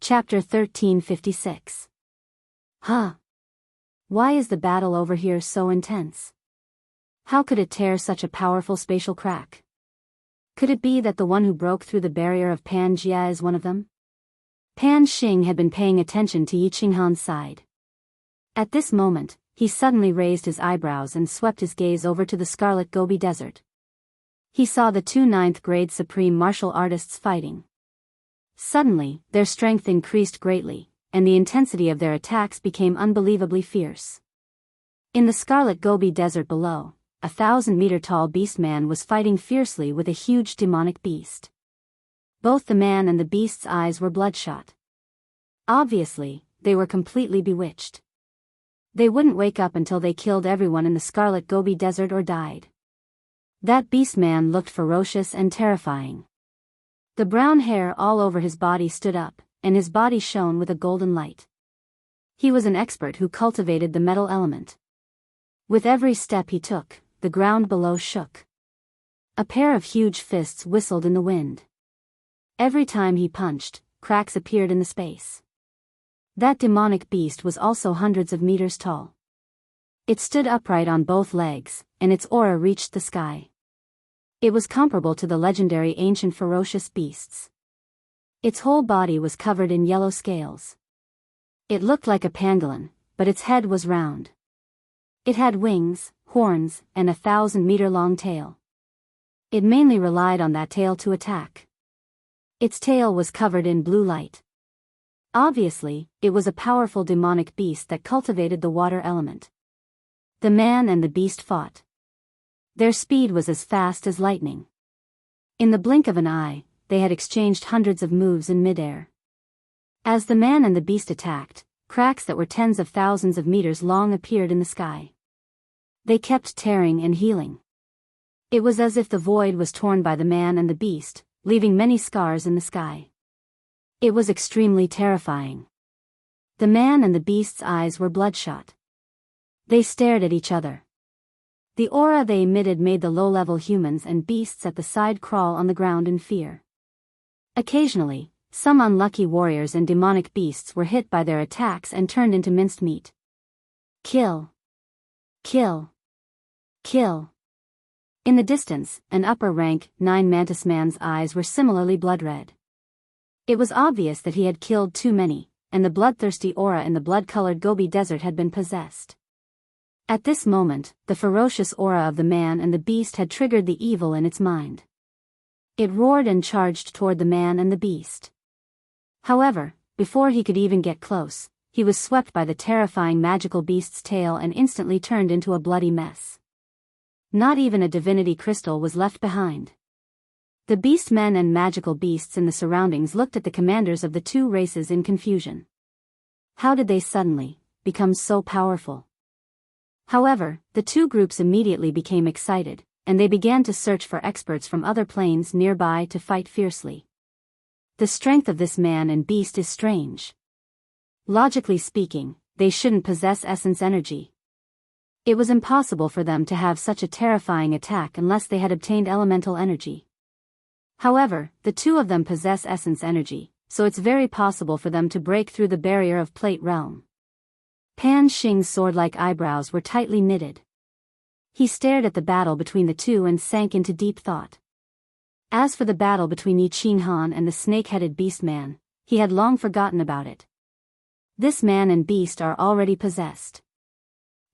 Chapter 1356. Huh. Why is the battle over here so intense? How could it tear such a powerful spatial crack? Could it be that the one who broke through the barrier of Pan Jia is one of them? Pan Xing had been paying attention to Yi Qinghan's side. At this moment, he suddenly raised his eyebrows and swept his gaze over to the Scarlet Gobi Desert. He saw the two ninth-grade supreme martial artists fighting. Suddenly, their strength increased greatly, and the intensity of their attacks became unbelievably fierce. In the Scarlet Gobi Desert below, a 1,000-meter-tall beastman was fighting fiercely with a huge demonic beast. Both the man and the beast's eyes were bloodshot. Obviously, they were completely bewitched. They wouldn't wake up until they killed everyone in the Scarlet Gobi Desert or died. That beastman looked ferocious and terrifying. The brown hair all over his body stood up, and his body shone with a golden light. He was an expert who cultivated the metal element. With every step he took, the ground below shook. A pair of huge fists whistled in the wind. Every time he punched, cracks appeared in the space. That demonic beast was also hundreds of meters tall. It stood upright on both legs, and its aura reached the sky. It was comparable to the legendary ancient ferocious beasts. Its whole body was covered in yellow scales. It looked like a pangolin, but its head was round. It had wings, horns, and a 1,000-meter-long tail. It mainly relied on that tail to attack. Its tail was covered in blue light. Obviously, it was a powerful demonic beast that cultivated the water element. The man and the beast fought. Their speed was as fast as lightning. In the blink of an eye, they had exchanged hundreds of moves in midair. As the man and the beast attacked, cracks that were tens of thousands of meters long appeared in the sky. They kept tearing and healing. It was as if the void was torn by the man and the beast, leaving many scars in the sky. It was extremely terrifying. The man and the beast's eyes were bloodshot. They stared at each other. The aura they emitted made the low-level humans and beasts at the side crawl on the ground in fear. Occasionally, some unlucky warriors and demonic beasts were hit by their attacks and turned into minced meat. Kill. Kill. Kill. In the distance, an upper-rank, 9 mantis man's eyes were similarly blood-red. It was obvious that he had killed too many, and the bloodthirsty aura in the blood-colored Gobi Desert had been possessed. At this moment, the ferocious aura of the man and the beast had triggered the evil in its mind. It roared and charged toward the man and the beast. However, before he could even get close, he was swept by the terrifying magical beast's tail and instantly turned into a bloody mess. Not even a divinity crystal was left behind. The beastmen and magical beasts in the surroundings looked at the commanders of the two races in confusion. How did they suddenly become so powerful? However, the two groups immediately became excited, and they began to search for experts from other planes nearby to fight fiercely. The strength of this man and beast is strange. Logically speaking, they shouldn't possess essence energy. It was impossible for them to have such a terrifying attack unless they had obtained elemental energy. However, the two of them possess essence energy, so it's very possible for them to break through the barrier of Plate Realm. Pan Xing's sword-like eyebrows were tightly knitted. He stared at the battle between the two and sank into deep thought. As for the battle between Yi Qinghan and the snake-headed beastman, he had long forgotten about it. This man and beast are already possessed.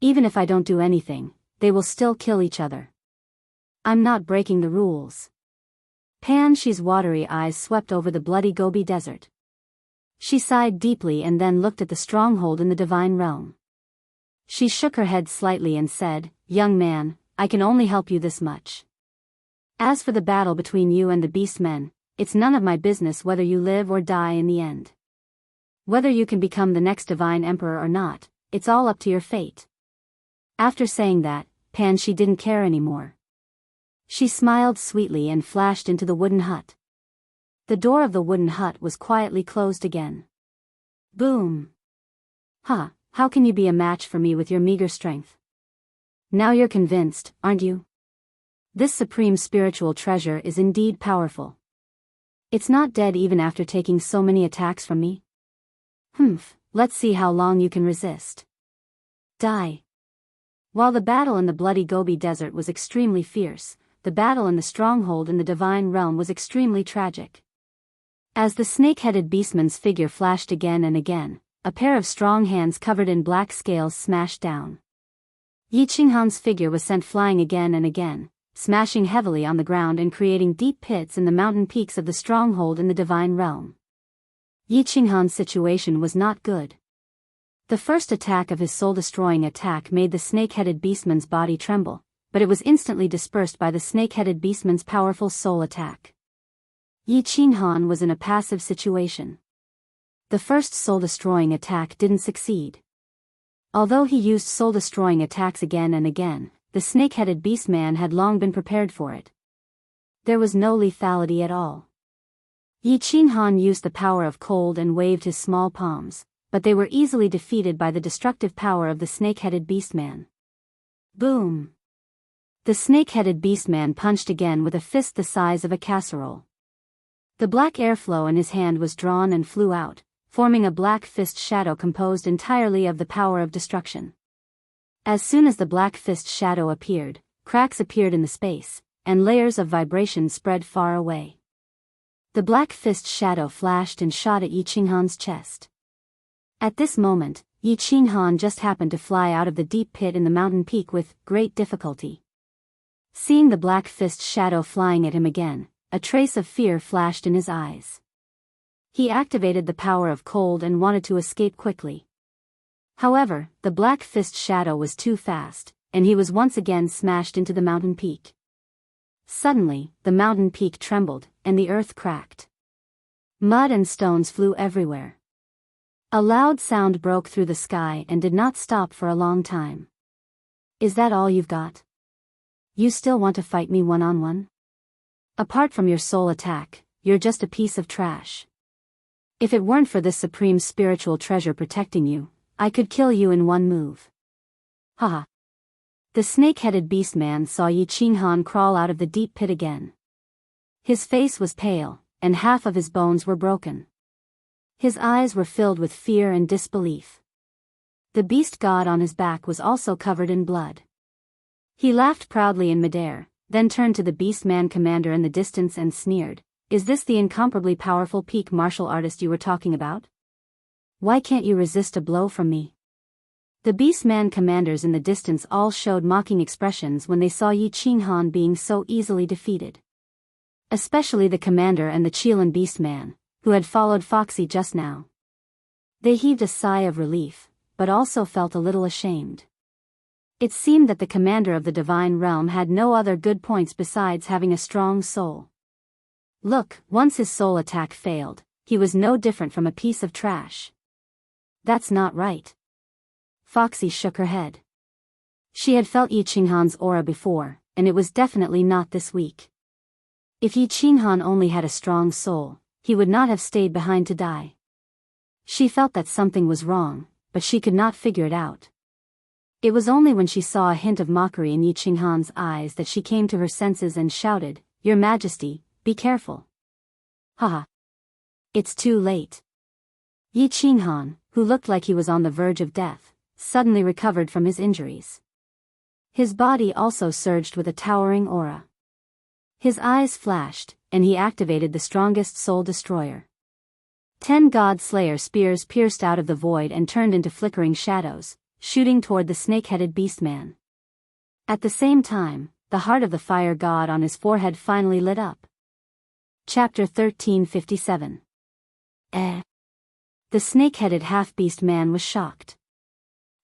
Even if I don't do anything, they will still kill each other. I'm not breaking the rules. Pan Xi's watery eyes swept over the bloody Gobi Desert. She sighed deeply and then looked at the stronghold in the divine realm. She shook her head slightly and said, "Young man, I can only help you this much. As for the battle between you and the beastmen, it's none of my business whether you live or die in the end. Whether you can become the next divine emperor or not, it's all up to your fate." After saying that, Pan Xi didn't care anymore. She smiled sweetly and flashed into the wooden hut. The door of the wooden hut was quietly closed again. Boom. Huh, how can you be a match for me with your meager strength? Now you're convinced, aren't you? This supreme spiritual treasure is indeed powerful. It's not dead even after taking so many attacks from me. Humph, let's see how long you can resist. Die. While the battle in the bloody Gobi Desert was extremely fierce, the battle in the stronghold in the divine realm was extremely tragic. As the snake-headed beastman's figure flashed again and again, a pair of strong hands covered in black scales smashed down. Yi Qinghan's figure was sent flying again and again, smashing heavily on the ground and creating deep pits in the mountain peaks of the stronghold in the divine realm. Yi Qinghan's situation was not good. The first attack of his soul-destroying attack made the snake-headed beastman's body tremble, but it was instantly dispersed by the snake-headed beastman's powerful soul attack. Yi Qinghan was in a passive situation. The first soul-destroying attack didn't succeed. Although he used soul-destroying attacks again and again, the snake-headed beastman had long been prepared for it. There was no lethality at all. Yi Qinghan used the power of cold and waved his small palms, but they were easily defeated by the destructive power of the snake-headed beastman. Boom! The snake-headed beastman punched again with a fist the size of a casserole. The black airflow in his hand was drawn and flew out, forming a black fist shadow composed entirely of the power of destruction. As soon as the black fist shadow appeared, cracks appeared in the space, and layers of vibration spread far away. The black fist shadow flashed and shot at Yi Qinghan's chest. At this moment, Yi Qinghan just happened to fly out of the deep pit in the mountain peak with great difficulty. Seeing the black fist shadow flying at him again, a trace of fear flashed in his eyes. He activated the power of cold and wanted to escape quickly. However, the black fist shadow was too fast, and he was once again smashed into the mountain peak. Suddenly, the mountain peak trembled, and the earth cracked. Mud and stones flew everywhere. A loud sound broke through the sky and did not stop for a long time. Is that all you've got? You still want to fight me one-on-one? Apart from your soul attack, you're just a piece of trash. If it weren't for this supreme spiritual treasure protecting you, I could kill you in one move. Haha. The snake-headed beastman saw Yi Qinghan crawl out of the deep pit again. His face was pale, and half of his bones were broken. His eyes were filled with fear and disbelief. The beast god on his back was also covered in blood. He laughed proudly in midair, then turned to the beastman commander in the distance and sneered, "Is this the incomparably powerful peak martial artist you were talking about? Why can't you resist a blow from me?" The beastman commanders in the distance all showed mocking expressions when they saw Yi Qinghan being so easily defeated. Especially the commander and the Qilin beastman, who had followed Foxy just now. They heaved a sigh of relief, but also felt a little ashamed. It seemed that the commander of the divine realm had no other good points besides having a strong soul. Look, once his soul attack failed, he was no different from a piece of trash. That's not right. Foxy shook her head. She had felt Yi Qinghan's aura before, and it was definitely not this weak. If Yi Qinghan only had a strong soul, he would not have stayed behind to die. She felt that something was wrong, but she could not figure it out. It was only when she saw a hint of mockery in Yi Qinghan's eyes that she came to her senses and shouted, "Your Majesty, be careful." Haha. It's too late. Yi Qinghan, who looked like he was on the verge of death, suddenly recovered from his injuries. His body also surged with a towering aura. His eyes flashed, and he activated the strongest soul destroyer. 10 God Slayer spears pierced out of the void and turned into flickering shadows, shooting toward the snake-headed beastman. At the same time, the heart of the fire god on his forehead finally lit up. Chapter 1357. The snake-headed half-beast man was shocked.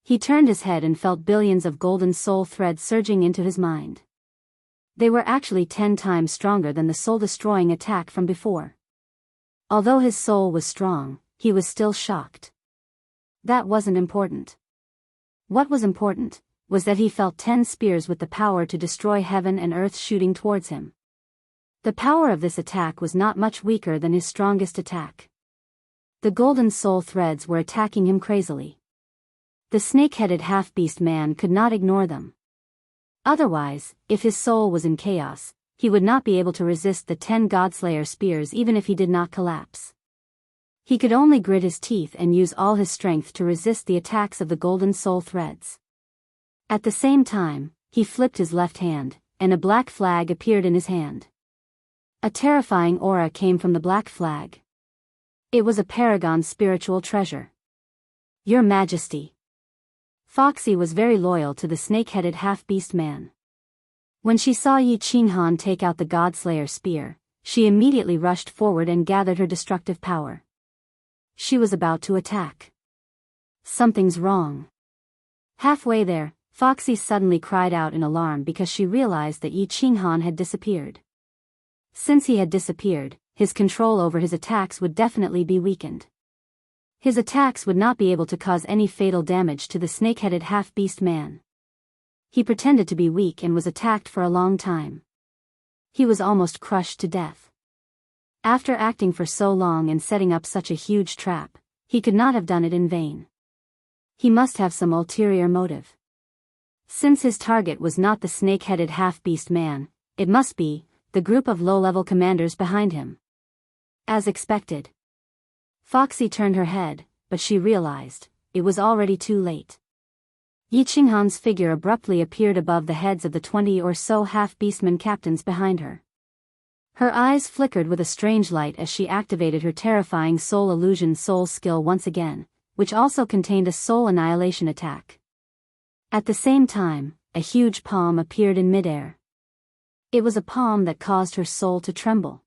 He turned his head and felt billions of golden soul threads surging into his mind. They were actually 10 times stronger than the soul-destroying attack from before. Although his soul was strong, he was still shocked. That wasn't important. What was important was that he felt 10 spears with the power to destroy heaven and earth shooting towards him. The power of this attack was not much weaker than his strongest attack. The golden soul threads were attacking him crazily. The snake-headed half-beast man could not ignore them. Otherwise, if his soul was in chaos, he would not be able to resist the 10 Godslayer spears even if he did not collapse. He could only grit his teeth and use all his strength to resist the attacks of the golden soul threads. At the same time, he flipped his left hand, and a black flag appeared in his hand. A terrifying aura came from the black flag. It was a paragon's spiritual treasure. Your Majesty. Foxy was very loyal to the snake-headed half-beast man. When she saw Yi Qinghan take out the Godslayer spear, she immediately rushed forward and gathered her destructive power. She was about to attack. Something's wrong. Halfway there, Foxy suddenly cried out in alarm because she realized that Yi Qinghan had disappeared. Since he had disappeared, his control over his attacks would definitely be weakened. His attacks would not be able to cause any fatal damage to the snake-headed half-beast man. He pretended to be weak and was attacked for a long time. He was almost crushed to death. After acting for so long and setting up such a huge trap, he could not have done it in vain. He must have some ulterior motive. Since his target was not the snake-headed half-beast man, it must be the group of low-level commanders behind him. As expected. Foxy turned her head, but she realized it was already too late. Yi Qinghan's figure abruptly appeared above the heads of the 20 or so half-beastmen captains behind her. Her eyes flickered with a strange light as she activated her terrifying soul illusion soul skill once again, which also contained a soul annihilation attack. At the same time, a huge palm appeared in midair. It was a palm that caused her soul to tremble.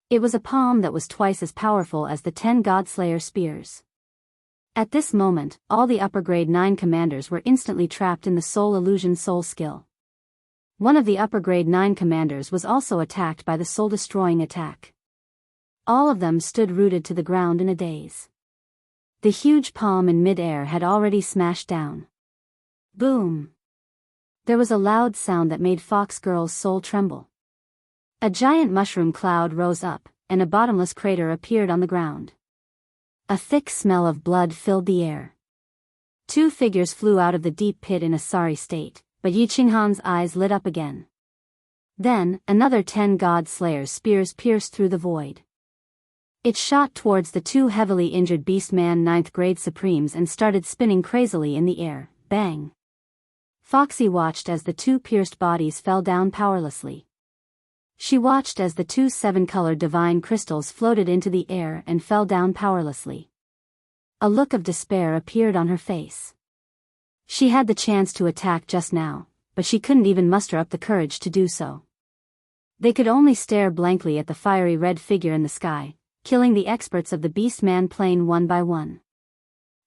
It was a palm that was twice as powerful as the 10 Godslayer spears. At this moment, all the upper grade 9 commanders were instantly trapped in the soul illusion soul skill. One of the upper grade 9 commanders was also attacked by the soul-destroying attack. All of them stood rooted to the ground in a daze. The huge palm in mid-air had already smashed down. Boom! There was a loud sound that made Fox Girl's soul tremble. A giant mushroom cloud rose up, and a bottomless crater appeared on the ground. A thick smell of blood filled the air. 2 figures flew out of the deep pit in a sorry state, but Yi Qinghan's eyes lit up again. Then, another 10 God Slayer's spears pierced through the void. It shot towards the 2 heavily injured Beastman 9th grade Supremes and started spinning crazily in the air. Bang! Foxy watched as the 2 pierced bodies fell down powerlessly. She watched as the 2 7-colored divine crystals floated into the air and fell down powerlessly. A look of despair appeared on her face. She had the chance to attack just now, but she couldn't even muster up the courage to do so. They could only stare blankly at the fiery red figure in the sky, killing the experts of the Beastman plane one by one.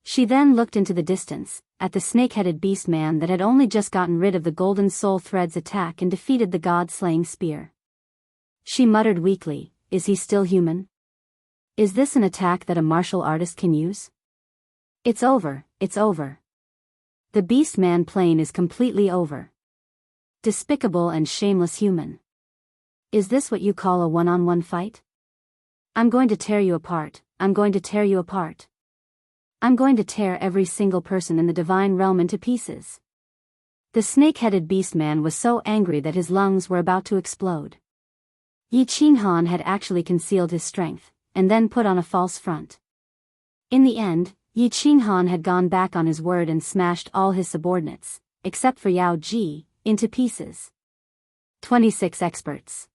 She then looked into the distance, at the snake-headed Beastman that had only just gotten rid of the golden soul thread's attack and defeated the god-slaying spear. She muttered weakly, "Is he still human? Is this an attack that a martial artist can use? It's over, it's over. The Beastman plane is completely over. Despicable and shameless human. Is this what you call a one-on-one fight? I'm going to tear you apart, I'm going to tear you apart. I'm going to tear every single person in the divine realm into pieces." The snake-headed Beastman was so angry that his lungs were about to explode. Yi Qinghan had actually concealed his strength, and then put on a false front. In the end, Yi Qinghan had gone back on his word and smashed all his subordinates, except for Yao Ji, into pieces. 26 experts.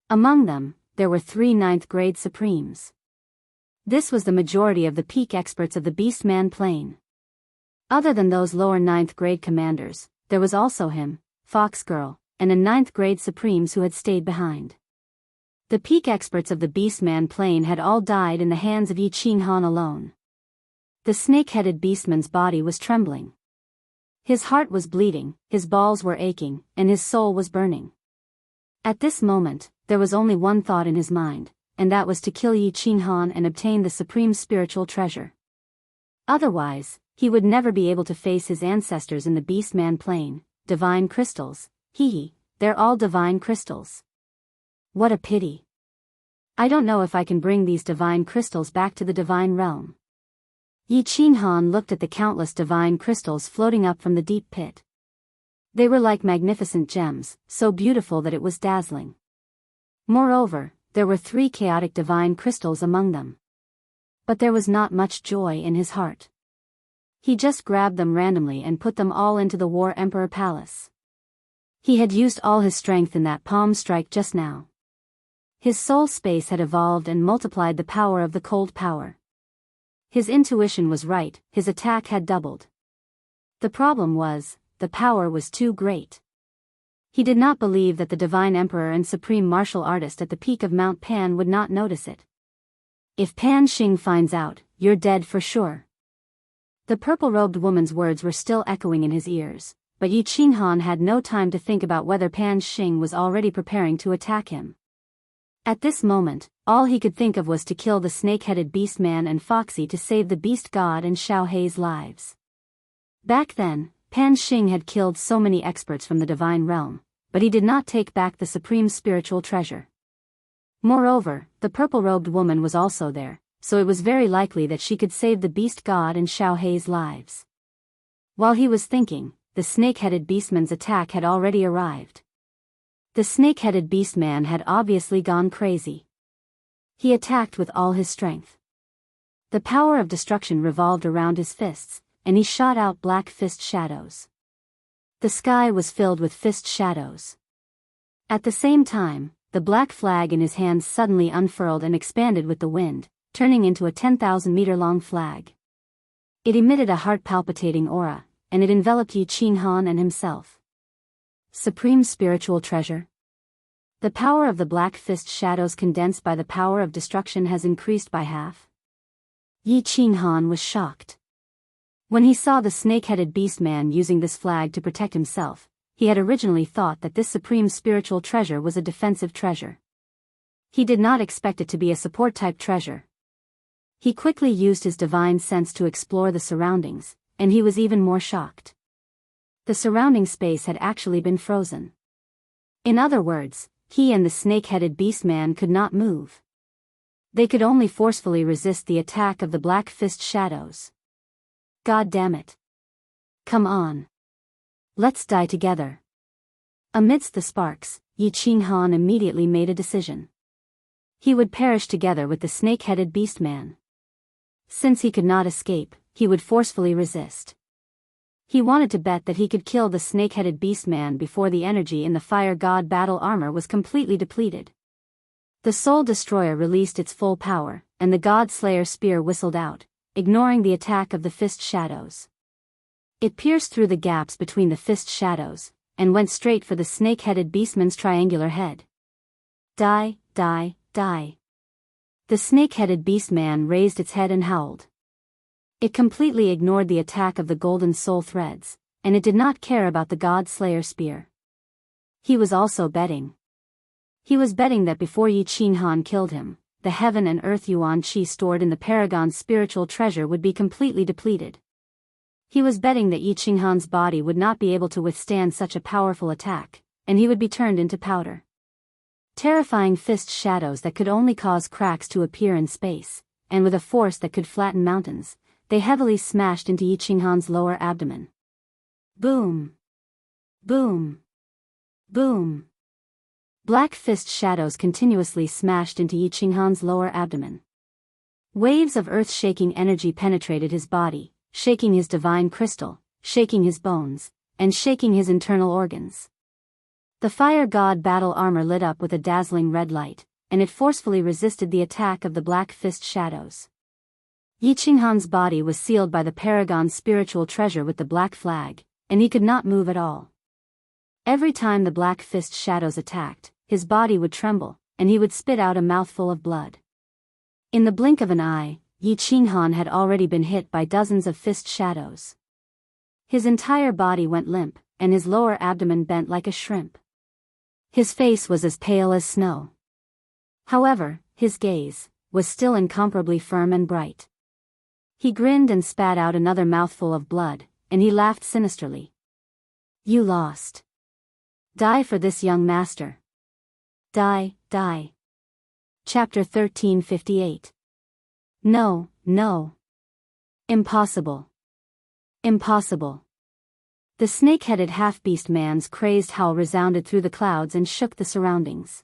Among them, there were 3 9th grade Supremes. This was the majority of the peak experts of the Beastman plane. Other than those lower 9th grade commanders, there was also him, Fox Girl, and a 9th grade Supremes who had stayed behind. The peak experts of the Beastman plane had all died in the hands of Yi Qinghan alone. The snake-headed Beastman's body was trembling. His heart was bleeding, his balls were aching, and his soul was burning. At this moment, there was only one thought in his mind, and that was to kill Yi Qinghan and obtain the supreme spiritual treasure. Otherwise, he would never be able to face his ancestors in the Beastman plane. Divine crystals, they're all divine crystals. What a pity. I don't know if I can bring these divine crystals back to the divine realm. Yi Qinghan looked at the countless divine crystals floating up from the deep pit. They were like magnificent gems, so beautiful that it was dazzling. Moreover, there were 3 chaotic divine crystals among them. But there was not much joy in his heart. He just grabbed them randomly and put them all into the War Emperor Palace. He had used all his strength in that palm strike just now. His soul space had evolved and multiplied the power of the cold power. His intuition was right, his attack had doubled. The problem was, the power was too great. He did not believe that the divine emperor and supreme martial artist at the peak of Mount Pan would not notice it. If Pan Xing finds out, you're dead for sure. The purple-robed woman's words were still echoing in his ears, but Yi Qinghan had no time to think about whether Pan Xing was already preparing to attack him. At this moment, all he could think of was to kill the snake-headed beastman and Foxy to save the beast god and Xiao Hei's lives. Back then, Pan Xing had killed so many experts from the divine realm, but he did not take back the supreme spiritual treasure. Moreover, the purple-robed woman was also there, so it was very likely that she could save the beast god and Xiao Hei's lives. While he was thinking, the snake-headed beastman's attack had already arrived. The snake-headed beastman had obviously gone crazy. He attacked with all his strength. The power of destruction revolved around his fists, and he shot out black fist shadows. The sky was filled with fist shadows. At the same time, the black flag in his hands suddenly unfurled and expanded with the wind, turning into a 10,000-meter-long flag. It emitted a heart-palpitating aura, and it enveloped Yi Qinghan and himself. Supreme spiritual treasure. The power of the black fist shadows condensed by the power of destruction has increased by half. Yi Qinghan was shocked. When he saw the snake-headed beastman using this flag to protect himself, he had originally thought that this supreme spiritual treasure was a defensive treasure. He did not expect it to be a support-type treasure. He quickly used his divine sense to explore the surroundings, and he was even more shocked. The surrounding space had actually been frozen. In other words, he and the snake-headed beastman could not move. They could only forcefully resist the attack of the black fist shadows. God damn it. Come on. Let's die together. Amidst the sparks, Yi Qinghan immediately made a decision. He would perish together with the snake-headed beastman. Since he could not escape, he would forcefully resist. He wanted to bet that he could kill the snake-headed beastman before the energy in the fire god battle armor was completely depleted. The soul destroyer released its full power, and the god slayer spear whistled out, ignoring the attack of the fist shadows. It pierced through the gaps between the fist shadows, and went straight for the snake-headed beastman's triangular head. Die, die, die. The snake-headed beastman raised its head and howled. It completely ignored the attack of the golden soul threads, and it did not care about the god slayer spear. He was also betting. He was betting that before Yi Qinghan killed him, the heaven and earth yuan qi stored in the paragon's spiritual treasure would be completely depleted. He was betting that Yi Qinghan's body would not be able to withstand such a powerful attack, and he would be turned into powder. Terrifying fist shadows that could only cause cracks to appear in space, and with a force that could flatten mountains, they heavily smashed into Yi Qinghan's lower abdomen. Boom! Boom! Boom! Black fist shadows continuously smashed into Yi Qinghan's lower abdomen. Waves of earth-shaking energy penetrated his body, shaking his divine crystal, shaking his bones, and shaking his internal organs. The fire god battle armor lit up with a dazzling red light, and it forcefully resisted the attack of the black fist shadows. Yi Qinghan's body was sealed by the paragon's spiritual treasure with the black flag, and he could not move at all. Every time the black fist shadows attacked, his body would tremble, and he would spit out a mouthful of blood. In the blink of an eye, Yi Qinghan had already been hit by dozens of fist shadows. His entire body went limp, and his lower abdomen bent like a shrimp. His face was as pale as snow. However, his gaze was still incomparably firm and bright. He grinned and spat out another mouthful of blood, and he laughed sinisterly. You lost. Die for this young master. Die, die. Chapter 1358. No, no. Impossible. Impossible. The snake-headed half-beast man's crazed howl resounded through the clouds and shook the surroundings.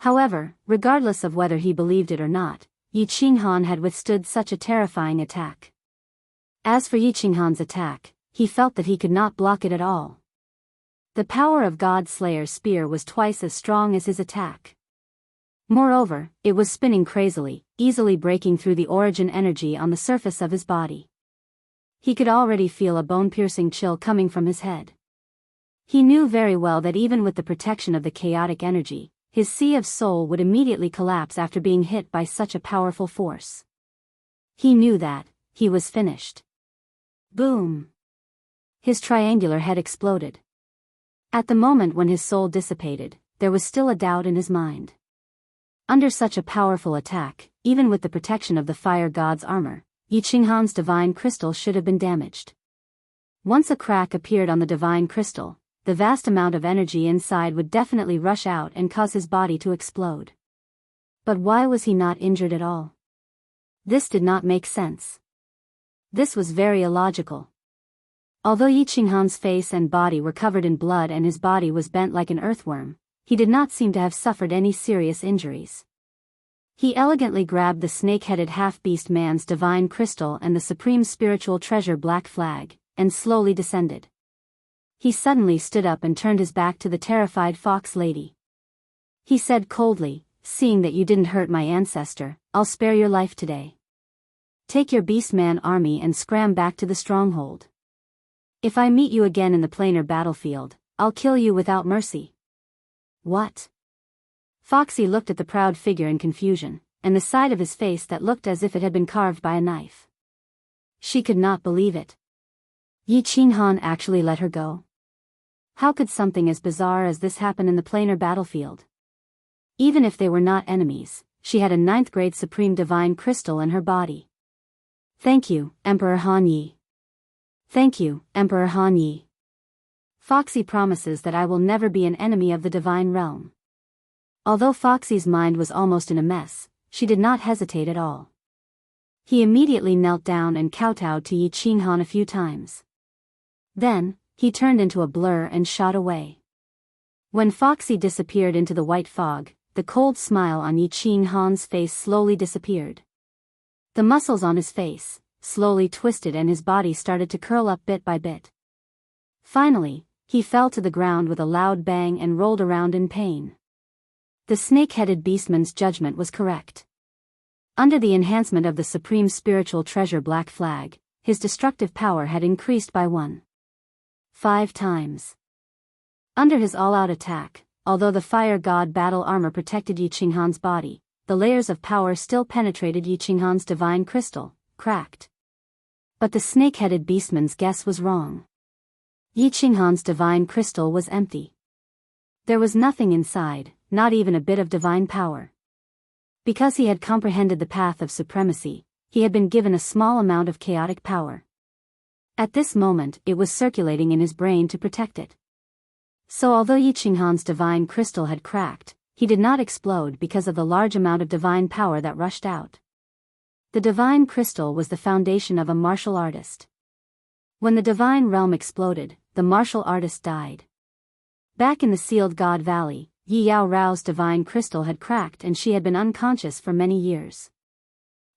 However, regardless of whether he believed it or not, Yi Qinghan had withstood such a terrifying attack. As for Yi Qinghan's attack, he felt that he could not block it at all. The power of God Slayer's spear was twice as strong as his attack. Moreover, it was spinning crazily, easily breaking through the origin energy on the surface of his body. He could already feel a bone-piercing chill coming from his head. He knew very well that even with the protection of the chaotic energy, his sea of soul would immediately collapse after being hit by such a powerful force. He knew that he was finished. Boom! His triangular head exploded. At the moment when his soul dissipated, there was still a doubt in his mind. Under such a powerful attack, even with the protection of the fire god's armor, Yi Qinghan's divine crystal should have been damaged. Once a crack appeared on the divine crystal, the vast amount of energy inside would definitely rush out and cause his body to explode. But why was he not injured at all? This did not make sense. This was very illogical. Although Yi Qinghan's face and body were covered in blood and his body was bent like an earthworm, he did not seem to have suffered any serious injuries. He elegantly grabbed the snake-headed half-beast man's divine crystal and the supreme spiritual treasure black flag, and slowly descended. He suddenly stood up and turned his back to the terrified fox lady. He said coldly, "Seeing that you didn't hurt my ancestor, I'll spare your life today. Take your beastman army and scram back to the stronghold. If I meet you again in the planar battlefield, I'll kill you without mercy." What? Foxy looked at the proud figure in confusion, and the side of his face that looked as if it had been carved by a knife. She could not believe it. Yi Qinghan actually let her go? How could something as bizarre as this happen in the planar battlefield? Even if they were not enemies, she had a 9th grade supreme divine crystal in her body. "Thank you, Emperor Han Yi. Thank you, Emperor Han Yi. Foxy promises that I will never be an enemy of the divine realm." Although Foxy's mind was almost in a mess, she did not hesitate at all. He immediately knelt down and kowtowed to Yi Qinghan a few times. Then, he turned into a blur and shot away. When Foxy disappeared into the white fog, the cold smile on Yi Qinghan's face slowly disappeared. The muscles on his face slowly twisted and his body started to curl up bit by bit. Finally, he fell to the ground with a loud bang and rolled around in pain. The snake-headed beastman's judgment was correct. Under the enhancement of the supreme spiritual treasure black flag, his destructive power had increased by 1.5 times. Under his all-out attack, although the fire god battle armor protected Yi Qinghan's body, the layers of power still penetrated Yi Qinghan's divine crystal, cracked. But the snake-headed beastman's guess was wrong. Yi Qinghan's divine crystal was empty. There was nothing inside, not even a bit of divine power. Because he had comprehended the path of supremacy, he had been given a small amount of chaotic power. At this moment it was circulating in his brain to protect it. So although Yi Qinghan's divine crystal had cracked, he did not explode because of the large amount of divine power that rushed out. The divine crystal was the foundation of a martial artist. When the divine realm exploded, the martial artist died. Back in the sealed God Valley, Yi Yao Rao's divine crystal had cracked and she had been unconscious for many years.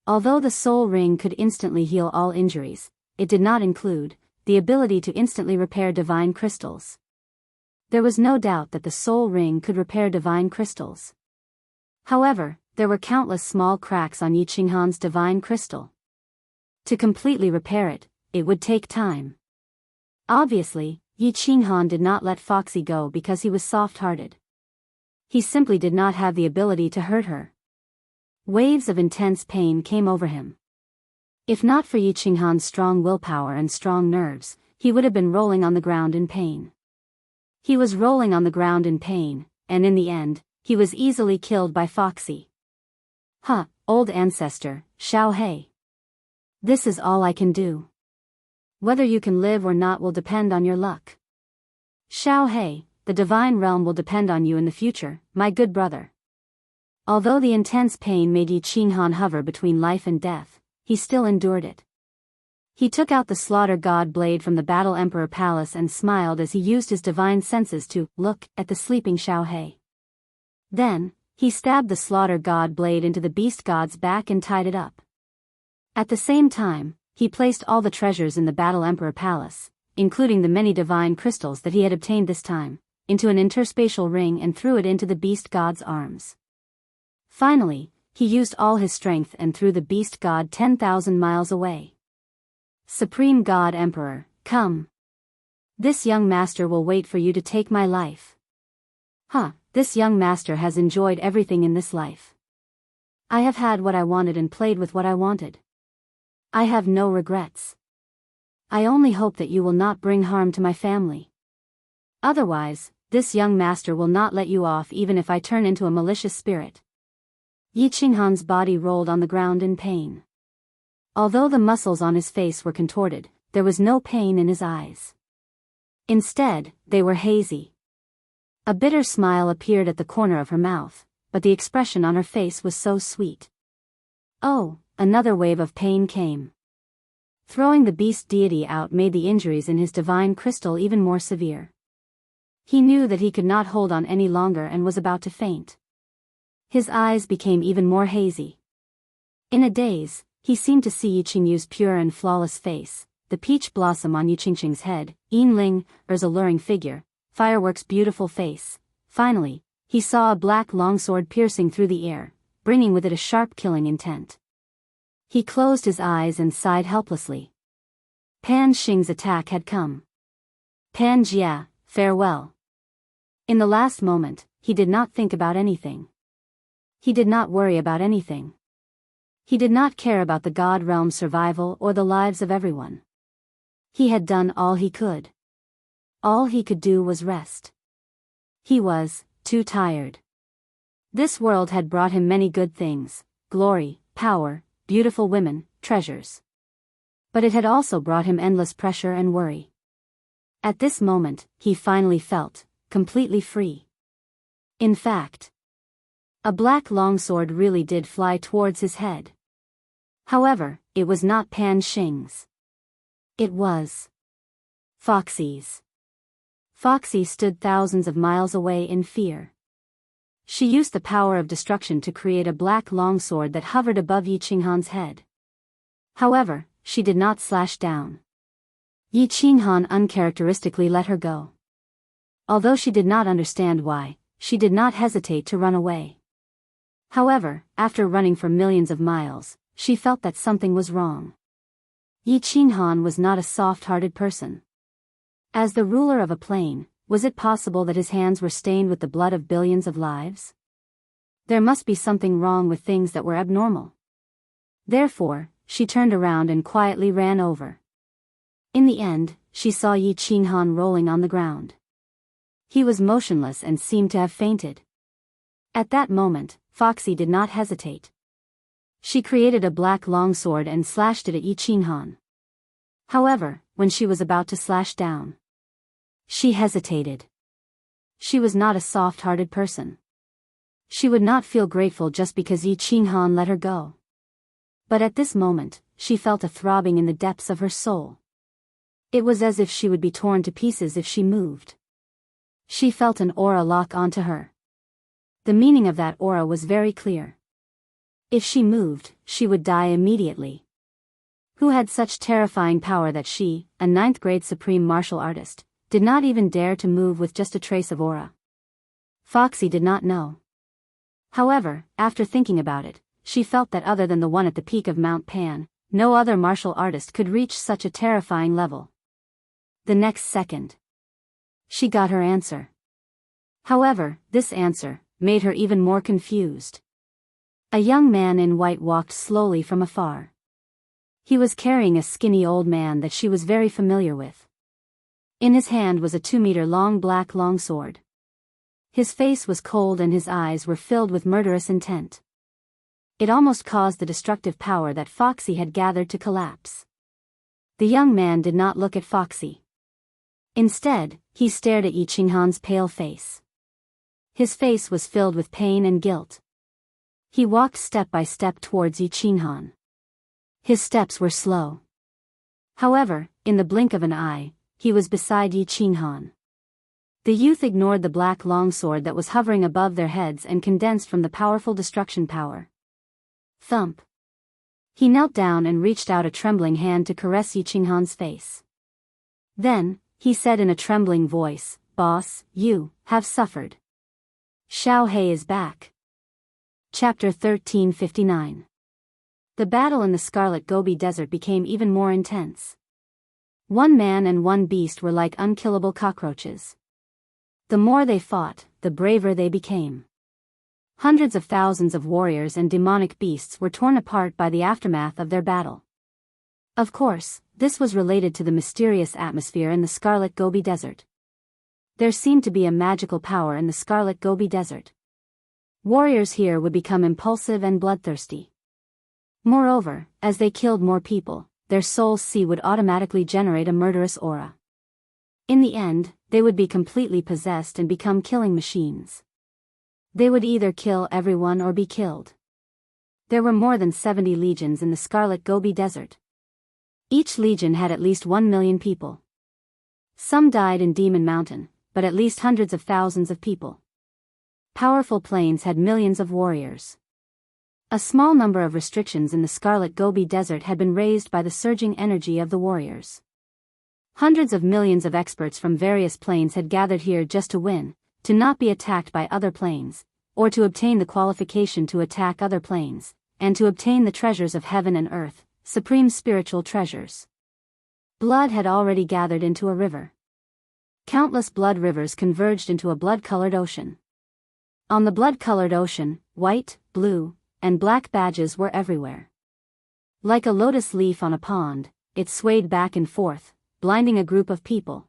Although the soul ring could instantly heal all injuries, it did not include the ability to instantly repair divine crystals. There was no doubt that the soul ring could repair divine crystals. However, there were countless small cracks on Yi Qinghan's divine crystal. To completely repair it, it would take time. Obviously, Yi Qinghan did not let Foxy go because he was soft-hearted. He simply did not have the ability to hurt her. Waves of intense pain came over him. If not for Yi Qinghan's strong willpower and strong nerves, he would have been rolling on the ground in pain. He was rolling on the ground in pain, and in the end, he was easily killed by Foxy. "Huh, old ancestor, Xiao He. This is all I can do. Whether you can live or not will depend on your luck. Xiao He, the divine realm will depend on you in the future, my good brother." Although the intense pain made Yi Qinghan hover between life and death, he still endured it. He took out the slaughter god blade from the Battle Emperor Palace and smiled as he used his divine senses to look at the sleeping Xiao He. Then, He stabbed the slaughter god blade into the beast god's back and tied it up. At the same time, he placed all the treasures in the Battle Emperor Palace, including the many divine crystals that he had obtained this time, into an interspatial ring and threw it into the beast god's arms. Finally, he used all his strength and threw the beast god 10,000 miles away. Supreme God Emperor, come. This young master will wait for you to take my life. This young master has enjoyed everything in this life. I have had what I wanted and played with what I wanted. I have no regrets. I only hope that you will not bring harm to my family. Otherwise, this young master will not let you off even if I turn into a malicious spirit. Yi Qinghan's body rolled on the ground in pain. Although the muscles on his face were contorted, there was no pain in his eyes. Instead, they were hazy. A bitter smile appeared at the corner of her mouth, but the expression on her face was so sweet. Oh, another wave of pain came. Throwing the beast deity out made the injuries in his divine crystal even more severe. He knew that he could not hold on any longer and was about to faint. His eyes became even more hazy. In a daze, he seemed to see Yi Qingyu's pure and flawless face, the peach blossom on Yi Qingqing's head, Yin Ling, Er's alluring figure, Firework's beautiful face. Finally, he saw a black longsword piercing through the air, bringing with it a sharp killing intent. He closed his eyes and sighed helplessly. Pan Xing's attack had come. Pan Jia, farewell. In the last moment, he did not think about anything. He did not worry about anything. He did not care about the God realm's survival or the lives of everyone. He had done all he could. All he could do was rest. He was too tired. This world had brought him many good things, glory, power, beautiful women, treasures. But it had also brought him endless pressure and worry. At this moment, he finally felt completely free. In fact, a black longsword really did fly towards his head. However, it was not Pan Xing's. It was Foxy's. Foxy stood thousands of miles away in fear. She used the power of destruction to create a black longsword that hovered above Yi Qinghan's head. However, she did not slash down. Yi Qinghan uncharacteristically let her go. Although she did not understand why, she did not hesitate to run away. However, after running for millions of miles, she felt that something was wrong. Yi Qinghan was not a soft-hearted person. As the ruler of a plain, was it possible that his hands were stained with the blood of billions of lives? There must be something wrong with things that were abnormal. Therefore, she turned around and quietly ran over. In the end, she saw Yi Qinghan rolling on the ground. He was motionless and seemed to have fainted. At that moment, Foxy did not hesitate. She created a black longsword and slashed it at Yi Qinghan. However, when she was about to slash down, she hesitated. She was not a soft-hearted person. She would not feel grateful just because Yi Qinghan let her go. But at this moment, she felt a throbbing in the depths of her soul. It was as if she would be torn to pieces if she moved. She felt an aura lock onto her. The meaning of that aura was very clear. If she moved, she would die immediately. Who had such terrifying power that she, a 9th-grade supreme martial artist, did not even dare to move with just a trace of aura? Foxy did not know. However, after thinking about it, she felt that other than the one at the peak of Mount Pan, no other martial artist could reach such a terrifying level. The next second, she got her answer. However, this answer made her even more confused. A young man in white walked slowly from afar. He was carrying a skinny old man that she was very familiar with. In his hand was a 2-meter-long black longsword. His face was cold and his eyes were filled with murderous intent. It almost caused the destructive power that Foxy had gathered to collapse. The young man did not look at Foxy. Instead, he stared at Yi Qinghan's pale face. His face was filled with pain and guilt. He walked step by step towards Yi Qinghan. His steps were slow. However, in the blink of an eye, he was beside Yi Qinghan. The youth ignored the black longsword that was hovering above their heads and condensed from the powerful destruction power. Thump. He knelt down and reached out a trembling hand to caress Yi Qinghan's face. Then, he said in a trembling voice, "Boss, you have suffered. Xiao He is back." Chapter 1359. The battle in the Scarlet Gobi Desert became even more intense. One man and one beast were like unkillable cockroaches. The more they fought, the braver they became. Hundreds of thousands of warriors and demonic beasts were torn apart by the aftermath of their battle. Of course, this was related to the mysterious atmosphere in the Scarlet Gobi Desert. There seemed to be a magical power in the Scarlet Gobi Desert. Warriors here would become impulsive and bloodthirsty. Moreover, as they killed more people, their soul's sea would automatically generate a murderous aura. In the end, they would be completely possessed and become killing machines. They would either kill everyone or be killed. There were more than 70 legions in the Scarlet Gobi Desert. Each legion had at least 1 million people. Some died in Demon Mountain, but at least hundreds of thousands of people. Powerful plains had millions of warriors. A small number of restrictions in the Scarlet Gobi Desert had been raised by the surging energy of the warriors. Hundreds of millions of experts from various planes had gathered here just to win, to not be attacked by other planes, or to obtain the qualification to attack other planes, and to obtain the treasures of heaven and earth, supreme spiritual treasures. Blood had already gathered into a river. Countless blood rivers converged into a blood-colored ocean. On the blood-colored ocean, white, blue, and black badges were everywhere. Like a lotus leaf on a pond, it swayed back and forth, blinding a group of people.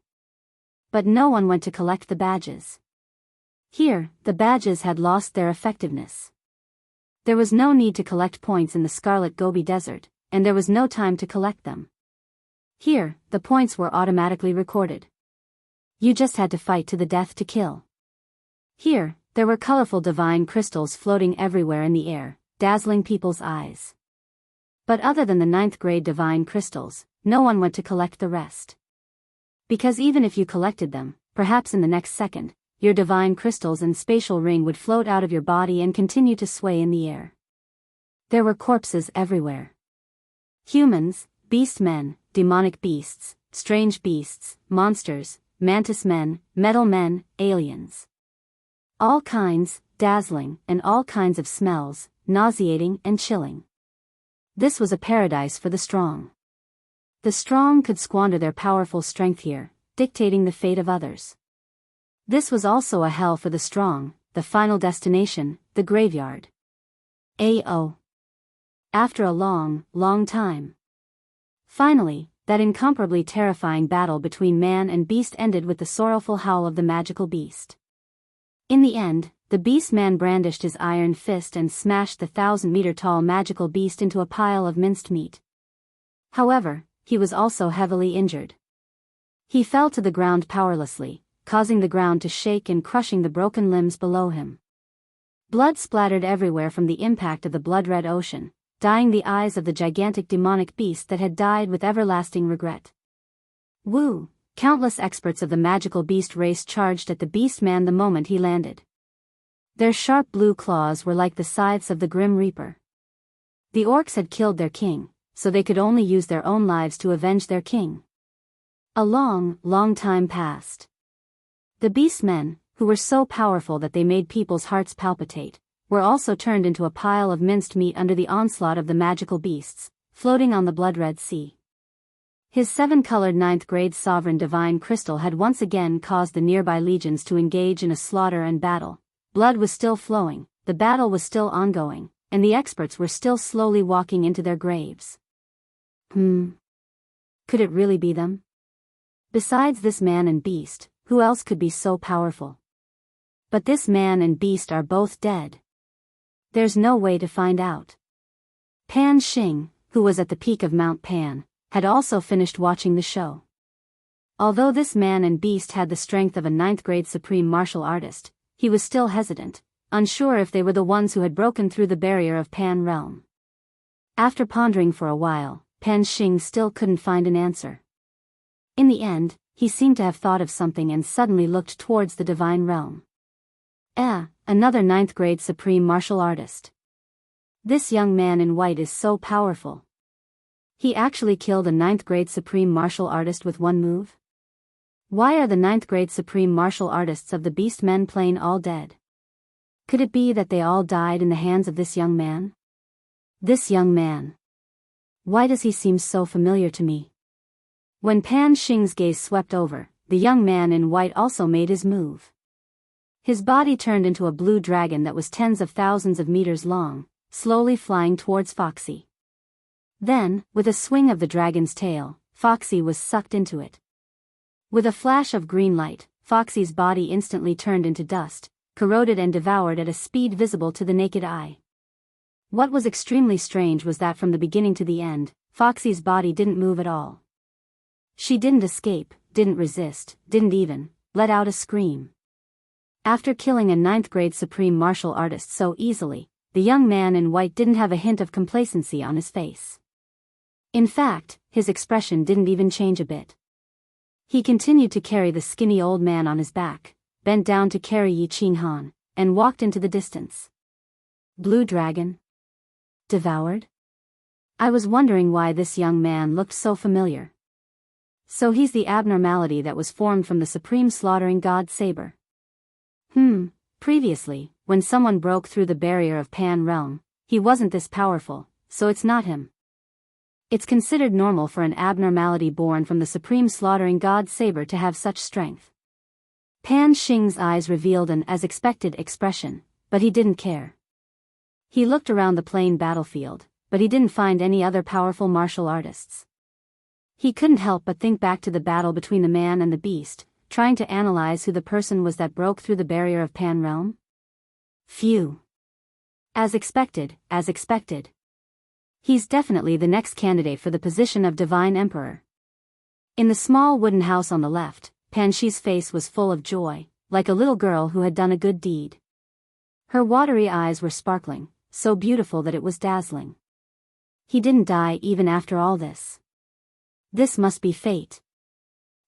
But no one went to collect the badges. Here, the badges had lost their effectiveness. There was no need to collect points in the Scarlet Gobi Desert, and there was no time to collect them. Here, the points were automatically recorded. You just had to fight to the death to kill. Here, there were colorful divine crystals floating everywhere in the air, dazzling people's eyes. But other than the 9th grade divine crystals, no one went to collect the rest. Because even if you collected them, perhaps in the next second, your divine crystals and spatial ring would float out of your body and continue to sway in the air. There were corpses everywhere. Humans, beast men, demonic beasts, strange beasts, monsters, mantis men, metal men, aliens. All kinds, dazzling, and all kinds of smells, nauseating and chilling. This was a paradise for the strong. The strong could squander their powerful strength here, dictating the fate of others. This was also a hell for the strong, the final destination, the graveyard. A.O. After a long, long time. Finally, that incomparably terrifying battle between man and beast ended with the sorrowful howl of the magical beast. In the end, the beast man brandished his iron fist and smashed the 1,000-meter-tall magical beast into a pile of minced meat. However, he was also heavily injured. He fell to the ground powerlessly, causing the ground to shake and crushing the broken limbs below him. Blood splattered everywhere from the impact of the blood-red ocean, dyeing the eyes of the gigantic demonic beast that had died with everlasting regret. Woo! Countless experts of the magical beast race charged at the beast man the moment he landed. Their sharp blue claws were like the scythes of the Grim Reaper. The orcs had killed their king, so they could only use their own lives to avenge their king. A long, long time passed. The beast men, who were so powerful that they made people's hearts palpitate, were also turned into a pile of minced meat under the onslaught of the magical beasts, floating on the blood-red sea. His 7-colored 9th grade sovereign divine crystal had once again caused the nearby legions to engage in a slaughter and battle. Blood was still flowing, the battle was still ongoing, and the experts were still slowly walking into their graves. Could it really be them? Besides this man and beast, who else could be so powerful? But this man and beast are both dead. There's no way to find out. Pan Xing, who was at the peak of Mount Pan, had also finished watching the show. Although this man and beast had the strength of a 9th grade supreme martial artist, he was still hesitant, unsure if they were the ones who had broken through the barrier of Pan realm. After pondering for a while, Pan Xing still couldn't find an answer. In the end, he seemed to have thought of something and suddenly looked towards the divine realm. Another 9th grade supreme martial artist. This young man in white is so powerful. He actually killed a 9th grade supreme martial artist with one move? Why are the 9th grade supreme martial artists of the Beast Men plain all dead? Could it be that they all died in the hands of this young man? This young man. Why does he seem so familiar to me? When Pan Xing's gaze swept over, the young man in white also made his move. His body turned into a blue dragon that was tens of thousands of meters long, slowly flying towards Foxy. Then, with a swing of the dragon's tail, Foxy was sucked into it. With a flash of green light, Foxy's body instantly turned into dust, corroded and devoured at a speed visible to the naked eye. What was extremely strange was that from the beginning to the end, Foxy's body didn't move at all. She didn't escape, didn't resist, didn't even let out a scream. After killing a 9th grade supreme martial artist so easily, the young man in white didn't have a hint of complacency on his face. In fact, his expression didn't even change a bit. He continued to carry the skinny old man on his back, bent down to carry Yi Qinghan, and walked into the distance. Blue dragon? Devoured? I was wondering why this young man looked so familiar. So he's the abnormality that was formed from the supreme slaughtering god saber. Previously, when someone broke through the barrier of Pan realm, he wasn't this powerful, so it's not him. It's considered normal for an abnormality born from the supreme slaughtering god saber to have such strength. Pan Xing's eyes revealed an as expected expression, but he didn't care. He looked around the plain battlefield, but he didn't find any other powerful martial artists. He couldn't help but think back to the battle between the man and the beast, trying to analyze who the person was that broke through the barrier of Pan realm. Phew. As expected, as expected. He's definitely the next candidate for the position of Divine Emperor. In the small wooden house on the left, Pan Shi's face was full of joy, like a little girl who had done a good deed. Her watery eyes were sparkling, so beautiful that it was dazzling. He didn't die even after all this. This must be fate.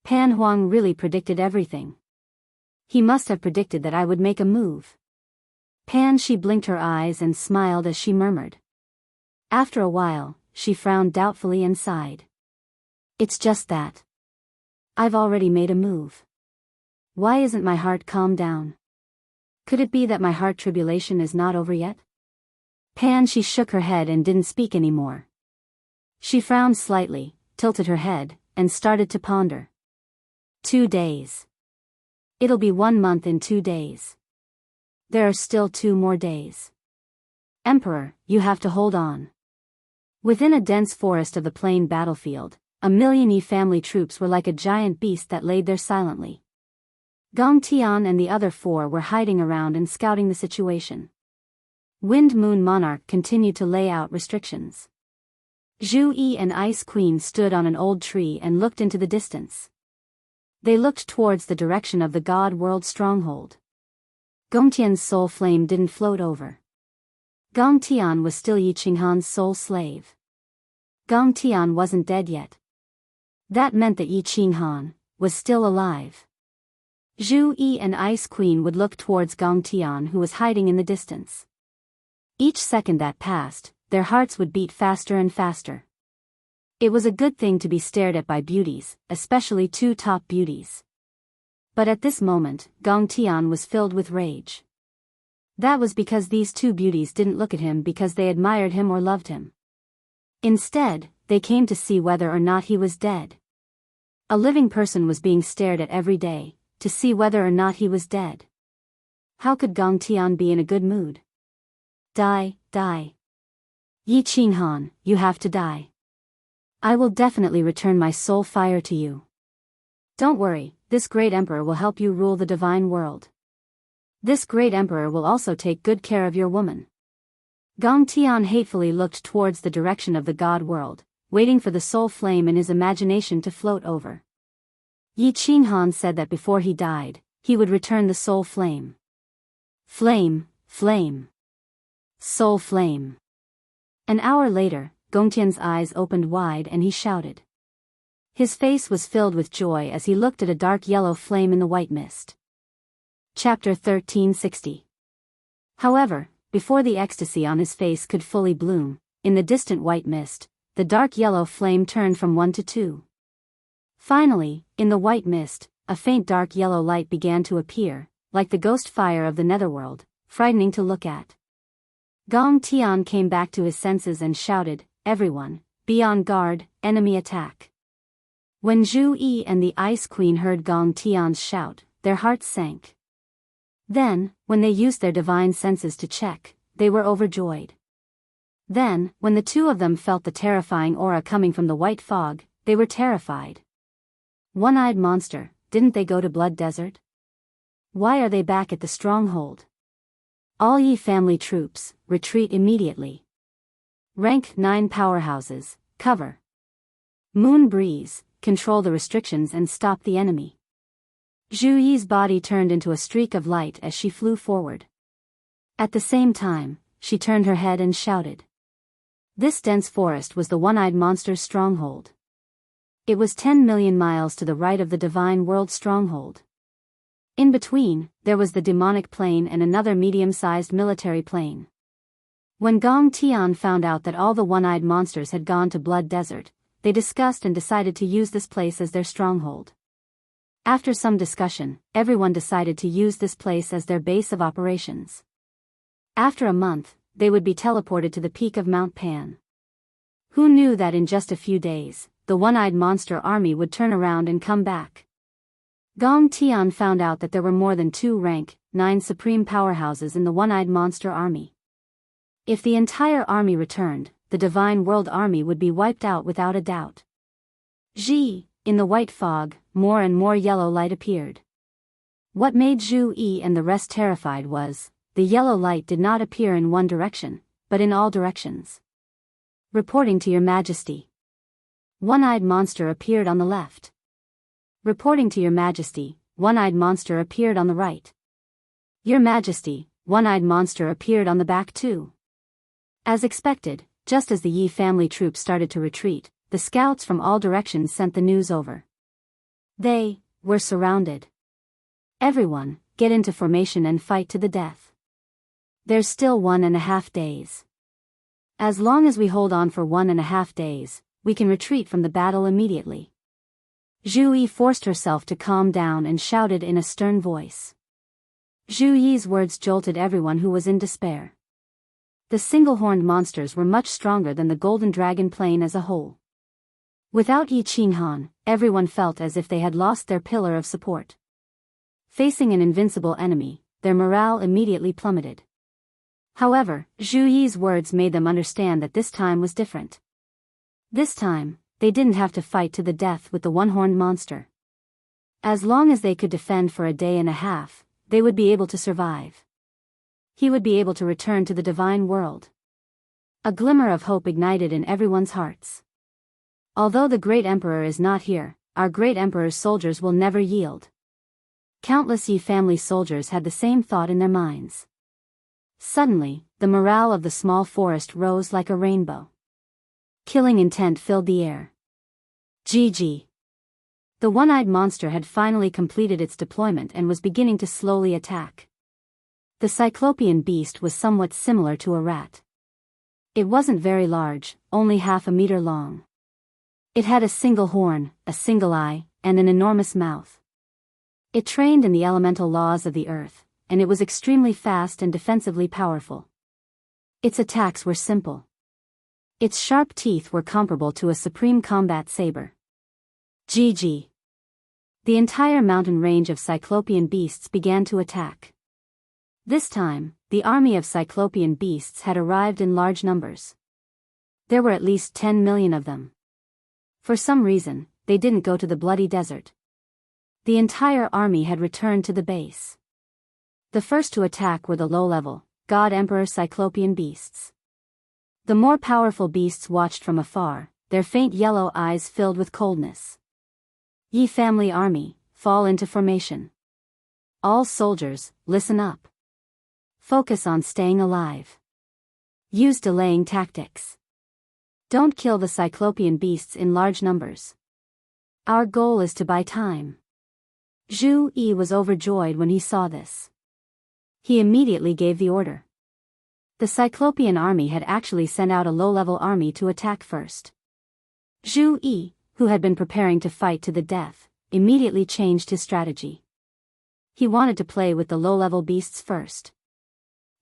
Pan Huang really predicted everything. He must have predicted that I would make a move. Pan Shi blinked her eyes and smiled as she murmured. After a while, she frowned doubtfully and sighed. It's just that. I've already made a move. Why isn't my heart calmed down? Could it be that my heart tribulation is not over yet? Pan Shi shook her head and didn't speak anymore. She frowned slightly, tilted her head, and started to ponder. 2 days. It'll be 1 month in 2 days. There are still 2 more days. Emperor, you have to hold on. Within a dense forest of the plain battlefield, a million Yi family troops were like a giant beast that laid there silently. Gong Tian and the other 4 were hiding around and scouting the situation. Wind Moon Monarch continued to lay out restrictions. Zhu Yi and Ice Queen stood on an old tree and looked into the distance. They looked towards the direction of the God World stronghold. Gongtian's soul flame didn't float over. Gong Tian was still Yi Qinghan's sole slave. Gong Tian wasn't dead yet. That meant that Yi Qinghan was still alive. Zhu Yi and Ice Queen would look towards Gong Tian, who was hiding in the distance. Each second that passed, their hearts would beat faster and faster. It was a good thing to be stared at by beauties, especially 2 top beauties. But at this moment, Gong Tian was filled with rage. That was because these 2 beauties didn't look at him because they admired him or loved him. Instead, they came to see whether or not he was dead. A living person was being stared at every day, to see whether or not he was dead. How could Gong Tian be in a good mood? Die, die. Yi Qinghan, you have to die. I will definitely return my soul fire to you. Don't worry, this great emperor will help you rule the divine world. This great emperor will also take good care of your woman. Gong Tian hatefully looked towards the direction of the god world, waiting for the soul flame in his imagination to float over. Yi Qinghan said that before he died, he would return the soul flame. Flame, flame. Soul flame. An hour later, Gongtian's eyes opened wide and he shouted. His face was filled with joy as he looked at a dark yellow flame in the white mist. Chapter 1360. However, before the ecstasy on his face could fully bloom, in the distant white mist, the dark yellow flame turned from 1 to 2. Finally, in the white mist, a faint dark yellow light began to appear, like the ghost fire of the netherworld, frightening to look at. Gong Tian came back to his senses and shouted, "Everyone, be on guard, enemy attack." When Zhu Yi and the Ice Queen heard Gong Tian's shout, their hearts sank. Then, when they used their divine senses to check, they were overjoyed. Then, when the two of them felt the terrifying aura coming from the white fog, they were terrified. One-eyed monster, didn't they go to Blood Desert? Why are they back at the stronghold? All ye family troops, retreat immediately. Rank 9 powerhouses, cover. Moon Breeze, control the restrictions and stop the enemy. Zhu Yi's body turned into a streak of light as she flew forward. At the same time, she turned her head and shouted. This dense forest was the one-eyed monster's stronghold. It was 10 million miles to the right of the Divine World stronghold. In between, there was the demonic plane and another medium-sized military plane. When Gong Tian found out that all the one-eyed monsters had gone to Blood Desert, they discussed and decided to use this place as their stronghold. After some discussion, everyone decided to use this place as their base of operations. After a month, they would be teleported to the peak of Mount Pan. Who knew that in just a few days, the one-eyed monster army would turn around and come back? Gong Tian found out that there were more than 2 rank 9 supreme powerhouses in the one-eyed monster army. If the entire army returned, the Divine World army would be wiped out without a doubt. In the white fog, more and more yellow light appeared. What made Zhu Yi and the rest terrified was, the yellow light did not appear in one direction, but in all directions. Reporting to your majesty. One-eyed monster appeared on the left. Reporting to your majesty, one-eyed monster appeared on the right. Your majesty, one-eyed monster appeared on the back too. As expected, just as the Yi family troops started to retreat, the scouts from all directions sent the news over. They were surrounded. Everyone, get into formation and fight to the death. There's still 1.5 days. As long as we hold on for 1.5 days, we can retreat from the battle immediately. Zhu Yi forced herself to calm down and shouted in a stern voice. Zhu Yi's words jolted everyone who was in despair. The single-horned monsters were much stronger than the Golden Dragon plane as a whole. Without Yi Qinghan, everyone felt as if they had lost their pillar of support. Facing an invincible enemy, their morale immediately plummeted. However, Zhu Yi's words made them understand that this time was different. This time, they didn't have to fight to the death with the one-horned monster. As long as they could defend for a day and a half, they would be able to survive. He would be able to return to the Divine World. A glimmer of hope ignited in everyone's hearts. Although the Great Emperor is not here, our Great Emperor's soldiers will never yield. Countless Yi family soldiers had the same thought in their minds. Suddenly, the morale of the small forest rose like a rainbow. Killing intent filled the air. GG. The one-eyed monster had finally completed its deployment and was beginning to slowly attack. The cyclopean beast was somewhat similar to a rat. It wasn't very large, only half a meter long. It had a single horn, a single eye, and an enormous mouth. It trained in the elemental laws of the earth, and it was extremely fast and defensively powerful. Its attacks were simple. Its sharp teeth were comparable to a supreme combat saber. GG. The entire mountain range of cyclopean beasts began to attack. This time, the army of cyclopean beasts had arrived in large numbers. There were at least 10 million of them. For some reason, they didn't go to the bloody desert. The entire army had returned to the base. The first to attack were the low-level, God Emperor cyclopean beasts. The more powerful beasts watched from afar, their faint yellow eyes filled with coldness. Yi family army, fall into formation. All soldiers, listen up. Focus on staying alive. Use delaying tactics. Don't kill the cyclopean beasts in large numbers. Our goal is to buy time. Zhu Yi was overjoyed when he saw this. He immediately gave the order. The Cyclopean army had actually sent out a low-level army to attack first. Zhu Yi, who had been preparing to fight to the death, immediately changed his strategy. He wanted to play with the low-level beasts first.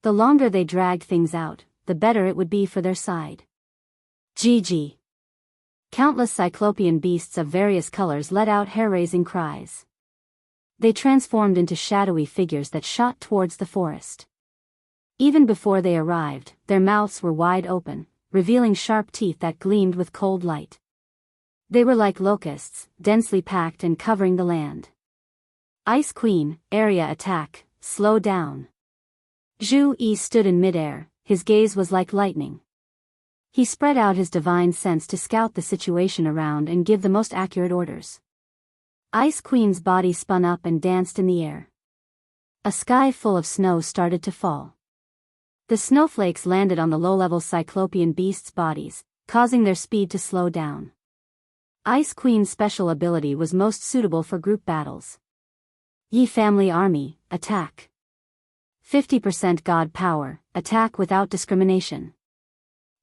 The longer they dragged things out, the better it would be for their side. GG. Countless cyclopean beasts of various colors let out hair-raising cries. They transformed into shadowy figures that shot towards the forest. Even before they arrived, their mouths were wide open, revealing sharp teeth that gleamed with cold light. They were like locusts, densely packed and covering the land. Ice Queen, area attack, slow down. Zhu Yi stood in midair, his gaze was like lightning. He spread out his divine sense to scout the situation around and give the most accurate orders. Ice Queen's body spun up and danced in the air. A sky full of snow started to fall. The snowflakes landed on the low-level cyclopean beasts' bodies, causing their speed to slow down. Ice Queen's special ability was most suitable for group battles. Yi family army, attack. 50% god power, attack without discrimination.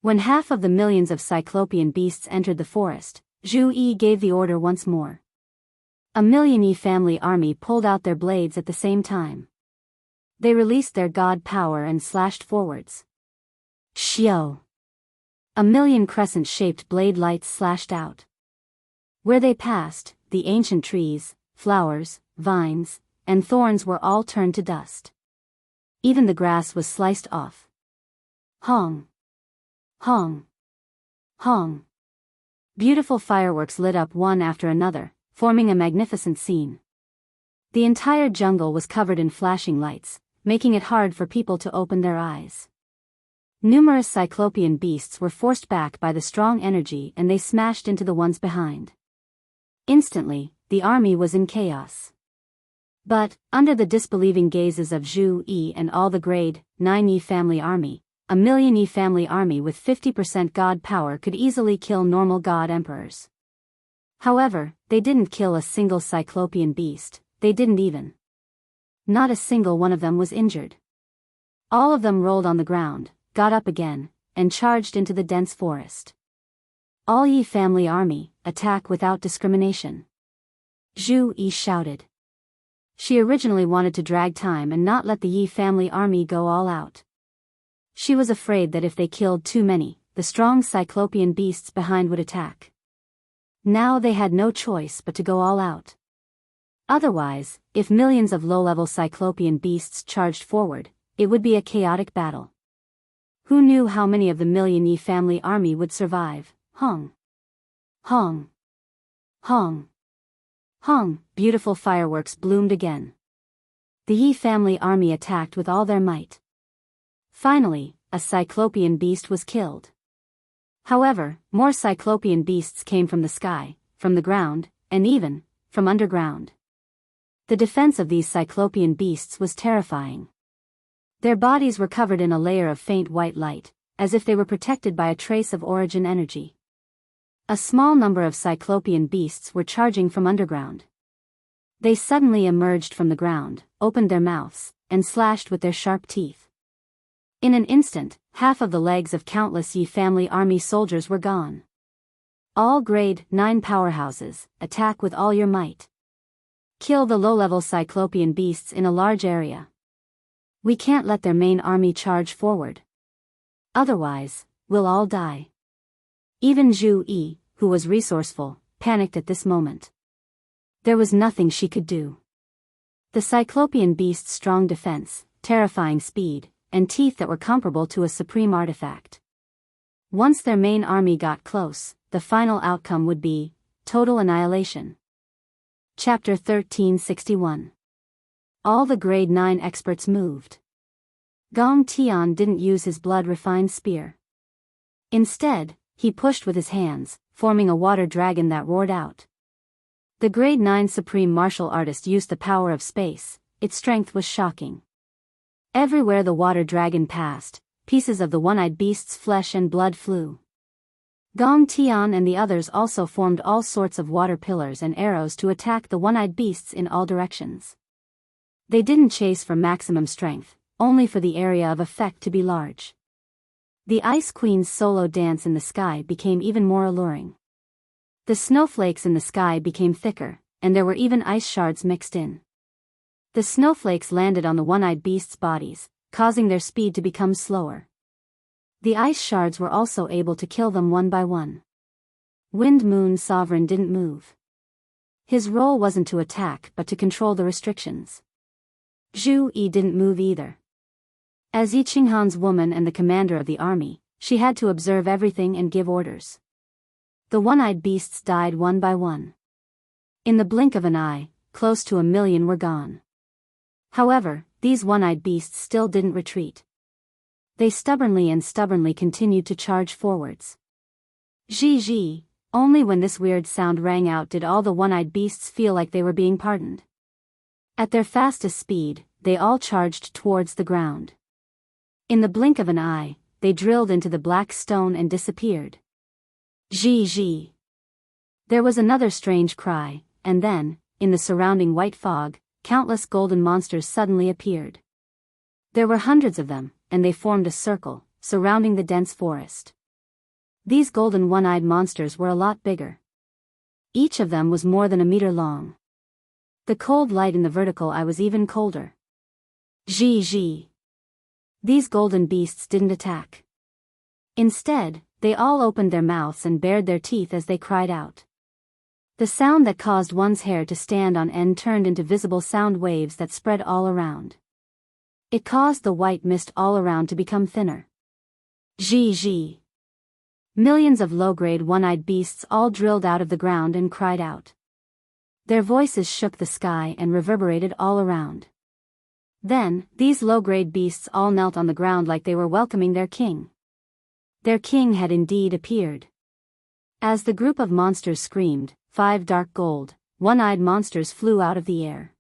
When half of the millions of cyclopean beasts entered the forest, Zhu Yi gave the order once more. A million Yi family army pulled out their blades at the same time. They released their god power and slashed forwards. Xiao! A million crescent-shaped blade lights slashed out. Where they passed, the ancient trees, flowers, vines, and thorns were all turned to dust. Even the grass was sliced off. Hong! Hong! Hong! Beautiful fireworks lit up one after another, forming a magnificent scene. The entire jungle was covered in flashing lights, making it hard for people to open their eyes. Numerous cyclopean beasts were forced back by the strong energy and they smashed into the ones behind. Instantly, the army was in chaos. But, under the disbelieving gazes of Zhu Yi and all the grade 9 Yi family army, a million Yi family army with 50% god power could easily kill normal god emperors. However, they didn't kill a single cyclopean beast, they didn't even. Not a single one of them was injured. All of them rolled on the ground, got up again, and charged into the dense forest. All Yi family army, attack without discrimination. Zhu Yi shouted. She originally wanted to drag time and not let the Yi family army go all out. She was afraid that if they killed too many, the strong cyclopean beasts behind would attack. Now they had no choice but to go all out. Otherwise, if millions of low-level cyclopean beasts charged forward, it would be a chaotic battle. Who knew how many of the million Yi family army would survive? Hong! Hong! Hong! Hong! Beautiful fireworks bloomed again. The Yi family army attacked with all their might. Finally, a cyclopean beast was killed. However, more cyclopean beasts came from the sky, from the ground, and even from underground. The defense of these cyclopean beasts was terrifying. Their bodies were covered in a layer of faint white light, as if they were protected by a trace of origin energy. A small number of cyclopean beasts were charging from underground. They suddenly emerged from the ground, opened their mouths, and slashed with their sharp teeth. In an instant, half of the legs of countless Yi family army soldiers were gone. All grade 9 powerhouses, attack with all your might. Kill the low-level cyclopean beasts in a large area. We can't let their main army charge forward. Otherwise, we'll all die. Even Zhu Yi, who was resourceful, panicked at this moment. There was nothing she could do. The cyclopean beast's strong defense, terrifying speed, and teeth that were comparable to a supreme artifact. Once their main army got close, the final outcome would be total annihilation. Chapter 1361. All the grade 9 experts moved. Gong Tian didn't use his blood-refined spear. Instead, he pushed with his hands, forming a water dragon that roared out. The grade 9 supreme martial artist used the power of space, its strength was shocking. Everywhere the water dragon passed, pieces of the one-eyed beast's flesh and blood flew. Gong Tian and the others also formed all sorts of water pillars and arrows to attack the one-eyed beasts in all directions. They didn't chase for maximum strength, only for the area of effect to be large. The Ice Queen's solo dance in the sky became even more alluring. The snowflakes in the sky became thicker, and there were even ice shards mixed in. The snowflakes landed on the one-eyed beasts' bodies, causing their speed to become slower. The ice shards were also able to kill them one by one. Wind Moon Sovereign didn't move. His role wasn't to attack but to control the restrictions. Zhu Yi didn't move either. As Yi Qinghan's woman and the commander of the army, she had to observe everything and give orders. The one-eyed beasts died one by one. In the blink of an eye, close to 1 million were gone. However, these one-eyed beasts still didn't retreat. They stubbornly continued to charge forwards. Zhi, only when this weird sound rang out did all the one-eyed beasts feel like they were being pardoned. At their fastest speed, they all charged towards the ground. In the blink of an eye, they drilled into the black stone and disappeared. Zhi. There was another strange cry, and then, in the surrounding white fog, countless golden monsters suddenly appeared. There were hundreds of them, and they formed a circle, surrounding the dense forest. These golden one-eyed monsters were a lot bigger. Each of them was more than 1 meter long. The cold light in the vertical eye was even colder. Zhi. These golden beasts didn't attack. Instead, they all opened their mouths and bared their teeth as they cried out. The sound that caused one's hair to stand on end turned into visible sound waves that spread all around. It caused the white mist all around to become thinner. Zhi. Millions of low-grade one-eyed beasts all drilled out of the ground and cried out. Their voices shook the sky and reverberated all around. Then, these low-grade beasts all knelt on the ground like they were welcoming their king. Their king had indeed appeared. As the group of monsters screamed, 5 dark gold, one-eyed monsters flew out of the air.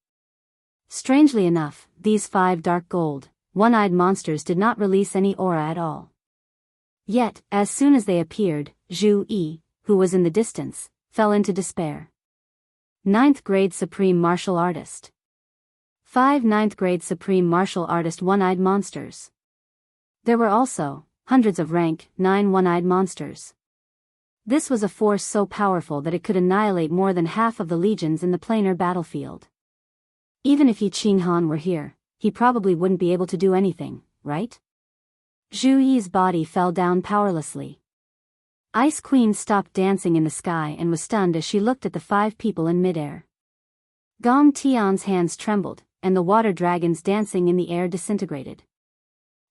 Strangely enough, these 5 dark gold, one-eyed monsters did not release any aura at all. Yet, as soon as they appeared, Zhu Yi, who was in the distance, fell into despair. 9th grade Supreme Martial Artist. 5 9th grade Supreme Martial Artist one-eyed monsters. There were also hundreds of rank 9 one-eyed monsters. This was a force so powerful that it could annihilate more than half of the legions in the planar battlefield. Even if Yi Qinghan were here, he probably wouldn't be able to do anything, right? Zhu Yi's body fell down powerlessly. Ice Queen stopped dancing in the sky and was stunned as she looked at the 5 people in midair. Gong Tian's hands trembled, and the water dragons dancing in the air disintegrated.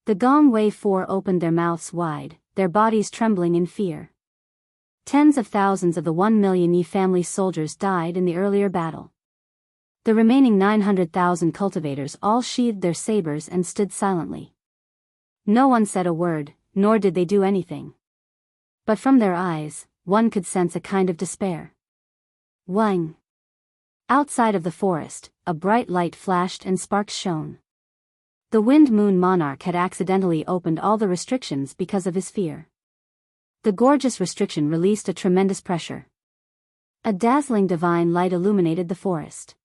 The Gong Wei 4 opened their mouths wide, their bodies trembling in fear. Tens of thousands of the 1 million Yi family soldiers died in the earlier battle. The remaining 900,000 cultivators all sheathed their sabers and stood silently. No one said a word, nor did they do anything. But from their eyes, one could sense a kind of despair. Wang. Outside of the forest, a bright light flashed and sparks shone. The Wind Moon Monarch had accidentally opened all the restrictions because of his fear. The gorgeous restriction released a tremendous pressure. A dazzling divine light illuminated the forest.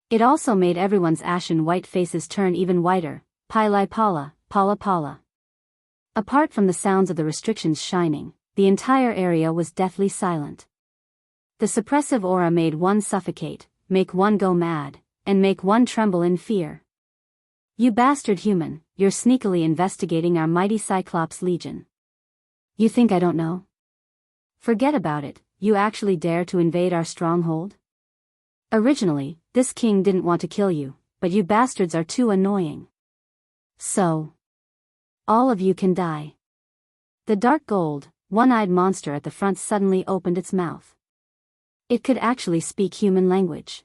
It also made everyone's ashen white faces turn even whiter, Pili Pala, Pala Pala. Apart from the sounds of the restrictions shining, the entire area was deathly silent. The suppressive aura made one suffocate, make one go mad, and make one tremble in fear. You bastard human, you're sneakily investigating our mighty Cyclops Legion. You think I don't know? Forget about it, you actually dare to invade our stronghold? Originally, this king didn't want to kill you, but you bastards are too annoying. So, all of you can die. The dark gold, one-eyed monster at the front suddenly opened its mouth. It could actually speak human language.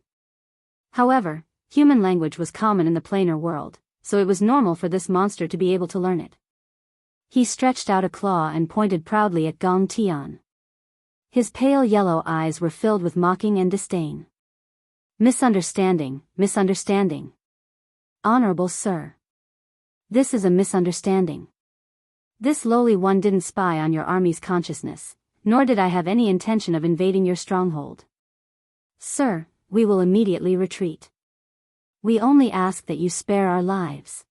However, human language was common in the planar world, so it was normal for this monster to be able to learn it. He stretched out a claw and pointed proudly at Gong Tian. His pale yellow eyes were filled with mocking and disdain. Misunderstanding. Honorable sir. This is a misunderstanding. This lowly one didn't spy on your army's consciousness, nor did I have any intention of invading your stronghold. Sir, we will immediately retreat. We only ask that you spare our lives.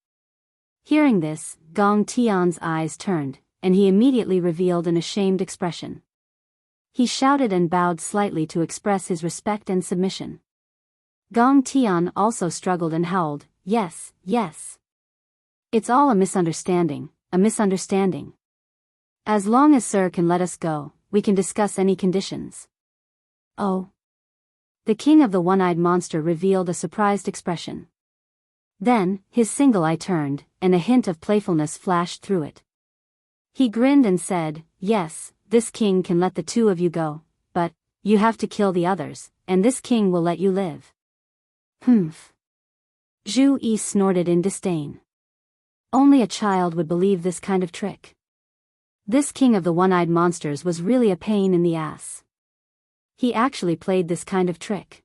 Hearing this, Gong Tian's eyes turned, and he immediately revealed an ashamed expression. He shouted and bowed slightly to express his respect and submission. Gong Tian also struggled and howled, "Yes, yes. It's all a misunderstanding, a misunderstanding. As long as Sir can let us go, we can discuss any conditions." Oh. The king of the one-eyed monster revealed a surprised expression. Then, his single eye turned, and a hint of playfulness flashed through it. He grinned and said, "Yes, this king can let the two of you go, but you have to kill the others, and this king will let you live." Humph. Zhu Yi snorted in disdain. Only a child would believe this kind of trick. This king of the one-eyed monsters was really a pain in the ass. He actually played this kind of trick.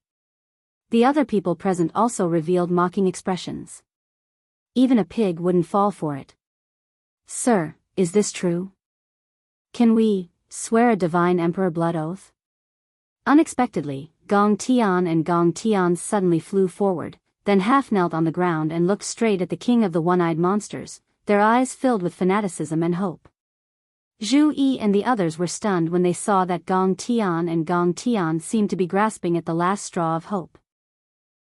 The other people present also revealed mocking expressions. Even a pig wouldn't fall for it. "Sir, is this true? Can we swear a divine emperor blood oath?" Unexpectedly, Gong Tian and Gong Tian suddenly flew forward, then half-knelt on the ground and looked straight at the king of the one-eyed monsters, their eyes filled with fanaticism and hope. Zhu Yi and the others were stunned when they saw that Gong Tian and Gong Tian seemed to be grasping at the last straw of hope.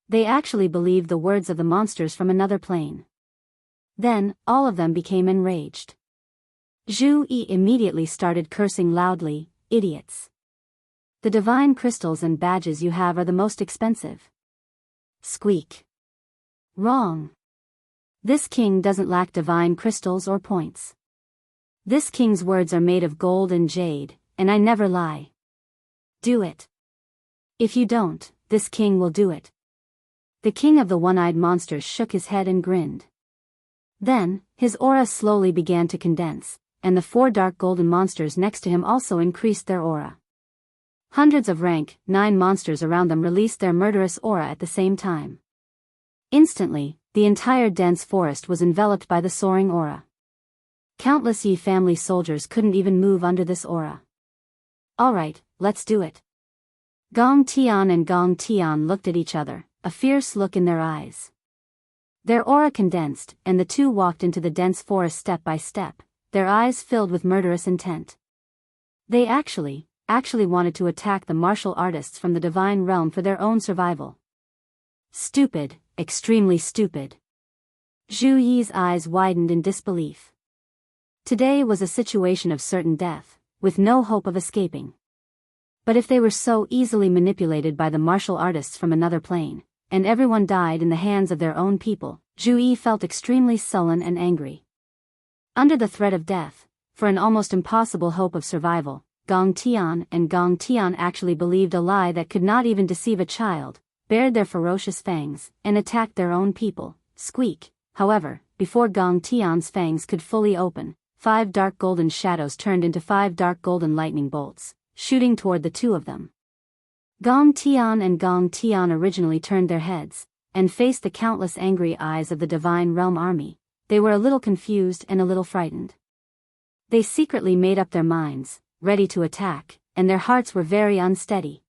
They actually believed the words of the monsters from another plane. Then, all of them became enraged. Zhu Yi immediately started cursing loudly, "Idiots! The divine crystals and badges you have are the most expensive." Squeak. Wrong. This king doesn't lack divine crystals or points. This king's words are made of gold and jade, and I never lie. Do it. If you don't, this king will do it. The king of the one-eyed monsters shook his head and grinned. Then, his aura slowly began to condense, and the 4 dark golden monsters next to him also increased their aura. Hundreds of rank 9 monsters around them released their murderous aura at the same time. Instantly, the entire dense forest was enveloped by the soaring aura. Countless Yi family soldiers couldn't even move under this aura. "Alright, let's do it." Gong Tian and Gong Tian looked at each other, a fierce look in their eyes. Their aura condensed, and the two walked into the dense forest step by step, their eyes filled with murderous intent. They actually wanted to attack the martial artists from the divine realm for their own survival. Stupid, extremely stupid. Zhu Yi's eyes widened in disbelief. Today was a situation of certain death, with no hope of escaping. But if they were so easily manipulated by the martial artists from another plane, and everyone died in the hands of their own people, Zhu Yi felt extremely sullen and angry. Under the threat of death, for an almost impossible hope of survival, Gong Tian and Gong Tian actually believed a lie that could not even deceive a child, bared their ferocious fangs, and attacked their own people. Squeak. However, before Gong Tian's fangs could fully open, 5 dark golden shadows turned into 5 dark golden lightning bolts, shooting toward the two of them. Gong Tian and Gong Tian originally turned their heads, and faced the countless angry eyes of the Divine Realm army. They were a little confused and a little frightened. They secretly made up their minds, ready to attack, and their hearts were very unsteady.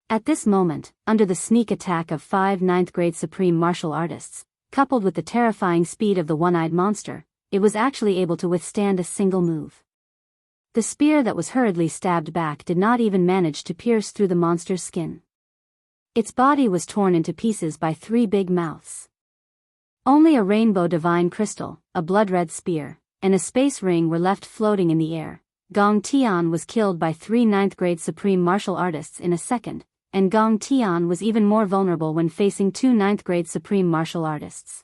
At this moment, under the sneak attack of 5 ninth-grade supreme martial artists, coupled with the terrifying speed of the one-eyed monster, it was actually able to withstand a single move. The spear that was hurriedly stabbed back did not even manage to pierce through the monster's skin. Its body was torn into pieces by 3 big mouths. Only a rainbow divine crystal, a blood-red spear, and a space ring were left floating in the air. Gong Tian was killed by 3 ninth-grade supreme martial artists in a second, and Gong Tian was even more vulnerable when facing 2 ninth-grade supreme martial artists.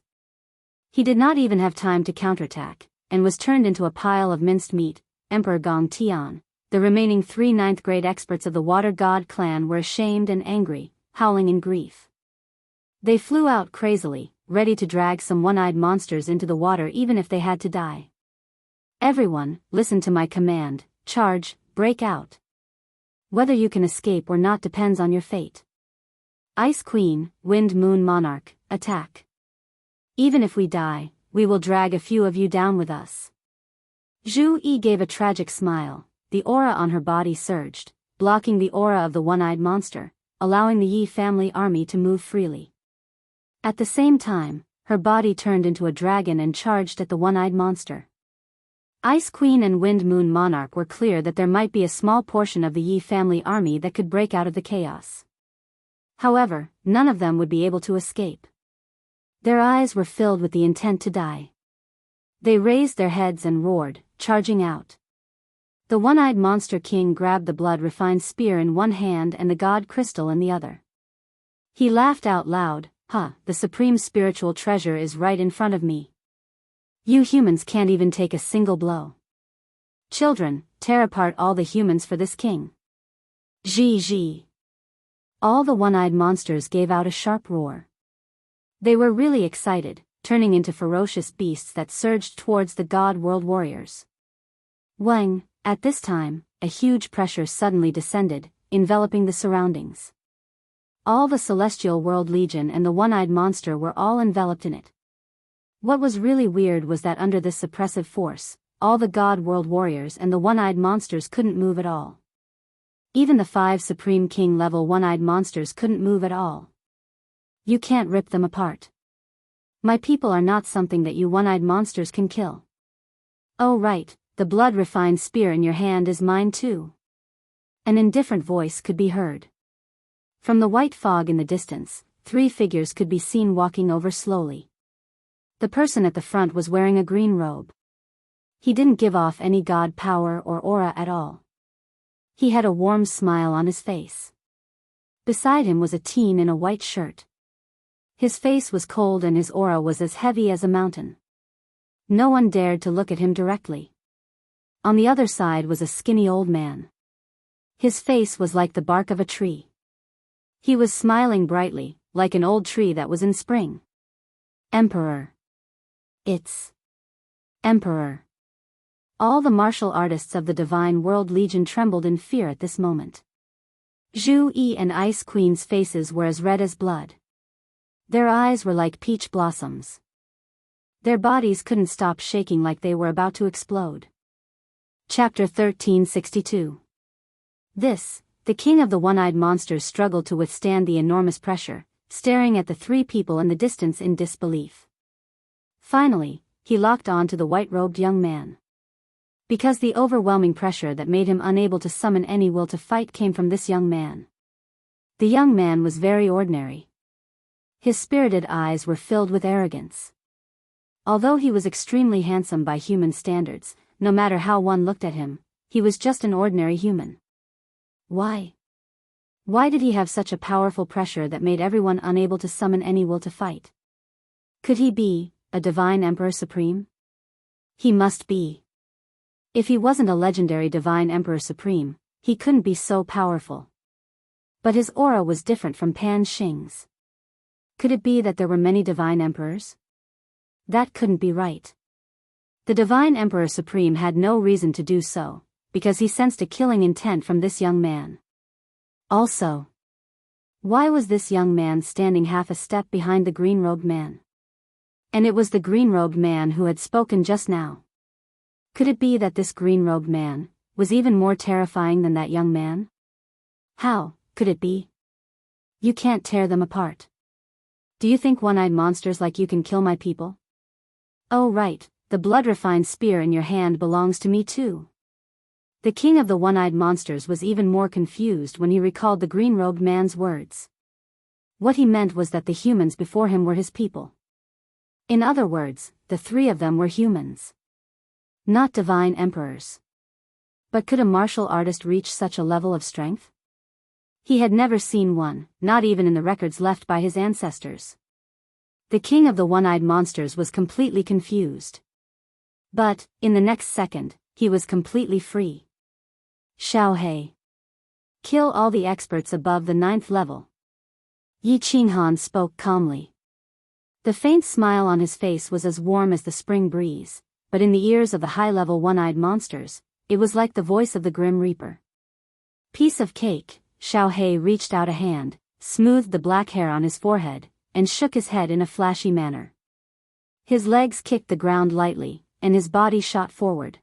He did not even have time to counterattack, and was turned into a pile of minced meat. Emperor Gong Tian. The remaining 3 ninth-grade experts of the Water God clan were ashamed and angry, howling in grief. They flew out crazily, ready to drag some one-eyed monsters into the water even if they had to die. "Everyone, listen to my command, charge, break out. Whether you can escape or not depends on your fate. Ice Queen, Wind Moon Monarch, attack. Even if we die, we will drag a few of you down with us." Zhu Yi gave a tragic smile, the aura on her body surged, blocking the aura of the one-eyed monster, allowing the Yi family army to move freely. At the same time, her body turned into a dragon and charged at the one-eyed monster. Ice Queen and Wind Moon Monarch were clear that there might be a small portion of the Yi family army that could break out of the chaos. However, none of them would be able to escape. Their eyes were filled with the intent to die. They raised their heads and roared, charging out. The one-eyed monster king grabbed the blood-refined spear in one hand and the god crystal in the other. He laughed out loud, the supreme spiritual treasure is right in front of me. You humans can't even take a single blow. Children, tear apart all the humans for this king. Zhi. All the one-eyed monsters gave out a sharp roar. They were really excited, turning into ferocious beasts that surged towards the god world warriors. Wang, at this time, a huge pressure suddenly descended, enveloping the surroundings. All the Celestial World Legion and the one-eyed monster were all enveloped in it. What was really weird was that under this suppressive force, all the god world warriors and the one-eyed monsters couldn't move at all. Even the 5 Supreme King level one-eyed monsters couldn't move at all. You can't rip them apart. My people are not something that you one-eyed monsters can kill. Oh right, the blood-refined spear in your hand is mine too. An indifferent voice could be heard. From the white fog in the distance, 3 figures could be seen walking over slowly. The person at the front was wearing a green robe. He didn't give off any god power or aura at all. He had a warm smile on his face. Beside him was a teen in a white shirt. His face was cold and his aura was as heavy as a mountain. No one dared to look at him directly. On the other side was a skinny old man. His face was like the bark of a tree. He was smiling brightly, like an old tree that was in spring. Emperor. It's Emperor. All the martial artists of the Divine World Legion trembled in fear at this moment. Zhu Yi and Ice Queen's faces were as red as blood. Their eyes were like peach blossoms. Their bodies couldn't stop shaking like they were about to explode. Chapter 1362. The king of the one-eyed monsters struggled to withstand the enormous pressure, staring at the 3 people in the distance in disbelief. Finally, he locked on to the white-robed young man. Because the overwhelming pressure that made him unable to summon any will to fight came from this young man. The young man was very ordinary. His spirited eyes were filled with arrogance. Although he was extremely handsome by human standards, no matter how one looked at him, he was just an ordinary human. Why? Why did he have such a powerful pressure that made everyone unable to summon any will to fight? Could he be a divine Emperor Supreme? He must be. If he wasn't a legendary divine Emperor Supreme, he couldn't be so powerful. But his aura was different from Pan Xing's. Could it be that there were many divine emperors? That couldn't be right. The divine Emperor Supreme had no reason to do so, because he sensed a killing intent from this young man. Also, why was this young man standing half a step behind the green-robed man? And it was the green-robed man who had spoken just now. Could it be that this green-robed man was even more terrifying than that young man? How could it be? You can't tear them apart. Do you think one-eyed monsters like you can kill my people? Oh right, the blood-refined spear in your hand belongs to me too. The king of the one-eyed monsters was even more confused when he recalled the green-robed man's words. What he meant was that the humans before him were his people. In other words, the 3 of them were humans. Not divine emperors. But could a martial artist reach such a level of strength? He had never seen one, not even in the records left by his ancestors. The king of the one-eyed monsters was completely confused. But, in the next second, he was completely free. Xiaohei. Kill all the experts above the 9th level. Yi Qinghan spoke calmly. The faint smile on his face was as warm as the spring breeze, but in the ears of the high-level one-eyed monsters, it was like the voice of the Grim Reaper. Piece of cake. Xiaohei reached out a hand, smoothed the black hair on his forehead, and shook his head in a flashy manner. His legs kicked the ground lightly, and his body shot forward.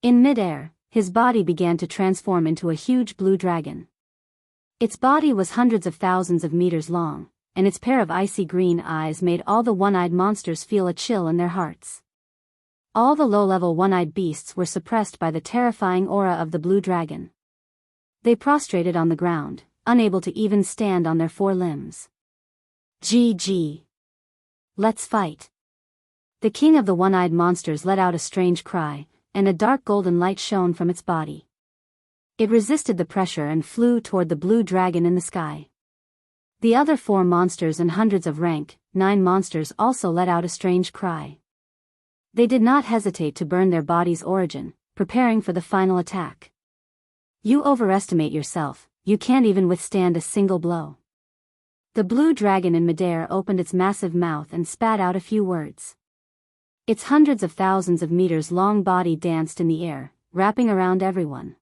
In midair, his body began to transform into a huge blue dragon. Its body was hundreds of thousands of meters long, and its pair of icy green eyes made all the one-eyed monsters feel a chill in their hearts. All the low-level one-eyed beasts were suppressed by the terrifying aura of the blue dragon. They prostrated on the ground, unable to even stand on their four limbs. GG. Let's fight. The king of the one-eyed monsters let out a strange cry, and a dark golden light shone from its body. It resisted the pressure and flew toward the blue dragon in the sky. The other four monsters and hundreds of rank 9 monsters also let out a strange cry. They did not hesitate to burn their body's origin, preparing for the final attack. You overestimate yourself, you can't even withstand a single blow. The blue dragon in midair opened its massive mouth and spat out a few words. Its hundreds of thousands of meters long body danced in the air, wrapping around everyone.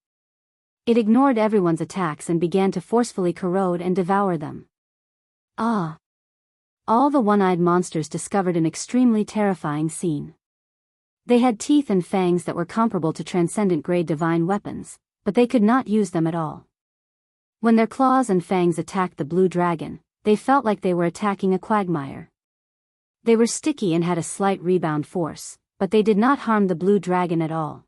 It ignored everyone's attacks and began to forcefully corrode and devour them. Ah! All the one-eyed monsters discovered an extremely terrifying scene. They had teeth and fangs that were comparable to transcendent-grade divine weapons, but they could not use them at all. When their claws and fangs attacked the blue dragon, they felt like they were attacking a quagmire. They were sticky and had a slight rebound force, but they did not harm the blue dragon at all.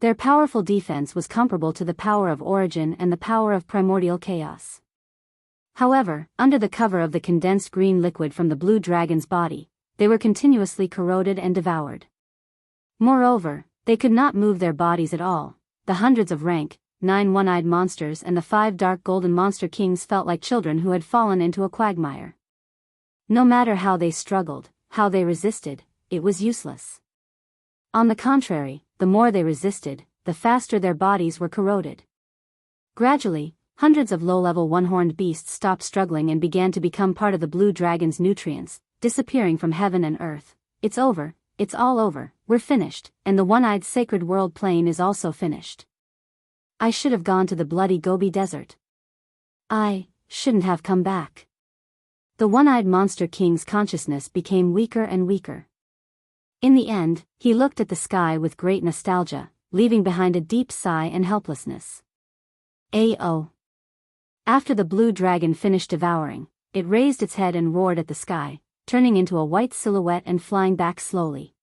Their powerful defense was comparable to the power of origin and the power of primordial chaos. However, under the cover of the condensed green liquid from the blue dragon's body, they were continuously corroded and devoured. Moreover, they could not move their bodies at all. The hundreds of rank 9 one-eyed monsters and the 5 dark golden monster kings felt like children who had fallen into a quagmire. No matter how they struggled, how they resisted, it was useless. On the contrary, the more they resisted, the faster their bodies were corroded. Gradually, hundreds of low-level one-horned beasts stopped struggling and began to become part of the blue dragon's nutrients, disappearing from heaven and earth. It's over, it's all over, we're finished, and the one-eyed sacred world plane is also finished. I should have gone to the bloody Gobi Desert. I shouldn't have come back. The one-eyed monster king's consciousness became weaker and weaker. In the end, he looked at the sky with great nostalgia, leaving behind a deep sigh and helplessness. A.O. After the blue dragon finished devouring, it raised its head and roared at the sky, turning into a white silhouette and flying back slowly.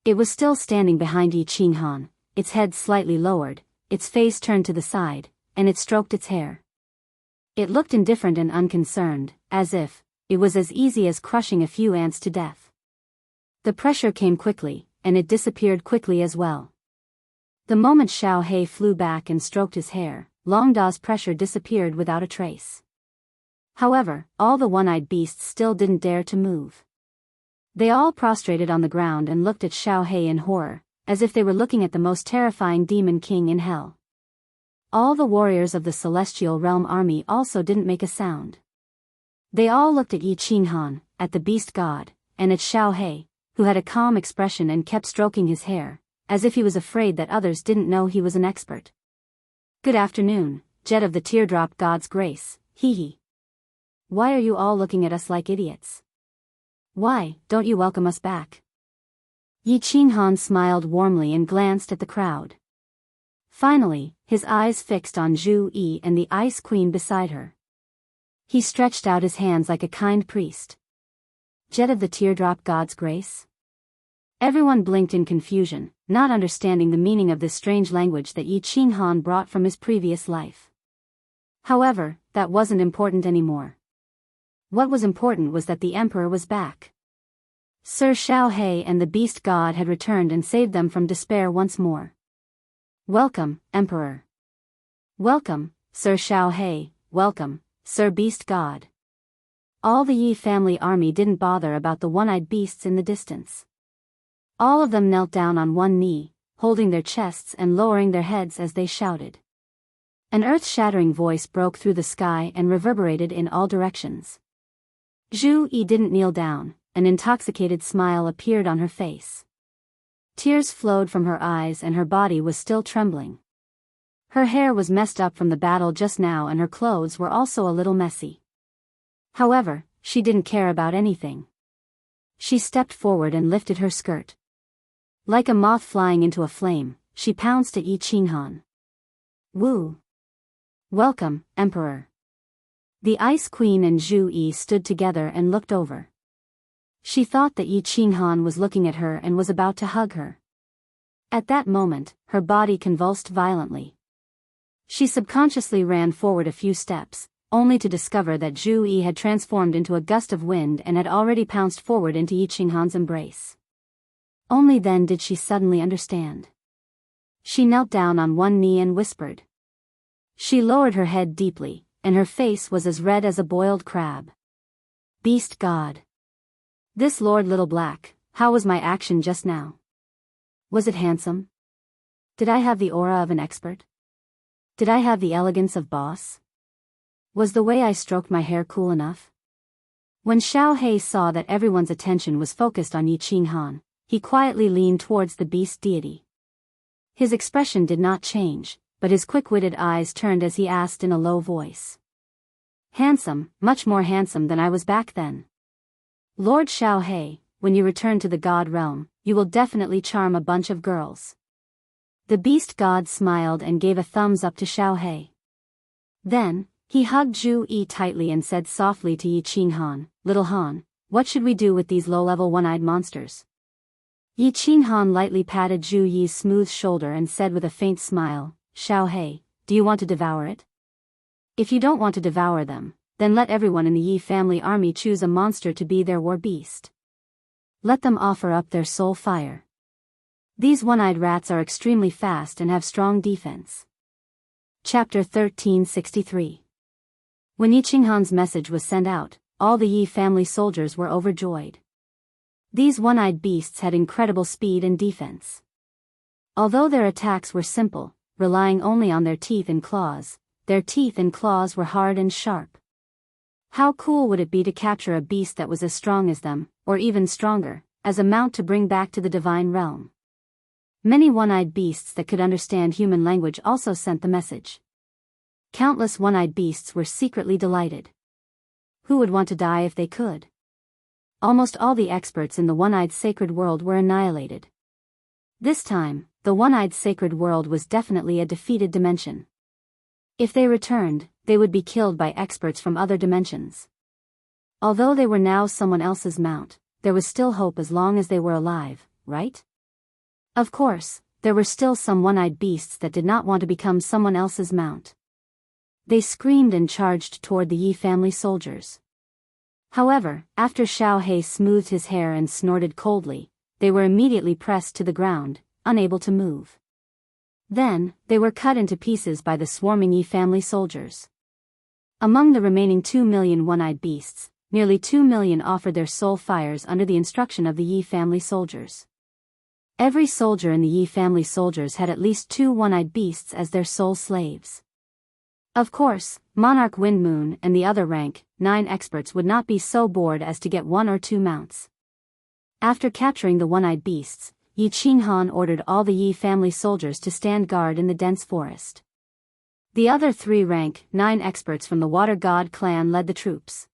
It was still standing behind Yi Qinghan, its head slightly lowered, its face turned to the side, and it stroked its hair. It looked indifferent and unconcerned, as if it was as easy as crushing a few ants to death. The pressure came quickly, and it disappeared quickly as well. The moment Xiao He flew back and stroked his hair, Long Da's pressure disappeared without a trace. However, all the one-eyed beasts still didn't dare to move. They all prostrated on the ground and looked at Xiao He in horror, as if they were looking at the most terrifying demon king in hell. All the warriors of the Celestial Realm army also didn't make a sound. They all looked at Yi Qinghan, at the beast god, and at Xiao He, who had a calm expression and kept stroking his hair, as if he was afraid that others didn't know he was an expert. Good afternoon, Jet of the Teardrop God's Grace, hee. Why are you all looking at us like idiots? Why don't you welcome us back? Yi Qinghan smiled warmly and glanced at the crowd. Finally, his eyes fixed on Zhu Yi and the Ice Queen beside her. He stretched out his hands like a kind priest. Jet of the Teardrop God's Grace? Everyone blinked in confusion, not understanding the meaning of this strange language that Yi Qinghan brought from his previous life. However, that wasn't important anymore. What was important was that the Emperor was back. Sir Xiao He and the Beast God had returned and saved them from despair once more. Welcome, Emperor. Welcome, Sir Xiao He, welcome, Sir Beast God. All the Yi family army didn't bother about the one-eyed beasts in the distance. All of them knelt down on one knee, holding their chests and lowering their heads as they shouted. An earth-shattering voice broke through the sky and reverberated in all directions. Zhu Yi didn't kneel down, an intoxicated smile appeared on her face. Tears flowed from her eyes and her body was still trembling. Her hair was messed up from the battle just now and her clothes were also a little messy. However, she didn't care about anything. She stepped forward and lifted her skirt. Like a moth flying into a flame, she pounced at Yi Qinghan. Wu! Welcome, Emperor. The Ice Queen and Zhu Yi stood together and looked over. She thought that Yi Qinghan was looking at her and was about to hug her. At that moment, her body convulsed violently. She subconsciously ran forward a few steps, only to discover that Zhu Yi had transformed into a gust of wind and had already pounced forward into Yi Qinghan's embrace. Only then did she suddenly understand. She knelt down on one knee and whispered. She lowered her head deeply, and her face was as red as a boiled crab. Beast God. This Lord Little Black, how was my action just now? Was it handsome? Did I have the aura of an expert? Did I have the elegance of boss? Was the way I stroked my hair cool enough? When Xiao He saw that everyone's attention was focused on Yi Qinghan, he quietly leaned towards the beast deity. His expression did not change, but his quick-witted eyes turned as he asked in a low voice. Handsome, much more handsome than I was back then. Lord Xiao He, when you return to the God realm, you will definitely charm a bunch of girls. The beast god smiled and gave a thumbs up to Xiao He. Then, he hugged Zhu Yi tightly and said softly to Yi Qinghan, Little Han, what should we do with these low-level one-eyed monsters? Yi Qinghan lightly patted Zhu Yi's smooth shoulder and said with a faint smile, Xiao He, do you want to devour it? If you don't want to devour them, then let everyone in the Yi family army choose a monster to be their war beast. Let them offer up their soul fire. These one-eyed rats are extremely fast and have strong defense. Chapter 1363. When Yi Qinghan's message was sent out, all the Yi family soldiers were overjoyed. These one-eyed beasts had incredible speed and defense. Although their attacks were simple, relying only on their teeth and claws were hard and sharp. How cool would it be to capture a beast that was as strong as them, or even stronger, as a mount to bring back to the divine realm? Many one-eyed beasts that could understand human language also sent the message. Countless one-eyed beasts were secretly delighted. Who would want to die if they could? Almost all the experts in the one-eyed sacred world were annihilated. This time, the one-eyed sacred world was definitely a defeated dimension. If they returned, they would be killed by experts from other dimensions. Although they were now someone else's mount, there was still hope as long as they were alive, right? Of course, there were still some one-eyed beasts that did not want to become someone else's mount. They screamed and charged toward the Yi family soldiers. However, after Xiao He smoothed his hair and snorted coldly, they were immediately pressed to the ground, unable to move. Then, they were cut into pieces by the swarming Yi family soldiers. Among the remaining 2 million one-eyed beasts, nearly 2 million offered their soul fires under the instruction of the Yi family soldiers. Every soldier in the Yi family soldiers had at least 2 one-eyed beasts as their soul slaves. Of course, Monarch Windmoon and the other rank 9 experts would not be so bored as to get 1 or 2 mounts. After capturing the one-eyed beasts, Yi Qinghan ordered all the Yi family soldiers to stand guard in the dense forest. The other 3 rank 9 experts from the Water God clan led the troops.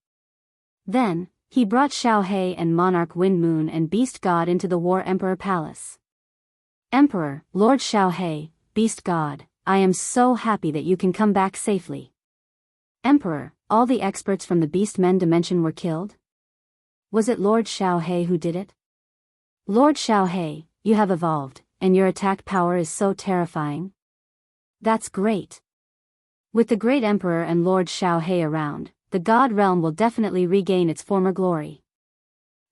Then, he brought Xiao He and Monarch Windmoon and Beast God into the War Emperor Palace. Emperor, Lord Xiao He, Beast God, I am so happy that you can come back safely. Emperor, all the experts from the Beastmen dimension were killed? Was it Lord Xiao He who did it? Lord Xiao He, you have evolved, and your attack power is so terrifying. That's great. With the great Emperor and Lord Xiao He around, the God realm will definitely regain its former glory.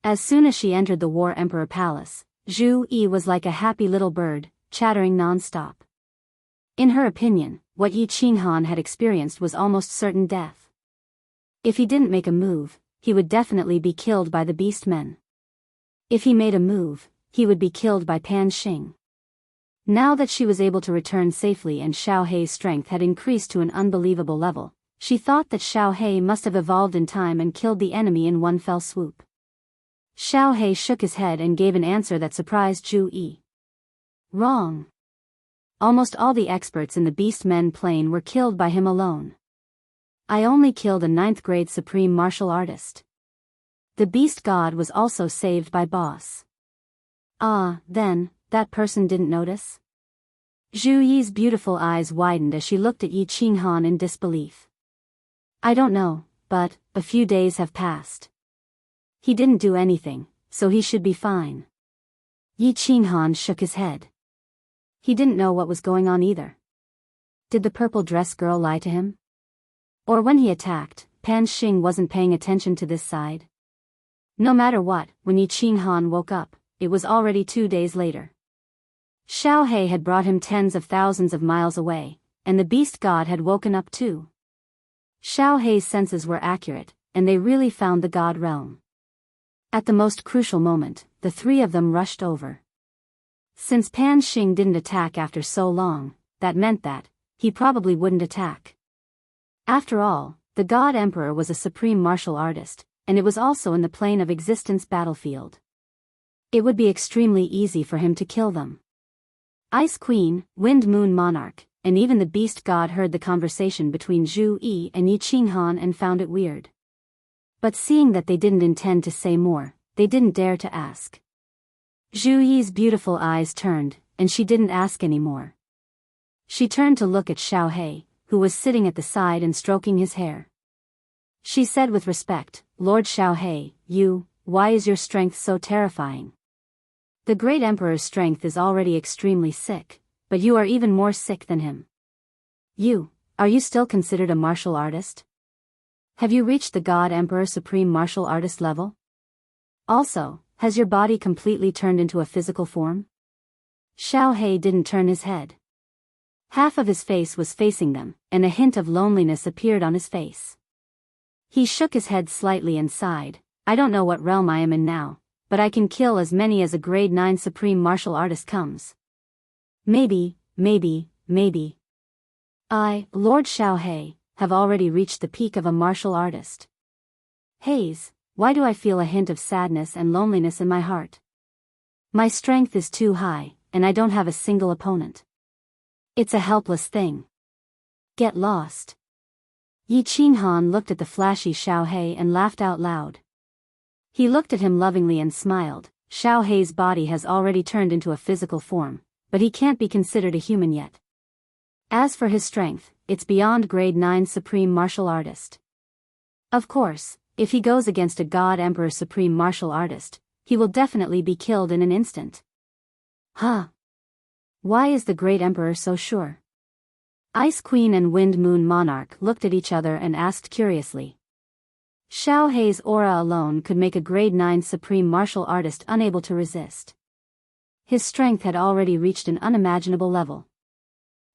As soon as she entered the War Emperor Palace, Zhu Yi was like a happy little bird, chattering non-stop. In her opinion, what Yi Qinghan had experienced was almost certain death. If he didn't make a move, he would definitely be killed by the Beastmen. If he made a move, he would be killed by Pan Xing. Now that she was able to return safely and Xiao He's strength had increased to an unbelievable level, she thought that Xiao He must have evolved in time and killed the enemy in one fell swoop. Xiao He shook his head and gave an answer that surprised Zhu Yi. Wrong. Almost all the experts in the Beastmen plane were killed by him alone. I only killed a 9th grade supreme martial artist. The Beast God was also saved by Boss. Ah, then, that person didn't notice? Zhu Yi's beautiful eyes widened as she looked at Yi Qinghan in disbelief. I don't know, but a few days have passed. He didn't do anything, so he should be fine. Yi Qinghan shook his head. He didn't know what was going on either. Did the purple dress girl lie to him? Or when he attacked, Pan Xing wasn't paying attention to this side? No matter what, when Yi Qinghan woke up, it was already 2 days later. Xiao He had brought him tens of thousands of miles away, and the beast god had woken up too. Xiao He's senses were accurate, and they really found the god realm. At the most crucial moment, the three of them rushed over. Since Pan Xing didn't attack after so long, that meant that he probably wouldn't attack. After all, the God Emperor was a supreme martial artist, and it was also in the plane of existence battlefield. It would be extremely easy for him to kill them. Ice Queen, Wind Moon Monarch, and even the Beast God heard the conversation between Zhu Yi and Yi Qinghan and found it weird. But seeing that they didn't intend to say more, they didn't dare to ask. Zhu Yi's beautiful eyes turned, and she didn't ask any more. She turned to look at Xiao He, who was sitting at the side and stroking his hair. She said with respect, Lord Xiao He, why is your strength so terrifying? The great emperor's strength is already extremely sick, but you are even more sick than him. Are you still considered a martial artist? Have you reached the God Emperor Supreme Martial Artist level? Also, has your body completely turned into a physical form? Xiao He didn't turn his head. Half of his face was facing them, and a hint of loneliness appeared on his face. He shook his head slightly and sighed, I don't know what realm I am in now, but I can kill as many as a grade 9 supreme martial artist comes. Maybe. I, Lord Xiao He, have already reached the peak of a martial artist. Haze, why do I feel a hint of sadness and loneliness in my heart? My strength is too high, and I don't have a single opponent. It's a helpless thing. Get lost. Yi Qinghan looked at the flashy Xiao He and laughed out loud. He looked at him lovingly and smiled. Xiao He's body has already turned into a physical form, but he can't be considered a human yet. As for his strength, it's beyond grade 9 supreme martial artist. Of course, if he goes against a God Emperor Supreme Martial Artist, he will definitely be killed in an instant. Why is the Great Emperor so sure? Ice Queen and Wind Moon Monarch looked at each other and asked curiously. Xiao He's aura alone could make a grade 9 Supreme Martial Artist unable to resist. His strength had already reached an unimaginable level.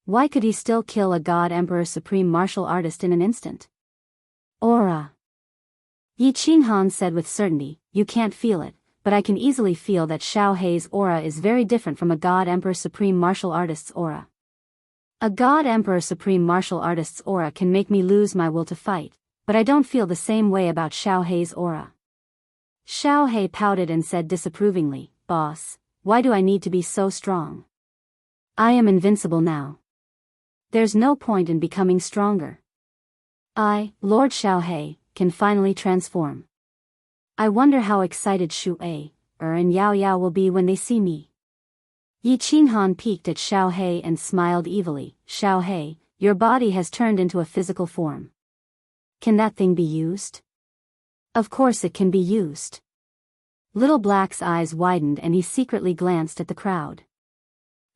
Why could he still kill a God Emperor Supreme Martial Artist in an instant? Aura. Yi Qinghan said with certainty, you can't feel it, but I can easily feel that Xiao He's aura is very different from a God Emperor Supreme Martial Artist's aura. A God Emperor Supreme Martial Artist's aura can make me lose my will to fight, but I don't feel the same way about Xiao He's aura. Xiao He pouted and said disapprovingly, Boss, why do I need to be so strong? I am invincible now. There's no point in becoming stronger. I, Lord Xiao He, can finally transform. I wonder how excited Shu A, and Yao Yao will be when they see me. Yi Qinghan peeked at Xiao He and smiled evilly. Xiao He, your body has turned into a physical form. Can that thing be used? Of course it can be used. Little Black's eyes widened and he secretly glanced at the crowd.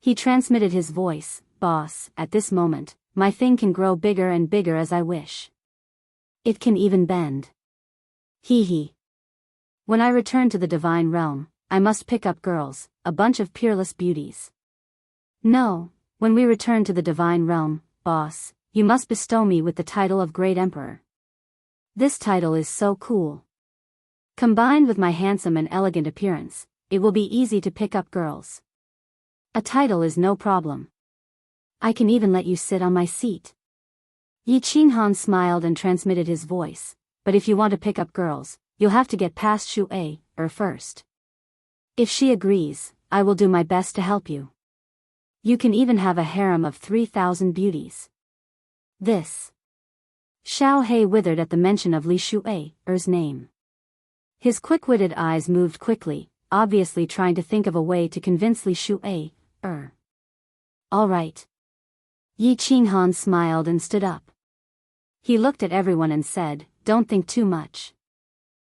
He transmitted his voice, Boss, at this moment, my thing can grow bigger and bigger as I wish. It can even bend. Hee. When I return to the divine realm, I must pick up girls, a bunch of peerless beauties. No, when we return to the divine realm, Boss, you must bestow me with the title of Great Emperor. This title is so cool. Combined with my handsome and elegant appearance, it will be easy to pick up girls. A title is no problem. I can even let you sit on my seat. Yi Qinghan smiled and transmitted his voice, but if you want to pick up girls, you'll have to get past Shu A, first. If she agrees, I will do my best to help you. You can even have a harem of 3,000 beauties. This. Xiao He withered at the mention of Li Shu A's name. His quick-witted eyes moved quickly, obviously trying to think of a way to convince Li Shu A. All right. Yi Qinghan smiled and stood up. He looked at everyone and said, "Don't think too much.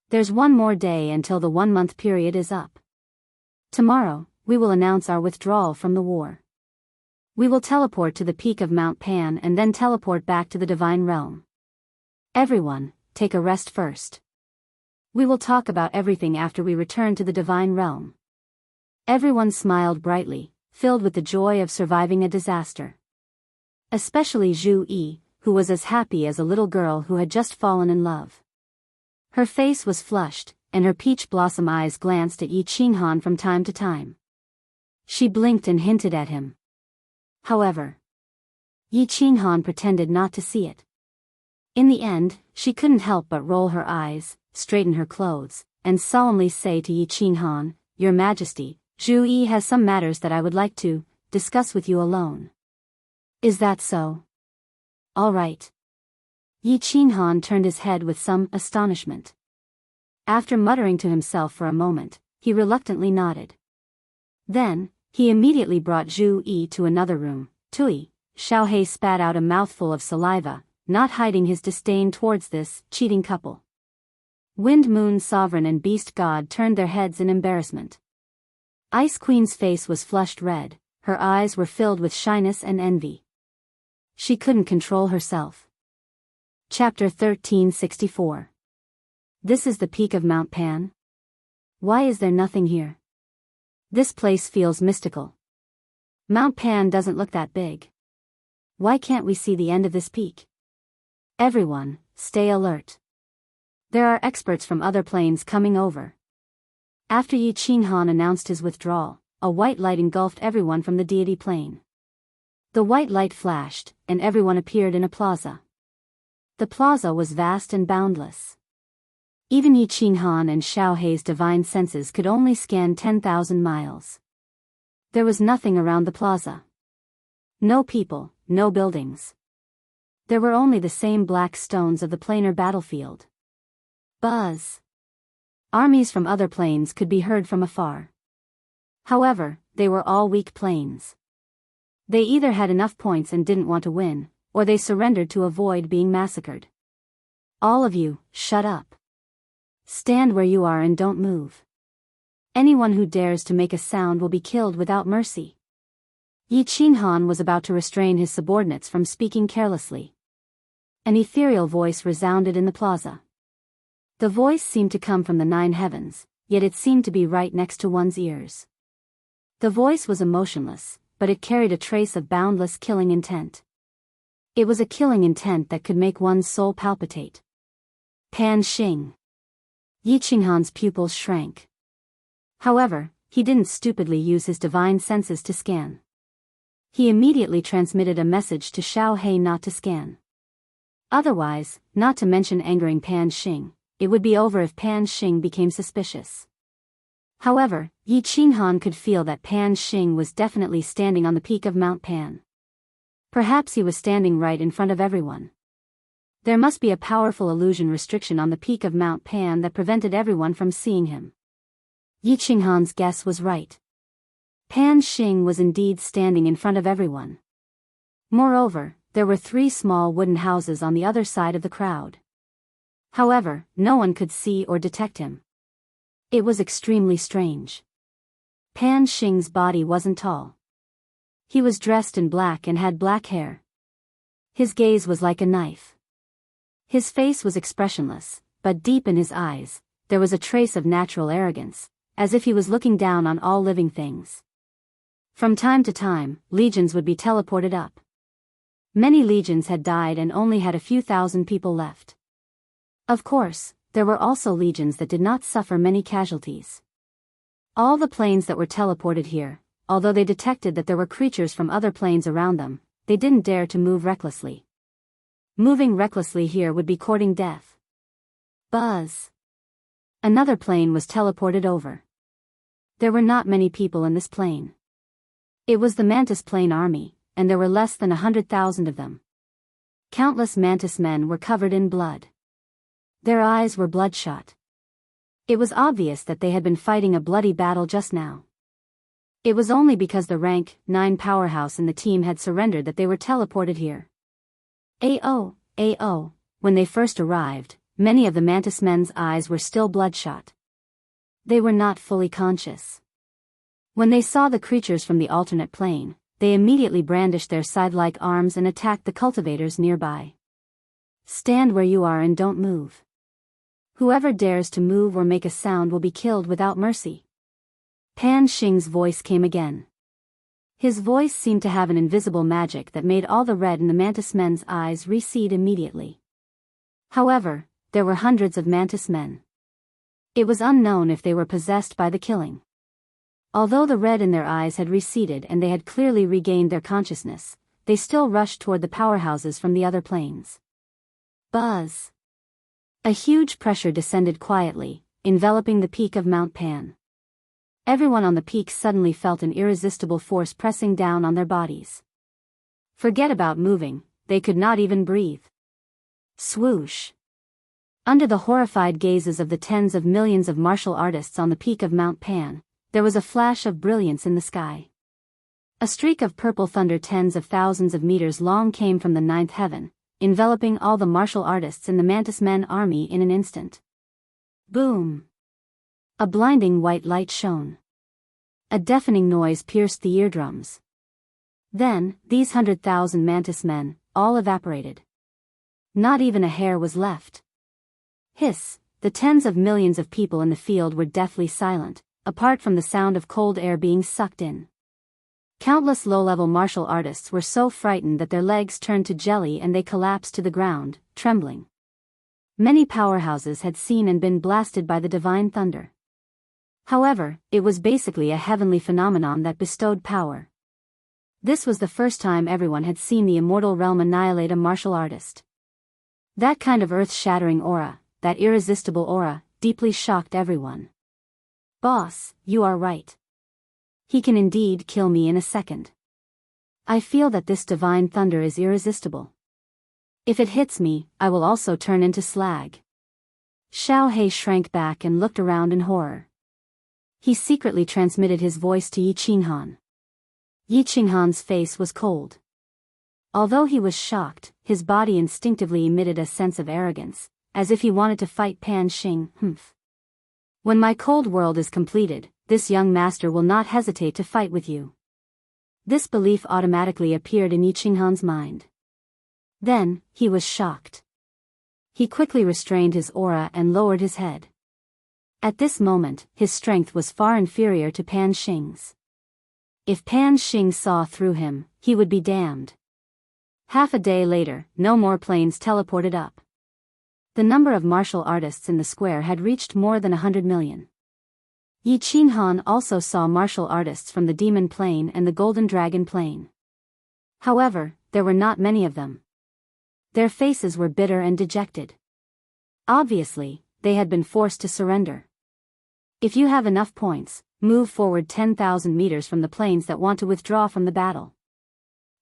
There's one more day until the 1-month period is up. Tomorrow, we will announce our withdrawal from the war. We will teleport to the peak of Mount Pan and then teleport back to the Divine Realm. Everyone, take a rest first. We will talk about everything after we return to the Divine Realm." Everyone smiled brightly, filled with the joy of surviving a disaster. Especially Zhu Yi, who was as happy as a little girl who had just fallen in love. Her face was flushed, and her peach blossom eyes glanced at Yi Qinghan from time to time. She blinked and hinted at him. However, Yi Qinghan pretended not to see it. In the end, she couldn't help but roll her eyes, straighten her clothes, and solemnly say to Yi Qinghan, "Your Majesty, Zhu Yi has some matters that I would like to discuss with you alone." "Is that so? All right." Yi Qinghan turned his head with some astonishment. After muttering to himself for a moment, he reluctantly nodded. Then, he immediately brought Zhu Yi to another room. Tui, Xiaohei spat out a mouthful of saliva, not hiding his disdain towards this cheating couple. Wind Moon Sovereign and Beast God turned their heads in embarrassment. Ice Queen's face was flushed red, her eyes were filled with shyness and envy. She couldn't control herself. Chapter 1364. This is the peak of Mount Pan? Why is there nothing here? This place feels mystical. Mount Pan doesn't look that big. Why can't we see the end of this peak? Everyone, stay alert. There are experts from other planes coming over. After Yi Qinghan announced his withdrawal, a white light engulfed everyone from the deity plane. The white light flashed, and everyone appeared in a plaza. The plaza was vast and boundless. Even Yi Qinghan and Xiaohei's divine senses could only scan 10,000 miles. There was nothing around the plaza. No people, no buildings. There were only the same black stones of the planar battlefield. Buzz. Armies from other planes could be heard from afar. However, they were all weak planes. They either had enough points and didn't want to win, or they surrendered to avoid being massacred. "All of you, shut up. Stand where you are and don't move. Anyone who dares to make a sound will be killed without mercy." Yi Qinghan was about to restrain his subordinates from speaking carelessly. An ethereal voice resounded in the plaza. The voice seemed to come from the 9 heavens, yet it seemed to be right next to one's ears. The voice was emotionless, but it carried a trace of boundless killing intent. It was a killing intent that could make one's soul palpitate. Pan Xing. Yi Qinghan's pupils shrank. However, he didn't stupidly use his divine senses to scan. He immediately transmitted a message to Xiaohei not to scan. Otherwise, not to mention angering Pan Xing, it would be over if Pan Xing became suspicious. However, Yi Qinghan could feel that Pan Xing was definitely standing on the peak of Mount Pan. Perhaps he was standing right in front of everyone. There must be a powerful illusion restriction on the peak of Mount Pan that prevented everyone from seeing him. Yi Qinghan's guess was right. Pan Xing was indeed standing in front of everyone. Moreover, there were 3 small wooden houses on the other side of the crowd. However, no one could see or detect him. It was extremely strange. Pan Xing's body wasn't tall. He was dressed in black and had black hair. His gaze was like a knife. His face was expressionless, but deep in his eyes, there was a trace of natural arrogance, as if he was looking down on all living things. From time to time, legions would be teleported up. Many legions had died and only had a few thousand people left. Of course, there were also legions that did not suffer many casualties. All the planes that were teleported here, although they detected that there were creatures from other planes around them, they didn't dare to move recklessly. Moving recklessly here would be courting death. Buzz. Another plane was teleported over. There were not many people in this plane. It was the Mantis Plane Army, and there were less than 100,000 of them. Countless Mantis men were covered in blood. Their eyes were bloodshot. It was obvious that they had been fighting a bloody battle just now. It was only because the rank 9 powerhouse in the team had surrendered that they were teleported here. AO. When they first arrived, many of the mantis men's eyes were still bloodshot. They were not fully conscious. When they saw the creatures from the alternate plane, they immediately brandished their scythe-like arms and attacked the cultivators nearby. Stand where you are and don't move. Whoever dares to move or make a sound will be killed without mercy. Pan Xing's voice came again. His voice seemed to have an invisible magic that made all the red in the mantis men's eyes recede immediately. However, there were hundreds of mantis men. It was unknown if they were possessed by the killing. Although the red in their eyes had receded and they had clearly regained their consciousness, they still rushed toward the powerhouses from the other planes. Buzz! A huge pressure descended quietly, enveloping the peak of Mount Pan. Everyone on the peak suddenly felt an irresistible force pressing down on their bodies. Forget about moving, they could not even breathe. Swoosh! Under the horrified gazes of the tens of millions of martial artists on the peak of Mount Pan, there was a flash of brilliance in the sky. A streak of purple thunder tens of thousands of meters long came from the ninth heaven, enveloping all the martial artists in the Mantis Men army in an instant. Boom! A blinding white light shone. A deafening noise pierced the eardrums. Then, these 100,000 Mantis Men, all evaporated. Not even a hair was left. Hiss! The tens of millions of people in the field were deathly silent, apart from the sound of cold air being sucked in. Countless low-level martial artists were so frightened that their legs turned to jelly and they collapsed to the ground, trembling. Many powerhouses had seen and been blasted by the divine thunder. However, it was basically a heavenly phenomenon that bestowed power. This was the first time everyone had seen the immortal realm annihilate a martial artist. That kind of earth-shattering aura, that irresistible aura, deeply shocked everyone. Boss, you are right. He can indeed kill me in a second. I feel that this divine thunder is irresistible. If it hits me, I will also turn into slag. Xiao He shrank back and looked around in horror. He secretly transmitted his voice to Yi Qinghan. Yi Qinghan's face was cold. Although he was shocked, his body instinctively emitted a sense of arrogance, as if he wanted to fight Pan Xing. When my cold world is completed, this young master will not hesitate to fight with you. This belief automatically appeared in Yi Qinghan's mind. Then, he was shocked. He quickly restrained his aura and lowered his head. At this moment, his strength was far inferior to Pan Xing's. If Pan Xing saw through him, he would be damned. Half a day later, no more planes teleported up. The number of martial artists in the square had reached more than 100 million. Yi Qinghan also saw martial artists from the Demon Plane and the Golden Dragon Plane. However, there were not many of them. Their faces were bitter and dejected. Obviously, they had been forced to surrender. If you have enough points, move forward 10,000 meters from the planes that want to withdraw from the battle.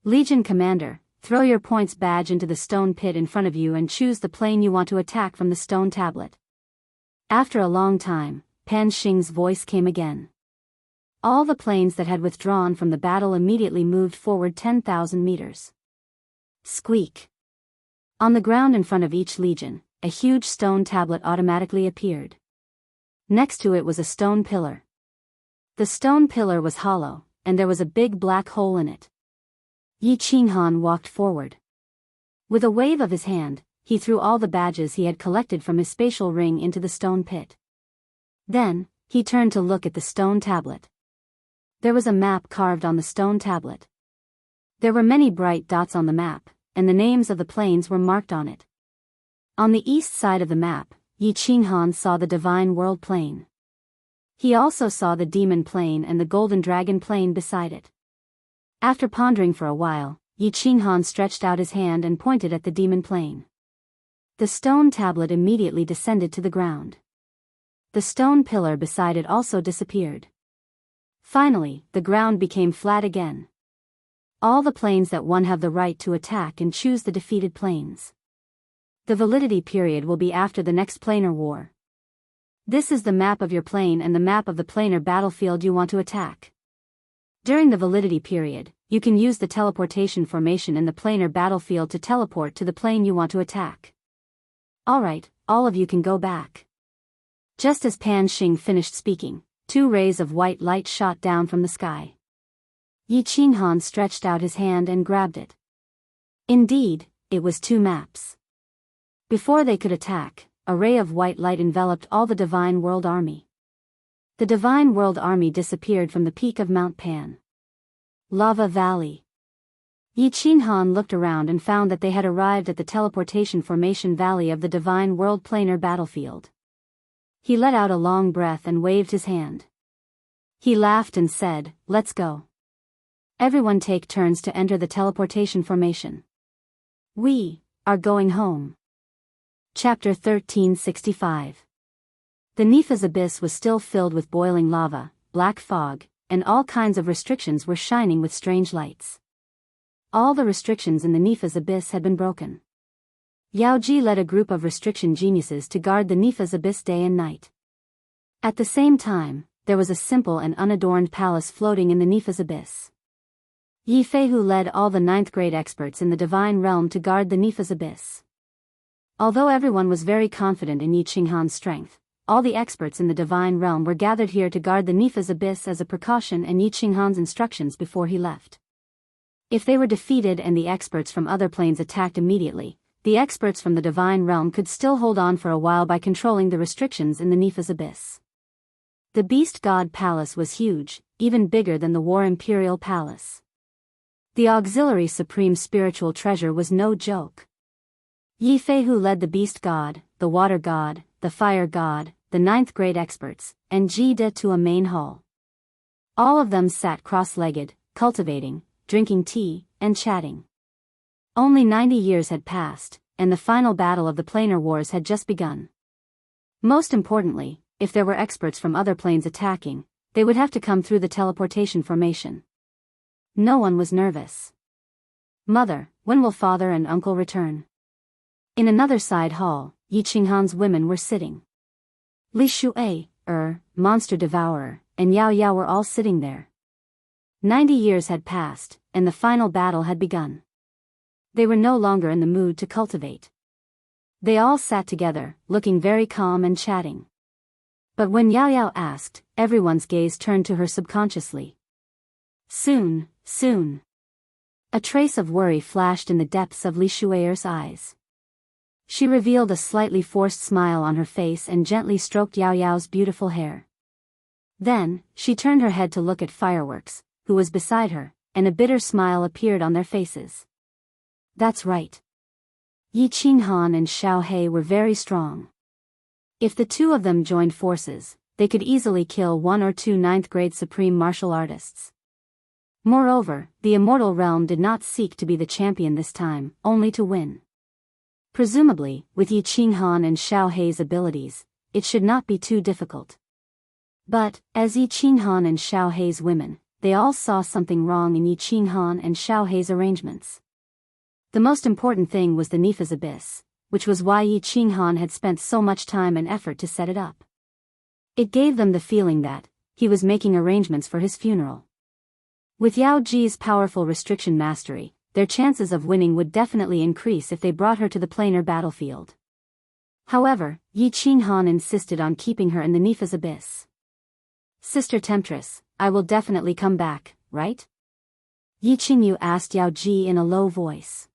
Legion Commander, throw your points badge into the stone pit in front of you and choose the plane you want to attack from the stone tablet. After a long time, Pan Xing's voice came again. All the planes that had withdrawn from the battle immediately moved forward 10,000 meters. Squeak! On the ground in front of each legion, a huge stone tablet automatically appeared. Next to it was a stone pillar. The stone pillar was hollow, and there was a big black hole in it. Yi Qinghan walked forward. With a wave of his hand, he threw all the badges he had collected from his spatial ring into the stone pit. Then, he turned to look at the stone tablet. There was a map carved on the stone tablet. There were many bright dots on the map, and the names of the planes were marked on it. On the east side of the map, Yi Qinghan saw the Divine World Plane. He also saw the Demon Plane and the Golden Dragon Plane beside it. After pondering for a while, Yi Qinghan stretched out his hand and pointed at the Demon Plane. The stone tablet immediately descended to the ground. The stone pillar beside it also disappeared. Finally, the ground became flat again. All the planes that won have the right to attack and choose the defeated planes. The validity period will be after the next planar war. This is the map of your plane and the map of the planar battlefield you want to attack. During the validity period, you can use the teleportation formation in the planar battlefield to teleport to the plane you want to attack. Alright, all of you can go back. Just as Pan Xing finished speaking, 2 rays of white light shot down from the sky. Yi Qinghan stretched out his hand and grabbed it. Indeed, it was 2 maps. Before they could attack, a ray of white light enveloped all the Divine World Army. The Divine World Army disappeared from the peak of Mount Pan. Lava Valley. Yi Qinghan looked around and found that they had arrived at the teleportation formation valley of the Divine World planar battlefield. He let out a long breath and waved his hand. He laughed and said, "Let's go. Everyone take turns to enter the teleportation formation. We are going home." Chapter 1365. The Nifa's abyss was still filled with boiling lava, black fog, and all kinds of restrictions were shining with strange lights. All the restrictions in the Nifa's abyss had been broken. Yao Ji led a group of restriction geniuses to guard the Nifa's abyss day and night. At the same time, there was a simple and unadorned palace floating in the Nifa's abyss. Yi Feihu led all the 9th grade experts in the divine realm to guard the Nifa's abyss. Although everyone was very confident in Yi Qinghan's strength, all the experts in the divine realm were gathered here to guard the Nifa's abyss as a precaution and Yi Qinghan's instructions before he left. If they were defeated and the experts from other planes attacked immediately, the experts from the divine realm could still hold on for a while by controlling the restrictions in the Nifa's abyss. The Beast God Palace was huge, even bigger than the War Imperial Palace. The Auxiliary Supreme Spiritual Treasure was no joke. Yi Feihu led the Beast God, the Water God, the Fire God, the 9th grade experts, and Ji De to a main hall. All of them sat cross-legged, cultivating, drinking tea, and chatting. Only 90 years had passed, and the final battle of the planar wars had just begun. Most importantly, if there were experts from other planes attacking, they would have to come through the teleportation formation. No one was nervous. "Mother, when will father and uncle return?" In another side hall, Yi Qinghan's women were sitting. Li Shuai, Monster Devourer, and Yao Yao were all sitting there. 90 years had passed, and the final battle had begun. They were no longer in the mood to cultivate. They all sat together, looking very calm and chatting. But when Yao Yao asked, everyone's gaze turned to her subconsciously. Soon, soon. A trace of worry flashed in the depths of Li Shuai's eyes. She revealed a slightly forced smile on her face and gently stroked Yao Yao's beautiful hair. Then, she turned her head to look at Fireworks, who was beside her, and a bitter smile appeared on their faces. That's right. Yi Qinghan and Xiao He were very strong. If the 2 of them joined forces, they could easily kill 1 or 2 9th grade supreme martial artists. Moreover, the immortal realm did not seek to be the champion this time, only to win. Presumably, with Yi Qinghan and Xiao He's abilities, it should not be too difficult. But, as Yi Qinghan and Xiao He's women, they all saw something wrong in Yi Qinghan and Xiao He's arrangements. The most important thing was the Nifa's abyss, which was why Yi Qinghan had spent so much time and effort to set it up. It gave them the feeling that he was making arrangements for his funeral. With Yao Ji's powerful restriction mastery, their chances of winning would definitely increase if they brought her to the planar battlefield. However, Yi Qinghan insisted on keeping her in the Nifa's abyss. "Sister Temptress, I will definitely come back, right?" Yi Qingyu asked Yao Ji in a low voice.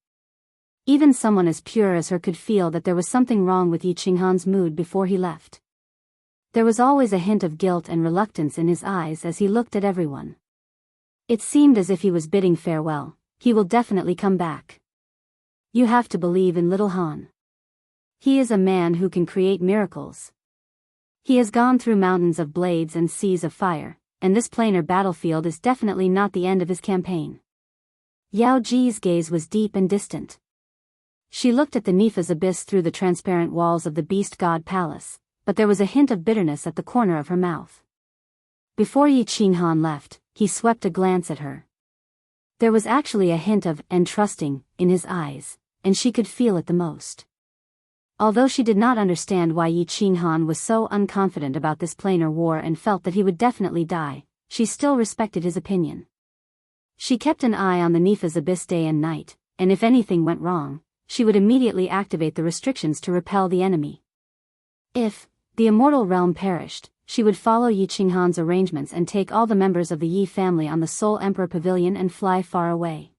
Even someone as pure as her could feel that there was something wrong with Yi Qinghan's mood before he left. There was always a hint of guilt and reluctance in his eyes as he looked at everyone. It seemed as if he was bidding farewell. He will definitely come back. You have to believe in little Han. He is a man who can create miracles. He has gone through mountains of blades and seas of fire, and this planar battlefield is definitely not the end of his campaign. Yao Ji's gaze was deep and distant. She looked at the Nifa's abyss through the transparent walls of the Beast God Palace, but there was a hint of bitterness at the corner of her mouth. Before Yi Qinghan left, he swept a glance at her. There was actually a hint of entrusting in his eyes, and she could feel it the most. Although she did not understand why Yi Qinghan was so unconfident about this planar war and felt that he would definitely die, she still respected his opinion. She kept an eye on the Nifa's abyss day and night, and if anything went wrong, she would immediately activate the restrictions to repel the enemy. If the immortal realm perished, she would follow Yi Qinghan's arrangements and take all the members of the Yi family on the Soul Emperor Pavilion and fly far away.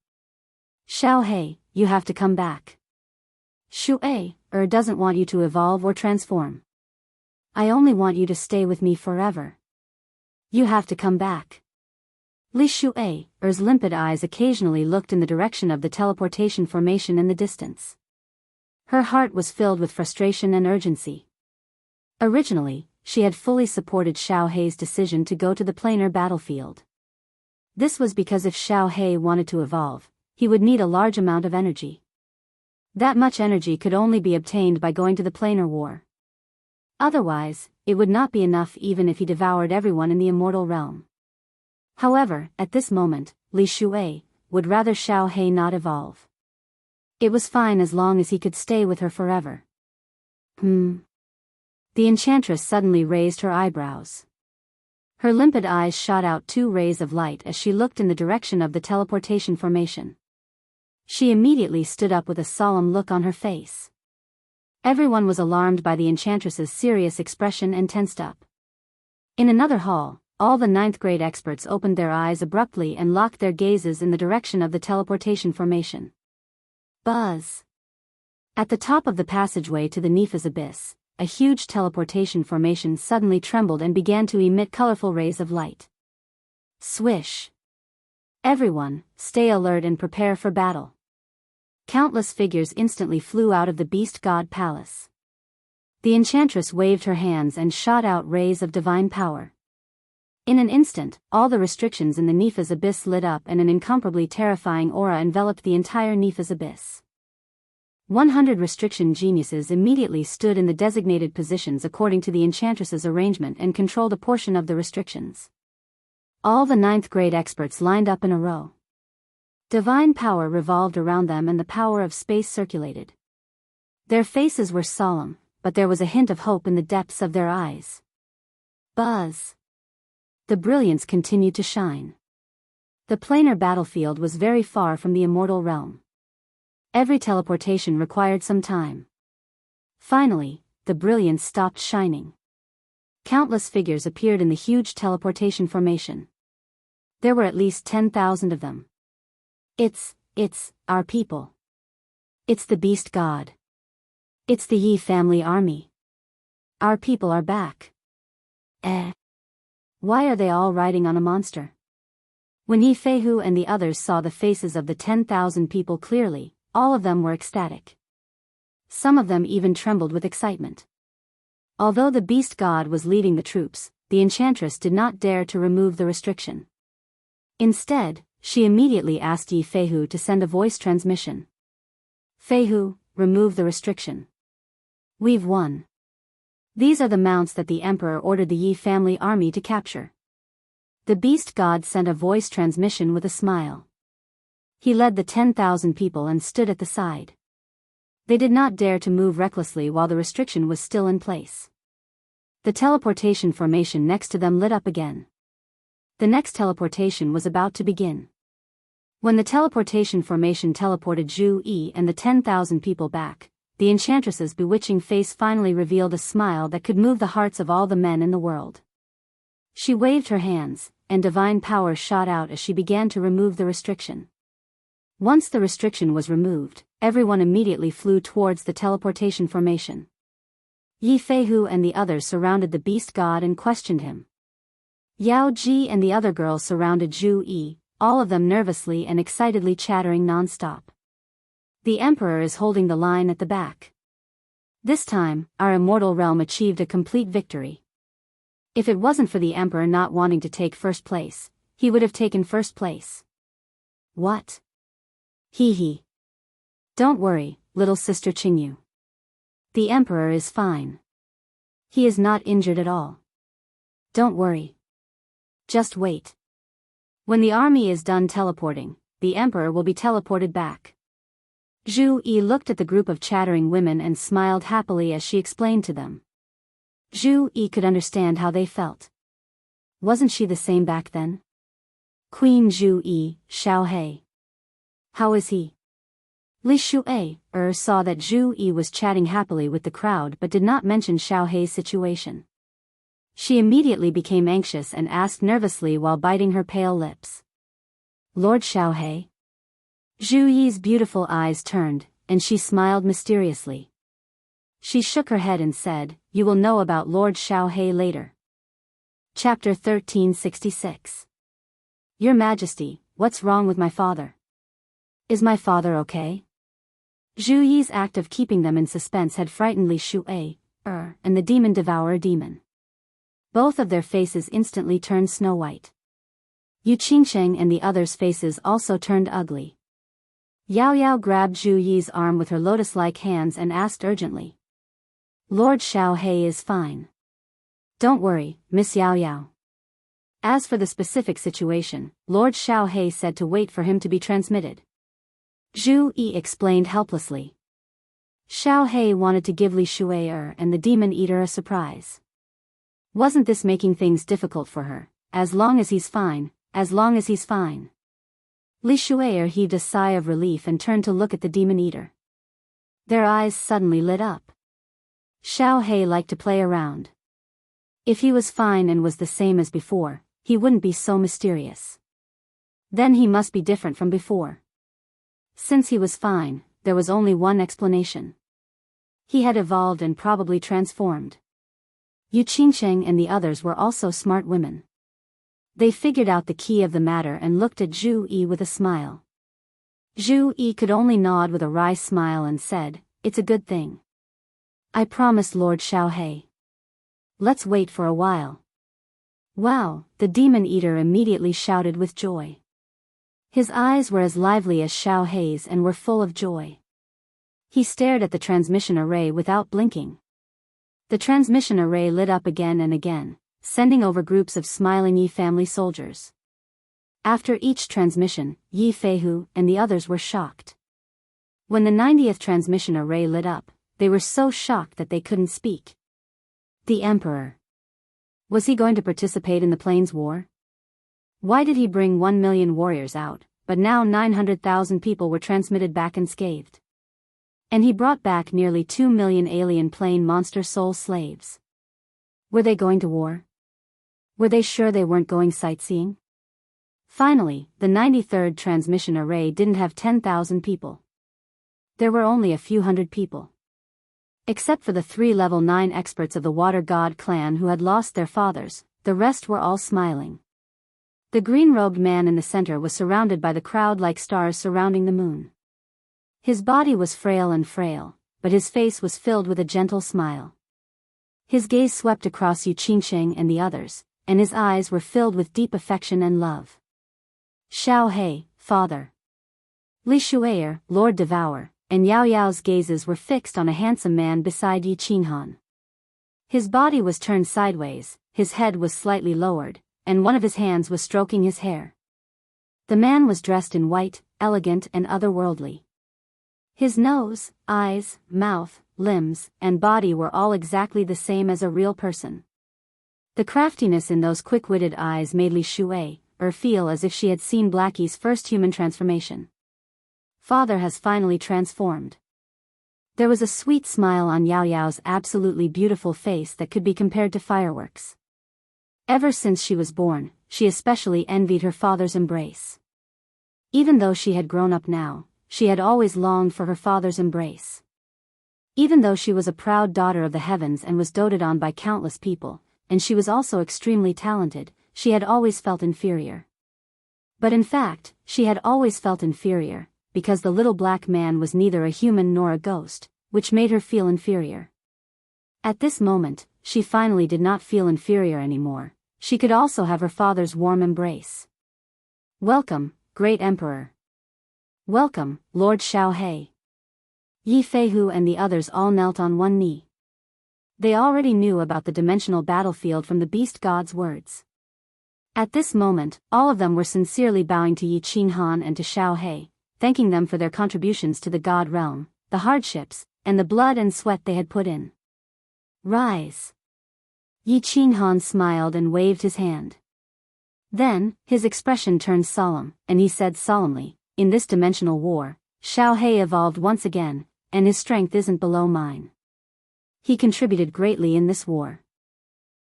Xiaohei, you have to come back. Shu'ei, doesn't want you to evolve or transform. I only want you to stay with me forever. You have to come back. Li Shu'ei's limpid eyes occasionally looked in the direction of the teleportation formation in the distance. Her heart was filled with frustration and urgency. Originally, she had fully supported Xiaohei's decision to go to the planar battlefield. This was because if Xiaohei wanted to evolve, he would need a large amount of energy. That much energy could only be obtained by going to the planar war. Otherwise, it would not be enough even if he devoured everyone in the immortal realm. However, at this moment, Li Shu'ei would rather Xiaohei not evolve. It was fine as long as he could stay with her forever. The enchantress suddenly raised her eyebrows. Her limpid eyes shot out 2 rays of light as she looked in the direction of the teleportation formation. She immediately stood up with a solemn look on her face. Everyone was alarmed by the enchantress's serious expression and tensed up. In another hall, all the 9th grade experts opened their eyes abruptly and locked their gazes in the direction of the teleportation formation. Buzz! At the top of the passageway to the Nifa's abyss, a huge teleportation formation suddenly trembled and began to emit colorful rays of light. Swish! Everyone, stay alert and prepare for battle. Countless figures instantly flew out of the Beast God Palace. The enchantress waved her hands and shot out rays of divine power. In an instant, all the restrictions in the Nifa's abyss lit up and an incomparably terrifying aura enveloped the entire Nifa's abyss. 100 restriction geniuses immediately stood in the designated positions according to the enchantress's arrangement and controlled a portion of the restrictions. All the 9th grade experts lined up in a row. Divine power revolved around them and the power of space circulated. Their faces were solemn, but there was a hint of hope in the depths of their eyes. Buzz! The brilliance continued to shine. The planar battlefield was very far from the immortal realm. Every teleportation required some time. Finally, the brilliance stopped shining. Countless figures appeared in the huge teleportation formation. There were at least 10,000 of them. It's our people. It's the Beast God. It's the Yi family army. Our people are back. Why are they all riding on a monster? When Yi Feihu and the others saw the faces of the 10,000 people clearly, all of them were ecstatic. Some of them even trembled with excitement. Although the Beast God was leading the troops, the enchantress did not dare to remove the restriction. Instead, she immediately asked Yi Feihu to send a voice transmission. Feihu, remove the restriction. We've won. These are the mounts that the emperor ordered the Yi family army to capture. The Beast God sent a voice transmission with a smile. He led the 10,000 people and stood at the side. They did not dare to move recklessly while the restriction was still in place. The teleportation formation next to them lit up again. The next teleportation was about to begin. When the teleportation formation teleported Zhu Yi and the 10,000 people back, the enchantress's bewitching face finally revealed a smile that could move the hearts of all the men in the world. She waved her hands, and divine power shot out as she began to remove the restriction. Once the restriction was removed, everyone immediately flew towards the teleportation formation. Yi Feihu and the others surrounded the Beast God and questioned him. Yao Ji and the other girls surrounded Zhu Yi, all of them nervously and excitedly chattering non-stop. The Emperor is holding the line at the back. This time, our immortal realm achieved a complete victory. If it wasn't for the Emperor not wanting to take first place, he would have taken first place. What? Hee. Don't worry, little sister Qingyu. The Emperor is fine. He is not injured at all. Don't worry. Just wait. When the army is done teleporting, the Emperor will be teleported back. Zhu Yi looked at the group of chattering women and smiled happily as she explained to them. Zhu Yi could understand how they felt. Wasn't she the same back then? Queen Zhu Yi, Xiaohei. How is he? Li Shuai saw that Zhu Yi was chatting happily with the crowd but did not mention Xiaohei's situation. She immediately became anxious and asked nervously while biting her pale lips. Lord Xiaohei? Zhu Yi's beautiful eyes turned, and she smiled mysteriously. She shook her head and said, "You will know about Lord Xiaohei later." Chapter 1366. Your Majesty, what's wrong with my father? Is my father okay? Zhu Yi's act of keeping them in suspense had frightened Li Shuai, and the demon devourer demon. Both of their faces instantly turned snow white. Yu Qingsheng and the others' faces also turned ugly. Yao Yao grabbed Zhu Yi's arm with her lotus-like hands and asked urgently. Lord Xiaohei is fine. Don't worry, Miss Yao Yao. As for the specific situation, Lord Xiaohei said to wait for him to be transmitted. Zhu Yi explained helplessly. Xiaohei wanted to give Li Shuai and the demon eater a surprise. Wasn't this making things difficult for her? As long as he's fine, as long as he's fine. Li Shuai heaved a sigh of relief and turned to look at the demon eater. Their eyes suddenly lit up. Xiaohei liked to play around. If he was fine and was the same as before, he wouldn't be so mysterious. Then he must be different from before. Since he was fine, there was only one explanation. He had evolved and probably transformed. Yu Qingsheng and the others were also smart women. They figured out the key of the matter and looked at Zhu Yi with a smile. Zhu Yi could only nod with a wry smile and said, "It's a good thing. I promised Lord Xiaohei. Let's wait for a while." Wow, the demon eater immediately shouted with joy. His eyes were as lively as Xiaohei's and were full of joy. He stared at the transmission array without blinking. The transmission array lit up again and again, sending over groups of smiling Yi family soldiers. After each transmission, Yi Feihu and the others were shocked. When the 90th transmission array lit up, they were so shocked that they couldn't speak. The Emperor. Was he going to participate in the Plains War? Why did he bring 1 million warriors out, but now 900,000 people were transmitted back unscathed? And he brought back nearly 2 million alien plain monster soul slaves. Were they going to war? Were they sure they weren't going sightseeing? Finally, the 93rd transmission array didn't have 10,000 people. There were only a few hundred people. Except for the 3 level 9 experts of the Water God clan who had lost their fathers, the rest were all smiling. The green-robed man in the center was surrounded by the crowd like stars surrounding the moon. His body was frail, but his face was filled with a gentle smile. His gaze swept across Yu Qingsheng and the others, and his eyes were filled with deep affection and love. Xiaohei, father. Li Shuai, Lord Devourer, and Yao Yao's gazes were fixed on a handsome man beside Yi Qinghan. His body was turned sideways, his head was slightly lowered, and one of his hands was stroking his hair. The man was dressed in white, elegant and otherworldly. His nose, eyes, mouth, limbs, and body were all exactly the same as a real person. The craftiness in those quick-witted eyes made Li Shuai feel as if she had seen Blackie's first human transformation. Father has finally transformed. There was a sweet smile on Yao Yao's absolutely beautiful face that could be compared to fireworks. Ever since she was born, she especially envied her father's embrace. Even though she had grown up now, she had always longed for her father's embrace. Even though she was a proud daughter of the heavens and was doted on by countless people, and she was also extremely talented, she had always felt inferior. But in fact, she had always felt inferior, because the little black man was neither a human nor a ghost, which made her feel inferior. At this moment, she finally did not feel inferior anymore. She could also have her father's warm embrace. Welcome, great emperor. Welcome, Lord Xiaohei. Yi Feihu and the others all knelt on one knee. They already knew about the dimensional battlefield from the beast god's words. At this moment, all of them were sincerely bowing to Yi Qinghan and to Xiaohei, thanking them for their contributions to the god realm, the hardships, and the blood and sweat they had put in. Rise. Yi Qinghan smiled and waved his hand. Then, his expression turned solemn, and he said solemnly, "In this dimensional war, Xiao He evolved once again, and his strength isn't below mine. He contributed greatly in this war.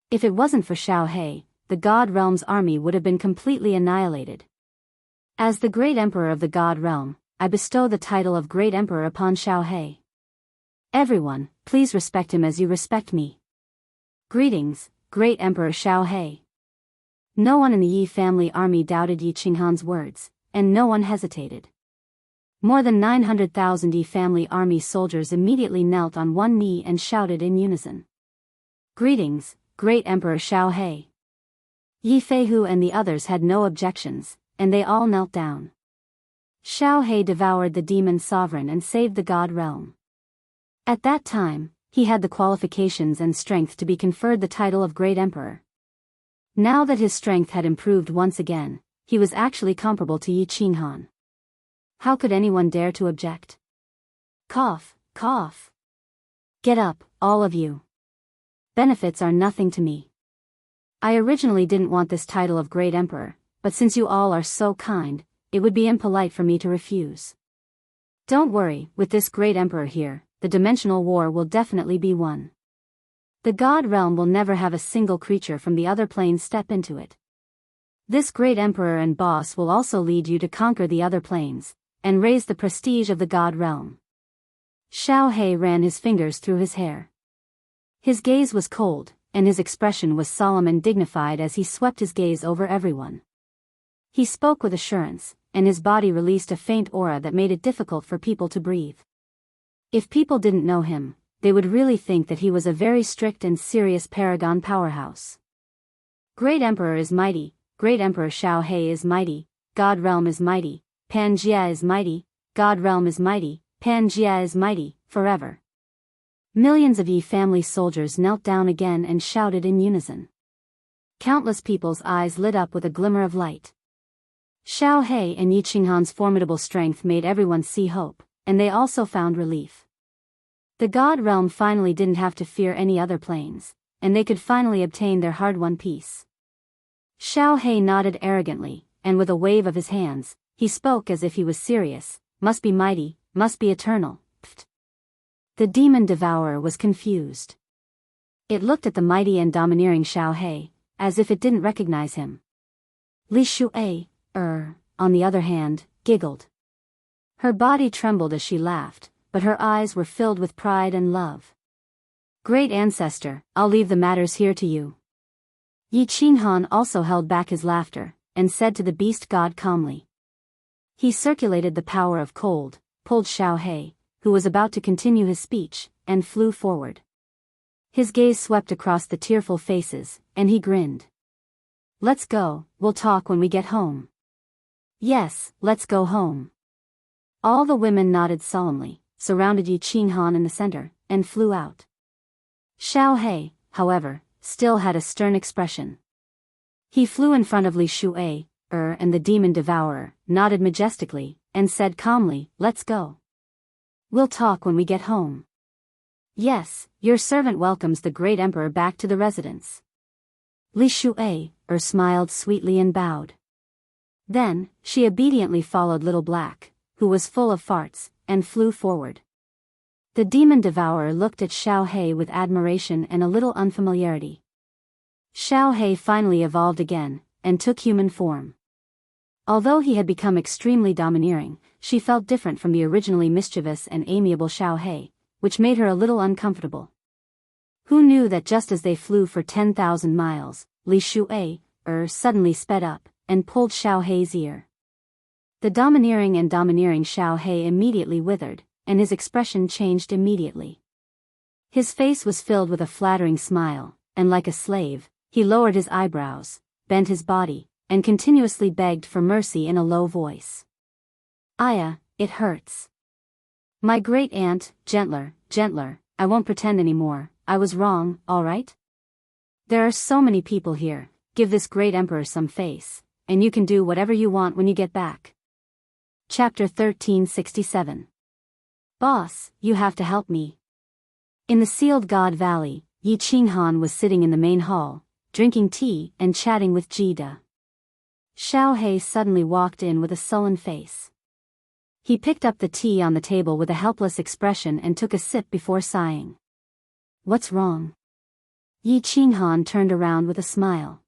If it wasn't for Xiao He, the God Realm's army would have been completely annihilated. As the Great Emperor of the God Realm, I bestow the title of Great Emperor upon Xiao He. Everyone, please respect him as you respect me. Greetings, Great Emperor Xiao He." No one in the Yi family army doubted Yi Qinghan's words, and no one hesitated. More than 900,000 Yi family army soldiers immediately knelt on one knee and shouted in unison. "Greetings, Great Emperor Xiao He." Yi Feihu and the others had no objections, and they all knelt down. Xiao He devoured the demon sovereign and saved the God Realm. At that time, he had the qualifications and strength to be conferred the title of Great Emperor. Now that his strength had improved once again, he was actually comparable to Yi Qinghan. How could anyone dare to object? Cough, cough. Get up, all of you. Benefits are nothing to me. I originally didn't want this title of Great Emperor, but since you all are so kind, it would be impolite for me to refuse. Don't worry, with this Great Emperor here, the dimensional war will definitely be won. The God Realm will never have a single creature from the other planes step into it. This Great Emperor and boss will also lead you to conquer the other planes, and raise the prestige of the God Realm. Xiao He ran his fingers through his hair. His gaze was cold, and his expression was solemn and dignified as he swept his gaze over everyone. He spoke with assurance, and his body released a faint aura that made it difficult for people to breathe. If people didn't know him, they would really think that he was a very strict and serious paragon powerhouse. Great Emperor is mighty, Great Emperor Xiao He is mighty, God Realm is mighty, Pangaea is mighty, God Realm is mighty, Pangaea is mighty, forever. Millions of Yi family soldiers knelt down again and shouted in unison. Countless people's eyes lit up with a glimmer of light. Xiao He and Yi Qinghan's formidable strength made everyone see hope, and they also found relief. The God Realm finally didn't have to fear any other planes, and they could finally obtain their hard-won peace. Xiao He nodded arrogantly, and with a wave of his hands, he spoke as if he was serious, "Must be mighty, must be eternal." Pfft. The demon devourer was confused. It looked at the mighty and domineering Xiao He, as if it didn't recognize him. Li Shu'ei, on the other hand, giggled. Her body trembled as she laughed, but her eyes were filled with pride and love. "Great ancestor, I'll leave the matters here to you." Yi Qinghan also held back his laughter, and said to the beast god calmly. He circulated the power of cold, pulled Xiao He, who was about to continue his speech, and flew forward. His gaze swept across the tearful faces, and he grinned. "Let's go, we'll talk when we get home." "Yes, let's go home." All the women nodded solemnly, surrounded Yi Qinghan in the center, and flew out. Xiao He, however, still had a stern expression. He flew in front of Li Shu'ei, and the demon devourer, nodded majestically, and said calmly, "Let's go. We'll talk when we get home." "Yes, your servant welcomes the Great Emperor back to the residence." Li Shu'ei, smiled sweetly and bowed. Then, she obediently followed Little Black, who was full of farts, and flew forward. The demon devourer looked at Xiao He with admiration and a little unfamiliarity. Xiao He finally evolved again, and took human form. Although he had become extremely domineering, she felt different from the originally mischievous and amiable Xiao He, which made her a little uncomfortable. Who knew that just as they flew for 10,000 miles, Li Shu'ei, suddenly sped up, and pulled Xiao He's ear. The domineering Xiao He immediately withered, and his expression changed immediately. His face was filled with a flattering smile, and like a slave, he lowered his eyebrows, bent his body, and continuously begged for mercy in a low voice. "Aya, it hurts. My great aunt, gentler, gentler, I won't pretend anymore, I was wrong, all right? There are so many people here, give this great emperor some face, and you can do whatever you want when you get back." Chapter 1367. "Boss, you have to help me." In the sealed God Valley, Yi Qinghan was sitting in the main hall, drinking tea and chatting with Jida. Xiao He suddenly walked in with a sullen face. He picked up the tea on the table with a helpless expression and took a sip before sighing. What's wrong? Yi Qinghan turned around with a smile.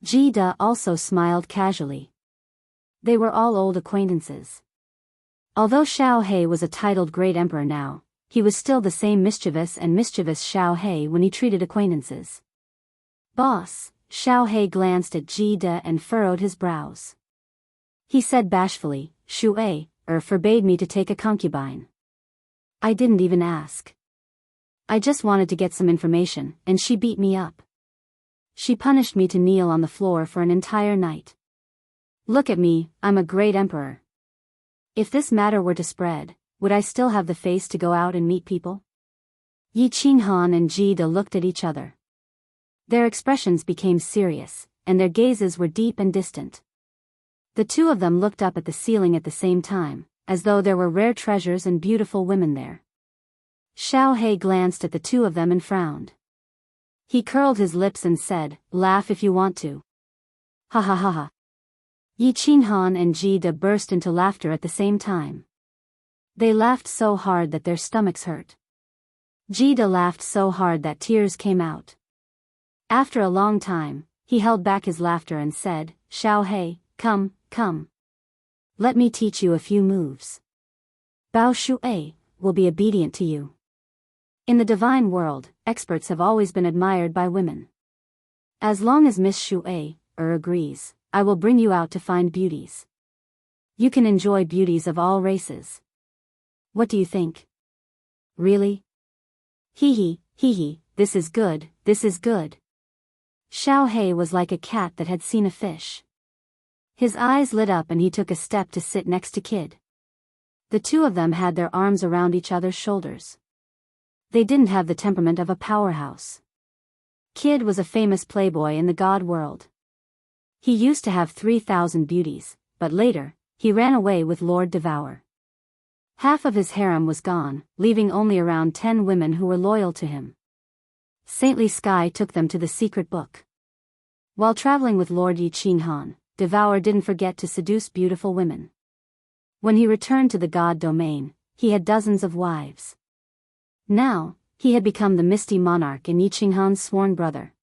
Ji De also smiled casually. They were all old acquaintances. Although Xiao He was a titled great emperor now, he was still the same mischievous Xiao He when he treated acquaintances. Boss, Xiao He glanced at Ji De and furrowed his brows. He said bashfully, Shui, forbade me to take a concubine. I didn't even ask. I just wanted to get some information, and she beat me up. She punished me to kneel on the floor for an entire night. Look at me, I'm a great emperor. If this matter were to spread, would I still have the face to go out and meet people? Yi Qinghan and Ji De looked at each other. Their expressions became serious, and their gazes were deep and distant. The two of them looked up at the ceiling at the same time, as though there were rare treasures and beautiful women there. Xiao He glanced at the two of them and frowned. He curled his lips and said, laugh if you want to. Ha ha ha ha. Yi Qinghan and Ji De burst into laughter at the same time. They laughed so hard that their stomachs hurt. Ji De laughed so hard that tears came out. After a long time, he held back his laughter and said, Xiao He, come, come. Let me teach you a few moves. Bao Shui will be obedient to you. In the divine world, experts have always been admired by women. As long as Miss Shui agrees, I will bring you out to find beauties. You can enjoy beauties of all races. What do you think? Really? Hee hee, this is good, this is good. Xiao He was like a cat that had seen a fish. His eyes lit up and he took a step to sit next to Kid. The two of them had their arms around each other's shoulders. They didn't have the temperament of a powerhouse. Kid was a famous playboy in the god world. He used to have 3,000 beauties, but later, he ran away with Lord Devour. Half of his harem was gone, leaving only around 10 women who were loyal to him. Saintly Sky took them to the secret book. While traveling with Lord Yi Qinghan, Devour didn't forget to seduce beautiful women. When he returned to the god domain, he had dozens of wives. Now, he had become the misty monarch and Yi Qinghan's sworn brother.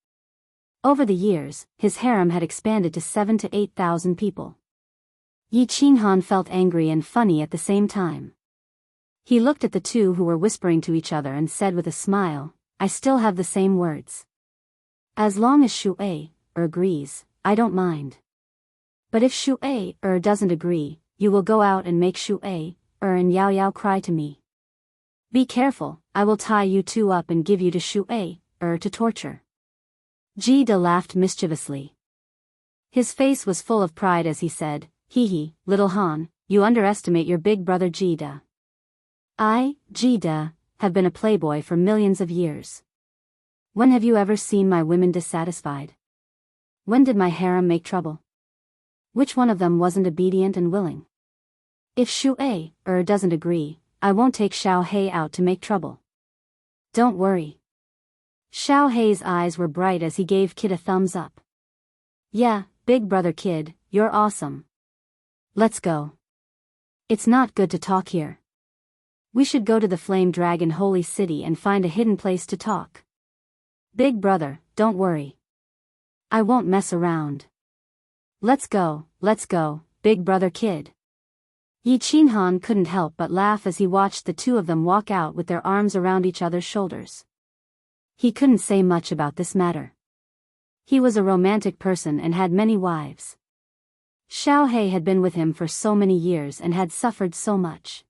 Over the years, his harem had expanded to 7,000 to 8,000 people. Yi Qinghan felt angry and funny at the same time. He looked at the two who were whispering to each other and said with a smile, I still have the same words. As long as Shui agrees, I don't mind. But if Shui doesn't agree, you will go out and make Shui and Yao Yao cry to me. Be careful, I will tie you two up and give you to Shui to torture. Ji De laughed mischievously. His face was full of pride as he said, Hee, little Han, you underestimate your big brother Ji De. I, Ji De, have been a playboy for millions of years. When have you ever seen my women dissatisfied? When did my harem make trouble? Which one of them wasn't obedient and willing? If Shui doesn't agree, I won't take Xiao He out to make trouble. Don't worry. Xiao He's eyes were bright as he gave Kid a thumbs up. Yeah, big brother Kid, you're awesome. Let's go. It's not good to talk here. We should go to the Flame Dragon Holy City and find a hidden place to talk. Big brother, don't worry. I won't mess around. Let's go, big brother Kid. Yi Qinghan couldn't help but laugh as he watched the two of them walk out with their arms around each other's shoulders. He couldn't say much about this matter. He was a romantic person and had many wives. Xiao He had been with him for so many years and had suffered so much.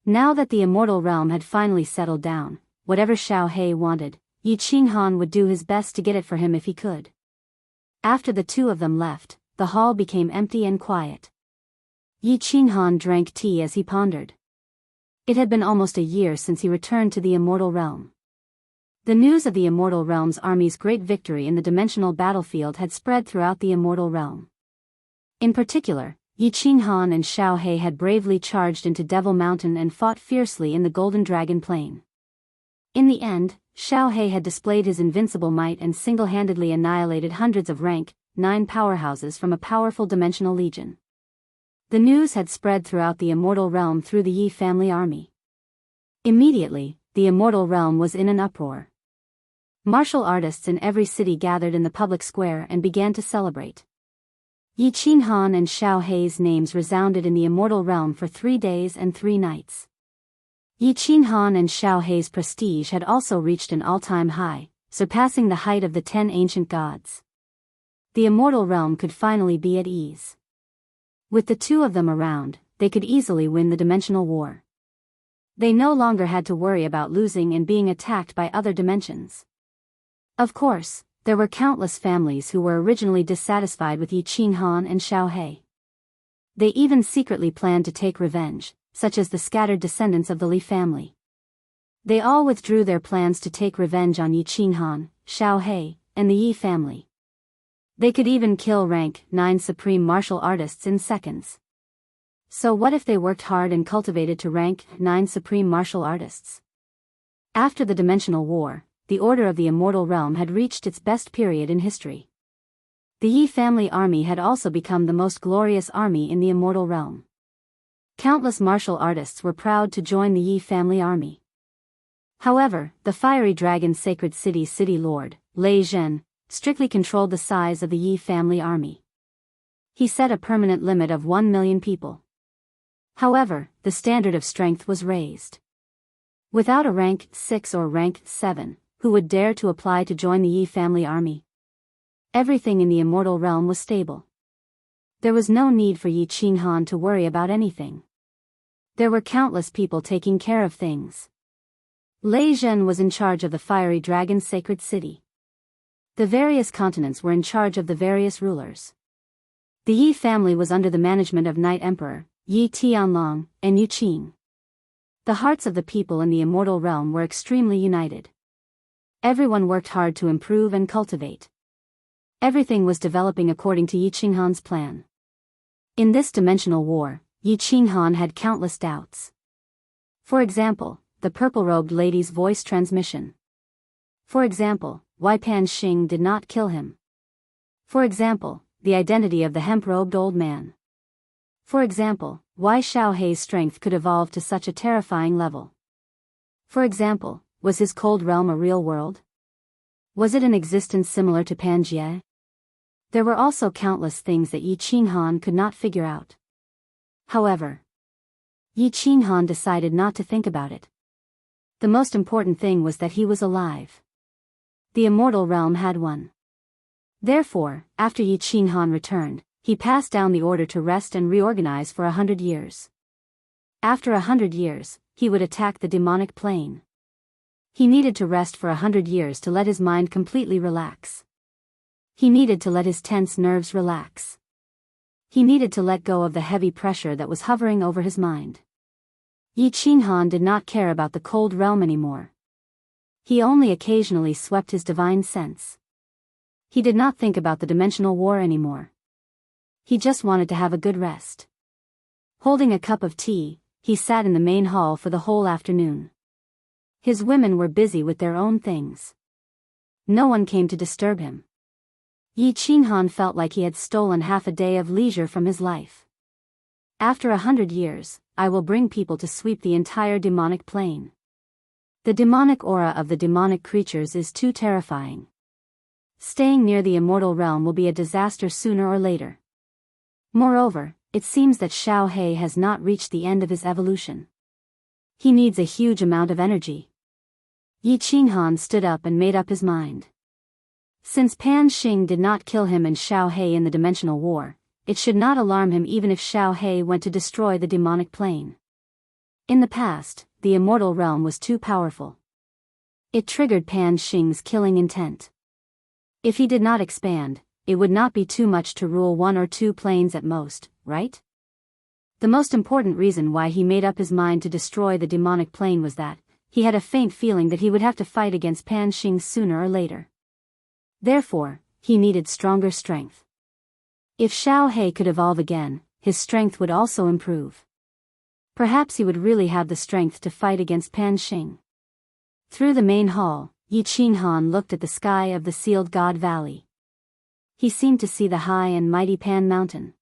Now that the immortal realm had finally settled down, whatever Xiao He wanted, Yi Qinghan would do his best to get it for him if he could. After the two of them left, the hall became empty and quiet. Yi Qinghan drank tea as he pondered. It had been almost a year since he returned to the immortal realm. The news of the immortal realm's army's great victory in the dimensional battlefield had spread throughout the immortal realm. In particular, Yi Qinghan and Xiao He had bravely charged into Devil Mountain and fought fiercely in the Golden Dragon Plain. In the end, Xiao He had displayed his invincible might and single-handedly annihilated hundreds of rank 9 powerhouses from a powerful dimensional legion. The news had spread throughout the immortal realm through the Yi family army. Immediately, the immortal realm was in an uproar. Martial artists in every city gathered in the public square and began to celebrate. Yi Qinghan and Xiao Hei's names resounded in the immortal realm for 3 days and 3 nights. Yi Qinghan and Xiao Hei's prestige had also reached an all-time high, surpassing the height of the 10 ancient gods. The immortal realm could finally be at ease. With the two of them around, they could easily win the dimensional war. They no longer had to worry about losing and being attacked by other dimensions. Of course, there were countless families who were originally dissatisfied with Yi Qinghan and Xiao Hei. They even secretly planned to take revenge, such as the scattered descendants of the Li family. They all withdrew their plans to take revenge on Yi Qinghan, Xiao Hei, and the Yi family. They could even kill rank 9 supreme martial artists in seconds. So what if they worked hard and cultivated to rank 9 supreme martial artists? After the dimensional war, the order of the immortal realm had reached its best period in history. The Yi family army had also become the most glorious army in the immortal realm. Countless martial artists were proud to join the Yi family army. However, the fiery dragon sacred city lord, Lei Zhen, strictly controlled the size of the Yi family army. He set a permanent limit of 1 million people. However, the standard of strength was raised. Without a rank 6 or rank 7, who would dare to apply to join the Yi family army? Everything in the immortal realm was stable. There was no need for Yi Qinghan to worry about anything. There were countless people taking care of things. Lei Zhen was in charge of the fiery dragon sacred city. The various continents were in charge of the various rulers. The Yi family was under the management of Night Emperor, Yi Tianlong, and Yu Qing. The hearts of the people in the immortal realm were extremely united. Everyone worked hard to improve and cultivate. Everything was developing according to Yi Qinghan's plan. In this dimensional war, Yi Qinghan had countless doubts. For example, the purple-robed lady's voice transmission. For example, why Pan Xing did not kill him. For example, the identity of the hemp-robed old man. For example, why Xiao Hei's strength could evolve to such a terrifying level. For example, was his cold realm a real world? Was it an existence similar to Pangaea? There were also countless things that Yi Qinghan could not figure out. However, Yi Qinghan decided not to think about it. The most important thing was that he was alive. The immortal realm had won. Therefore, after Yi Qinghan returned, he passed down the order to rest and reorganize for 100 years. After 100 years, he would attack the demonic plane. He needed to rest for 100 years to let his mind completely relax. He needed to let his tense nerves relax. He needed to let go of the heavy pressure that was hovering over his mind. Yi Qinghan did not care about the cold realm anymore. He only occasionally swept his divine sense. He did not think about the dimensional war anymore. He just wanted to have a good rest. Holding a cup of tea, he sat in the main hall for the whole afternoon. His women were busy with their own things. No one came to disturb him. Yi Qinghan felt like he had stolen half a day of leisure from his life. After 100 years, I will bring people to sweep the entire demonic plane. The demonic aura of the demonic creatures is too terrifying. Staying near the immortal realm will be a disaster sooner or later. Moreover, it seems that Xiao Hei has not reached the end of his evolution. He needs a huge amount of energy. Yi Qinghan stood up and made up his mind. Since Pan Xing did not kill him and Xiao Hei in the dimensional war, it should not alarm him even if Xiao Hei went to destroy the demonic plane. In the past, the immortal realm was too powerful. It triggered Pan Xing's killing intent. If he did not expand, it would not be too much to rule 1 or 2 planes at most, right? The most important reason why he made up his mind to destroy the demonic plane was that he had a faint feeling that he would have to fight against Pan Xing sooner or later. Therefore, he needed stronger strength. If Xiao Hei could evolve again, his strength would also improve. Perhaps he would really have the strength to fight against Pan Xing. Through the main hall, Yi Qinghan looked at the sky of the sealed God Valley. he seemed to see the high and mighty Pan Mountain.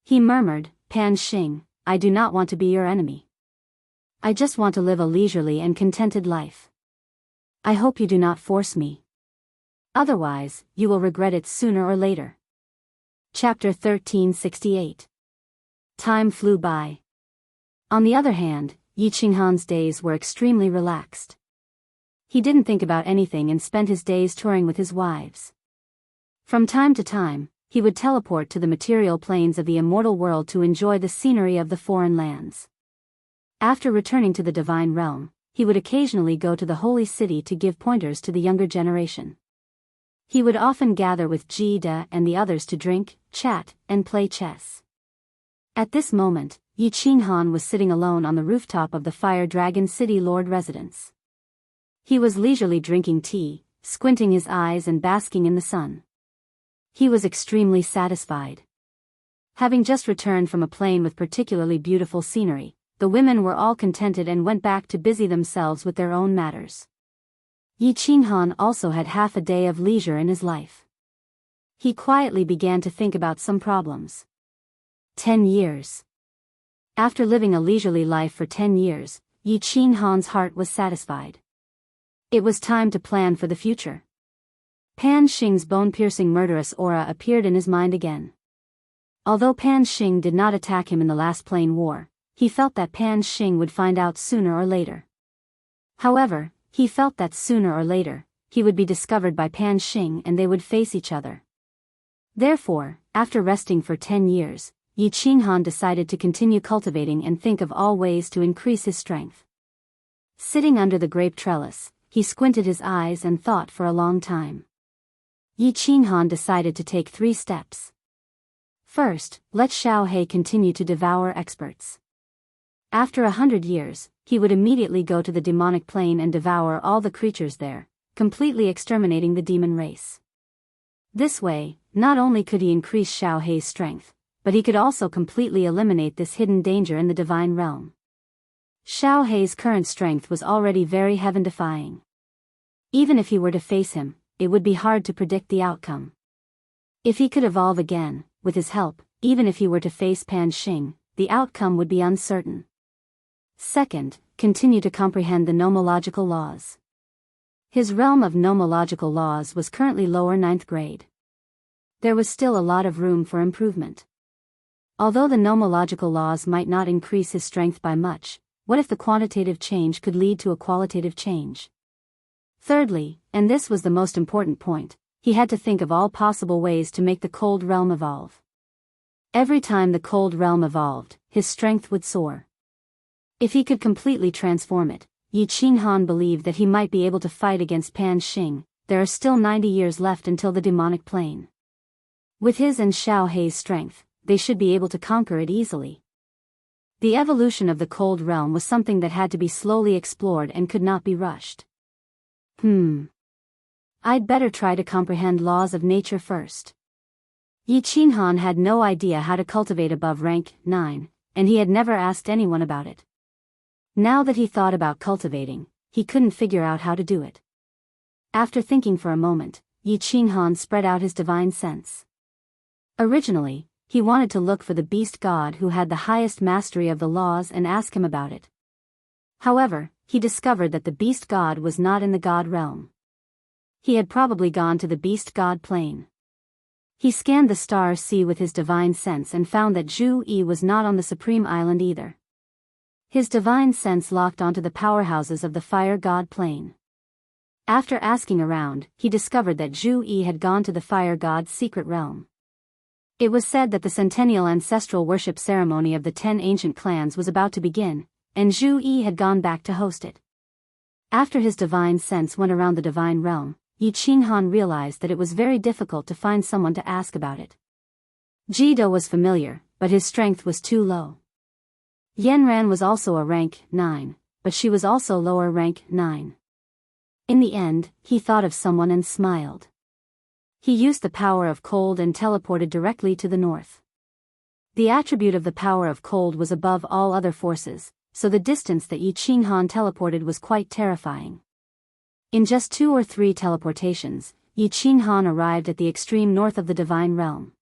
He murmured, "Pan Xing, I do not want to be your enemy. I just want to live a leisurely and contented life. I hope you do not force me. Otherwise, you will regret it sooner or later." Chapter 1368. Time flew by. On the other hand, Yi Qinghan's days were extremely relaxed. He didn't think about anything and spent his days touring with his wives. From time to time, he would teleport to the material planes of the immortal world to enjoy the scenery of the foreign lands. After returning to the divine realm, he would occasionally go to the holy city to give pointers to the younger generation. He would often gather with Ji De and the others to drink, chat, and play chess. At this moment, Yi Qinghan was sitting alone on the rooftop of the Fire Dragon City Lord residence. He was leisurely drinking tea, squinting his eyes and basking in the sun. He was extremely satisfied. Having just returned from a plain with particularly beautiful scenery, the women were all contented and went back to busy themselves with their own matters. Yi Qinghan also had half a day of leisure in his life. He quietly began to think about some problems. 10 years. After living a leisurely life for 10 years, Yi Qinghan's heart was satisfied. It was time to plan for the future. Pan Xing's bone-piercing murderous aura appeared in his mind again. Although Pan Xing did not attack him in the last plain war, he felt that Pan Xing would find out sooner or later. However, he felt that sooner or later, he would be discovered by Pan Xing and they would face each other. Therefore, after resting for 10 years, Yi Qinghan decided to continue cultivating and think of all ways to increase his strength. Sitting under the grape trellis, he squinted his eyes and thought for a long time. Yi Qinghan decided to take 3 steps. First, let Xiao He continue to devour experts. After 100 years, he would immediately go to the demonic plane and devour all the creatures there, completely exterminating the demon race. This way, not only could he increase Xiao He's strength, but he could also completely eliminate this hidden danger in the divine realm. Xiao He's current strength was already very heaven-defying. Even if he were to face him, it would be hard to predict the outcome. If he could evolve again, with his help, even if he were to face Pan Xing, the outcome would be uncertain. Second, continue to comprehend the nomological laws. His realm of nomological laws was currently lower 9th grade. There was still a lot of room for improvement. Although the nomological laws might not increase his strength by much, what if the quantitative change could lead to a qualitative change? Thirdly, and this was the most important point, he had to think of all possible ways to make the cold realm evolve. Every time the cold realm evolved, his strength would soar. If he could completely transform it, Yi Qinghan believed that he might be able to fight against Pan Xing. There are still 90 years left until the demonic plane. With his and Xiao He's strength, they should be able to conquer it easily. The evolution of the cold realm was something that had to be slowly explored and could not be rushed. I'd better try to comprehend laws of nature first. Yi Qinghan had no idea how to cultivate above rank 9, and he had never asked anyone about it. Now that he thought about cultivating, he couldn't figure out how to do it. After thinking for a moment, Yi Qinghan spread out his divine sense. Originally, he wanted to look for the beast god who had the highest mastery of the laws and ask him about it. However, he discovered that the beast god was not in the god realm. He had probably gone to the beast god plane. He scanned the star sea with his divine sense and found that Zhu Yi was not on the supreme island either. His divine sense locked onto the powerhouses of the fire god plane. After asking around, he discovered that Zhu Yi had gone to the fire god's secret realm. It was said that the centennial ancestral worship ceremony of the 10 ancient clans was about to begin, and Zhu Yi had gone back to host it. After his divine sense went around the divine realm, Yi Qinghan realized that it was very difficult to find someone to ask about it. Jido was familiar, but his strength was too low. Yanran was also a rank 9, but she was also lower rank 9. In the end, he thought of someone and smiled. He used the power of cold and teleported directly to the north. The attribute of the power of cold was above all other forces, so the distance that Yi Qinghan teleported was quite terrifying. In just 2 or 3 teleportations, Yi Qinghan arrived at the extreme north of the Divine Realm.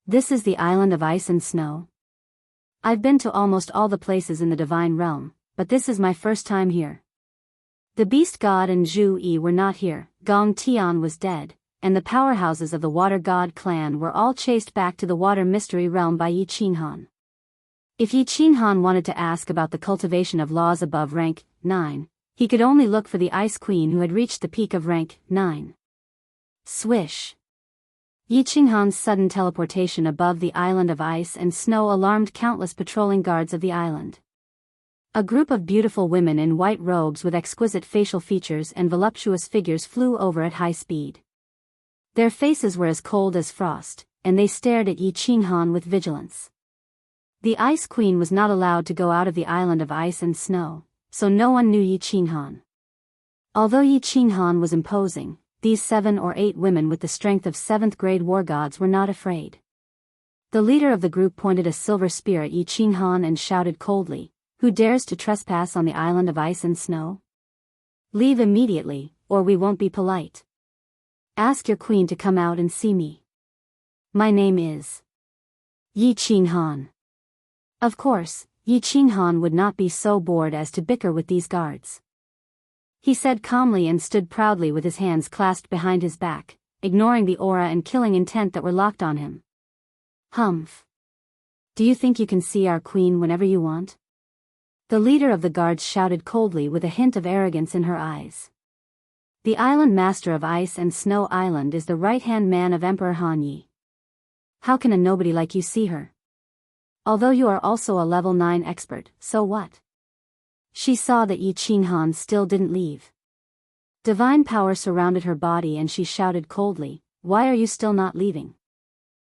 This is the island of ice and snow? I've been to almost all the places in the Divine Realm, but this is my first time here. The Beast God and Zhu Yi were not here, Gong Tian was dead, and the powerhouses of the Water God clan were all chased back to the Water Mystery Realm by Yi Qinghan. If Yi Qinghan wanted to ask about the cultivation of laws above rank 9, he could only look for the Ice Queen who had reached the peak of rank 9. Swish! Yi Qinghan's sudden teleportation above the island of ice and snow alarmed countless patrolling guards of the island. A group of beautiful women in white robes with exquisite facial features and voluptuous figures flew over at high speed. Their faces were as cold as frost, and they stared at Yi Qinghan with vigilance. The Ice Queen was not allowed to go out of the island of ice and snow, so no one knew Yi Qinghan. Although Yi Qinghan was imposing, these 7 or 8 women with the strength of 7th-grade war gods were not afraid. The leader of the group pointed a silver spear at Yi Qinghan and shouted coldly, "Who dares to trespass on the island of ice and snow? Leave immediately, or we won't be polite. Ask your queen to come out and see me. My name is Yi Qinghan." Of course, Yi Qinghan would not be so bored as to bicker with these guards. He said calmly and stood proudly with his hands clasped behind his back, ignoring the aura and killing intent that were locked on him. "Humph. Do you think you can see our queen whenever you want?" The leader of the guards shouted coldly with a hint of arrogance in her eyes. The island master of Ice and Snow Island is the right-hand man of Emperor Han Yi. How can a nobody like you see her? Although you are also a level 9 expert, so what? She saw that Yi Qinghan still didn't leave. Divine power surrounded her body and she shouted coldly, "Why are you still not leaving?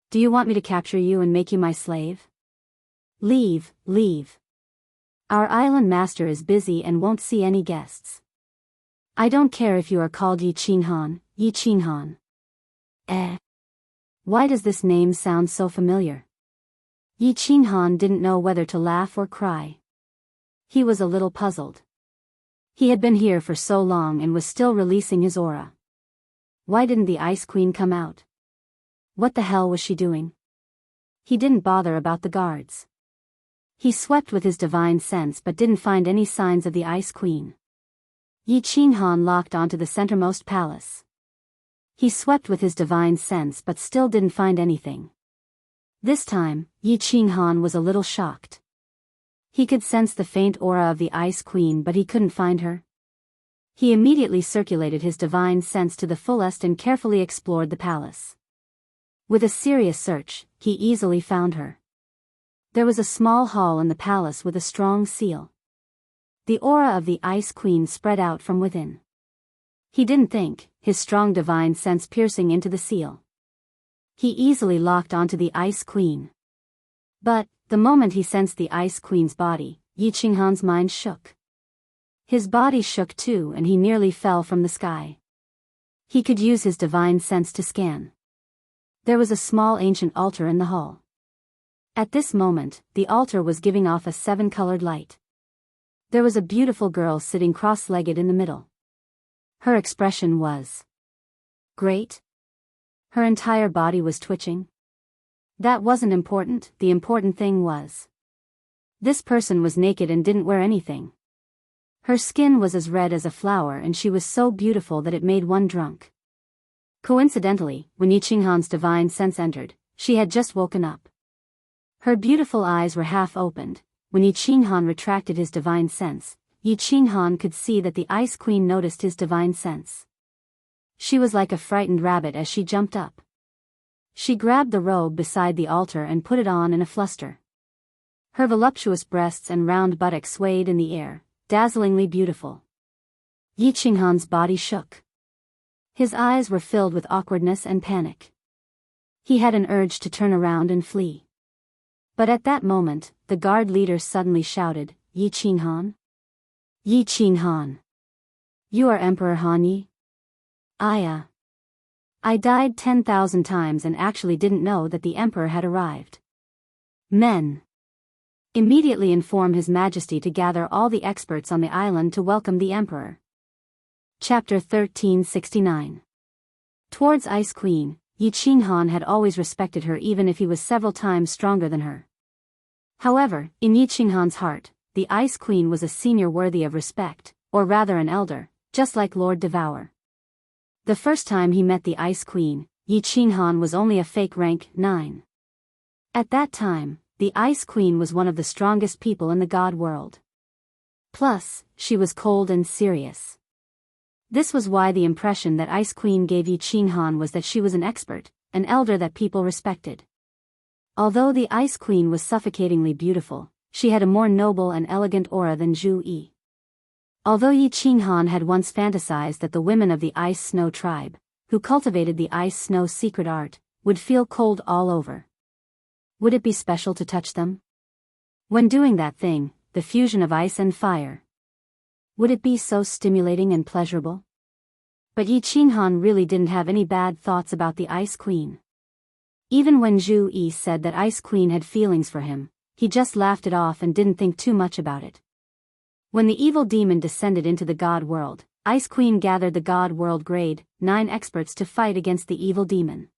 Do you want me to capture you and make you my slave? Leave, leave. Our island master is busy and won't see any guests. I don't care if you are called Yi Qinghan, Yi Qinghan." Why does this name sound so familiar? Yi Qinghan didn't know whether to laugh or cry. He was a little puzzled. He had been here for so long and was still releasing his aura. Why didn't the Ice Queen come out? What the hell was she doing? He didn't bother about the guards. He swept with his divine sense but didn't find any signs of the Ice Queen. Yi Qinghan locked onto the centermost palace. He swept with his divine sense but still didn't find anything. This time, Yi Qinghan was a little shocked. He could sense the faint aura of the Ice Queen but he couldn't find her. He immediately circulated his divine sense to the fullest and carefully explored the palace. With a serious search, he easily found her. There was a small hall in the palace with a strong seal. The aura of the Ice Queen spread out from within. He didn't think, his strong divine sense piercing into the seal. He easily locked onto the Ice Queen. But, the moment he sensed the Ice Queen's body, Yi Qinghan's mind shook. His body shook too and he nearly fell from the sky. He could use his divine sense to scan. There was a small ancient altar in the hall. At this moment, the altar was giving off a 7-colored light. There was a beautiful girl sitting cross-legged in the middle. Her expression was great. Her entire body was twitching. That wasn't important, the important thing was this person was naked and didn't wear anything. Her skin was as red as a flower and she was so beautiful that it made one drunk. Coincidentally, when Yi Qinghan's divine sense entered, she had just woken up. Her beautiful eyes were half opened. When Yi Qinghan retracted his divine sense, Yi Qinghan could see that the Ice Queen noticed his divine sense. She was like a frightened rabbit as she jumped up. She grabbed the robe beside the altar and put it on in a fluster. Her voluptuous breasts and round buttocks swayed in the air, dazzlingly beautiful. Yi Qinghan's body shook. His eyes were filled with awkwardness and panic. He had an urge to turn around and flee. But at that moment, the guard leader suddenly shouted, "Yi Qinghan? Yi Qinghan! You are Emperor Han Yi? I died 10,000 times and actually didn't know that the Emperor had arrived. Men! Immediately inform His Majesty to gather all the experts on the island to welcome the Emperor." Chapter 1369. Towards Ice Queen, Yi Qinghan had always respected her even if he was several times stronger than her. However, in Yi Qinghan's heart, the Ice Queen was a senior worthy of respect, or rather an elder, just like Lord Devour. The first time he met the Ice Queen, Yi Qinghan was only a fake rank 9. At that time, the Ice Queen was one of the strongest people in the god world. Plus, she was cold and serious. This was why the impression that Ice Queen gave Yi Qinghan was that she was an expert, an elder that people respected. Although the Ice Queen was suffocatingly beautiful, she had a more noble and elegant aura than Zhu Yi. Although Yi Qinghan had once fantasized that the women of the Ice Snow tribe, who cultivated the Ice Snow secret art, would feel cold all over. Would it be special to touch them? When doing that thing, the fusion of ice and fire. Would it be so stimulating and pleasurable? But Yi Qinghan really didn't have any bad thoughts about the Ice Queen. Even when Zhu Yi said that Ice Queen had feelings for him, he just laughed it off and didn't think too much about it. When the evil demon descended into the god world, Ice Queen gathered the god world grade 9 experts to fight against the evil demon.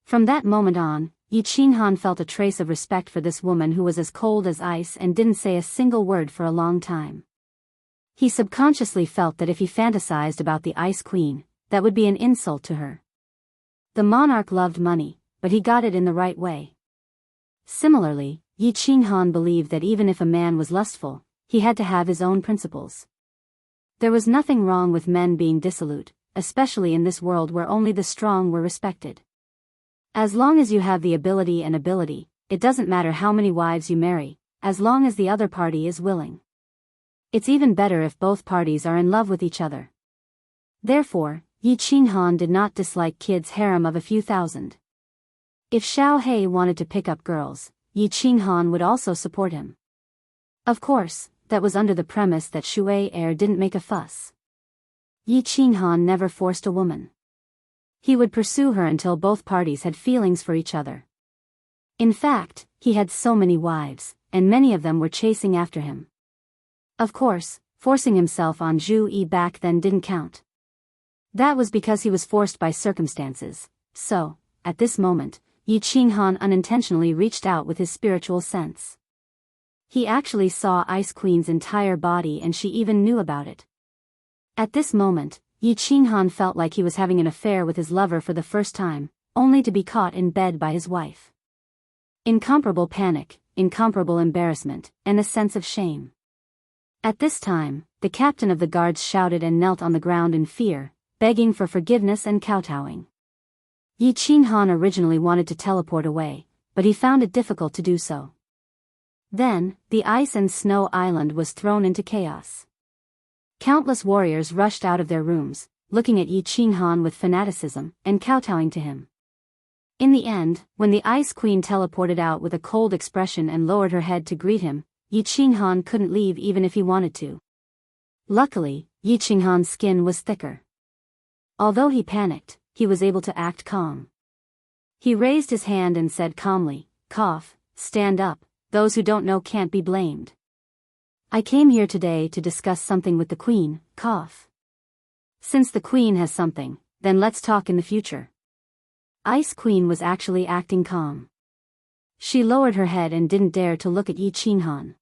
From that moment on, Yi Qinghan felt a trace of respect for this woman who was as cold as ice and didn't say a single word for a long time. He subconsciously felt that if he fantasized about the Ice Queen, that would be an insult to her. The monarch loved money, but he got it in the right way. Similarly, Yi Qinghan believed that even if a man was lustful, he had to have his own principles. There was nothing wrong with men being dissolute, especially in this world where only the strong were respected. As long as you have the ability, it doesn't matter how many wives you marry, as long as the other party is willing. It's even better if both parties are in love with each other. Therefore, Yi Qinghan did not dislike Kid's harem of a few thousand. If Xiao He wanted to pick up girls, Yi Qinghan would also support him. Of course, that was under the premise that Shui Heir didn't make a fuss. Yi Qinghan never forced a woman. He would pursue her until both parties had feelings for each other. In fact, he had so many wives, and many of them were chasing after him. Of course, forcing himself on Zhu Yi back then didn't count. That was because he was forced by circumstances, so, at this moment, Yi Qinghan unintentionally reached out with his spiritual sense. He actually saw Ice Queen's entire body and she even knew about it. At this moment, Yi Qinghan felt like he was having an affair with his lover for the first time, only to be caught in bed by his wife. Incomparable panic, incomparable embarrassment, and a sense of shame. At this time, the captain of the guards shouted and knelt on the ground in fear, begging for forgiveness and kowtowing. Yi Qinghan originally wanted to teleport away, but he found it difficult to do so. Then, the ice and snow island was thrown into chaos. Countless warriors rushed out of their rooms, looking at Yi Qinghan with fanaticism, and kowtowing to him. In the end, when the Ice Queen teleported out with a cold expression and lowered her head to greet him, Yi Qinghan couldn't leave even if he wanted to. Luckily, Yi Qinghan's skin was thicker. Although he panicked, he was able to act calm. He raised his hand and said calmly, "Cough, stand up, those who don't know can't be blamed. I came here today to discuss something with the Queen, cough. Since the Queen has something, then let's talk in the future." Ice Queen was actually acting calm. She lowered her head and didn't dare to look at Yi Qinghan.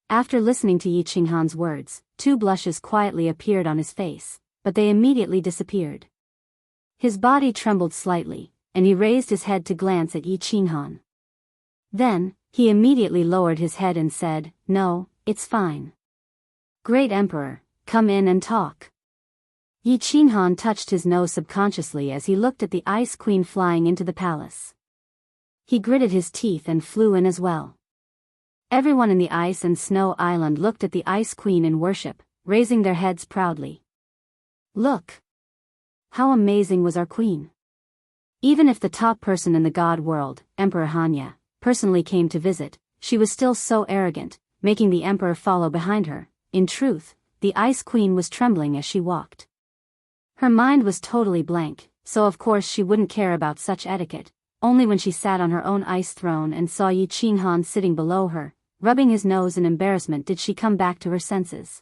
After listening to Yi Qinghan's words, 2 blushes quietly appeared on his face, but they immediately disappeared. His body trembled slightly, and he raised his head to glance at Yi Qinghan. Then, he immediately lowered his head and said, "No, it's fine. Great Emperor, come in and talk." Yi Qinghan touched his nose subconsciously as he looked at the Ice Queen flying into the palace. He gritted his teeth and flew in as well. Everyone in the ice and snow island looked at the Ice Queen in worship, raising their heads proudly. Look! How amazing was our queen! Even if the top person in the god world, Emperor Hanya, personally came to visit, she was still so arrogant, making the emperor follow behind her. In truth, the Ice Queen was trembling as she walked. Her mind was totally blank, so of course she wouldn't care about such etiquette. Only when she sat on her own ice throne and saw Yi Qinghan sitting below her, rubbing his nose in embarrassment, did she come back to her senses.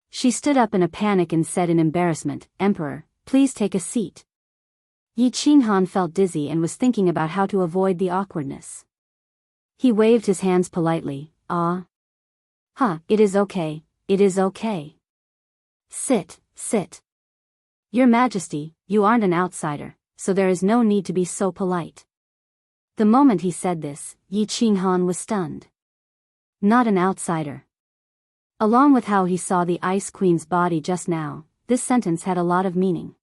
She stood up in a panic and said in embarrassment, "Emperor, please take a seat. Yi Qinghan felt dizzy and was thinking about how to avoid the awkwardness. He waved his hands politely. It is okay, it is okay. Sit, sit. Your Majesty, you aren't an outsider, so there is no need to be so polite. The moment he said this, Yi Qinghan was stunned. Not an outsider. Along with how he saw the Ice Queen's body just now, this sentence had a lot of meaning.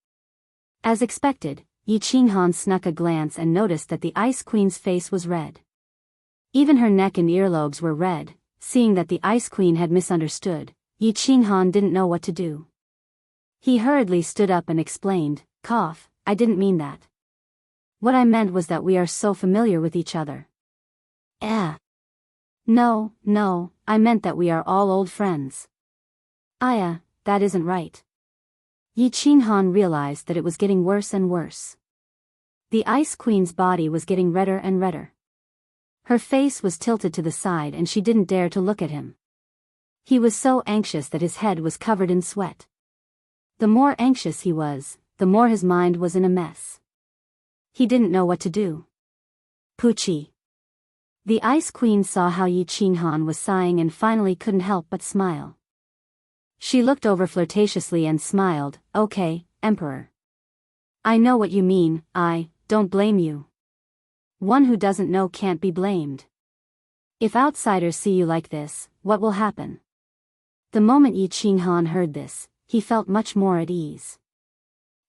As expected, Yi Qinghan snuck a glance and noticed that the Ice Queen's face was red. Even her neck and earlobes were red. Seeing that the Ice Queen had misunderstood, Yi Qinghan didn't know what to do. He hurriedly stood up and explained, "Cough, I didn't mean that. What I meant was that we are so familiar with each other." No, I meant that we are all old friends." That isn't right." Yi Qinghan realized that it was getting worse and worse. The Ice Queen's body was getting redder and redder. Her face was tilted to the side and she didn't dare to look at him. He was so anxious that his head was covered in sweat. The more anxious he was, the more his mind was in a mess. He didn't know what to do. Puchi. The Ice Queen saw how Yi Qinghan was sighing and finally couldn't help but smile. She looked over flirtatiously and smiled. "Okay, Emperor. I know what you mean, I don't blame you. One who doesn't know can't be blamed. If outsiders see you like this, what will happen?" The moment Yi Qinghan heard this, he felt much more at ease.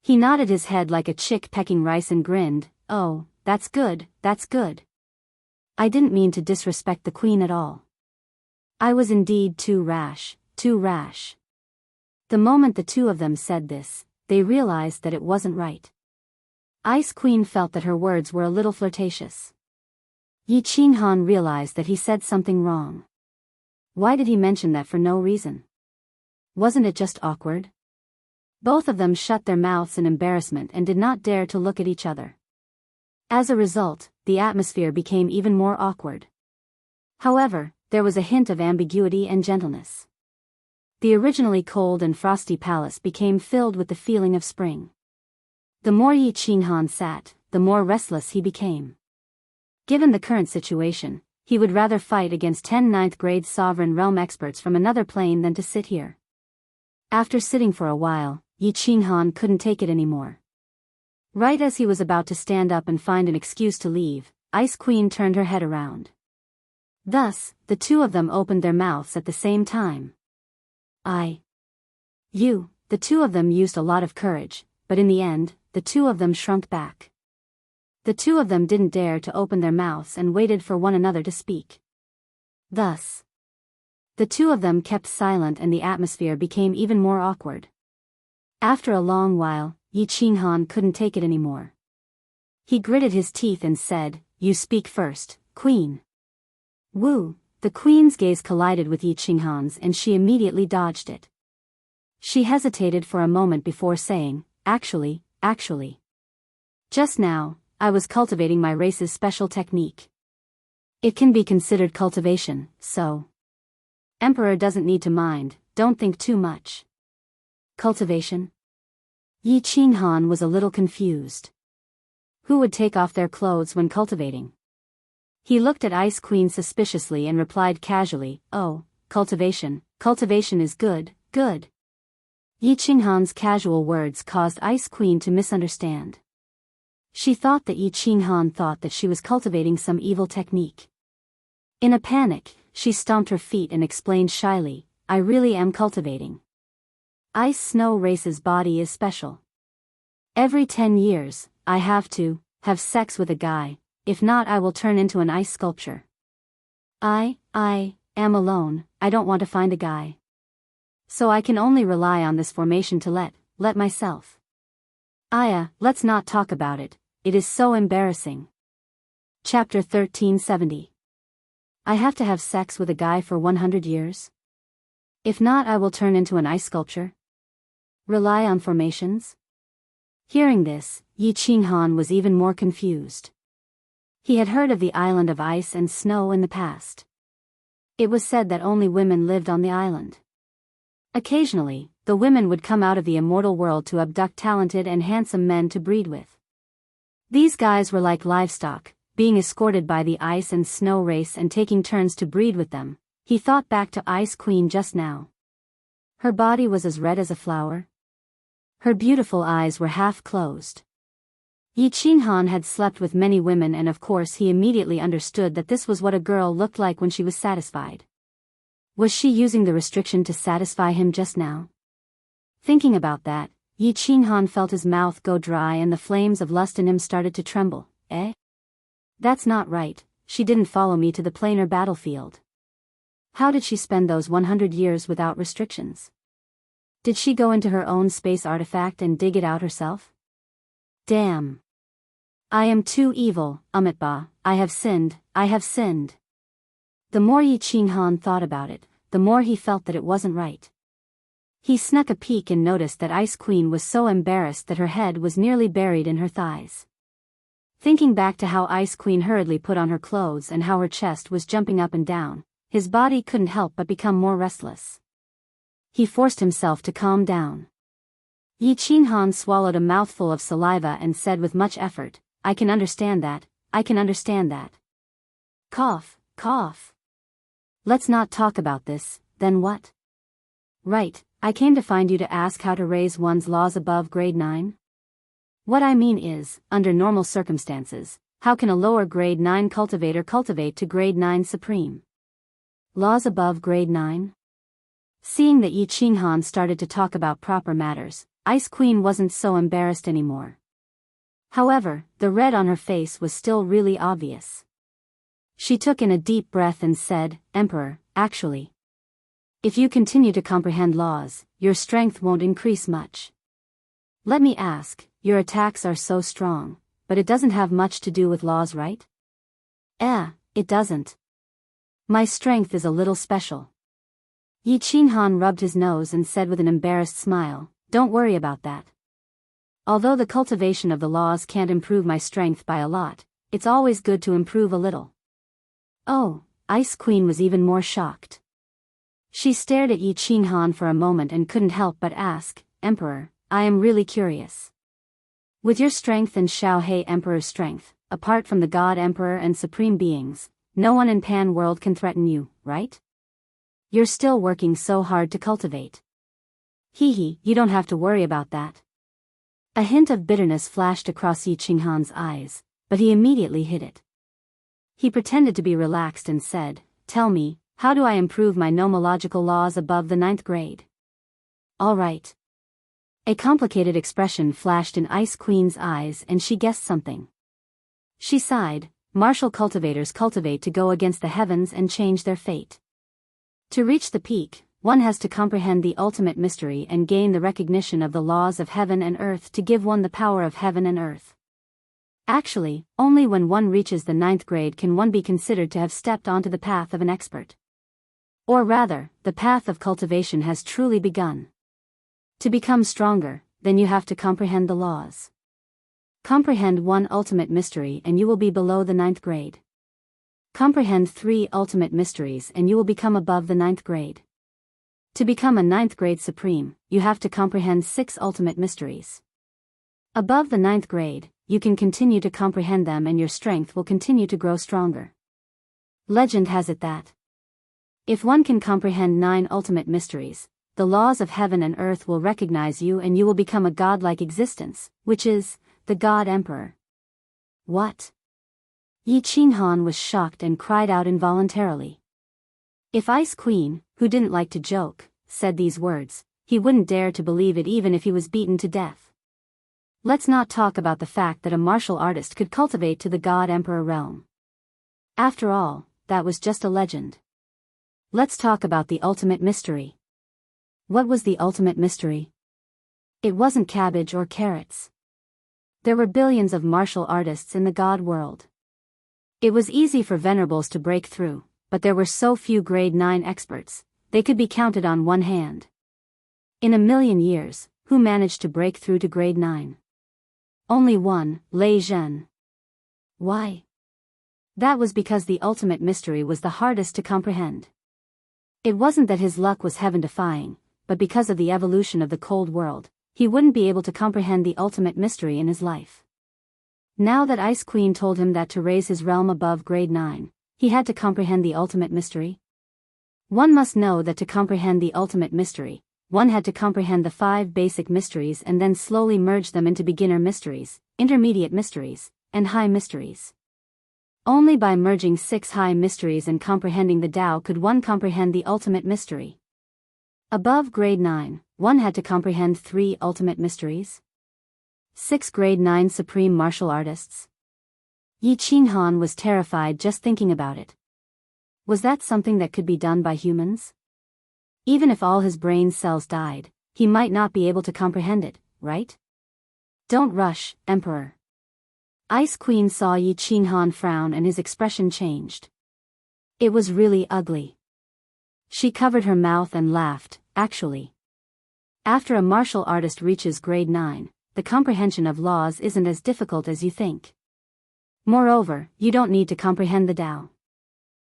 He nodded his head like a chick pecking rice and grinned. "Oh, that's good, that's good. I didn't mean to disrespect the Queen at all. I was indeed too rash, too rash." The moment the two of them said this, they realized that it wasn't right. Ice Queen felt that her words were a little flirtatious. Yi Qinghan realized that he said something wrong. Why did he mention that for no reason? Wasn't it just awkward? Both of them shut their mouths in embarrassment and did not dare to look at each other. As a result, the atmosphere became even more awkward. However, there was a hint of ambiguity and gentleness. The originally cold and frosty palace became filled with the feeling of spring. The more Yi Qinghan sat, the more restless he became. Given the current situation, he would rather fight against 10 ninth-grade sovereign realm experts from another plane than to sit here. After sitting for a while, Yi Qinghan couldn't take it anymore. Right as he was about to stand up and find an excuse to leave, Ice Queen turned her head around. Thus, the two of them opened their mouths at the same time. The two of them used a lot of courage, but in the end, the two of them shrunk back. The two of them didn't dare to open their mouths and waited for one another to speak. Thus, the two of them kept silent and the atmosphere became even more awkward. After a long while, Yi Qinghan couldn't take it anymore. He gritted his teeth and said, "You speak first, Queen." Woo! The Queen's gaze collided with Yi Qinghan's and she immediately dodged it. She hesitated for a moment before saying, Actually. Just now, I was cultivating my race's special technique. It can be considered cultivation, so. Emperor doesn't need to mind, don't think too much." Cultivation? Yi Qinghan was a little confused. Who would take off their clothes when cultivating? He looked at Ice Queen suspiciously and replied casually, "Oh, cultivation is good. Yi Qinghan's casual words caused Ice Queen to misunderstand. She thought that Yi Qinghan thought that she was cultivating some evil technique. In a panic, she stomped her feet and explained shyly, "I really am cultivating. Ice Snow Race's body is special. Every 10 years, I have to have sex with a guy, if not I will turn into an ice sculpture. I am alone, I don't want to find a guy. So I can only rely on this formation to let myself. Let's not talk about it, it is so embarrassing." Chapter 1370. I have to have sex with a guy for 100 years? If not I will turn into an ice sculpture? Rely on formations? Hearing this, Yi Qinghan was even more confused. He had heard of the island of ice and snow in the past. It was said that only women lived on the island. Occasionally, the women would come out of the immortal world to abduct talented and handsome men to breed with. These guys were like livestock, being escorted by the ice and snow race and taking turns to breed with them. He thought back to Ice Queen just now. Her body was as red as a flower. Her beautiful eyes were half closed. Yi Qinghan had slept with many women, and of course he immediately understood that this was what a girl looked like when she was satisfied. Was she using the restriction to satisfy him just now? Thinking about that, Yi Qinghan felt his mouth go dry and the flames of lust in him started to tremble. Eh? That's not right, she didn't follow me to the planar battlefield. How did she spend those 100 years without restrictions? Did she go into her own space artifact and dig it out herself? Damn. I am too evil, Amitabha, I have sinned, I have sinned. The more Yi Qinghan thought about it, the more he felt that it wasn't right. He snuck a peek and noticed that Ice Queen was so embarrassed that her head was nearly buried in her thighs. Thinking back to how Ice Queen hurriedly put on her clothes and how her chest was jumping up and down, his body couldn't help but become more restless. He forced himself to calm down. Yi Qinghan swallowed a mouthful of saliva and said with much effort, I can understand that, I can understand that. Cough, cough. Let's not talk about this, then what? Right, I came to find you to ask how to raise one's laws above grade 9. What I mean is, under normal circumstances, how can a lower grade 9 cultivator cultivate to grade 9 supreme? Laws above grade 9? Seeing that Yi Qinghan started to talk about proper matters, Ice Queen wasn't so embarrassed anymore. However, the red on her face was still really obvious. She took in a deep breath and said, Emperor, actually, if you continue to comprehend laws, your strength won't increase much. Let me ask, your attacks are so strong, but it doesn't have much to do with laws, right? It doesn't. My strength is a little special. Yi Qinghan rubbed his nose and said with an embarrassed smile, don't worry about that. Although the cultivation of the laws can't improve my strength by a lot, it's always good to improve a little. Oh, Ice Queen was even more shocked. She stared at Yi Qinghan for a moment and couldn't help but ask, Emperor, I am really curious. With your strength and Xiao He Emperor's strength, apart from the God Emperor and Supreme Beings, no one in Pan World can threaten you, right? You're still working so hard to cultivate. Hee, you don't have to worry about that. A hint of bitterness flashed across Yi Qinghan's eyes, but he immediately hid it. He pretended to be relaxed and said, Tell me, how do I improve my nomological laws above the 9th grade? All right. A complicated expression flashed in Ice Queen's eyes and she guessed something. She sighed, martial cultivators cultivate to go against the heavens and change their fate. To reach the peak, one has to comprehend the ultimate mystery and gain the recognition of the laws of heaven and earth to give one the power of heaven and earth. Actually, only when one reaches the 9th grade can one be considered to have stepped onto the path of an expert. Or rather, the path of cultivation has truly begun. To become stronger, then you have to comprehend the laws. Comprehend one ultimate mystery and you will be below the 9th grade. Comprehend 3 ultimate mysteries and you will become above the 9th grade. To become a 9th grade supreme, you have to comprehend 6 ultimate mysteries. Above the 9th grade, you can continue to comprehend them and your strength will continue to grow stronger. Legend has it that if one can comprehend 9 ultimate mysteries, the laws of heaven and earth will recognize you and you will become a godlike existence, which is, the God Emperor. What? Yi Qinghan was shocked and cried out involuntarily. If Ice Queen, who didn't like to joke, said these words, he wouldn't dare to believe it even if he was beaten to death. Let's not talk about the fact that a martial artist could cultivate to the God Emperor realm. After all, that was just a legend. Let's talk about the ultimate mystery. What was the ultimate mystery? It wasn't cabbage or carrots. There were billions of martial artists in the God world. It was easy for venerables to break through, but there were so few grade 9 experts, they could be counted on one hand. In a million years, who managed to break through to grade 9? Only one, Lei Zhen. Why? That was because the ultimate mystery was the hardest to comprehend. It wasn't that his luck was heaven-defying, but because of the evolution of the cold world, he wouldn't be able to comprehend the ultimate mystery in his life. Now that Ice Queen told him that to raise his realm above grade 9, he had to comprehend the ultimate mystery. One must know that to comprehend the ultimate mystery, one had to comprehend the 5 basic mysteries and then slowly merge them into beginner mysteries, intermediate mysteries, and high mysteries. Only by merging 6 high mysteries and comprehending the Tao could one comprehend the ultimate mystery. Above grade 9, one had to comprehend 3 ultimate mysteries. 6 grade 9 supreme martial artists. Yi Qinghan was terrified just thinking about it. Was that something that could be done by humans? Even if all his brain cells died, he might not be able to comprehend it, right? Don't rush, Emperor. Ice Queen saw Yi Qinghan frown and his expression changed. It was really ugly. She covered her mouth and laughed, actually. After a martial artist reaches grade 9, the comprehension of laws isn't as difficult as you think. Moreover, you don't need to comprehend the Tao.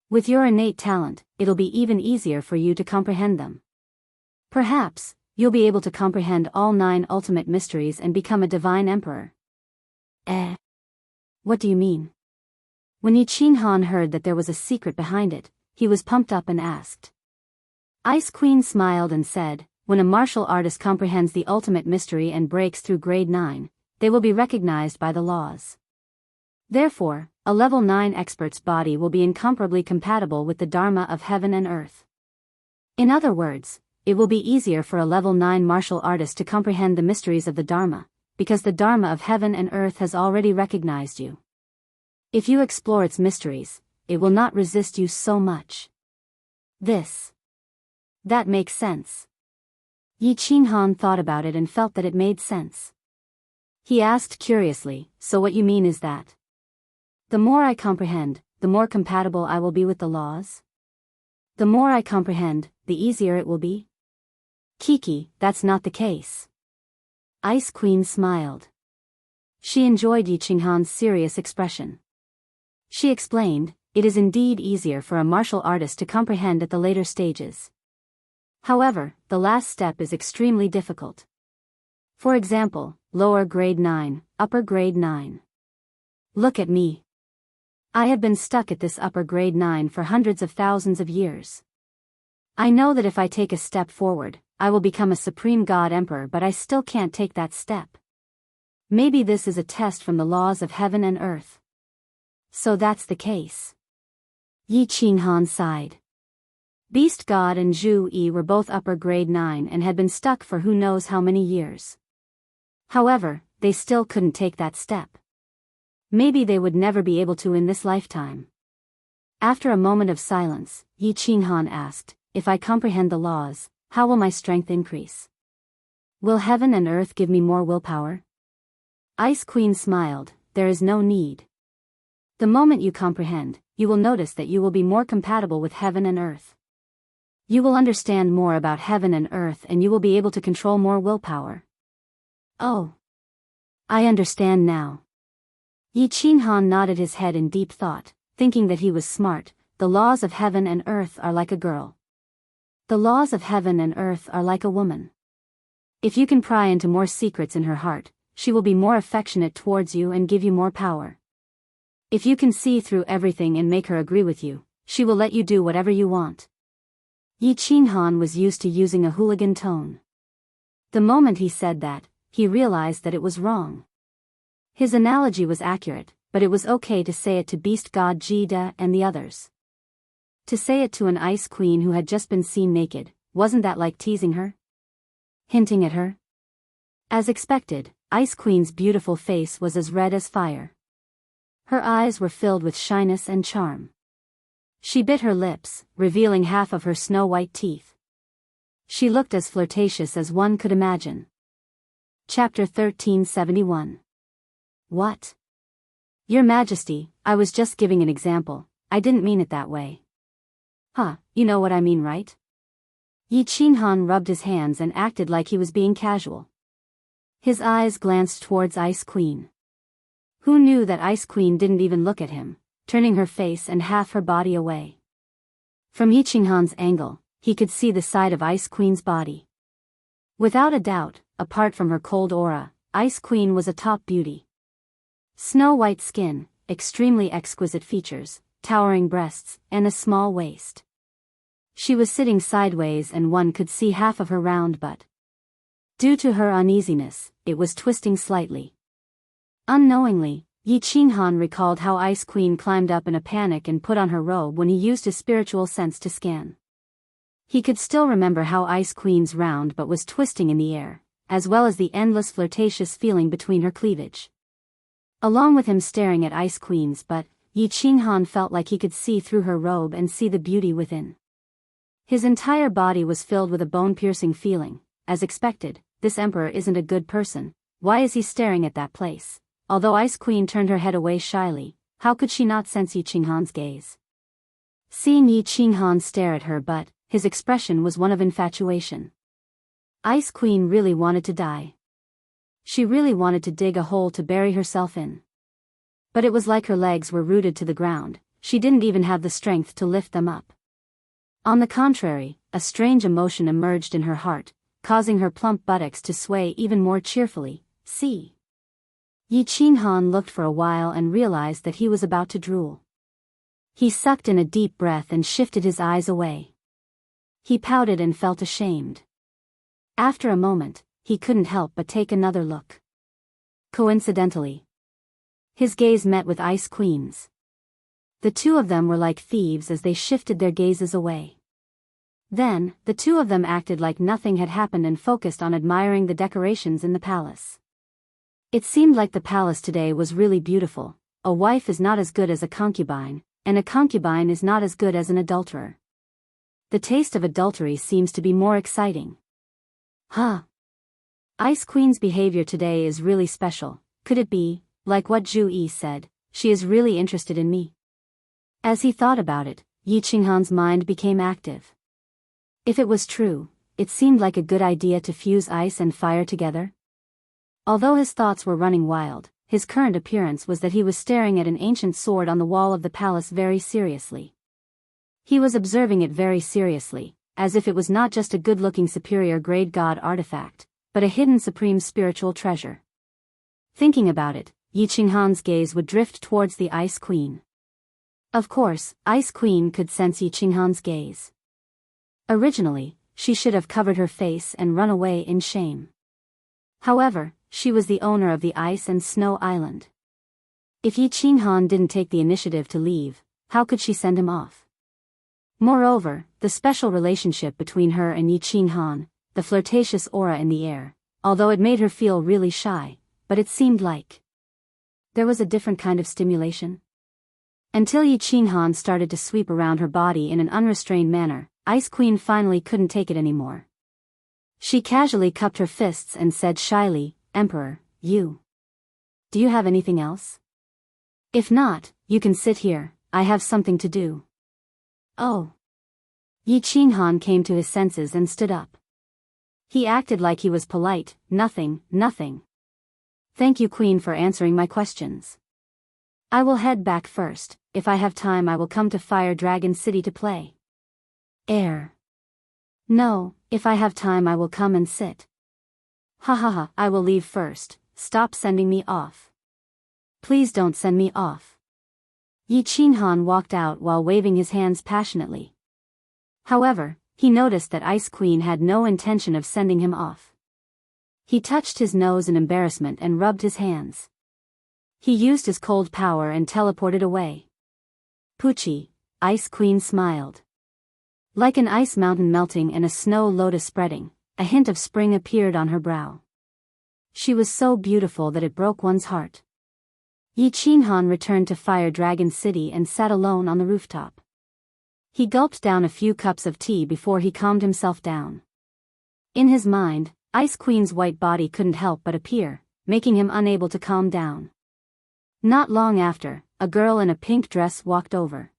With your innate talent, it'll be even easier for you to comprehend them. Perhaps, you'll be able to comprehend all 9 ultimate mysteries and become a divine emperor. What do you mean? When Yi Qinghan heard that there was a secret behind it, he was pumped up and asked. Ice Queen smiled and said, when a martial artist comprehends the ultimate mystery and breaks through grade 9, they will be recognized by the laws. Therefore, a level 9 expert's body will be incomparably compatible with the Dharma of heaven and earth. In other words, it will be easier for a level 9 martial artist to comprehend the mysteries of the Dharma, because the Dharma of heaven and earth has already recognized you. If you explore its mysteries, it will not resist you so much. That makes sense. Yi Qinghan thought about it and felt that it made sense. He asked curiously, so what you mean is that? The more I comprehend, the more compatible I will be with the laws? The more I comprehend, the easier it will be? Kiki, that's not the case. Ice Queen smiled. She enjoyed Yi Qinghan's serious expression. She explained, it is indeed easier for a martial artist to comprehend at the later stages. However, the last step is extremely difficult. For example, lower grade 9, upper grade 9. Look at me. I have been stuck at this upper grade 9 for hundreds of thousands of years. I know that if I take a step forward, I will become a supreme god emperor, but I still can't take that step. Maybe this is a test from the laws of heaven and earth. So that's the case. Yi Qinghan sighed. Beast God and Zhu Yi were both upper grade 9 and had been stuck for who knows how many years. However, they still couldn't take that step. Maybe they would never be able to in this lifetime. After a moment of silence, Yi Qinghan asked, if I comprehend the laws, how will my strength increase? Will heaven and earth give me more willpower? Ice Queen smiled, there is no need. The moment you comprehend, you will notice that you will be more compatible with heaven and earth. You will understand more about heaven and earth and you will be able to control more willpower. Oh. I understand now. Yi Qinghan nodded his head in deep thought, thinking that he was smart. The laws of heaven and earth are like a girl. The laws of heaven and earth are like a woman. If you can pry into more secrets in her heart, she will be more affectionate towards you and give you more power. If you can see through everything and make her agree with you, she will let you do whatever you want. Yi Qinghan was used to using a hooligan tone. The moment he said that, he realized that it was wrong. His analogy was accurate, but it was okay to say it to Beast God Jida and the others. To say it to an ice queen who had just been seen naked, wasn't that like teasing her? Hinting at her? As expected, Ice Queen's beautiful face was as red as fire. Her eyes were filled with shyness and charm. She bit her lips, revealing half of her snow-white teeth. She looked as flirtatious as one could imagine. Chapter 1371. What? Your Majesty, I was just giving an example, I didn't mean it that way. Huh, you know what I mean, right? Yi Qinghan rubbed his hands and acted like he was being casual. His eyes glanced towards Ice Queen. Who knew that Ice Queen didn't even look at him, turning her face and half her body away. From Yi Qinghan's angle, he could see the side of Ice Queen's body. Without a doubt, apart from her cold aura, Ice Queen was a top beauty. Snow-white skin, extremely exquisite features, towering breasts, and a small waist. She was sitting sideways and one could see half of her round butt. Due to her uneasiness, it was twisting slightly. Unknowingly, Yi Qinghan recalled how Ice Queen climbed up in a panic and put on her robe when he used his spiritual sense to scan. He could still remember how Ice Queen's round butt was twisting in the air, as well as the endless flirtatious feeling between her cleavage. Along with him staring at Ice Queen's butt, Yi Qinghan felt like he could see through her robe and see the beauty within. His entire body was filled with a bone-piercing feeling. As expected, this emperor isn't a good person. Why is he staring at that place? Although Ice Queen turned her head away shyly, how could she not sense Yi Qinghan's gaze? Seeing Yi Qinghan stare at her butt, his expression was one of infatuation. Ice Queen really wanted to die. She really wanted to dig a hole to bury herself in. But it was like her legs were rooted to the ground, she didn't even have the strength to lift them up. On the contrary, a strange emotion emerged in her heart, causing her plump buttocks to sway even more cheerfully. See. Yi Qinghan looked for a while and realized that he was about to drool. He sucked in a deep breath and shifted his eyes away. He pouted and felt ashamed. After a moment, he couldn't help but take another look. Coincidentally, his gaze met with Ice Queen's. The two of them were like thieves as they shifted their gazes away. Then, the two of them acted like nothing had happened and focused on admiring the decorations in the palace. It seemed like the palace today was really beautiful. A wife is not as good as a concubine, and a concubine is not as good as an adulterer. The taste of adultery seems to be more exciting. Huh. Ice Queen's behavior today is really special. Could it be, like what Zhu Yi said, she is really interested in me? As he thought about it, Yi Qinghan's mind became active. If it was true, it seemed like a good idea to fuse ice and fire together. Although his thoughts were running wild, his current appearance was that he was staring at an ancient sword on the wall of the palace very seriously. He was observing it very seriously, as if it was not just a good-looking superior-grade god artifact, but a hidden supreme spiritual treasure. Thinking about it, Yi Qinghan's gaze would drift towards the Ice Queen. Of course, Ice Queen could sense Yi Qinghan's gaze. Originally, she should have covered her face and run away in shame. However, she was the owner of the Ice and Snow Island. If Yi Qinghan didn't take the initiative to leave, how could she send him off? Moreover, the special relationship between her and Yi Qinghan, the flirtatious aura in the air, although it made her feel really shy, but it seemed like there was a different kind of stimulation. Until Yi Qinghan started to sweep around her body in an unrestrained manner, Ice Queen finally couldn't take it anymore. She casually cupped her fists and said shyly, "Emperor, do you have anything else? If not, you can sit here, I have something to do." Oh. Yi Qinghan came to his senses and stood up. He acted like he was polite. Nothing. Thank you, Queen, for answering my questions. I will head back first. If I have time I will come to Fire Dragon City to play. No, if I have time I will come and sit. Ha, I will leave first. Stop sending me off. Please don't send me off. Yi Qinghan walked out while waving his hands passionately. However, he noticed that Ice Queen had no intention of sending him off. He touched his nose in embarrassment and rubbed his hands. He used his cold power and teleported away. Poochie, Ice Queen smiled. Like an ice mountain melting and a snow lotus spreading, a hint of spring appeared on her brow. She was so beautiful that it broke one's heart. Yi Qinghan returned to Fire Dragon City and sat alone on the rooftop. He gulped down a few cups of tea before he calmed himself down. In his mind, Ice Queen's white body couldn't help but appear, making him unable to calm down. Not long after, a girl in a pink dress walked over.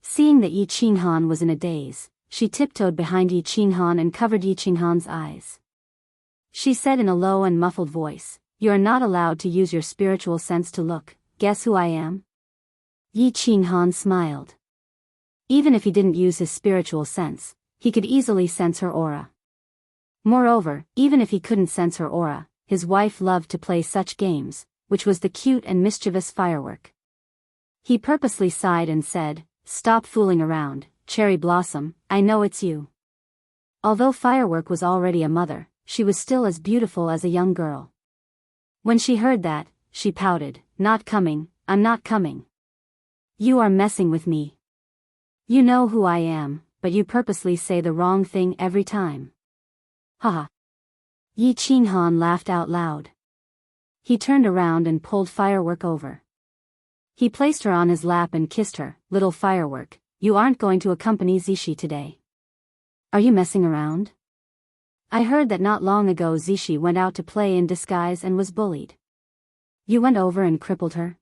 Seeing that Yi Qinghan was in a daze, she tiptoed behind Yi Qinghan and covered Yi Qinghan's eyes. She said in a low and muffled voice, "You are not allowed to use your spiritual sense to look. Guess who I am?" Yi Qinghan smiled. Even if he didn't use his spiritual sense, he could easily sense her aura. Moreover, even if he couldn't sense her aura, his wife loved to play such games, which was the cute and mischievous Firework. He purposely sighed and said, "Stop fooling around, Cherry Blossom, I know it's you." Although Firework was already a mother, she was still as beautiful as a young girl. When she heard that, she pouted, "Not coming, I'm not coming. You are messing with me. You know who I am, but you purposely say the wrong thing every time." Haha. Yi Qinghan laughed out loud. He turned around and pulled Firework over. He placed her on his lap and kissed her. "Little Firework, you aren't going to accompany Zishi today. Are you messing around? I heard that not long ago Zishi went out to play in disguise and was bullied. You went over and crippled her?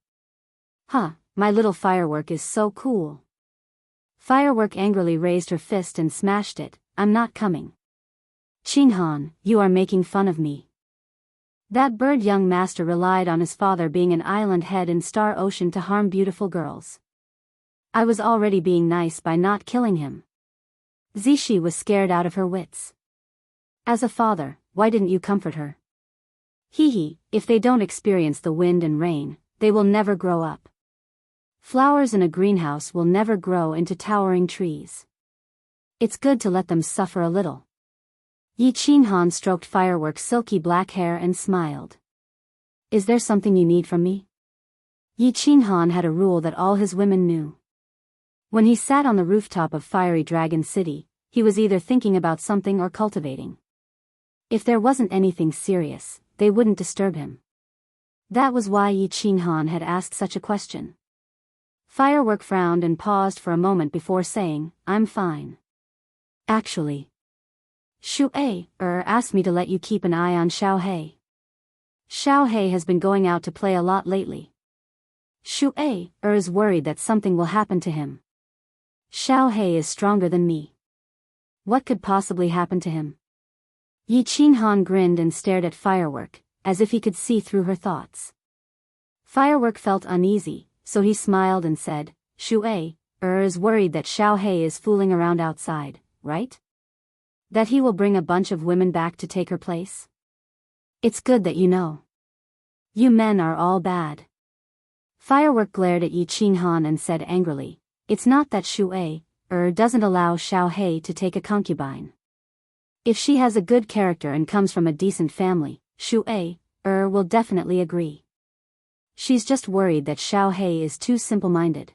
Huh, my little Firework is so cool." Firework angrily raised her fist and smashed it. "I'm not coming. Qinghan, you are making fun of me. That bird young master relied on his father being an island head in Star Ocean to harm beautiful girls. I was already being nice by not killing him." Zishi was scared out of her wits. "As a father, why didn't you comfort her? Hee, if they don't experience the wind and rain, they will never grow up. Flowers in a greenhouse will never grow into towering trees. It's good to let them suffer a little." Yi Qinghan stroked Firework's silky black hair and smiled. "Is there something you need from me?" Yi Qinghan had a rule that all his women knew. When he sat on the rooftop of Fiery Dragon City, he was either thinking about something or cultivating. If there wasn't anything serious, they wouldn't disturb him. That was why Yi Qinghan had asked such a question. Firework frowned and paused for a moment before saying, "I'm fine. Actually, Shu-ei asked me to let you keep an eye on Xiao-hei. Xiao-hei has been going out to play a lot lately. Shu-ei is worried that something will happen to him. Xiao-hei is stronger than me. What could possibly happen to him?" Yi Qinghan grinned and stared at Firework, as if he could see through her thoughts. Firework felt uneasy, so he smiled and said, "Shu-ei is worried that Xiao-hei is fooling around outside, right? That he will bring a bunch of women back to take her place? It's good that you know. You men are all bad." Firework glared at Yi Qinghan and said angrily, "It's not that Shu-ei doesn't allow Xiao-hei to take a concubine. If she has a good character and comes from a decent family, Shu-ei will definitely agree. She's just worried that Xiao-hei is too simple-minded.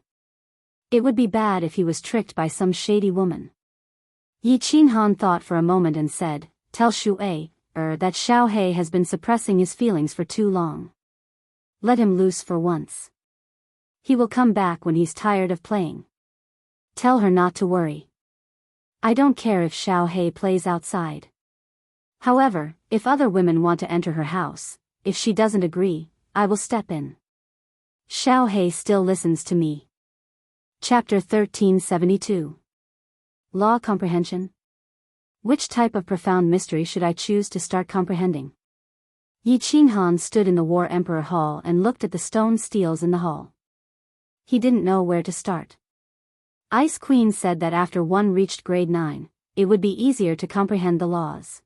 It would be bad if he was tricked by some shady woman." Yi Qinghan thought for a moment and said, "Tell Shu-ei that Xiao-hei has been suppressing his feelings for too long. Let him loose for once. He will come back when he's tired of playing. Tell her not to worry. I don't care if Xiao-hei plays outside. However, if other women want to enter her house, if she doesn't agree, I will step in. Xiao-hei still listens to me." Chapter 1372. Law Comprehension. Which type of profound mystery should I choose to start comprehending? Yi Qinghan stood in the War Emperor Hall and looked at the stone steels in the hall. He didn't know where to start. Ice Queen said that after one reached grade 9, it would be easier to comprehend the laws.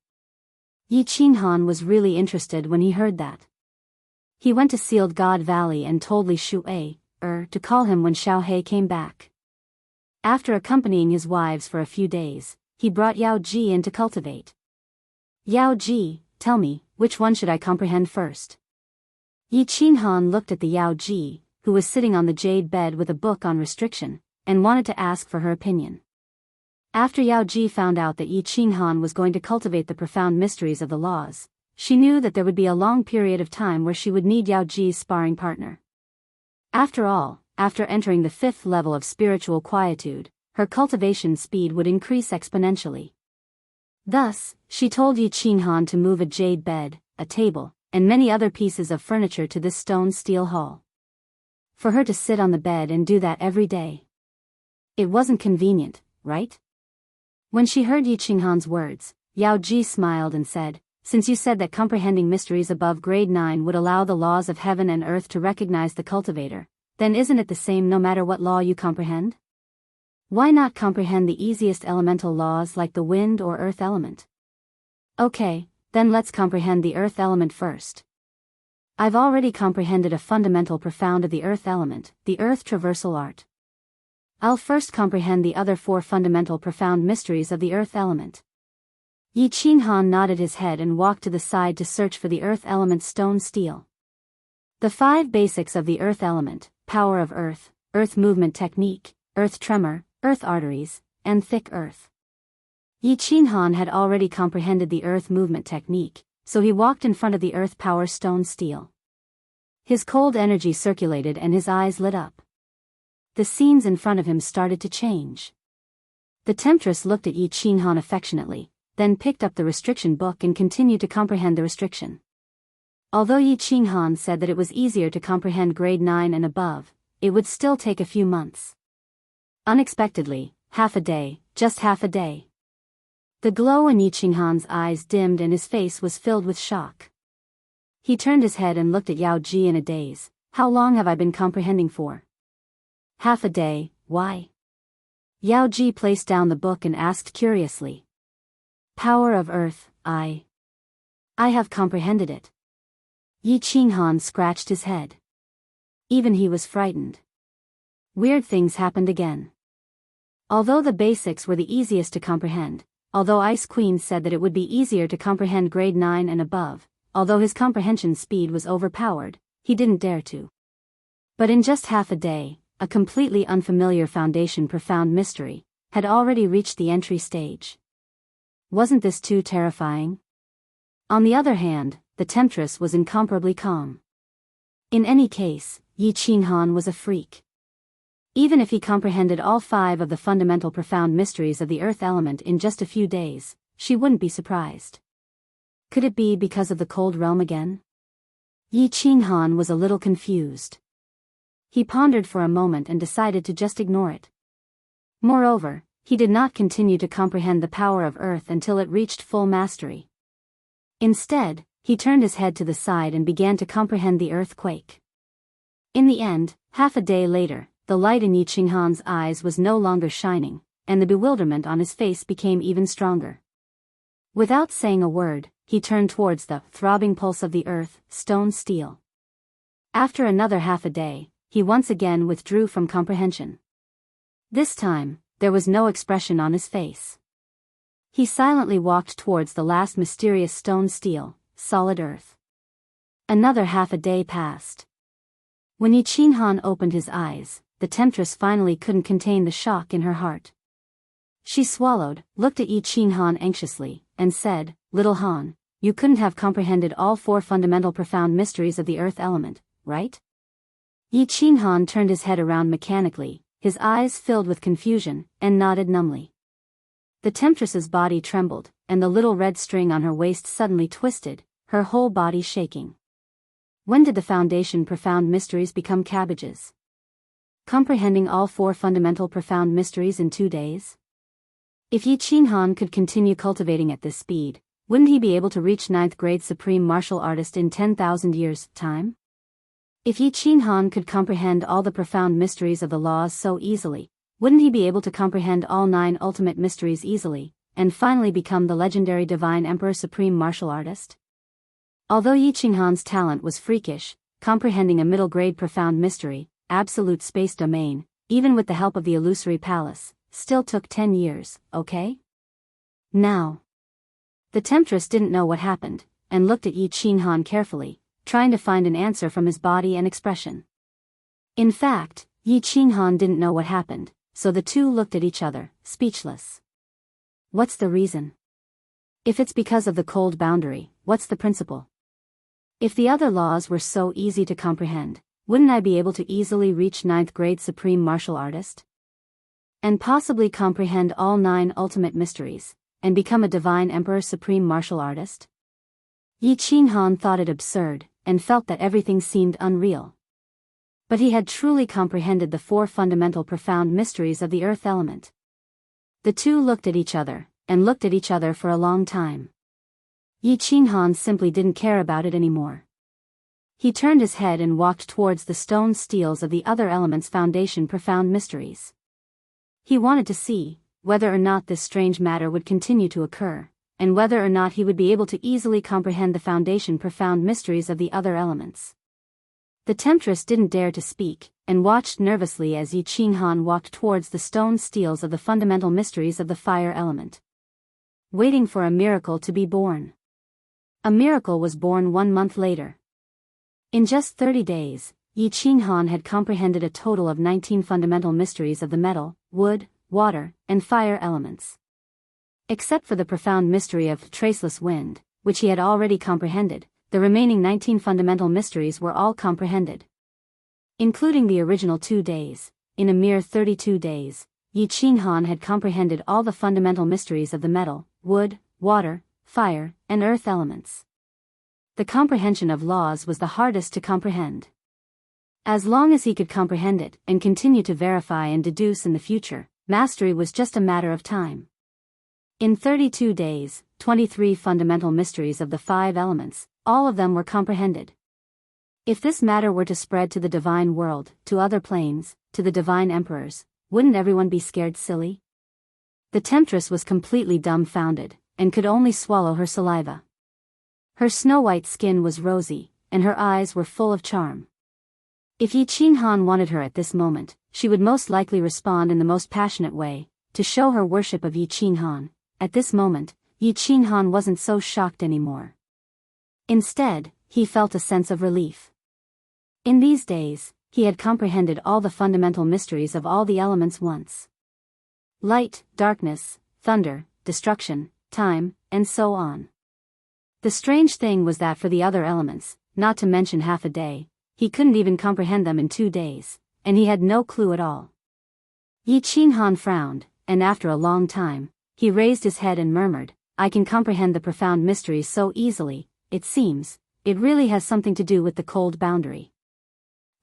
Yi Qinghan was really interested when he heard that. He went to Sealed God Valley and told Li Shu-ei to call him when Xiao-hei came back. After accompanying his wives for a few days, he brought Yao Ji in to cultivate. "Yao Ji, tell me, which one should I comprehend first?" Yi Qinghan looked at the Yao Ji, who was sitting on the jade bed with a book on restriction, and wanted to ask for her opinion. After Yao Ji found out that Yi Qinghan was going to cultivate the profound mysteries of the laws, she knew that there would be a long period of time where she would need Yao Ji's sparring partner. After all, after entering the 5th level of spiritual quietude, her cultivation speed would increase exponentially. Thus, she told Yi Qinghan to move a jade bed, a table, and many other pieces of furniture to this stone steel hall. For her to sit on the bed and do that every day. It wasn't convenient, right? When she heard Yi Qinghan's words, Yao Ji smiled and said, "Since you said that comprehending mysteries above grade 9 would allow the laws of heaven and earth to recognize the cultivator, then isn't it the same no matter what law you comprehend? Why not comprehend the easiest elemental laws like the wind or earth element? Okay, then let's comprehend the earth element first." I've already comprehended a fundamental profound of the earth element, the earth traversal art. I'll first comprehend the other 4 fundamental profound mysteries of the earth element. Yi Qinghan nodded his head and walked to the side to search for the earth element stone steel. The 5 basics of the earth element: power of earth, earth movement technique, earth tremor, earth arteries, and thick earth. Yi Qinghan had already comprehended the earth movement technique, so he walked in front of the earth power stone steel. His cold energy circulated and his eyes lit up. The scenes in front of him started to change. The temptress looked at Yi Qinghan affectionately, then picked up the restriction book and continued to comprehend the restriction. Although Yi Qinghan said that it was easier to comprehend grade 9 and above, it would still take a few months. Unexpectedly, half a day, just half a day. The glow in Yi Qinghan's eyes dimmed and his face was filled with shock. He turned his head and looked at Yao Ji in a daze. How long have I been comprehending for? Half a day, why? Yao Ji placed down the book and asked curiously. Power of earth, I have comprehended it. Yi Qinghan scratched his head. Even he was frightened. Weird things happened again. Although the basics were the easiest to comprehend, although Ice Queen said that it would be easier to comprehend grade 9 and above, although his comprehension speed was overpowered, he didn't dare to. But in just half a day, a completely unfamiliar foundation profound mystery had already reached the entry stage. Wasn't this too terrifying? On the other hand, the temptress was incomparably calm. In any case, Yi Qinghan was a freak. Even if he comprehended all 5 of the fundamental profound mysteries of the earth element in just a few days, she wouldn't be surprised. Could it be because of the cold realm again? Yi Qinghan was a little confused. He pondered for a moment and decided to just ignore it. Moreover, he did not continue to comprehend the power of earth until it reached full mastery. Instead, he turned his head to the side and began to comprehend the earthquake. In the end, half a day later, the light in Yi Qinghan's eyes was no longer shining, and the bewilderment on his face became even stronger. Without saying a word, he turned towards the throbbing pulse of the earth, stone steel. After another half a day, he once again withdrew from comprehension. This time, there was no expression on his face. He silently walked towards the last mysterious stone steel, solid earth. Another half a day passed. When Yi Qinghan opened his eyes, the temptress finally couldn't contain the shock in her heart. She swallowed, looked at Yi Qinghan anxiously, and said, Little Han, you couldn't have comprehended all 4 fundamental profound mysteries of the earth element, right? Yi Qinghan turned his head around mechanically, his eyes filled with confusion, and nodded numbly. The temptress's body trembled, and the little red string on her waist suddenly twisted, her whole body shaking. When did the foundation profound mysteries become cabbages? Comprehending all 4 fundamental profound mysteries in 2 days? If Yi Qinghan could continue cultivating at this speed, wouldn't he be able to reach 9th grade supreme martial artist in 10,000 years' time? If Yi Qinghan could comprehend all the profound mysteries of the laws so easily, wouldn't he be able to comprehend all 9 ultimate mysteries easily, and finally become the legendary divine emperor supreme martial artist? Although Yi Qinghan's talent was freakish, comprehending a middle-grade profound mystery, absolute space domain, even with the help of the illusory palace, still took 10 years, okay? Now. The temptress didn't know what happened, and looked at Yi Qinghan carefully, trying to find an answer from his body and expression. In fact, Yi Qinghan didn't know what happened, so the two looked at each other, speechless. What's the reason? If it's because of the cold boundary, what's the principle? If the other laws were so easy to comprehend, wouldn't I be able to easily reach 9th grade supreme martial artist? And possibly comprehend all 9 ultimate mysteries, and become a divine emperor supreme martial artist? Yi Qinghan thought it absurd, and felt that everything seemed unreal. But he had truly comprehended the 4 fundamental profound mysteries of the earth element. The two looked at each other, and looked at each other for a long time. Yi Qinghan simply didn't care about it anymore. He turned his head and walked towards the stone steels of the other element's foundation profound mysteries. He wanted to see whether or not this strange matter would continue to occur, and whether or not he would be able to easily comprehend the foundation profound mysteries of the other elements. The temptress didn't dare to speak, and watched nervously as Yi Qinghan walked towards the stone steels of the fundamental mysteries of the fire element, waiting for a miracle to be born. A miracle was born 1 month later. In just 30 days, Yi Qinghan had comprehended a total of 19 fundamental mysteries of the metal, wood, water, and fire elements. Except for the profound mystery of traceless wind, which he had already comprehended, the remaining 19 fundamental mysteries were all comprehended. Including the original 2 days, in a mere 32 days, Yi Qinghan had comprehended all the fundamental mysteries of the metal, wood, water, fire, and earth elements. The comprehension of laws was the hardest to comprehend. As long as he could comprehend it and continue to verify and deduce in the future, mastery was just a matter of time. In 32 days, 23 fundamental mysteries of the 5 elements, all of them were comprehended. If this matter were to spread to the divine world, to other planes, to the divine emperors, wouldn't everyone be scared silly? The temptress was completely dumbfounded, and could only swallow her saliva. Her snow-white skin was rosy, and her eyes were full of charm. If Yi Qinghan wanted her at this moment, she would most likely respond in the most passionate way, to show her worship of Yi Qinghan. At this moment, Yi Qinghan wasn't so shocked anymore. Instead, he felt a sense of relief. In these days, he had comprehended all the fundamental mysteries of all the elements once. Light, darkness, thunder, destruction, time, and so on. The strange thing was that for the other elements, not to mention half a day, he couldn't even comprehend them in 2 days, and he had no clue at all. Yi Qinghan frowned, and after a long time, he raised his head and murmured, "I can comprehend the profound mysteries so easily, it seems, it really has something to do with the cold boundary.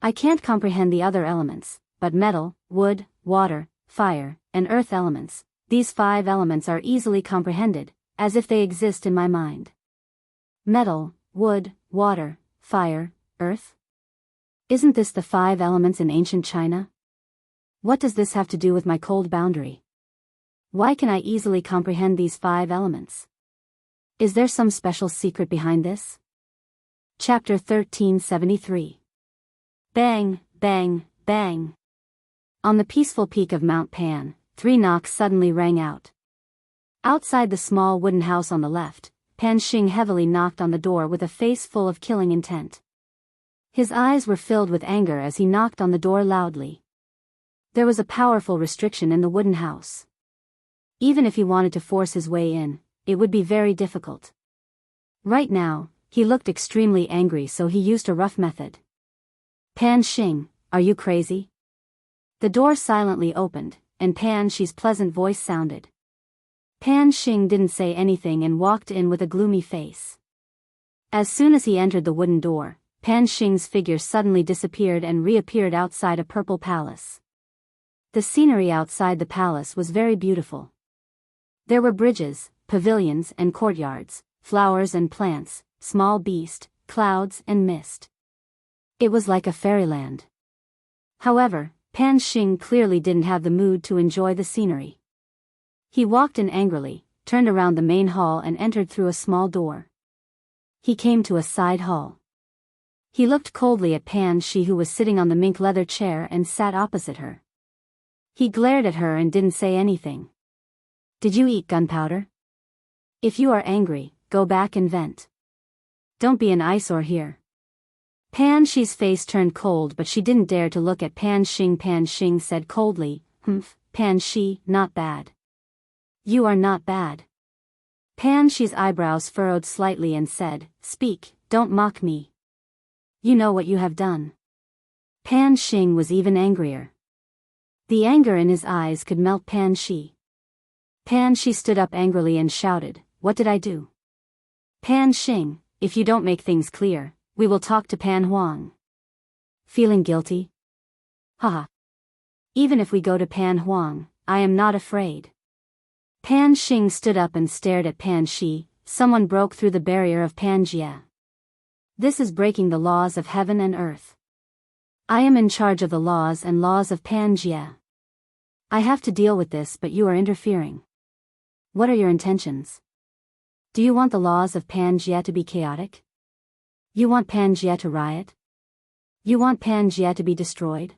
I can't comprehend the other elements, but metal, wood, water, fire, and earth elements, these 5 elements are easily comprehended, as if they exist in my mind." Metal, wood, water, fire, earth? Isn't this the 5 elements in ancient China? What does this have to do with my cold boundary? Why can I easily comprehend these 5 elements? Is there some special secret behind this? Chapter 1373. Bang, bang, bang. On the peaceful peak of Mount Pan, 3 knocks suddenly rang out. Outside the small wooden house on the left, Pan Xing heavily knocked on the door with a face full of killing intent. His eyes were filled with anger as he knocked on the door loudly. There was a powerful restriction in the wooden house. Even if he wanted to force his way in, it would be very difficult. Right now, he looked extremely angry, so he used a rough method. "Pan Xing, are you crazy?" The door silently opened, and Pan Xi's pleasant voice sounded. Pan Xing didn't say anything and walked in with a gloomy face. As soon as he entered the wooden door, Pan Xing's figure suddenly disappeared and reappeared outside a purple palace. The scenery outside the palace was very beautiful. There were bridges, pavilions and courtyards, flowers and plants, small beasts, clouds and mist. It was like a fairyland. However, Pan Xing clearly didn't have the mood to enjoy the scenery. He walked in angrily, turned around the main hall and entered through a small door. He came to a side hall. He looked coldly at Pan Xi, who was sitting on the mink leather chair and sat opposite her. He glared at her and didn't say anything. "Did you eat gunpowder? If you are angry, go back and vent. Don't be an eyesore here." Pan Xi's face turned cold, but she didn't dare to look at Pan Xing. Pan Xing said coldly, "Humph, Pan Xi, not bad. You are not bad." Pan Xi's eyebrows furrowed slightly and said, "Speak, don't mock me. You know what you have done." Pan Xing was even angrier. The anger in his eyes could melt Pan Xi. Pan Xi stood up angrily and shouted, "What did I do?" "Pan Xing, if you don't make things clear, we will talk to Pan Huang." "Feeling guilty? Haha. Even if we go to Pan Huang, I am not afraid." Pan Xing stood up and stared at Pan Xi. Someone broke through the barrier of Pan Jia. This is breaking the laws of heaven and earth. I am in charge of the laws and laws of Pan Jia. I have to deal with this, but you are interfering. What are your intentions? Do you want the laws of Pangaea to be chaotic? You want Pangaea to riot? You want Pangaea to be destroyed?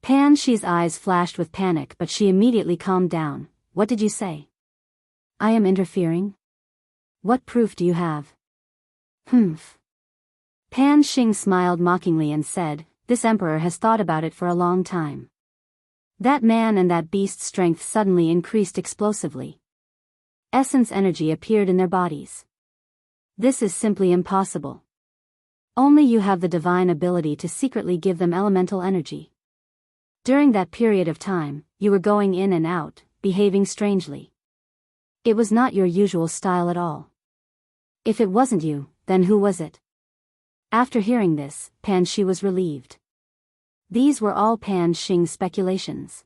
Pan Shi's eyes flashed with panic, but she immediately calmed down. What did you say? I am interfering? What proof do you have? Humph. Pan Xing smiled mockingly and said, this emperor has thought about it for a long time. That man and that beast's strength suddenly increased explosively. Essence energy appeared in their bodies. This is simply impossible. Only you have the divine ability to secretly give them elemental energy. During that period of time, you were going in and out, behaving strangely. It was not your usual style at all. If it wasn't you, then who was it? After hearing this, Pan Shi was relieved. These were all Pan Xing's speculations.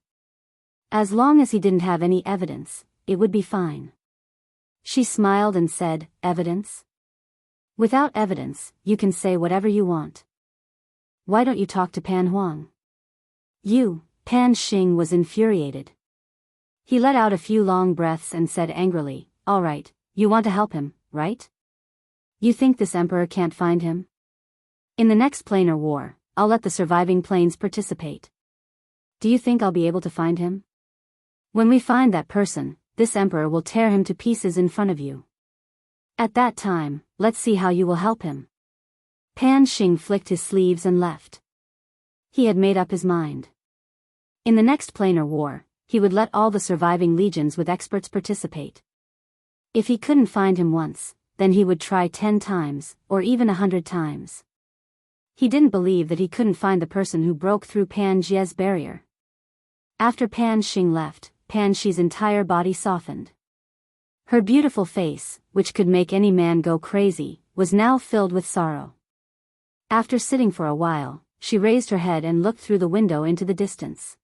As long as he didn't have any evidence, it would be fine. She smiled and said, evidence? Without evidence, you can say whatever you want. Why don't you talk to Pan Huang? Pan Xing was infuriated. He let out a few long breaths and said angrily, all right, you want to help him, right? You think this emperor can't find him? In the next planar war, I'll let the surviving planes participate. Do you think I'll be able to find him? When we find that person, this emperor will tear him to pieces in front of you. At that time, let's see how you will help him. Pan Xing flicked his sleeves and left. He had made up his mind. In the next planar war, he would let all the surviving legions with experts participate. If he couldn't find him once, then he would try 10 times, or even 100 times. He didn't believe that he couldn't find the person who broke through Pangiea's barrier. After Pan Xing left, Pan Shi's entire body softened. Her beautiful face, which could make any man go crazy, was now filled with sorrow. After sitting for a while, she raised her head and looked through the window into the distance.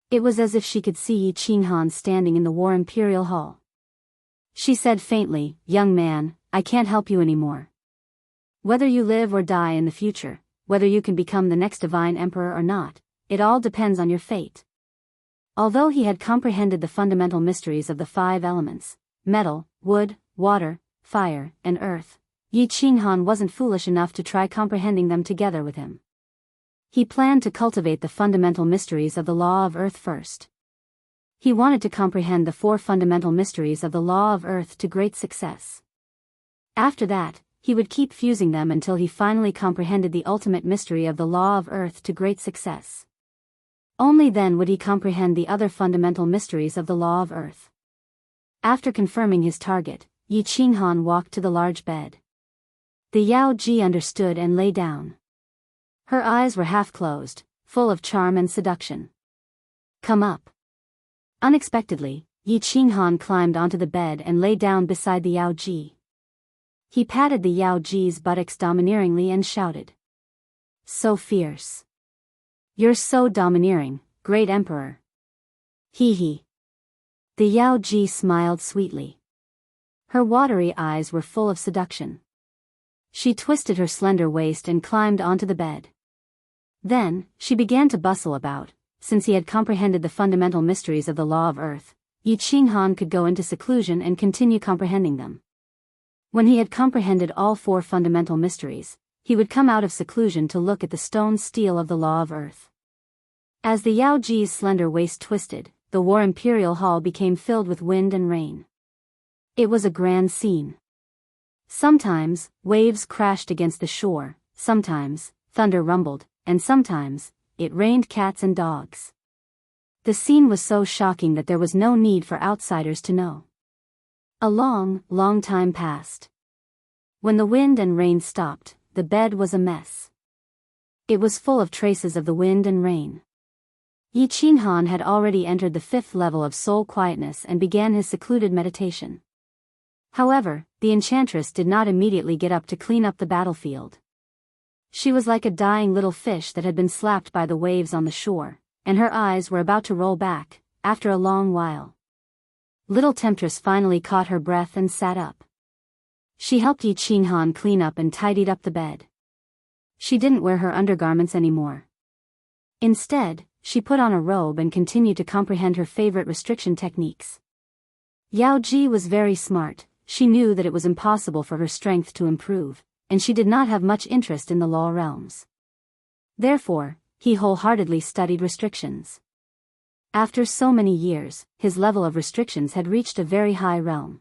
It was as if she could see Yi Qinghan standing in the War Imperial Hall. She said faintly, young man, I can't help you anymore. Whether you live or die in the future, whether you can become the next divine emperor or not, it all depends on your fate. Although he had comprehended the fundamental mysteries of the 5 elements, metal, wood, water, fire, and earth, Yi Qinghan wasn't foolish enough to try comprehending them together with him. He planned to cultivate the fundamental mysteries of the law of earth first. He wanted to comprehend the 4 fundamental mysteries of the law of earth to great success. After that, he would keep fusing them until he finally comprehended the ultimate mystery of the law of earth to great success. Only then would he comprehend the other fundamental mysteries of the law of earth. After confirming his target, Yi Qinghan walked to the large bed. The Yao Ji understood and lay down. Her eyes were half closed, full of charm and seduction. Come up. Unexpectedly, Yi Qinghan climbed onto the bed and lay down beside the Yao Ji. He patted the Yao Ji's buttocks domineeringly and shouted. So fierce. You're so domineering, great emperor. Hee hee. The Yao Ji smiled sweetly. Her watery eyes were full of seduction. She twisted her slender waist and climbed onto the bed. Then, she began to bustle about. Since he had comprehended the fundamental mysteries of the law of earth, Yi Qinghan could go into seclusion and continue comprehending them. When he had comprehended all 4 fundamental mysteries, he would come out of seclusion to look at the stone steel of the law of earth. As the Yao Ji's slender waist twisted, the War Imperial Hall became filled with wind and rain. It was a grand scene. Sometimes, waves crashed against the shore, sometimes, thunder rumbled, and sometimes, it rained cats and dogs. The scene was so shocking that there was no need for outsiders to know. A long, long time passed. When the wind and rain stopped, the bed was a mess. It was full of traces of the wind and rain. Yi Qinghan had already entered the 5th level of soul quietness and began his secluded meditation. However, the enchantress did not immediately get up to clean up the battlefield. She was like a dying little fish that had been slapped by the waves on the shore, and her eyes were about to roll back, after a long while. Little Temptress finally caught her breath and sat up. She helped Yi Qinghan clean up and tidied up the bed. She didn't wear her undergarments anymore. Instead, she put on a robe and continued to comprehend her favorite restriction techniques. Yao Ji was very smart. she knew that it was impossible for her strength to improve, and she did not have much interest in the law realms. Therefore, he wholeheartedly studied restrictions. After so many years, his level of restrictions had reached a very high realm.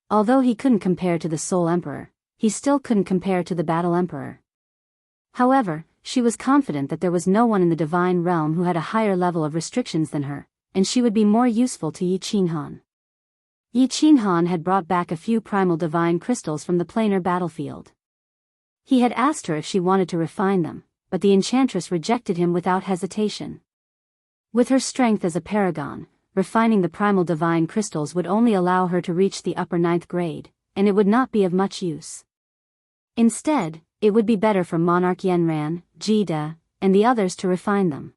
Although he couldn't compare to the Soul Emperor, he still couldn't compare to the Battle Emperor. However, she was confident that there was no one in the divine realm who had a higher level of restrictions than her, and she would be more useful to Yi Qinghan. Yi Qinghan had brought back a few primal divine crystals from the planar battlefield. He had asked her if she wanted to refine them, but the enchantress rejected him without hesitation. With her strength as a paragon, refining the primal divine crystals would only allow her to reach the upper 9th grade, and it would not be of much use. Instead, it would be better for Monarch Yanran, Jida, and the others to refine them.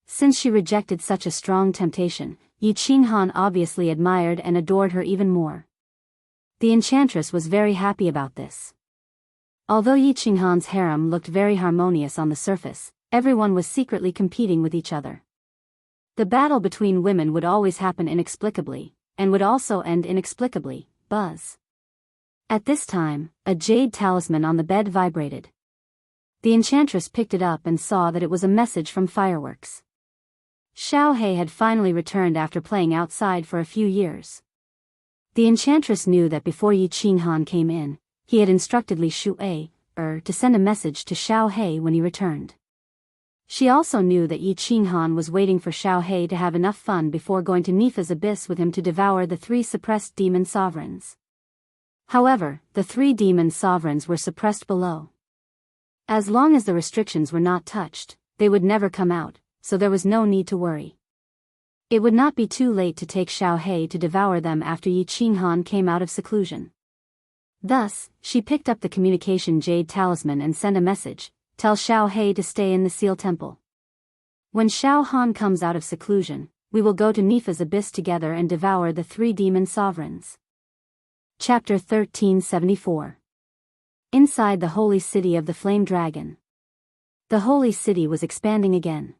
Since she rejected such a strong temptation, Yi Qinghan obviously admired and adored her even more. The enchantress was very happy about this. Although Yi Qinghan's harem looked very harmonious on the surface, everyone was secretly competing with each other. The battle between women would always happen inexplicably, and would also end inexplicably. Buzz. At this time, a jade talisman on the bed vibrated. The enchantress picked it up and saw that it was a message from Fireworks. Xiao He had finally returned after playing outside for a few years. The enchantress knew that before Yi Qinghan came in, he had instructed Li Shu'ei, to send a message to Xiao He when he returned. She also knew that Yi Qinghan was waiting for Xiao He to have enough fun before going to Nifa's abyss with him to devour the 3 suppressed demon sovereigns. However, the 3 demon sovereigns were suppressed below. As long as the restrictions were not touched, they would never come out, so there was no need to worry. It would not be too late to take Xiao He to devour them after Yi Qinghan came out of seclusion. Thus, she picked up the communication jade talisman and sent a message: tell Xiao He to stay in the Seal Temple. When Xiao Han comes out of seclusion, we will go to Nifa's abyss together and devour the 3 demon sovereigns. Chapter 1374. Inside the Holy City of the Flame Dragon. The Holy City was expanding again.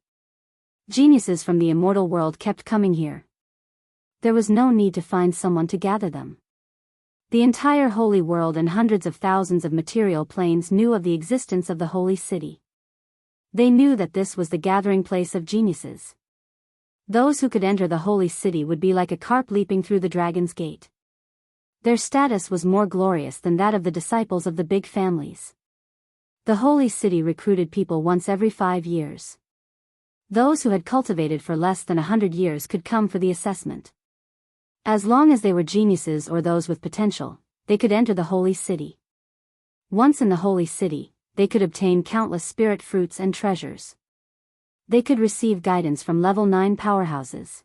Geniuses from the immortal world kept coming here. There was no need to find someone to gather them. The entire holy world and hundreds of thousands of material planes knew of the existence of the Holy City. They knew that this was the gathering place of geniuses. Those who could enter the Holy City would be like a carp leaping through the Dragon's Gate. Their status was more glorious than that of the disciples of the big families. The Holy City recruited people once every 5 years. Those who had cultivated for less than 100 years could come for the assessment. As long as they were geniuses or those with potential, they could enter the Holy City. Once in the Holy City, they could obtain countless spirit fruits and treasures. They could receive guidance from level 9 powerhouses.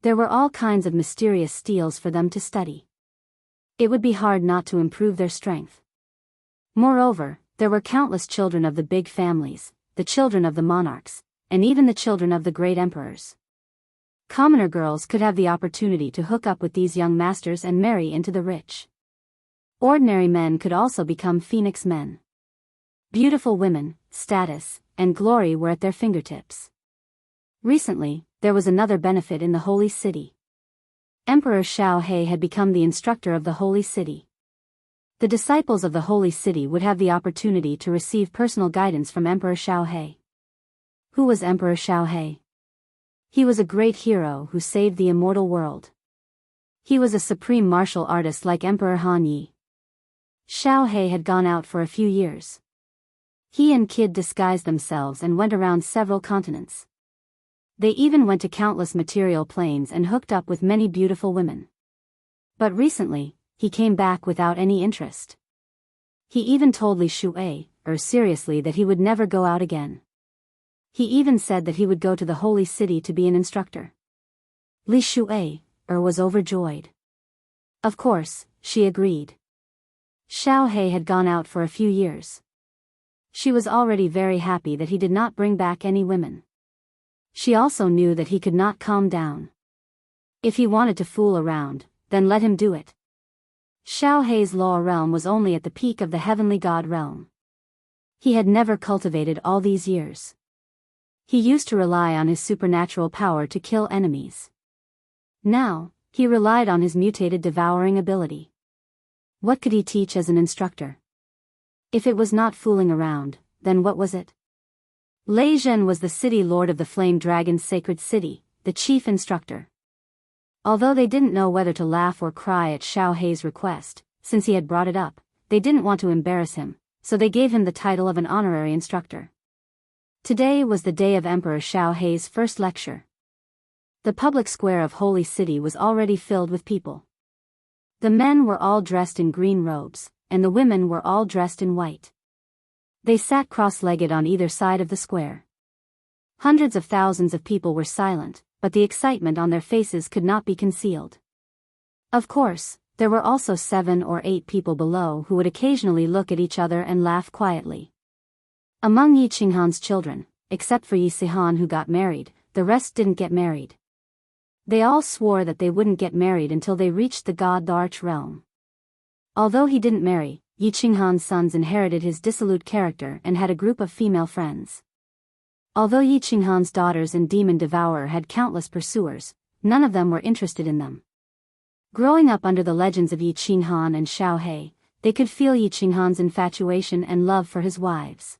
There were all kinds of mysterious steals for them to study. It would be hard not to improve their strength. Moreover, there were countless children of the big families, the children of the monarchs, and even the children of the great emperors. Commoner girls could have the opportunity to hook up with these young masters and marry into the rich. Ordinary men could also become phoenix men. Beautiful women, status, and glory were at their fingertips. Recently, there was another benefit in the Holy City. Emperor Xiao He had become the instructor of the Holy City. The disciples of the Holy City would have the opportunity to receive personal guidance from Emperor Xiao He. Who was Emperor Xiao He? He was a great hero who saved the immortal world. He was a supreme martial artist like Emperor Han Yi. Xiao He had gone out for a few years. He and Kid disguised themselves and went around several continents. They even went to countless material planes and hooked up with many beautiful women. But recently, he came back without any interest. He even told Li Shu'ei, seriously, that he would never go out again. He even said that he would go to the Holy City to be an instructor. Li Shu'ei, was overjoyed. Of course, she agreed. Xiao He had gone out for a few years. She was already very happy that he did not bring back any women. She also knew that he could not calm down. If he wanted to fool around, then let him do it. Xiao He's law realm was only at the peak of the heavenly god realm. He had never cultivated all these years. He used to rely on his supernatural power to kill enemies. Now, He relied on his mutated devouring ability. What could he teach as an instructor? If it was not fooling around, then what was it? Lei Zhen was the city lord of the Flame Dragon's sacred city, the chief instructor. Although they didn't know whether to laugh or cry at Xiao Hei's request, since he had brought it up, they didn't want to embarrass him, so they gave him the title of an honorary instructor. Today was the day of Emperor Xiao Hei's first lecture. The public square of Holy City was already filled with people. The men were all dressed in green robes, and the women were all dressed in white. They sat cross-legged on either side of the square. Hundreds of thousands of people were silent, but the excitement on their faces could not be concealed. Of course, there were also 7 or 8 people below who would occasionally look at each other and laugh quietly. Among Yi Qinghan's children, except for Yi Sihan who got married, the rest didn't get married. They all swore that they wouldn't get married until they reached the God Arch realm. Although he didn't marry, Yi Qinghan's sons inherited his dissolute character and had a group of female friends. Although Yi Qinghan's daughters and Demon Devourer had countless pursuers, none of them were interested in them. Growing up under the legends of Yi Qinghan and Xiao Hei, they could feel Yi Qinghan's infatuation and love for his wives.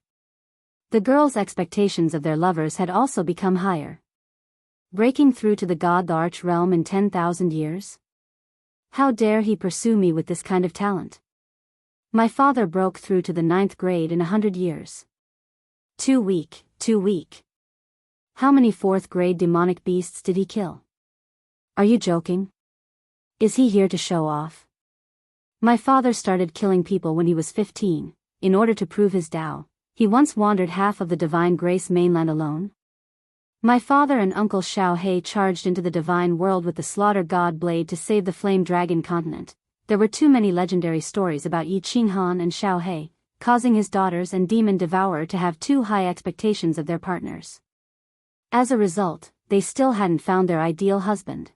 The girls' expectations of their lovers had also become higher. Breaking through to the God Arch realm in 10,000 years? How dare he pursue me with this kind of talent? My father broke through to the 9th grade in 100 years. Too weak, too weak. How many 4th grade demonic beasts did he kill? Are you joking? Is he here to show off? My father started killing people when he was 15, in order to prove his Tao. He once wandered half of the Divine Grace mainland alone. My father and Uncle Xiao Hei charged into the divine world with the slaughter god blade to save the Flame Dragon continent. There were too many legendary stories about Yi Qinghan and Xiao Hei, causing his daughters and Demon Devourer to have too high expectations of their partners. As a result, they still hadn't found their ideal husband.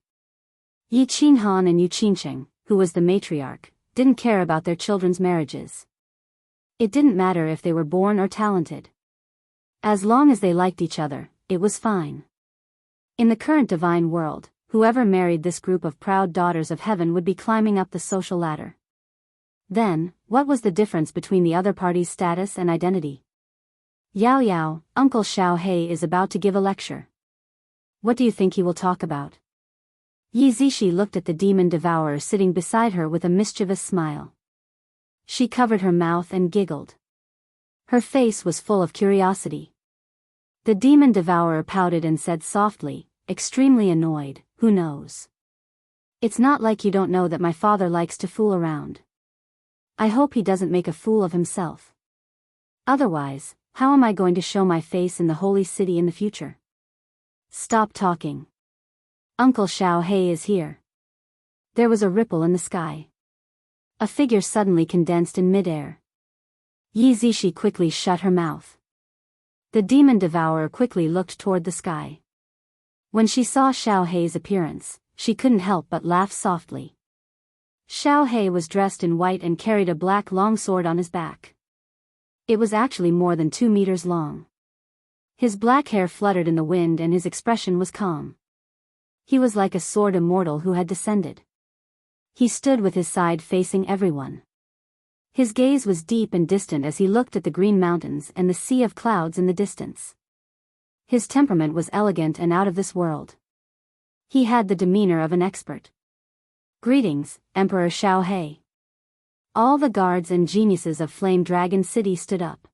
Yi Qinghan and Yu Qingsheng, who was the matriarch, didn't care about their children's marriages. It didn't matter if they were born or talented. As long as they liked each other, it was fine. In the current divine world, whoever married this group of proud daughters of heaven would be climbing up the social ladder. Then, what was the difference between the other party's status and identity? Yao Yao, Uncle Xiao Hei is about to give a lecture. What do you think he will talk about? Yi Zishi looked at the Demon Devourer sitting beside her with a mischievous smile. She covered her mouth and giggled. Her face was full of curiosity. The Demon Devourer pouted and said softly, extremely annoyed, "Who knows? It's not like you don't know that my father likes to fool around. I hope he doesn't make a fool of himself. Otherwise, how am I going to show my face in the holy city in the future? Stop talking. Uncle Xiao Hei is here." There was a ripple in the sky. A figure suddenly condensed in midair. Yi Zishi quickly shut her mouth. The Demon Devourer quickly looked toward the sky. When she saw Xiao Hei's appearance, she couldn't help but laugh softly. Xiao Hei was dressed in white and carried a black longsword on his back. It was actually more than 2 meters long. His black hair fluttered in the wind and his expression was calm. He was like a sword immortal who had descended. He stood with his side facing everyone. His gaze was deep and distant as he looked at the green mountains and the sea of clouds in the distance. His temperament was elegant and out of this world. He had the demeanor of an expert. "Greetings, Emperor Xiao Hei." All the guards and geniuses of Flame Dragon City stood up.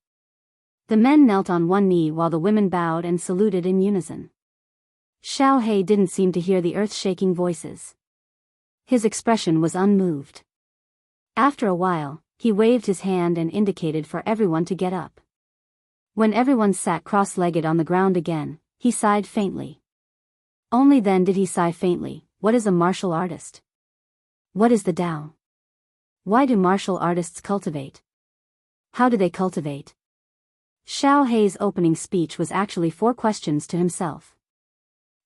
The men knelt on one knee while the women bowed and saluted in unison. Xiao Hei didn't seem to hear the earth-shaking voices. His expression was unmoved. After a while, he waved his hand and indicated for everyone to get up. When everyone sat cross-legged on the ground again, he sighed faintly. Only then did he sigh faintly. What is a martial artist? What is the Tao? Why do martial artists cultivate? How do they cultivate? Xiao Hei's opening speech was actually 4 questions to himself.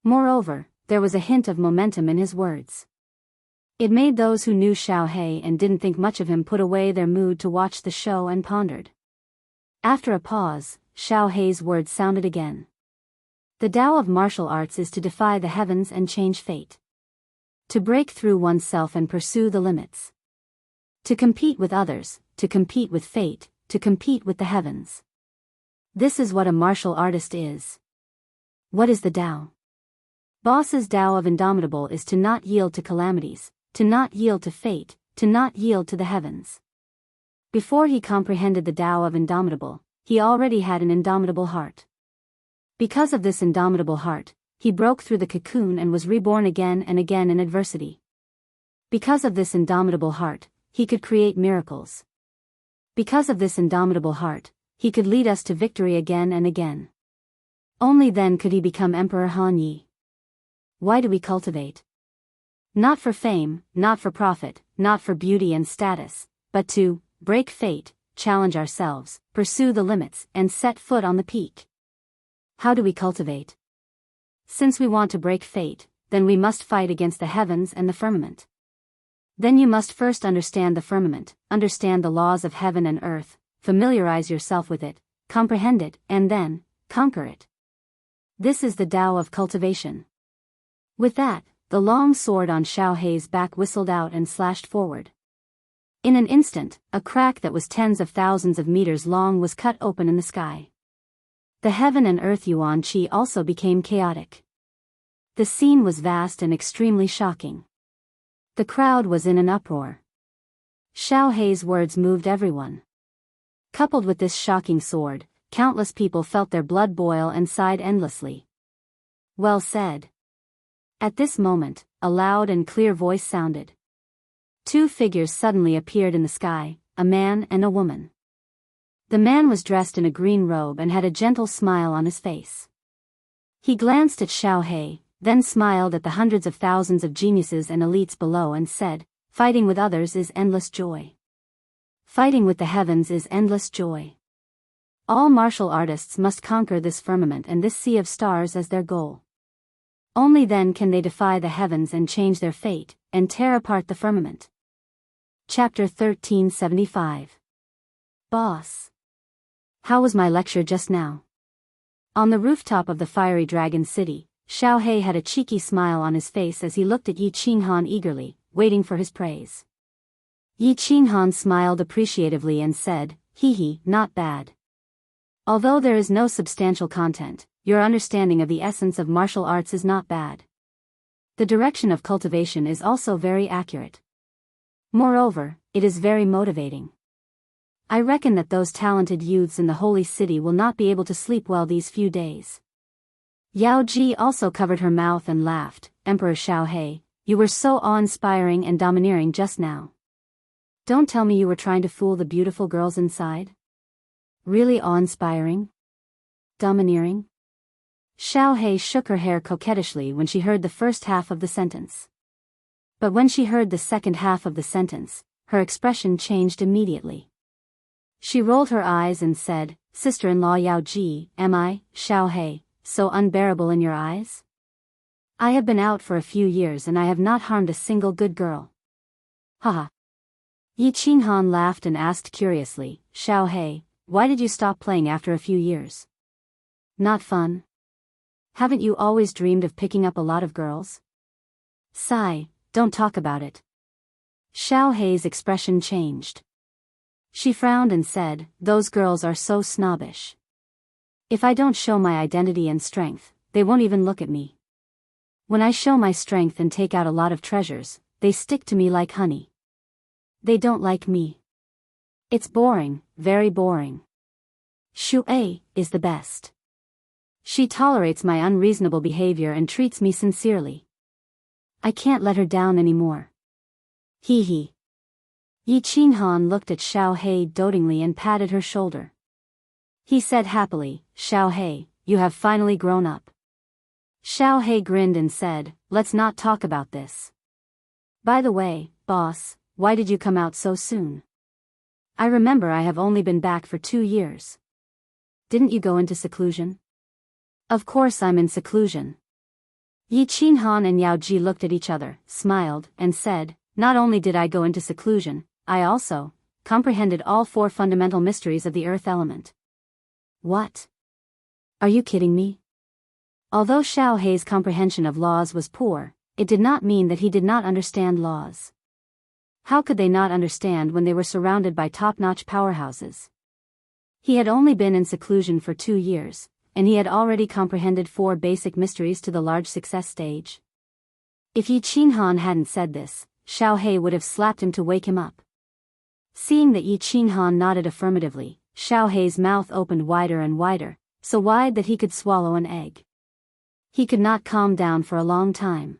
Moreover, there was a hint of momentum in his words. It made those who knew Xiao Hei and didn't think much of him put away their mood to watch the show and pondered. After a pause, Xiao Hei's words sounded again. The Tao of martial arts is to defy the heavens and change fate. To break through oneself and pursue the limits. To compete with others, to compete with fate, to compete with the heavens. This is what a martial artist is. What is the Tao? Boss's Tao of Indomitable is to not yield to calamities, to not yield to fate, to not yield to the heavens. Before he comprehended the Tao of Indomitable, he already had an indomitable heart. Because of this indomitable heart, he broke through the cocoon and was reborn again and again in adversity. Because of this indomitable heart, he could create miracles. Because of this indomitable heart, he could lead us to victory again and again. Only then could he become Emperor Han Yi. Why do we cultivate? Not for fame, not for profit, not for beauty and status, but to break fate, challenge ourselves, pursue the limits, and set foot on the peak. How do we cultivate? Since we want to break fate, then we must fight against the heavens and the firmament. Then you must first understand the firmament, understand the laws of heaven and earth, familiarize yourself with it, comprehend it, and then conquer it. This is the Tao of cultivation. With that, the long sword on Xiao Hei's back whistled out and slashed forward. In an instant, a crack that was tens of thousands of meters long was cut open in the sky. The heaven and earth Yuan Qi also became chaotic. The scene was vast and extremely shocking. The crowd was in an uproar. Xiao Hei's words moved everyone. Coupled with this shocking sword, countless people felt their blood boil and sighed endlessly. Well said. At this moment, a loud and clear voice sounded. Two figures suddenly appeared in the sky, a man and a woman. The man was dressed in a green robe and had a gentle smile on his face. He glanced at Xiao Hei, then smiled at the hundreds of thousands of geniuses and elites below and said, "Fighting with others is endless joy. Fighting with the heavens is endless joy. All martial artists must conquer this firmament and this sea of stars as their goal. Only then can they defy the heavens and change their fate, and tear apart the firmament." Chapter 1375. Boss. How was my lecture just now? On the rooftop of the fiery dragon city, Xiao Hei had a cheeky smile on his face as he looked at Yi Qinghan eagerly, waiting for his praise. Yi Qinghan smiled appreciatively and said, "Hee, not bad. Although there is no substantial content, your understanding of the essence of martial arts is not bad. The direction of cultivation is also very accurate. Moreover, it is very motivating. I reckon that those talented youths in the holy city will not be able to sleep well these few days." Yao Ji also covered her mouth and laughed. "Emperor Xiao Hei, you were so awe-inspiring and domineering just now. Don't tell me you were trying to fool the beautiful girls inside? Really awe-inspiring? Domineering?" Xiao Hei shook her hair coquettishly when she heard the first half of the sentence. But when she heard the second half of the sentence, her expression changed immediately. She rolled her eyes and said, "Sister-in-law Yao Ji, am I, Xiao Hei, so unbearable in your eyes? I have been out for a few years and I have not harmed a single good girl." Haha. Yi Qinghan laughed and asked curiously, "Xiao Hei, why did you stop playing after a few years? Not fun? Haven't you always dreamed of picking up a lot of girls?" "Sigh, don't talk about it." Xiao Hei's expression changed. She frowned and said, "Those girls are so snobbish. If I don't show my identity and strength, they won't even look at me. When I show my strength and take out a lot of treasures, they stick to me like honey. They don't like me. It's boring, very boring. Shu Ei is the best. She tolerates my unreasonable behavior and treats me sincerely. I can't let her down anymore. Hee." Yi Qinghan looked at Xiao Hei dotingly and patted her shoulder. He said happily, "Xiao Hei, you have finally grown up." Xiao Hei grinned and said, "Let's not talk about this. By the way, boss, why did you come out so soon? I remember I have only been back for 2 years. Didn't you go into seclusion?" "Of course I'm in seclusion." Yi Qinghan and Yao Ji looked at each other, smiled, and said, "Not only did I go into seclusion, I also comprehended all 4 fundamental mysteries of the earth element." "What? Are you kidding me?" Although Xiao Hei's comprehension of laws was poor, it did not mean that he did not understand laws. How could they not understand when they were surrounded by top-notch powerhouses? He had only been in seclusion for 2 years, and he had already comprehended 4 basic mysteries to the large success stage. If Yi Qinghan hadn't said this, Xiao He would have slapped him to wake him up. Seeing that Yi Qinghan nodded affirmatively, Xiao He's mouth opened wider and wider, so wide that he could swallow an egg. He could not calm down for a long time.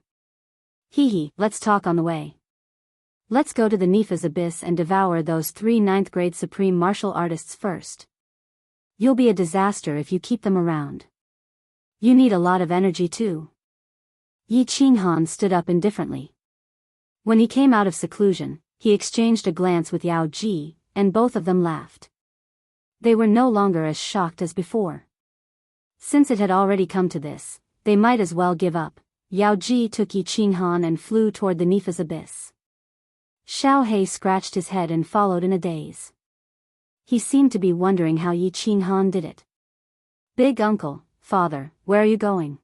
Hee, let's talk on the way. Let's go to the Nifa's abyss and devour those 3 9th-grade supreme martial artists first. You'll be a disaster if you keep them around. You need a lot of energy too. Yi Qinghan stood up indifferently. When he came out of seclusion, he exchanged a glance with Yao Ji, and both of them laughed. They were no longer as shocked as before. Since it had already come to this, they might as well give up. Yao Ji took Yi Qinghan and flew toward the Nifa's abyss. Xiao He scratched his head and followed in a daze. He seemed to be wondering how Yi Qinghan did it. Big uncle, father, where are you going?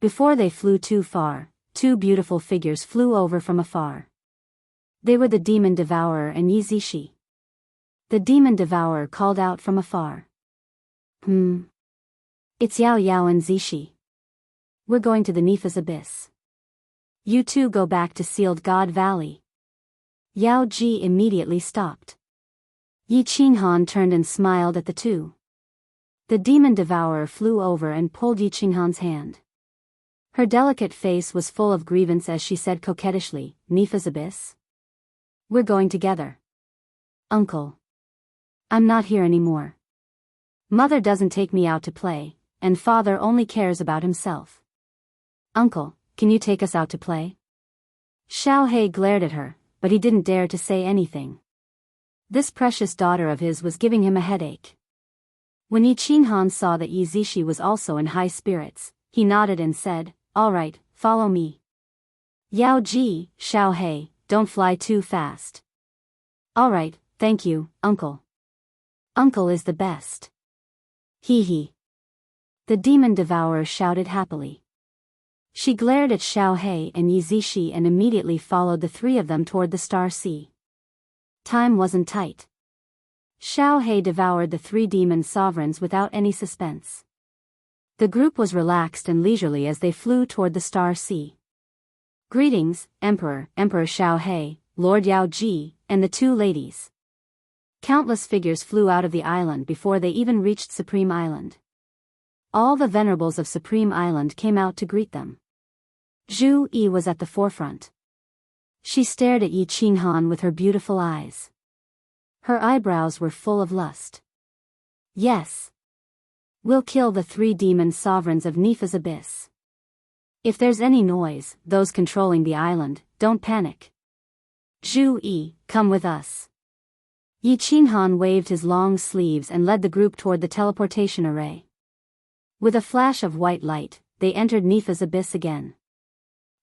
Before they flew too far, 2 beautiful figures flew over from afar. They were the demon devourer and Yi Zishi. The demon devourer called out from afar. It's Yao Yao and Zishi. We're going to the Nifa's abyss. You two go back to Sealed God Valley. Yao Ji immediately stopped. Yi Qinghan turned and smiled at the two. The demon devourer flew over and pulled Yi Qinghan's hand. Her delicate face was full of grievance as she said coquettishly, Nifa's abyss? We're going together. Uncle. I'm not here anymore. Mother doesn't take me out to play, and father only cares about himself. Uncle, can you take us out to play? Xiao He glared at her, but he didn't dare to say anything. This precious daughter of his was giving him a headache. When Yi Qinghan saw that Yi Zishi was also in high spirits, he nodded and said, all right, follow me. Yao Ji, Xiao He, don't fly too fast. All right, thank you, uncle. Uncle is the best. Hee. The demon devourer shouted happily. She glared at Xiao He and Yi Zishi and immediately followed the 3 of them toward the Star Sea. Time wasn't tight. Xiao He devoured the 3 demon sovereigns without any suspense. The group was relaxed and leisurely as they flew toward the Star Sea. Greetings, Emperor Xiao He, Lord Yao Ji, and the 2 ladies. Countless figures flew out of the island before they even reached Supreme Island. All the venerables of Supreme Island came out to greet them. Zhu Yi was at the forefront. She stared at Yi Qinghan with her beautiful eyes. Her eyebrows were full of lust. Yes. We'll kill the 3 demon sovereigns of Nifa's abyss. If there's any noise, those controlling the island, don't panic. Zhu Yi, come with us. Yi Qinghan waved his long sleeves and led the group toward the teleportation array. With a flash of white light, they entered Nifa's abyss again.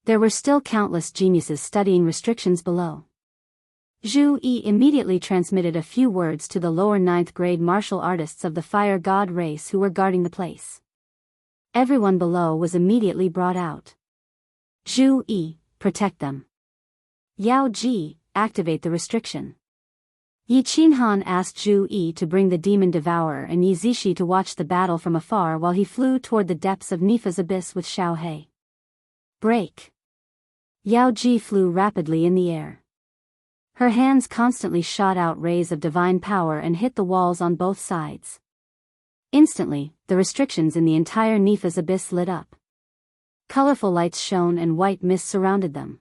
There were still countless geniuses studying restrictions below. Zhu Yi immediately transmitted a few words to the lower 9th-grade martial artists of the fire god race who were guarding the place. Everyone below was immediately brought out. Zhu Yi, protect them. Yao Ji, activate the restriction. Yi Qinghan asked Zhu Yi to bring the demon devourer and Yi Zishi to watch the battle from afar while he flew toward the depths of Nifa's abyss with Xiao He. Break. Yao Ji flew rapidly in the air. Her hands constantly shot out rays of divine power and hit the walls on both sides. Instantly, the restrictions in the entire Nifa's abyss lit up. Colorful lights shone and white mist surrounded them.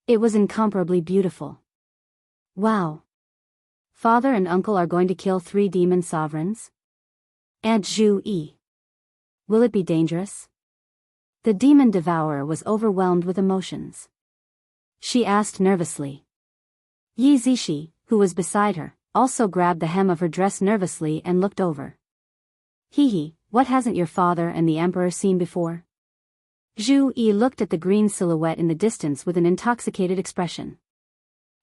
It was incomparably beautiful. Wow. Father and uncle are going to kill 3 demon sovereigns? And Zhu Yi. Will it be dangerous? The demon devourer was overwhelmed with emotions. She asked nervously. Yi Zishi, who was beside her, also grabbed the hem of her dress nervously and looked over. Hee, what hasn't your father and the emperor seen before? Zhu Yi looked at the green silhouette in the distance with an intoxicated expression.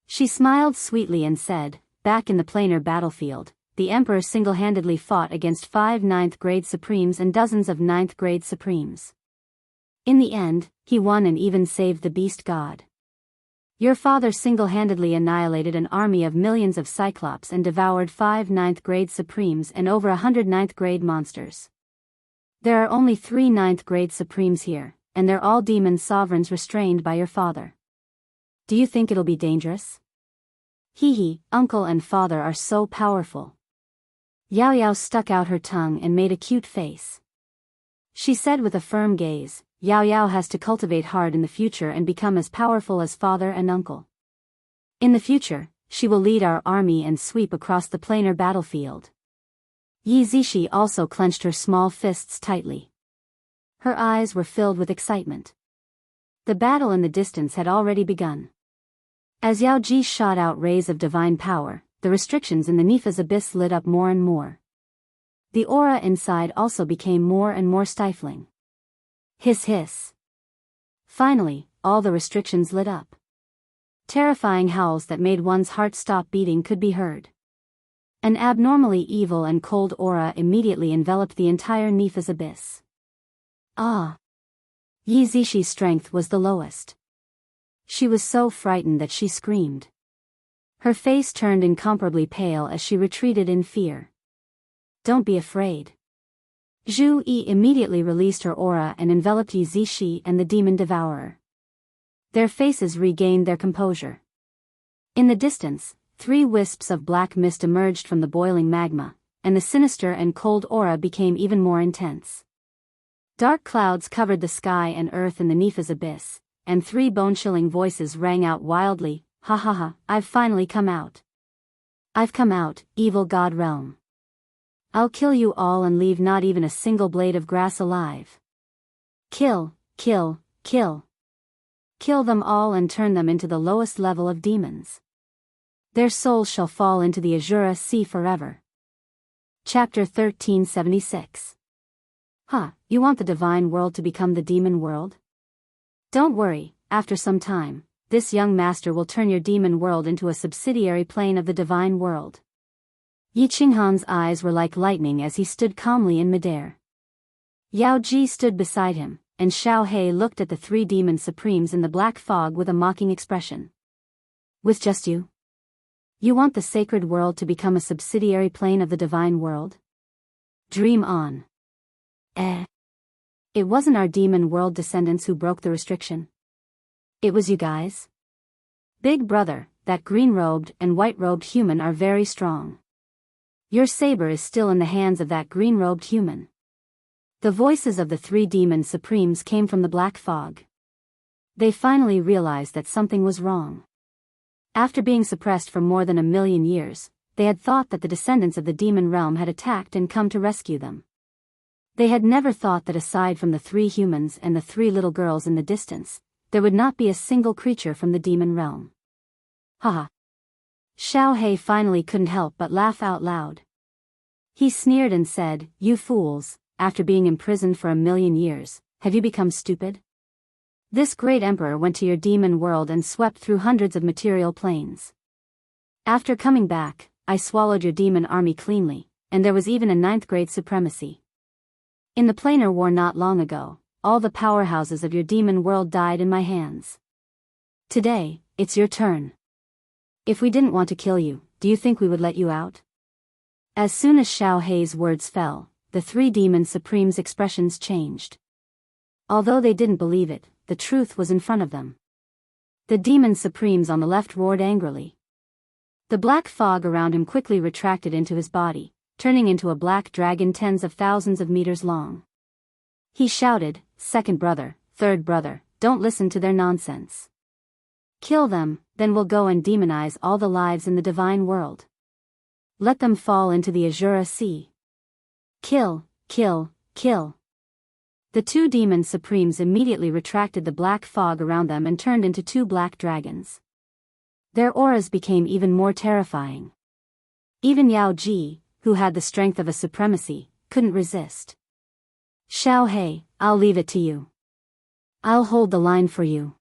She smiled sweetly and said, back in the planar battlefield, the emperor single-handedly fought against 5 9th-grade supremes and dozens of 9th-grade supremes. In the end, he won and even saved the beast god. Your father single-handedly annihilated an army of millions of Cyclops and devoured 5 ninth-grade Supremes and over 100 ninth-grade monsters. There are only 3 ninth-grade Supremes here, and they're all demon sovereigns restrained by your father. Do you think it'll be dangerous? Hee, uncle and father are so powerful. Yao Yao stuck out her tongue and made a cute face. She said with a firm gaze, Yao Yao has to cultivate hard in the future and become as powerful as father and uncle. In the future, she will lead our army and sweep across the planar battlefield. Yi Zishi also clenched her small fists tightly. Her eyes were filled with excitement. The battle in the distance had already begun. As Yao Ji shot out rays of divine power, the restrictions in the Nifa's abyss lit up more and more. The aura inside also became more and more stifling. Hiss hiss. Finally, all the restrictions lit up. Terrifying howls that made one's heart stop beating could be heard. An abnormally evil and cold aura immediately enveloped the entire Nifa's abyss. Ah! Yi Zishi's strength was the lowest. She was so frightened that she screamed. Her face turned incomparably pale as she retreated in fear. Don't be afraid. Zhu Yi immediately released her aura and enveloped Yi Zishi and the demon devourer. Their faces regained their composure. In the distance, 3 wisps of black mist emerged from the boiling magma, and the sinister and cold aura became even more intense. Dark clouds covered the sky and earth in the Nifa's abyss, and 3 bone-chilling voices rang out wildly, ha ha ha, I've finally come out. I've come out, evil god realm. I'll kill you all and leave not even a single blade of grass alive. Kill, kill, kill. Kill them all and turn them into the lowest level of demons. Their souls shall fall into the Azura Sea forever. Chapter 1376. Huh, you want the divine world to become the demon world? Don't worry, after some time, this young master will turn your demon world into a subsidiary plane of the divine world. Yi Qinghan's eyes were like lightning as he stood calmly in midair. Yao Ji stood beside him, and Xiao He looked at the 3 demon supremes in the black fog with a mocking expression. With just you? You want the sacred world to become a subsidiary plane of the divine world? Dream on. It wasn't our demon world descendants who broke the restriction. It was you guys. Big brother, that green-robed and white-robed human are very strong. Your saber is still in the hands of that green-robed human. The voices of the 3 demon supremes came from the black fog. They finally realized that something was wrong. After being suppressed for more than 1,000,000 years, they had thought that the descendants of the demon realm had attacked and come to rescue them. They had never thought that aside from the 3 humans and the 3 little girls in the distance, there would not be a single creature from the demon realm. Haha. Xiao He finally couldn't help but laugh out loud. He sneered and said, You fools, after being imprisoned for 1,000,000 years, have you become stupid? This great emperor went to your demon world and swept through hundreds of material planes. After coming back, I swallowed your demon army cleanly, and there was even a 9th-grade supremacy. In the planar war not long ago, all the powerhouses of your demon world died in my hands. Today, it's your turn. If we didn't want to kill you, do you think we would let you out? As soon as Xiao He's words fell, the 3 demon supremes' expressions changed. Although they didn't believe it, the truth was in front of them. The demon supremes on the left roared angrily. The black fog around him quickly retracted into his body, turning into a black dragon tens of thousands of meters long. He shouted, Second brother, third brother, don't listen to their nonsense. Kill them, then we'll go and demonize all the lives in the divine world. Let them fall into the Azura Sea. Kill, kill, kill. The 2 demon supremes immediately retracted the black fog around them and turned into 2 black dragons. Their auras became even more terrifying. Even Yao Ji, who had the strength of a supremacy, couldn't resist. Xiao He, I'll leave it to you. I'll hold the line for you.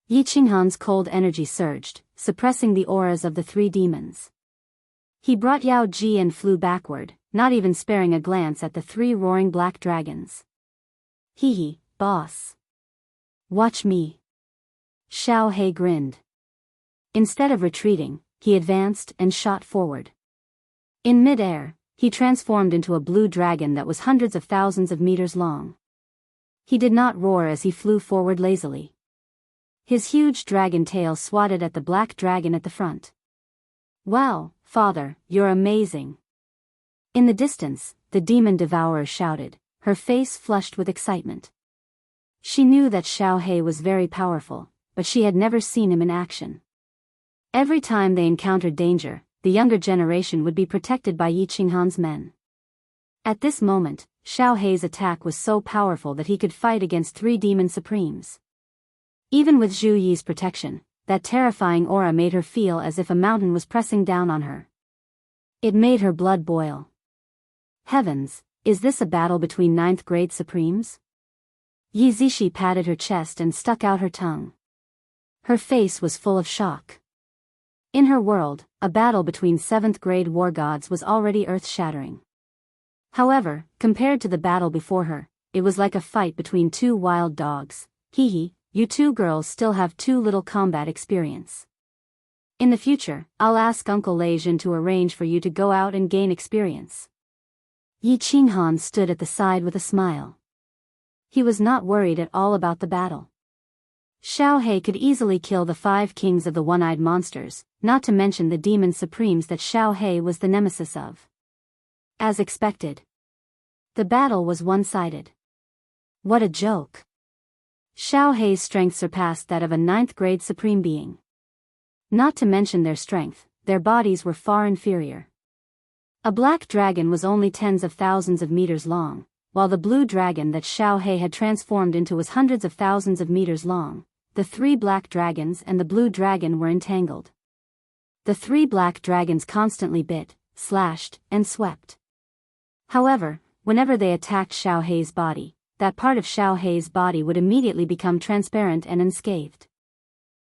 Yi Qinghan's cold energy surged, suppressing the auras of the 3 demons. He brought Yao Ji and flew backward, not even sparing a glance at the 3 roaring black dragons. Hee, boss. Watch me. Xiao He grinned. Instead of retreating, he advanced and shot forward. In mid-air, he transformed into a blue dragon that was hundreds of thousands of meters long. He did not roar as he flew forward lazily. His huge dragon tail swatted at the black dragon at the front. Wow, father, you're amazing. In the distance, the demon devourer shouted, her face flushed with excitement. She knew that Xiao He was very powerful, but she had never seen him in action. Every time they encountered danger, the younger generation would be protected by Yi Qinghan's men. At this moment, Xiao He's attack was so powerful that he could fight against 3 demon supremes. Even with Zhu Yi's protection, that terrifying aura made her feel as if a mountain was pressing down on her. It made her blood boil. Heavens, is this a battle between 9th grade supremes? Yi Zishi patted her chest and stuck out her tongue. Her face was full of shock. In her world, a battle between 7th grade war gods was already earth-shattering. However, compared to the battle before her, it was like a fight between 2 wild dogs. Hee, you 2 girls still have too little combat experience. In the future, I'll ask Uncle Leijin to arrange for you to go out and gain experience. Yi Qinghan stood at the side with a smile. He was not worried at all about the battle. Xiao He could easily kill the 5 kings of the one-eyed monsters, not to mention the demon supremes that Xiao He was the nemesis of. As expected, the battle was one-sided. What a joke. Xiao He's strength surpassed that of a 9th grade supreme being. Not to mention their strength, their bodies were far inferior. A black dragon was only tens of thousands of meters long, while the blue dragon that Xiao He had transformed into was hundreds of thousands of meters long. The 3 black dragons and the blue dragon were entangled. The 3 black dragons constantly bit, slashed, and swept. However, whenever they attacked Xiao He's body, that part of Xiao He's body would immediately become transparent and unscathed.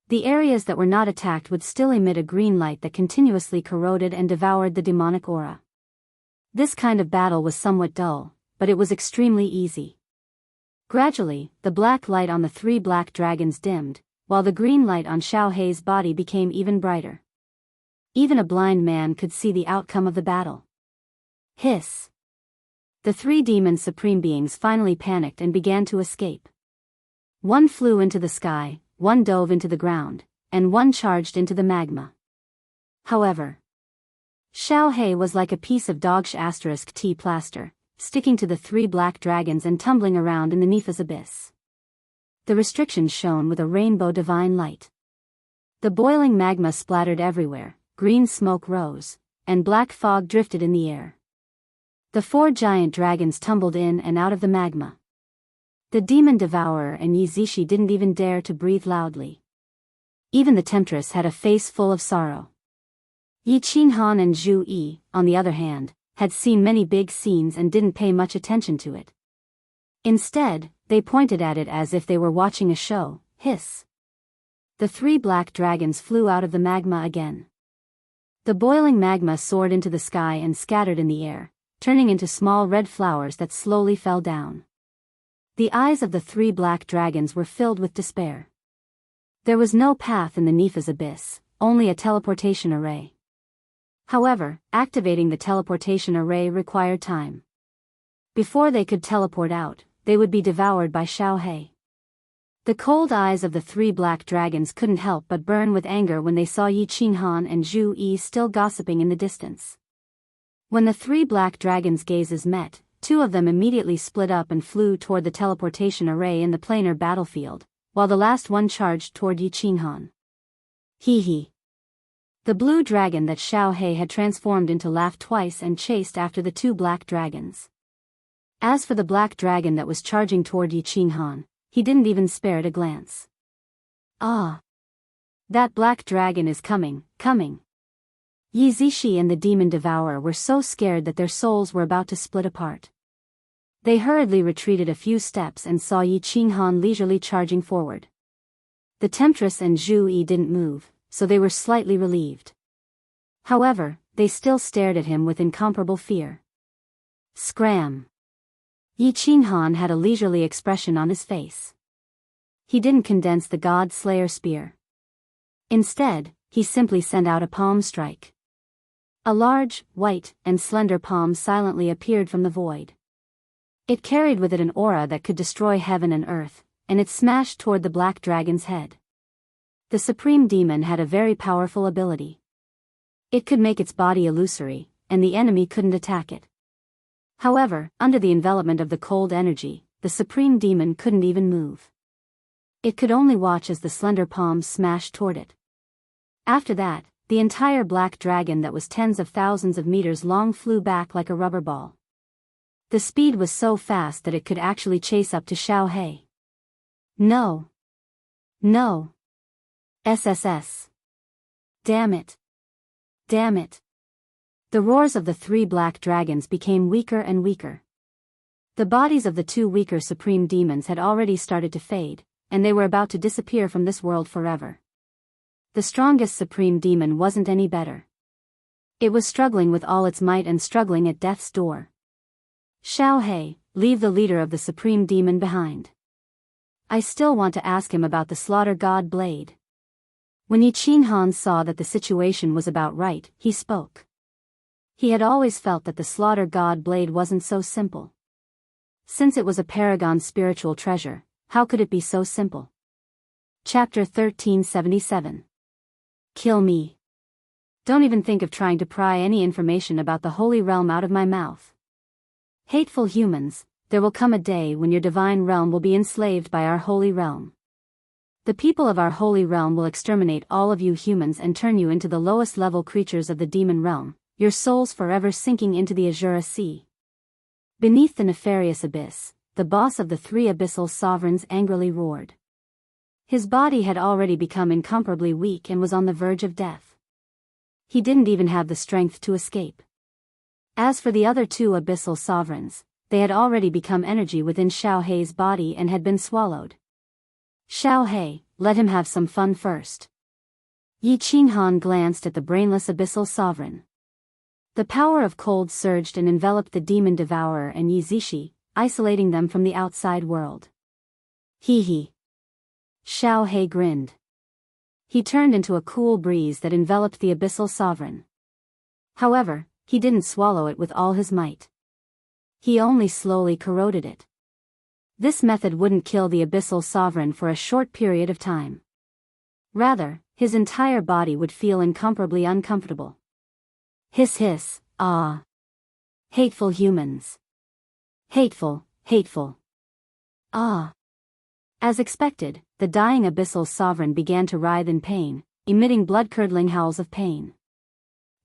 The areas that were not attacked would still emit a green light that continuously corroded and devoured the demonic aura. This kind of battle was somewhat dull, but it was extremely easy. Gradually, the black light on the 3 black dragons dimmed, while the green light on Xiao He's body became even brighter. Even a blind man could see the outcome of the battle. Hiss! The 3 demon supreme beings finally panicked and began to escape. One flew into the sky, one dove into the ground, and one charged into the magma. However, Xiao He was like a piece of dog**t plaster, sticking to the 3 black dragons and tumbling around in the Nepha's abyss. The restrictions shone with a rainbow divine light. The boiling magma splattered everywhere, green smoke rose, and black fog drifted in the air. The 4 giant dragons tumbled in and out of the magma. The demon devourer and Yi Zishi didn't even dare to breathe loudly. Even the temptress had a face full of sorrow. Yi Qinghan and Zhu Yi, on the other hand, had seen many big scenes and didn't pay much attention to it. Instead, they pointed at it as if they were watching a show. Hiss! The 3 black dragons flew out of the magma again. The boiling magma soared into the sky and scattered in the air, turning into small red flowers that slowly fell down. The eyes of the 3 black dragons were filled with despair. There was no path in the Nepha's abyss, only a teleportation array. However, activating the teleportation array required time. Before they could teleport out, they would be devoured by Xiao He. The cold eyes of the 3 black dragons couldn't help but burn with anger when they saw Yi Qinghan and Zhu Yi still gossiping in the distance. When the 3 black dragons' gazes met, 2 of them immediately split up and flew toward the teleportation array in the planar battlefield, while the last one charged toward Yi Qinghan. Hee. The blue dragon that Xiao He had transformed into laughed twice and chased after the 2 black dragons. As for the black dragon that was charging toward Yi Qinghan, he didn't even spare it a glance. Ah! That black dragon is coming. Yi Zishi and the demon devourer were so scared that their souls were about to split apart. They hurriedly retreated a few steps and saw Yi Qinghan leisurely charging forward. The temptress and Zhu Yi didn't move, so they were slightly relieved. However, they still stared at him with incomparable fear. Scram! Yi Qinghan had a leisurely expression on his face. He didn't condense the God Slayer spear. Instead, he simply sent out a palm strike. A large, white, and slender palm silently appeared from the void. It carried with it an aura that could destroy heaven and earth, and it smashed toward the black dragon's head. The supreme demon had a very powerful ability. It could make its body illusory, and the enemy couldn't attack it. However, under the envelopment of the cold energy, the supreme demon couldn't even move. It could only watch as the slender palm smashed toward it. After that, the entire black dragon that was tens of thousands of meters long flew back like a rubber ball. The speed was so fast that it could actually chase up to Xiao He. No. No. SSS. Damn it. Damn it. The roars of the three black dragons became weaker and weaker. The bodies of the two weaker supreme demons had already started to fade, and they were about to disappear from this world forever. The strongest supreme demon wasn't any better. It was struggling with all its might and struggling at death's door. Xiao He, leave the leader of the supreme demon behind. I still want to ask him about the slaughter god blade. When Yi Qinghan saw that the situation was about right, he spoke. He had always felt that the slaughter god blade wasn't so simple. Since it was a paragon spiritual treasure, how could it be so simple? Chapter 1377. Kill me. Don't even think of trying to pry any information about the holy realm out of my mouth. Hateful humans, there will come a day when your divine realm will be enslaved by our holy realm. The people of our holy realm will exterminate all of you humans and turn you into the lowest level creatures of the demon realm, your souls forever sinking into the Azura Sea. Beneath the nefarious abyss, the boss of the three abyssal sovereigns angrily roared. His body had already become incomparably weak and was on the verge of death. He didn't even have the strength to escape. As for the other two abyssal sovereigns, they had already become energy within Xiao He's body and had been swallowed. Xiao He, let him have some fun first. Yi Qinghan glanced at the brainless abyssal sovereign. The power of cold surged and enveloped the demon devourer and Yi Zishi, isolating them from the outside world. Hee hee. Xiao He grinned. He turned into a cool breeze that enveloped the abyssal sovereign. However, he didn't swallow it with all his might. He only slowly corroded it. This method wouldn't kill the abyssal sovereign for a short period of time. Rather, his entire body would feel incomparably uncomfortable. Hiss hiss, ah. Hateful humans. Hateful, hateful. Ah. As expected, the dying abyssal sovereign began to writhe in pain, emitting blood-curdling howls of pain.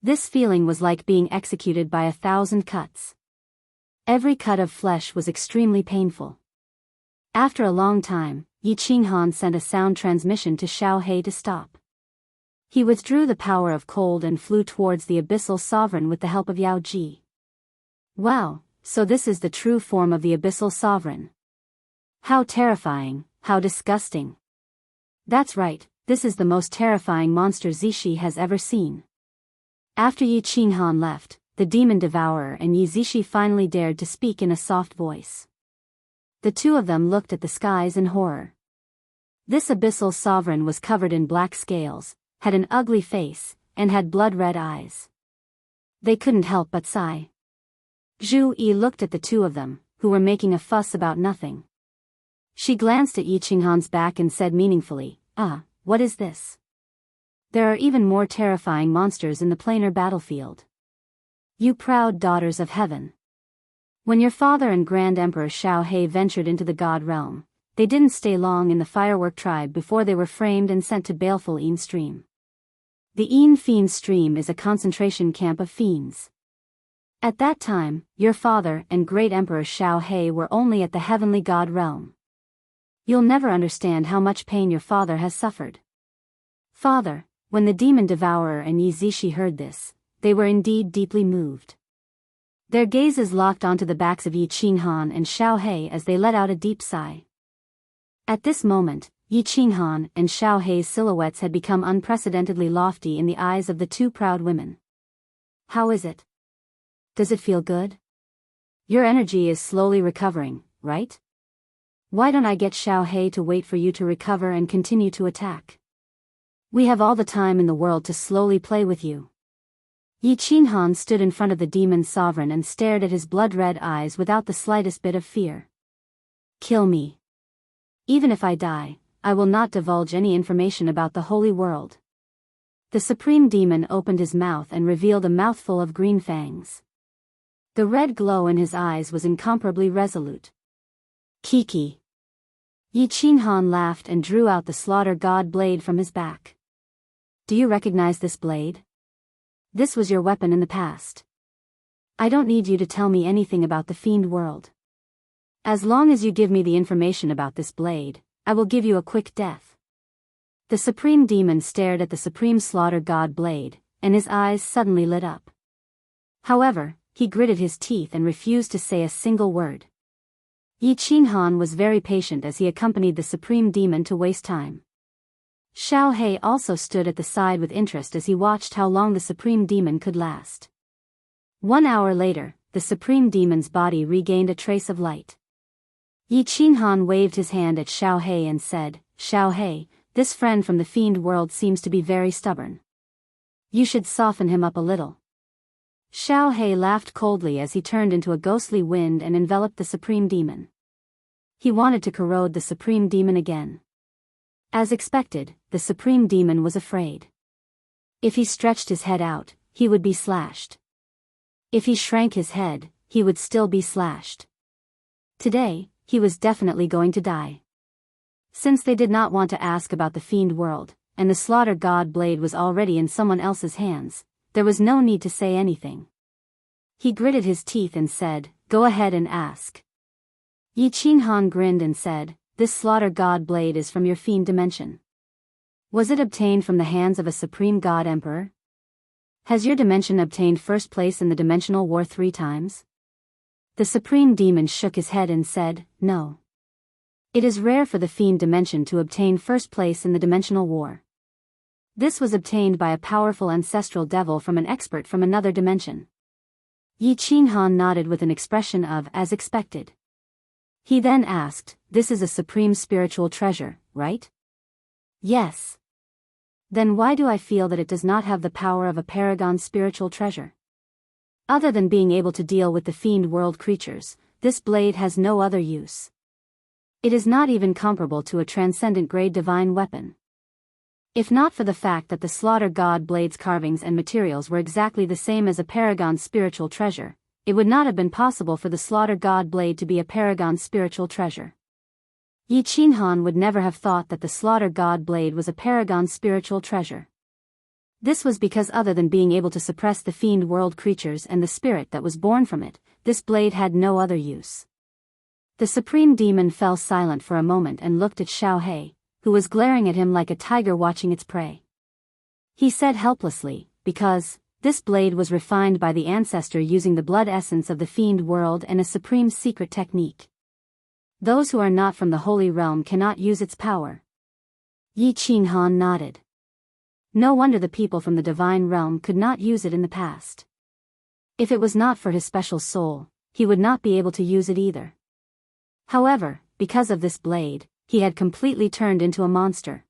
This feeling was like being executed by 1,000 cuts. Every cut of flesh was extremely painful. After a long time, Yi Qinghan sent a sound transmission to Xiao He to stop. He withdrew the power of cold and flew towards the abyssal sovereign with the help of Yao Ji. Wow, so this is the true form of the abyssal sovereign. How terrifying, how disgusting. That's right, this is the most terrifying monster Zishi has ever seen. After Yi Qinghan left, the demon devourer and Yi Zishi finally dared to speak in a soft voice. The two of them looked at the skies in horror. This abyssal sovereign was covered in black scales, had an ugly face, and had blood-red eyes. They couldn't help but sigh. Zhu Yi looked at the two of them, who were making a fuss about nothing. She glanced at Yi Qinghan's back and said meaningfully, what is this? There are even more terrifying monsters in the planar battlefield. You proud daughters of heaven. When your father and Grand Emperor Xiao He ventured into the God realm, they didn't stay long in the firework tribe before they were framed and sent to baleful Yin Stream. The Yin Fiend Stream is a concentration camp of fiends. At that time, your father and Great Emperor Xiao He were only at the heavenly God realm. You'll never understand how much pain your father has suffered. Father, when the demon devourer and Yi Zishi heard this, they were indeed deeply moved. Their gazes locked onto the backs of Yi Qinghan and Xiao He as they let out a deep sigh. At this moment, Yi Qinghan and Xiao He's silhouettes had become unprecedentedly lofty in the eyes of the two proud women. How is it? Does it feel good? Your energy is slowly recovering, right? Why don't I get Xiao He to wait for you to recover and continue to attack? We have all the time in the world to slowly play with you. Yi Qinhan stood in front of the demon sovereign and stared at his blood-red eyes without the slightest bit of fear. Kill me. Even if I die, I will not divulge any information about the holy world. The supreme demon opened his mouth and revealed a mouthful of green fangs. The red glow in his eyes was incomparably resolute. Kiki. Yi Qinhan laughed and drew out the slaughter god blade from his back. Do you recognize this blade? This was your weapon in the past. I don't need you to tell me anything about the fiend world. As long as you give me the information about this blade, I will give you a quick death. The supreme demon stared at the supreme slaughter god blade, and his eyes suddenly lit up. However, he gritted his teeth and refused to say a single word. Yi Qinhan was very patient as he accompanied the supreme demon to waste time. Xiao He also stood at the side with interest as he watched how long the supreme demon could last. 1 hour later, the supreme demon's body regained a trace of light. Yi Qinhan waved his hand at Xiao He and said, Xiao He, this friend from the fiend world seems to be very stubborn. You should soften him up a little. Xiao He laughed coldly as he turned into a ghostly wind and enveloped the supreme demon. He wanted to corrode the supreme demon again. As expected, the supreme demon was afraid. If he stretched his head out, he would be slashed. If he shrank his head, he would still be slashed. Today, he was definitely going to die. Since they did not want to ask about the fiend world, and the slaughter god blade was already in someone else's hands, there was no need to say anything. He gritted his teeth and said, Go ahead and ask. Yi Qinhan grinned and said, This slaughter god blade is from your fiend dimension. Was it obtained from the hands of a supreme god emperor? Has your dimension obtained first place in the dimensional war 3 times? The supreme demon shook his head and said, No. It is rare for the fiend dimension to obtain first place in the dimensional war. This was obtained by a powerful ancestral devil from an expert from another dimension. Yi Qinhan nodded with an expression of as expected. He then asked, This is a supreme spiritual treasure, right? Yes. Then why do I feel that it does not have the power of a paragon spiritual treasure? Other than being able to deal with the fiend world creatures, this blade has no other use. It is not even comparable to a transcendent grade divine weapon. If not for the fact that the slaughter god blade's carvings and materials were exactly the same as a paragon spiritual treasure, it would not have been possible for the slaughter god blade to be a paragon spiritual treasure. Yi Qinhan would never have thought that the slaughter god blade was a paragon spiritual treasure. This was because other than being able to suppress the fiend world creatures and the spirit that was born from it, this blade had no other use. The supreme demon fell silent for a moment and looked at Xiao He, who was glaring at him like a tiger watching its prey. He said helplessly, Because this blade was refined by the ancestor using the blood essence of the fiend world and a supreme secret technique. Those who are not from the holy realm cannot use its power. Yi Qinhan nodded. No wonder the people from the divine realm could not use it in the past. If it was not for his special soul, he would not be able to use it either. However, because of this blade, he had completely turned into a monster.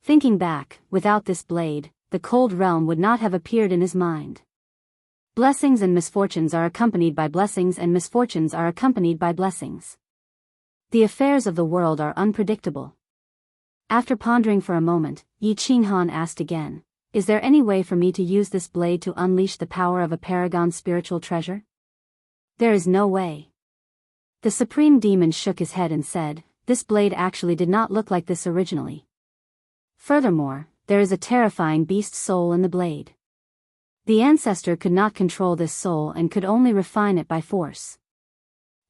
Thinking back, without this blade, the cold realm would not have appeared in his mind. Blessings and misfortunes are accompanied by blessings and misfortunes are accompanied by blessings. The affairs of the world are unpredictable. After pondering for a moment, Yi Qinhan asked again, Is there any way for me to use this blade to unleash the power of a paragon spiritual treasure? There is no way. The supreme demon shook his head and said, This blade actually did not look like this originally. Furthermore, there is a terrifying beast soul in the blade. The ancestor could not control this soul and could only refine it by force.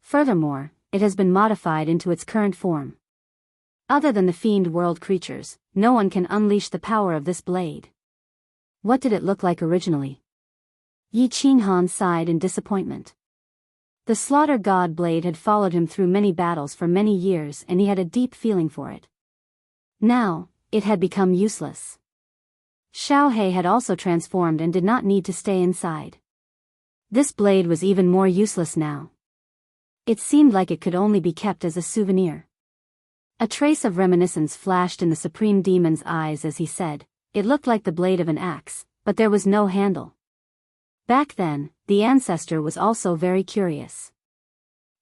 Furthermore, it has been modified into its current form. Other than the fiend world creatures, no one can unleash the power of this blade. What did it look like originally? Yi Qinhan sighed in disappointment. The slaughter god blade had followed him through many battles for many years and he had a deep feeling for it. Now, it had become useless. Xiao He had also transformed and did not need to stay inside. This blade was even more useless now. It seemed like it could only be kept as a souvenir. A trace of reminiscence flashed in the Supreme Demon's eyes as he said, "It looked like the blade of an axe, but there was no handle." Back then, the ancestor was also very curious.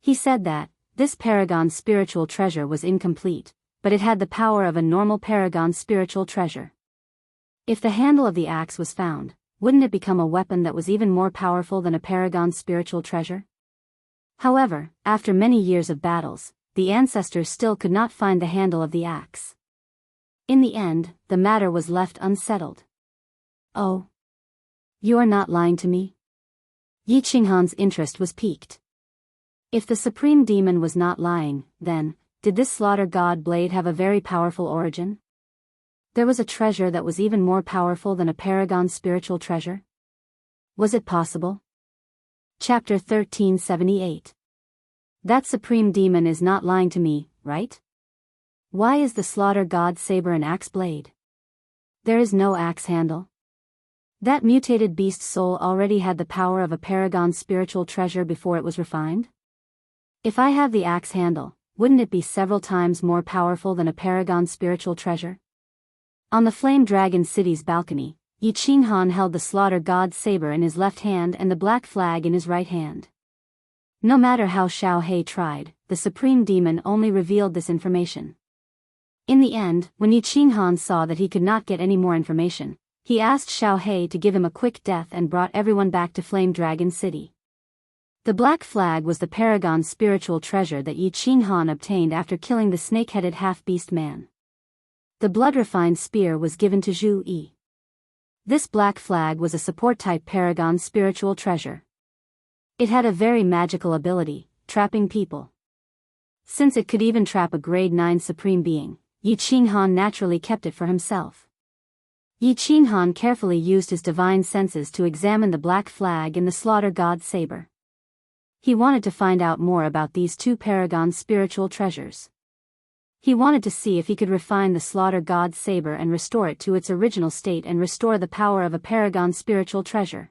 He said that this paragon's spiritual treasure was incomplete, but it had the power of a normal paragon's spiritual treasure. If the handle of the axe was found, wouldn't it become a weapon that was even more powerful than a paragon's spiritual treasure? However, after many years of battles, the ancestors still could not find the handle of the axe. In the end, the matter was left unsettled. "Oh. You are not lying to me?" Yi Qinghan's interest was piqued. If the Supreme Demon was not lying, then, did this slaughter god blade have a very powerful origin? There was a treasure that was even more powerful than a paragon's spiritual treasure? Was it possible? Chapter 1378. That Supreme Demon is not lying to me, right? Why is the slaughter god saber an axe blade? There is no axe handle. That mutated beast soul already had the power of a paragon's spiritual treasure before it was refined? If I have the axe handle, wouldn't it be several times more powerful than a paragon's spiritual treasure? On the Flame Dragon City's balcony, Yi Qinghan held the slaughter god's saber in his left hand and the black flag in his right hand. No matter how Xiao He tried, the Supreme Demon only revealed this information. In the end, when Yi Qinghan saw that he could not get any more information, he asked Xiao He to give him a quick death and brought everyone back to Flame Dragon City. The black flag was the paragon's spiritual treasure that Yi Qinghan obtained after killing the snake-headed half-beast man. The blood-refined spear was given to Zhu Yi. This black flag was a support-type paragon's spiritual treasure. It had a very magical ability, trapping people. Since it could even trap a grade 9 supreme being, Yi Qinghan naturally kept it for himself. Yi Qinghan carefully used his divine senses to examine the black flag in the slaughter god's saber. He wanted to find out more about these two paragon's spiritual treasures. He wanted to see if he could refine the slaughter god's saber and restore it to its original state and restore the power of a paragon's spiritual treasure.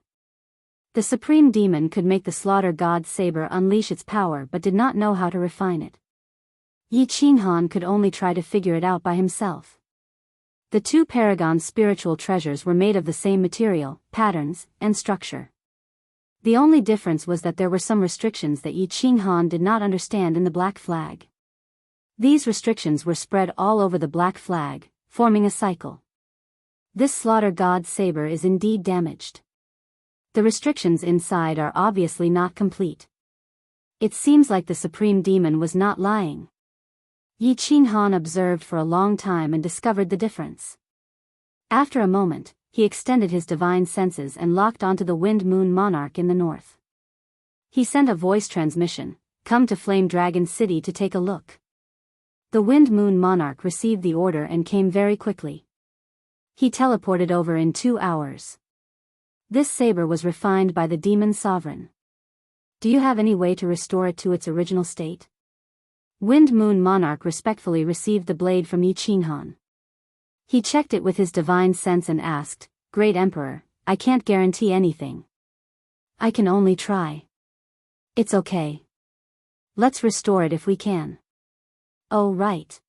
The Supreme Demon could make the slaughter god's saber unleash its power but did not know how to refine it. Yi Qinghan could only try to figure it out by himself. The two paragon's spiritual treasures were made of the same material, patterns, and structure. The only difference was that there were some restrictions that Yi Qinghan did not understand in the black flag. These restrictions were spread all over the black flag, forming a cycle. This slaughter god's saber is indeed damaged. The restrictions inside are obviously not complete. It seems like the Supreme Demon was not lying. Yi Qinghan observed for a long time and discovered the difference. After a moment, he extended his divine senses and locked onto the Wind Moon Monarch in the north. He sent a voice transmission, "Come to Flame Dragon City to take a look." The Wind Moon Monarch received the order and came very quickly. He teleported over in 2 hours. This saber was refined by the Demon Sovereign. Do you have any way to restore it to its original state? Wind Moon Monarch respectfully received the blade from Yi Qinghan. He checked it with his divine sense and asked, "Great Emperor, I can't guarantee anything. I can only try." "It's okay. Let's restore it if we can." "Oh right.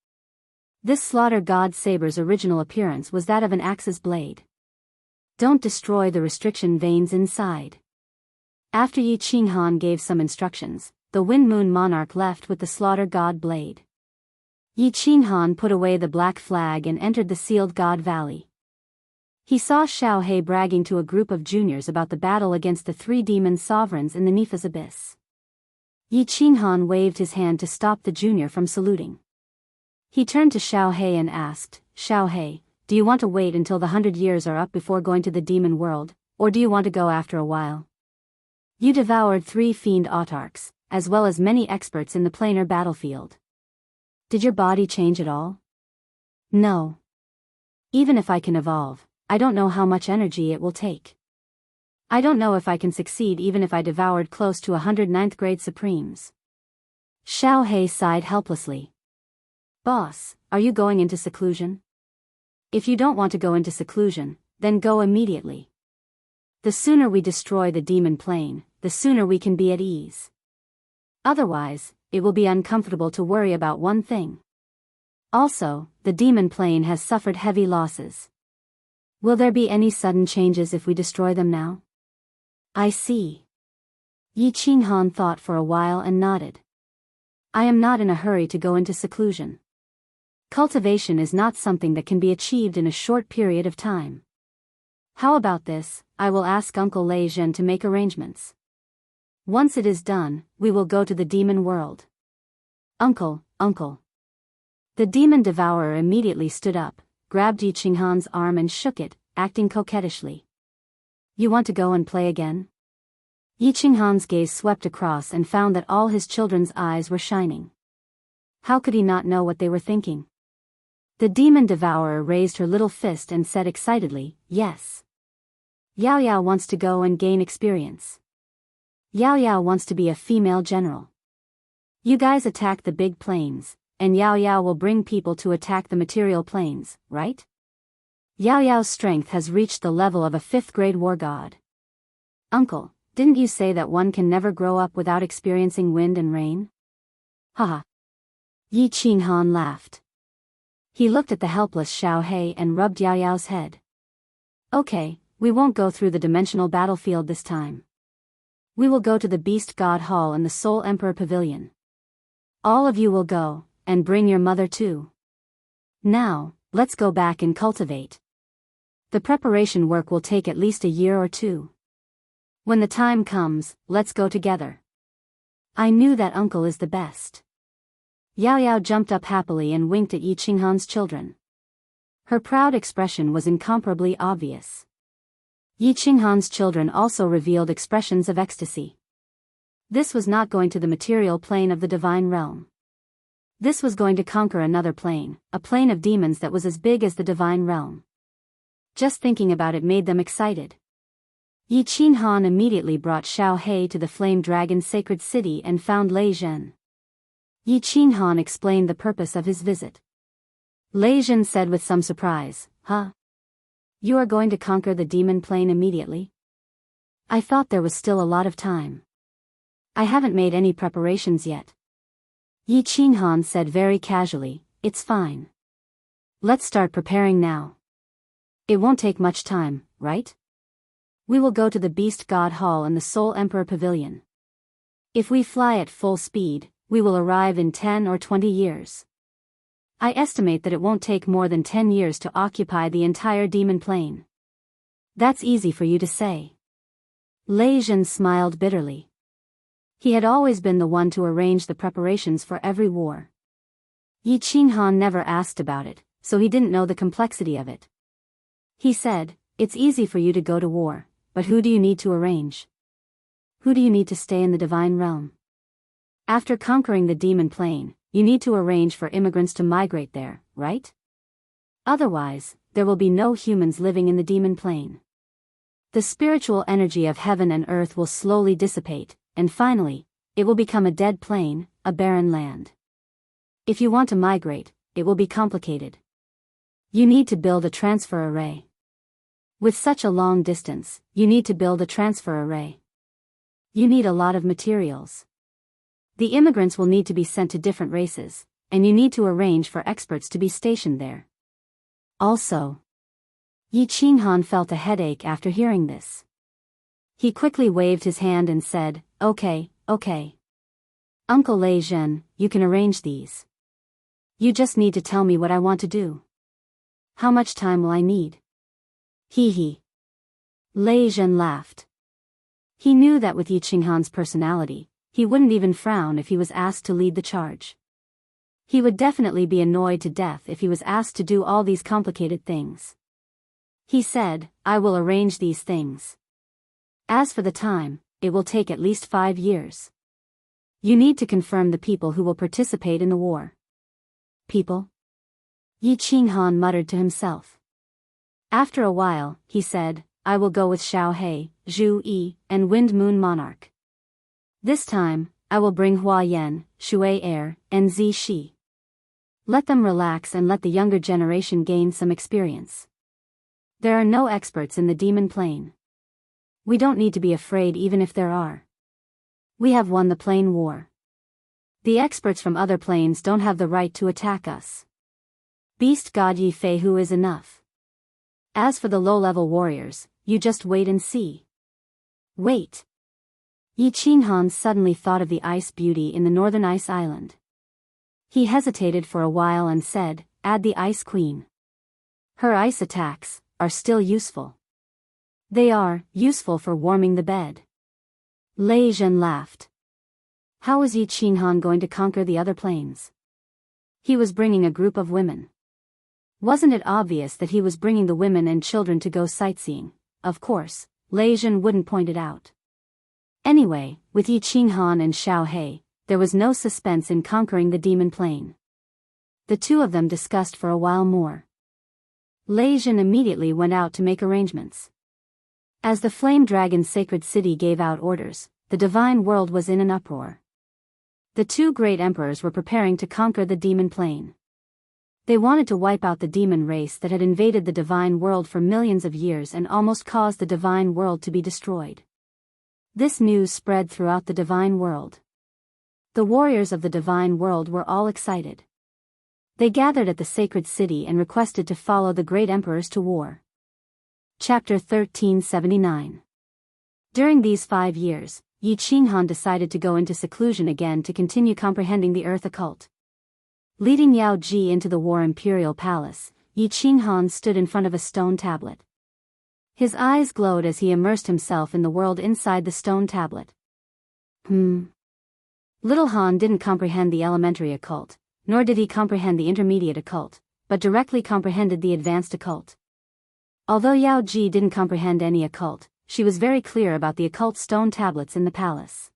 This slaughter god's saber's original appearance was that of an axe's blade. Don't destroy the restriction veins inside." After Yi Qinghan gave some instructions, the Wind Moon Monarch left with the slaughter god blade. Yi Qinghan put away the black flag and entered the sealed god valley. He saw Xiao He bragging to a group of juniors about the battle against the 3 demon sovereigns in the Nifa's abyss. Yi Qinghan waved his hand to stop the junior from saluting. He turned to Xiao He and asked, "Xiao He, do you want to wait until the 100 years are up before going to the demon world, or do you want to go after a while? You devoured 3 fiend autarchs, as well as many experts in the planar battlefield. Did your body change at all?" "No. Even if I can evolve, I don't know how much energy it will take. I don't know if I can succeed even if I devoured close to 100 ninth grade supremes." Xiao He sighed helplessly. "Boss, are you going into seclusion? If you don't want to go into seclusion, then go immediately. The sooner we destroy the demon plane, the sooner we can be at ease." Otherwise, it will be uncomfortable to worry about one thing. Also, the demon plane has suffered heavy losses. Will there be any sudden changes if we destroy them now? I see. Yi Qinghan thought for a while and nodded. I am not in a hurry to go into seclusion. Cultivation is not something that can be achieved in a short period of time. How about this? I will ask Uncle Lei Zhen to make arrangements. Once it is done, we will go to the demon world. Uncle. The demon devourer immediately stood up, grabbed Yi Qinghan's arm and shook it, acting coquettishly. You want to go and play again? Yi Qinghan's gaze swept across and found that all his children's eyes were shining. How could he not know what they were thinking? The demon devourer raised her little fist and said excitedly, yes. Yao Yao wants to go and gain experience. Yao Yao wants to be a female general. You guys attack the big planes, and Yao Yao will bring people to attack the material planes, right? Yao Yao's strength has reached the level of a 5th-grade war god. Uncle, didn't you say that one can never grow up without experiencing wind and rain? Haha. Yi Qinghan laughed. He looked at the helpless Xiao He and rubbed Yao Yao's head. Okay, we won't go through the dimensional battlefield this time. We will go to the Beast God Hall and the Soul Emperor Pavilion. All of you will go, and bring your mother too. Now, let's go back and cultivate. The preparation work will take at least a year or 2. When the time comes, let's go together. I knew that uncle is the best. Yao Yao jumped up happily and winked at Yi Qinghan's children. Her proud expression was incomparably obvious. Yi Qinghan's children also revealed expressions of ecstasy. This was not going to the material plane of the divine realm. This was going to conquer another plane, a plane of demons that was as big as the divine realm. Just thinking about it made them excited. Yi Qinghan immediately brought Xiao He to the Flame Dragon's sacred city and found Lei Zhen. Yi Qinghan explained the purpose of his visit. Lei Zhen said with some surprise, Huh? You are going to conquer the demon plane immediately? I thought there was still a lot of time. I haven't made any preparations yet. Yi Qinghan said very casually, It's fine. Let's start preparing now. It won't take much time, right? We will go to the Beast God Hall and the Soul Emperor Pavilion. If we fly at full speed, we will arrive in 10 or 20 years. I estimate that it won't take more than 10 years to occupy the entire demon plane. That's easy for you to say. Lei Zhen smiled bitterly. He had always been the one to arrange the preparations for every war. Yi Qinghan never asked about it, so he didn't know the complexity of it. He said, It's easy for you to go to war, but who do you need to arrange? Who do you need to stay in the divine realm? After conquering the demon plane, you need to arrange for immigrants to migrate there, right? Otherwise, there will be no humans living in the demon plane. The spiritual energy of heaven and earth will slowly dissipate, and finally, it will become a dead plain, a barren land. If you want to migrate, it will be complicated. You need to build a transfer array. With such a long distance, you need to build a transfer array. You need a lot of materials. The immigrants will need to be sent to different races, and you need to arrange for experts to be stationed there. Also, Yi Qinghan felt a headache after hearing this. He quickly waved his hand and said, Okay. Uncle Lei Zhen, you can arrange these. You just need to tell me what I want to do. How much time will I need? Hee. Lei Zhen laughed. He knew that with Yi Qinghan's personality, he wouldn't even frown if he was asked to lead the charge. He would definitely be annoyed to death if he was asked to do all these complicated things. He said, I will arrange these things. As for the time, it will take at least 5 years. You need to confirm the people who will participate in the war. People? Yi Qinghan muttered to himself. After a while, he said, I will go with Xiao He, Zhu Yi, and Wind Moon Monarch. This time, I will bring Hua Yan, Shui Air, and Zi Shi. Let them relax and let the younger generation gain some experience. There are no experts in the demon plane. We don't need to be afraid even if there are. We have won the plane war. The experts from other planes don't have the right to attack us. Beast God Yi Fei Hu is enough. As for the low-level warriors, you just wait and see. Wait. Yi Qinghan suddenly thought of the ice beauty in the northern ice island. He hesitated for a while and said, add the Ice Queen. Her ice attacks are still useful. They are useful for warming the bed. Lei Zhen laughed. How was Yi Qinghan going to conquer the other planes? He was bringing a group of women. Wasn't it obvious that he was bringing the women and children to go sightseeing? Of course, Lei Zhen wouldn't point it out. Anyway, with Yi Qinghan and Xiao He, there was no suspense in conquering the demon plane. The two of them discussed for a while more. Lei Zhen immediately went out to make arrangements. As the Flame Dragon's sacred city gave out orders, the divine world was in an uproar. The two great emperors were preparing to conquer the demon plane. They wanted to wipe out the demon race that had invaded the divine world for millions of years and almost caused the divine world to be destroyed. This news spread throughout the divine world. The warriors of the divine world were all excited. They gathered at the sacred city and requested to follow the great emperors to war. Chapter 1379. During these 5 years, Yi Qinghan decided to go into seclusion again to continue comprehending the earth occult. Leading Yao Ji into the War Imperial Palace, Yi Qinghan stood in front of a stone tablet. His eyes glowed as he immersed himself in the world inside the stone tablet. Little Han didn't comprehend the elementary occult, nor did he comprehend the intermediate occult, but directly comprehended the advanced occult. Although Yao Ji didn't comprehend any occult, she was very clear about the occult stone tablets in the palace.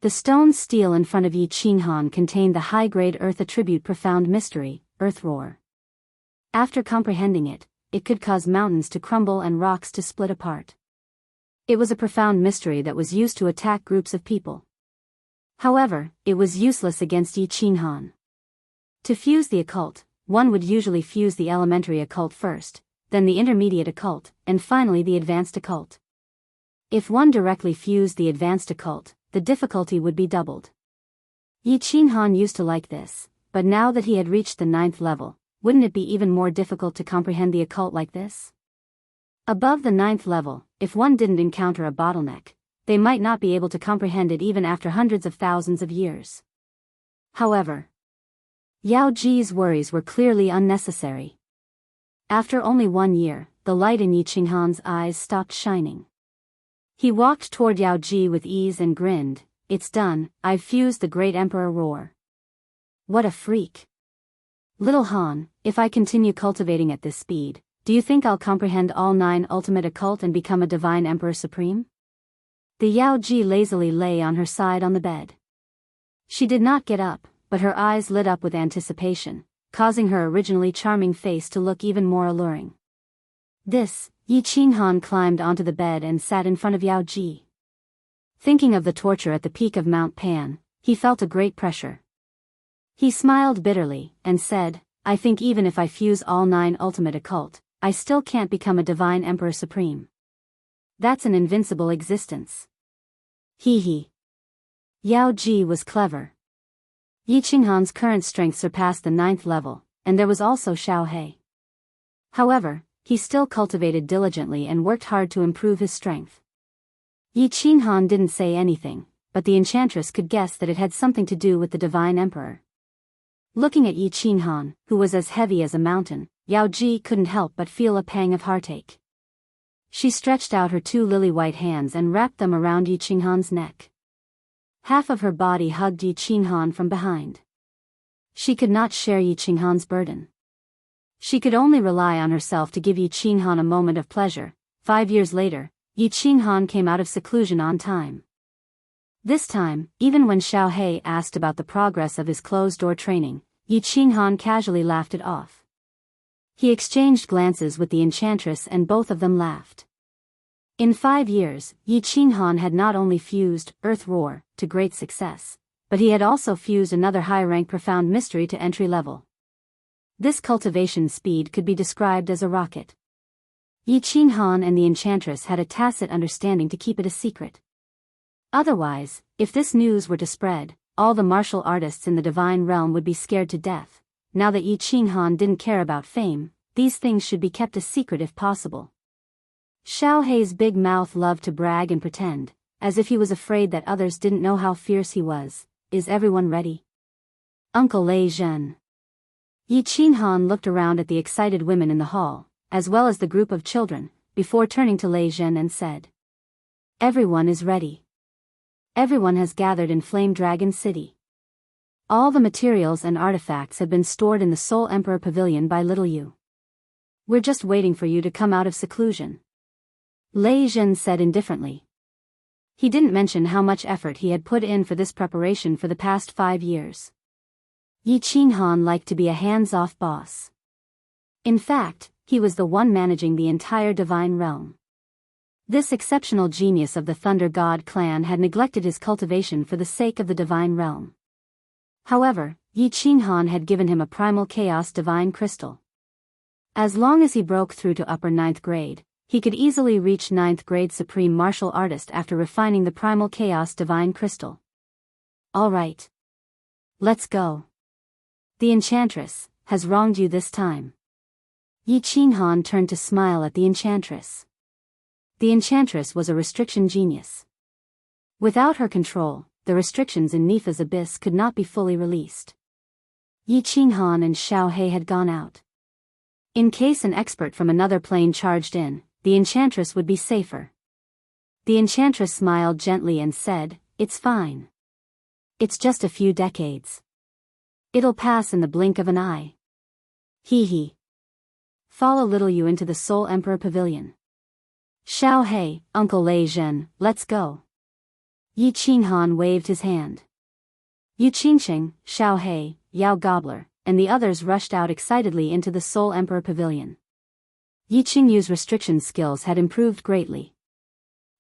The stone stele in front of Yi Qinghan contained the high-grade earth attribute profound mystery, earth roar. After comprehending it, it could cause mountains to crumble and rocks to split apart. It was a profound mystery that was used to attack groups of people. However, it was useless against Yi Qinghan. To fuse the occult, one would usually fuse the elementary occult first, then the intermediate occult, and finally the advanced occult. If one directly fused the advanced occult, the difficulty would be doubled. Yi Qinghan used to like this, but now that he had reached the 9th level, wouldn't it be even more difficult to comprehend the occult like this? Above the 9th level, if one didn't encounter a bottleneck, they might not be able to comprehend it even after hundreds of thousands of years. However, Yao Ji's worries were clearly unnecessary. After only 1 year, the light in Yi Qinghan's eyes stopped shining. He walked toward Yao Ji with ease and grinned, "It's done, I've fused the great emperor roar." What a freak. Little Han, if I continue cultivating at this speed, do you think I'll comprehend all 9 ultimate occult and become a divine emperor supreme? The Yao Ji lazily lay on her side on the bed. She did not get up, but her eyes lit up with anticipation, causing her originally charming face to look even more alluring. Yi Qinghan climbed onto the bed and sat in front of Yao Ji. Thinking of the torture at the peak of Mount Pan, he felt a great pressure. He smiled bitterly, and said, "I think even if I fuse all 9 ultimate occult, I still can't become a divine emperor supreme. That's an invincible existence." Hee. Yao Ji was clever. Yi Qinghan's current strength surpassed the 9th level, and there was also Xiao He. However, he still cultivated diligently and worked hard to improve his strength. Yi Qinghan didn't say anything, but the enchantress could guess that it had something to do with the divine emperor. Looking at Yi Qinghan, who was as heavy as a mountain, Yao Ji couldn't help but feel a pang of heartache. She stretched out her 2 lily-white hands and wrapped them around Yi Qinghan's neck. Half of her body hugged Yi Qinghan from behind. She could not share Yi Qinghan's burden. She could only rely on herself to give Yi Qinghan a moment of pleasure. 5 years later, Yi Qinghan came out of seclusion on time. This time, even when Xiao He asked about the progress of his closed-door training, Yi Qinghan casually laughed it off. He exchanged glances with the enchantress and both of them laughed. In 5 years, Yi Qinghan had not only fused Earth Roar to great success, but he had also fused another high-rank profound mystery to entry level. This cultivation speed could be described as a rocket. Yi Qinghan and the enchantress had a tacit understanding to keep it a secret. Otherwise, if this news were to spread, all the martial artists in the divine realm would be scared to death. Now that Yi Qinghan didn't care about fame, these things should be kept a secret if possible. Xiao Hei's big mouth loved to brag and pretend, as if he was afraid that others didn't know how fierce he was. Is everyone ready? Uncle Lei Zhen. Yi Qinghan looked around at the excited women in the hall, as well as the group of children, before turning to Lei Zhen and said, "Everyone is ready. Everyone has gathered in Flame Dragon City. All the materials and artifacts have been stored in the Soul Emperor Pavilion by Little Yu. We're just waiting for you to come out of seclusion," Lei Zhen said indifferently. He didn't mention how much effort he had put in for this preparation for the past 5 years. Yi Qinghan liked to be a hands-off boss. In fact, he was the one managing the entire divine realm. This exceptional genius of the Thunder God clan had neglected his cultivation for the sake of the divine realm. However, Yi Qinghan had given him a primal chaos divine crystal. As long as he broke through to upper 9th grade, he could easily reach 9th grade supreme martial artist after refining the primal chaos divine crystal. All right. Let's go. The enchantress has wronged you this time. Yi Qinghan turned to smile at the enchantress. The enchantress was a restriction genius. Without her control, the restrictions in Nifa's abyss could not be fully released. Yi Qinghan and Xiao Hei had gone out. In case an expert from another plane charged in, the enchantress would be safer. The enchantress smiled gently and said, "It's fine. It's just a few decades. It'll pass in the blink of an eye. Hee hee. Follow Little Yu into the Soul Emperor Pavilion. Xiao Hei, Uncle Lei Zhen, let's go." Yi Qinghan waved his hand. Yu Qingqing, Xiao Hei, Yao Gobbler, and the others rushed out excitedly into the Soul Emperor Pavilion. Yi Qingyu's restriction skills had improved greatly.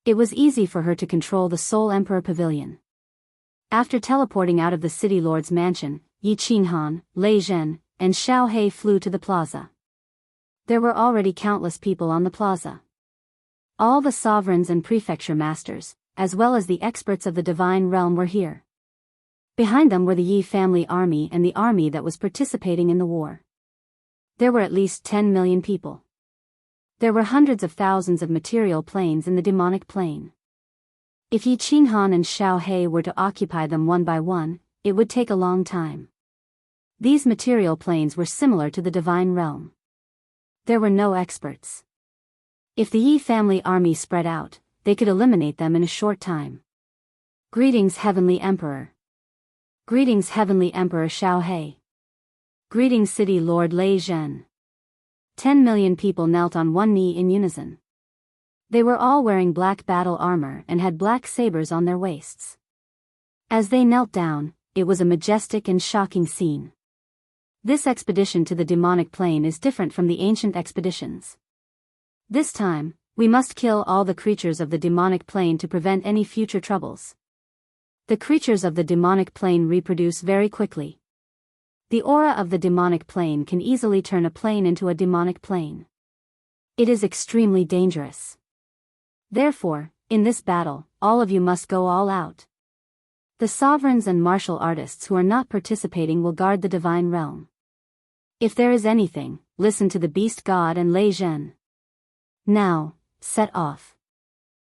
It was easy for her to control the Soul Emperor Pavilion. After teleporting out of the City Lord's mansion, Yi Qinghan, Lei Zhen, and Xiao Hei flew to the plaza. There were already countless people on the plaza. All the sovereigns and prefecture masters, as well as the experts of the divine realm, were here. Behind them were the Yi family army and the army that was participating in the war. There were at least 10 million people. There were hundreds of thousands of material planes in the demonic plane. If Yi Qinghan and Xiao Hei were to occupy them one by one, it would take a long time. These material planes were similar to the divine realm. There were no experts. If the Yi family army spread out, they could eliminate them in a short time. Greetings, Heavenly Emperor. Greetings, Heavenly Emperor Xiao Hei. Greetings, City Lord Lei Zhen. 10 million people knelt on one knee in unison. They were all wearing black battle armor and had black sabers on their waists. As they knelt down, it was a majestic and shocking scene. This expedition to the demonic plane is different from the ancient expeditions. This time, we must kill all the creatures of the demonic plane to prevent any future troubles. The creatures of the demonic plane reproduce very quickly. The aura of the demonic plane can easily turn a plane into a demonic plane. It is extremely dangerous. Therefore, in this battle, all of you must go all out. The sovereigns and martial artists who are not participating will guard the divine realm. If there is anything, listen to the Beast God and Lei Zhen. Now, set off.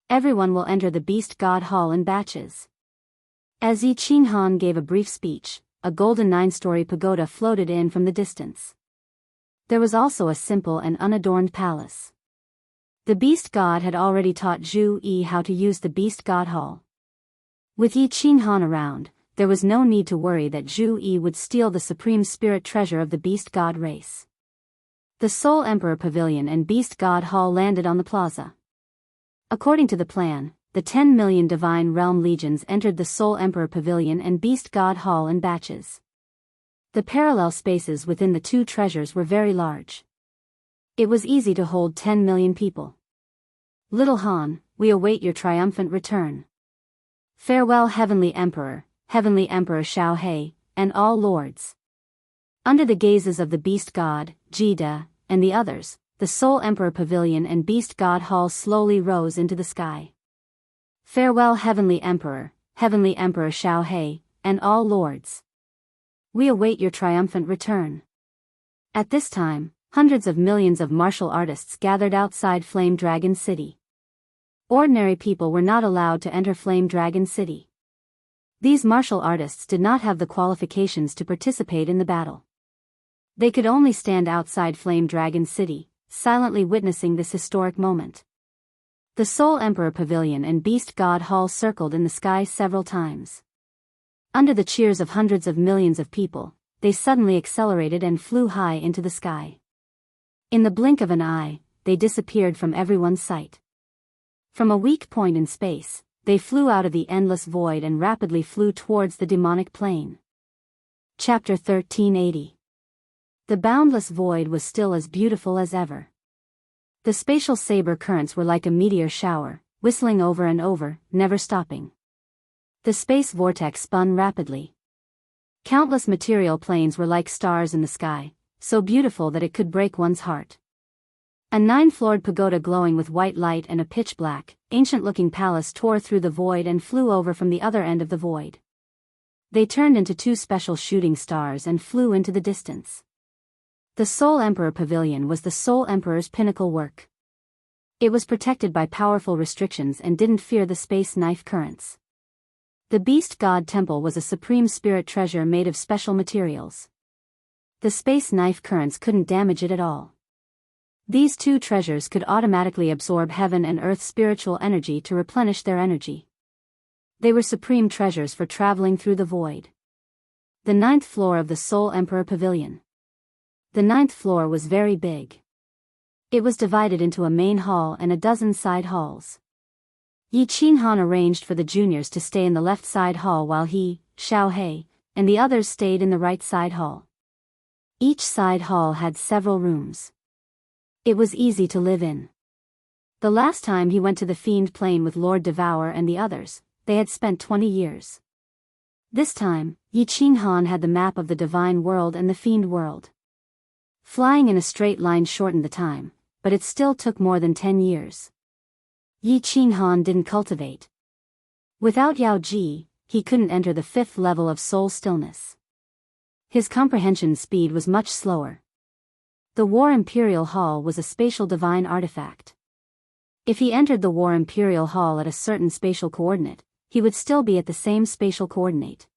Everyone will enter the Beast God Hall in batches. As Yi Qinghan gave a brief speech, a golden 9-story pagoda floated in from the distance. There was also a simple and unadorned palace. The Beast God had already taught Zhu Yi how to use the Beast God Hall. With Yi Qinghan around, there was no need to worry that Zhu Yi would steal the supreme spirit treasure of the Beast God race. The Soul Emperor Pavilion and Beast God Hall landed on the plaza. According to the plan, the 10 million Divine Realm Legions entered the Soul Emperor Pavilion and Beast God Hall in batches. The parallel spaces within the two treasures were very large. It was easy to hold 10 million people. Little Han, we await your triumphant return. Farewell, Heavenly Emperor Xiao Hei, and all lords. Under the gazes of the Beast God, Jida, and the others, the Soul Emperor Pavilion and Beast God Hall slowly rose into the sky. Farewell, Heavenly Emperor Xiao Hei, and all lords. We await your triumphant return. At this time, hundreds of millions of martial artists gathered outside Flame Dragon City. Ordinary people were not allowed to enter Flame Dragon City. These martial artists did not have the qualifications to participate in the battle. They could only stand outside Flame Dragon City, silently witnessing this historic moment. The Soul Emperor Pavilion and Beast God Hall circled in the sky several times. Under the cheers of hundreds of millions of people, they suddenly accelerated and flew high into the sky. In the blink of an eye, they disappeared from everyone's sight. From a weak point in space, they flew out of the endless void and rapidly flew towards the demonic plane. Chapter 1380. The boundless void was still as beautiful as ever. The spatial saber currents were like a meteor shower, whistling over and over, never stopping. The space vortex spun rapidly. Countless material planes were like stars in the sky, so beautiful that it could break one's heart. A 9-floored pagoda glowing with white light and a pitch-black, ancient-looking palace tore through the void and flew over from the other end of the void. They turned into 2 special shooting stars and flew into the distance. The Soul Emperor Pavilion was the Soul Emperor's pinnacle work. It was protected by powerful restrictions and didn't fear the space knife currents. The Beast God Temple was a supreme spirit treasure made of special materials. The space knife currents couldn't damage it at all. These 2 treasures could automatically absorb heaven and earth's spiritual energy to replenish their energy. They were supreme treasures for traveling through the void. The 9th floor of the Soul Emperor Pavilion. The 9th floor was very big. It was divided into a main hall and a dozen side halls. Yi Qinghan arranged for the juniors to stay in the left side hall while he, Xiao He, and the others stayed in the right side hall. Each side hall had several rooms. It was easy to live in. The last time he went to the Fiend Plane with Lord Devour and the others, they had spent 20 years. This time, Yi Qinghan had the map of the Divine World and the Fiend World. Flying in a straight line shortened the time, but it still took more than 10 years. Yi Qinghan didn't cultivate. Without Yao Ji, he couldn't enter the 5th level of soul stillness. His comprehension speed was much slower. The War Imperial Hall was a spatial divine artifact. If he entered the War Imperial Hall at a certain spatial coordinate, he would still be at the same spatial coordinate.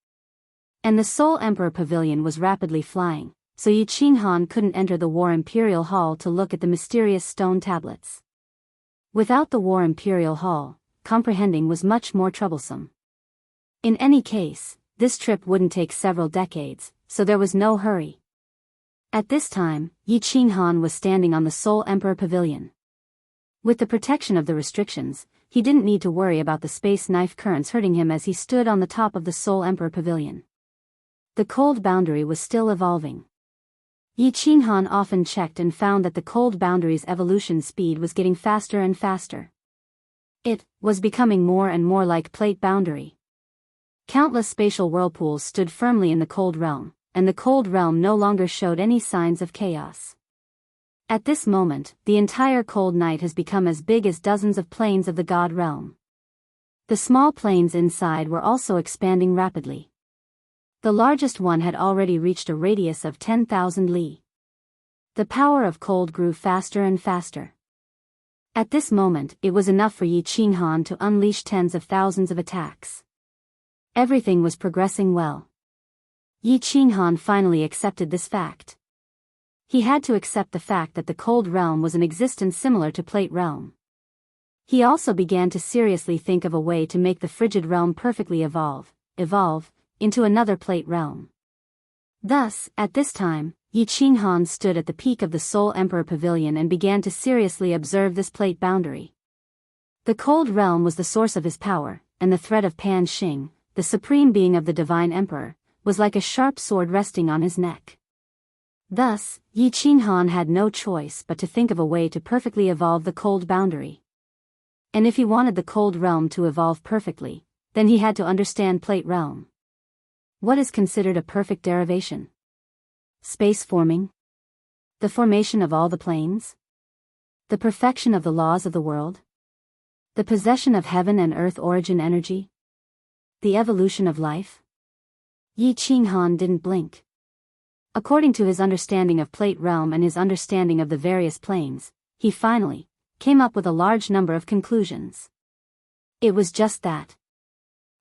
And the Soul Emperor Pavilion was rapidly flying, so Yi Qinghan couldn't enter the War Imperial Hall to look at the mysterious stone tablets. Without the War Imperial Hall, comprehending was much more troublesome. In any case, this trip wouldn't take several decades, so there was no hurry. At this time, Yi Qinghan was standing on the Soul Emperor Pavilion. With the protection of the restrictions, he didn't need to worry about the space knife currents hurting him as he stood on the top of the Soul Emperor Pavilion. The cold boundary was still evolving. Yi Qinghan often checked and found that the cold boundary's evolution speed was getting faster and faster. It was becoming more and more like plate boundary. Countless spatial whirlpools stood firmly in the cold realm, and the cold realm no longer showed any signs of chaos. At this moment, the entire cold night has become as big as dozens of planes of the God realm. The small planes inside were also expanding rapidly. The largest one had already reached a radius of 10,000 li. The power of cold grew faster and faster. At this moment, it was enough for Yi Qinghan to unleash tens of thousands of attacks. Everything was progressing well. Yi Qinghan finally accepted this fact. He had to accept the fact that the cold realm was an existence similar to plate realm. He also began to seriously think of a way to make the frigid realm perfectly evolve into another plate realm. Thus, at this time, Yi Qinghan stood at the peak of the Soul Emperor Pavilion and began to seriously observe this plate boundary. The cold realm was the source of his power, and the thread of Pan Xing, the supreme being of the Divine Emperor, was like a sharp sword resting on his neck. Thus, Yi Qinghan had no choice but to think of a way to perfectly evolve the cold boundary. And if he wanted the cold realm to evolve perfectly, then he had to understand plate realm. What is considered a perfect derivation? Space forming? The formation of all the planes? The perfection of the laws of the world? The possession of heaven and earth origin energy? The evolution of life? Yi Qinghan didn't blink. According to his understanding of Plate Realm and his understanding of the various planes, he finally came up with a large number of conclusions. It was just that.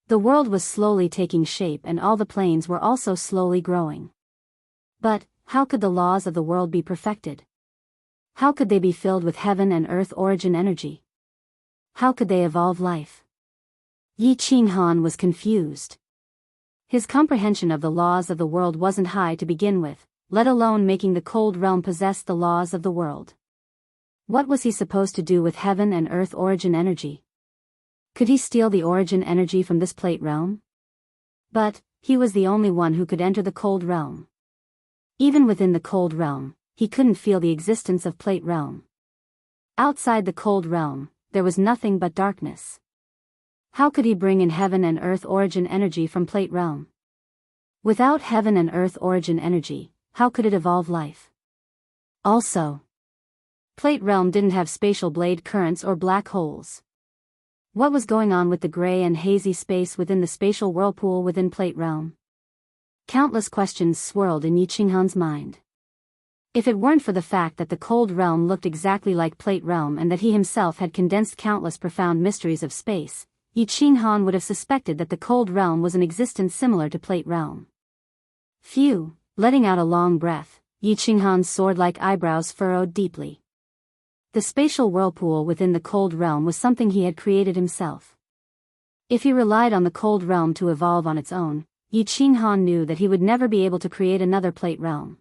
The world was slowly taking shape and all the planes were also slowly growing. But, how could the laws of the world be perfected? How could they be filled with heaven and earth origin energy? How could they evolve life? Yi Qinghan was confused. His comprehension of the laws of the world wasn't high to begin with, let alone making the cold realm possess the laws of the world. What was he supposed to do with heaven and earth origin energy? Could he steal the origin energy from this plate realm? But, he was the only one who could enter the cold realm. Even within the cold realm, he couldn't feel the existence of plate realm. Outside the cold realm, there was nothing but darkness. How could he bring in heaven and earth origin energy from plate realm? Without heaven and earth origin energy, how could it evolve life? Also, plate realm didn't have spatial blade currents or black holes. What was going on with the gray and hazy space within the spatial whirlpool within plate realm? Countless questions swirled in Yi Qinghan's mind. If it weren't for the fact that the cold realm looked exactly like plate realm and that he himself had condensed countless profound mysteries of space, Yi Qinghan would have suspected that the cold realm was an existence similar to plate realm. Phew, letting out a long breath, Yi Qinghan's sword-like eyebrows furrowed deeply. The spatial whirlpool within the cold realm was something he had created himself. If he relied on the cold realm to evolve on its own, Yi Qinghan knew that he would never be able to create another plate realm.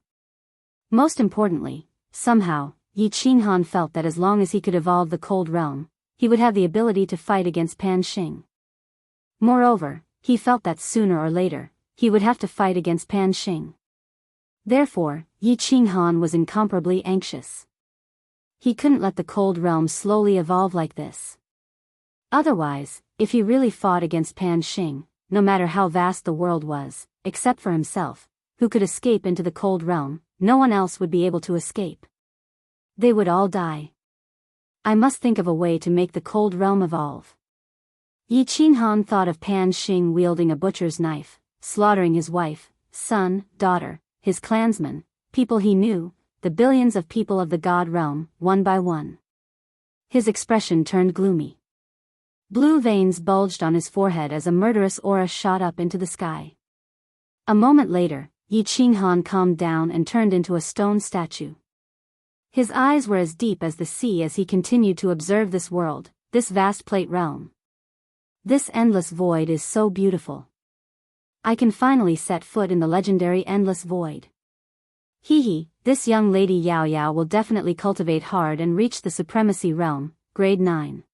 Most importantly, somehow, Yi Qinghan felt that as long as he could evolve the cold realm, he would have the ability to fight against Pan Xing. Moreover, he felt that sooner or later, he would have to fight against Pan Xing. Therefore, Yi Qinghan was incomparably anxious. He couldn't let the cold realm slowly evolve like this. Otherwise, if he really fought against Pan Xing, no matter how vast the world was, except for himself, who could escape into the cold realm, no one else would be able to escape. They would all die. I must think of a way to make the cold realm evolve. Yi Qinghan thought of Pan Xing wielding a butcher's knife, slaughtering his wife, son, daughter, his clansmen, people he knew, the billions of people of the god realm, one by one. His expression turned gloomy. Blue veins bulged on his forehead as a murderous aura shot up into the sky. A moment later, Yi Qinghan calmed down and turned into a stone statue. His eyes were as deep as the sea as he continued to observe this world, this vast plate realm. This endless void is so beautiful. I can finally set foot in the legendary endless void. Hee, this young lady Yao Yao will definitely cultivate hard and reach the supremacy realm, grade 9.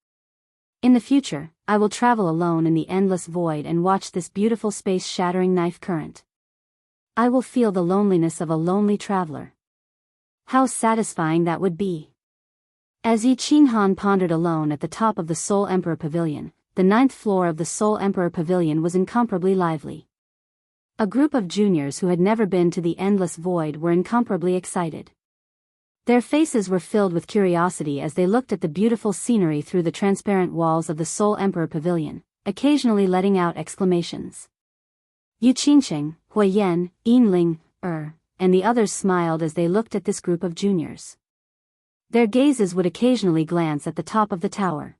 In the future, I will travel alone in the endless void and watch this beautiful space-shattering knife current. I will feel the loneliness of a lonely traveler. How satisfying that would be. As Yi Qinghan pondered alone at the top of the Soul Emperor Pavilion, the 9th floor of the Soul Emperor Pavilion was incomparably lively. A group of juniors who had never been to the endless void were incomparably excited. Their faces were filled with curiosity as they looked at the beautiful scenery through the transparent walls of the Soul Emperor Pavilion, occasionally letting out exclamations. Yu Qingcheng, Huiyan, Yinling, and the others smiled as they looked at this group of juniors. Their gazes would occasionally glance at the top of the tower.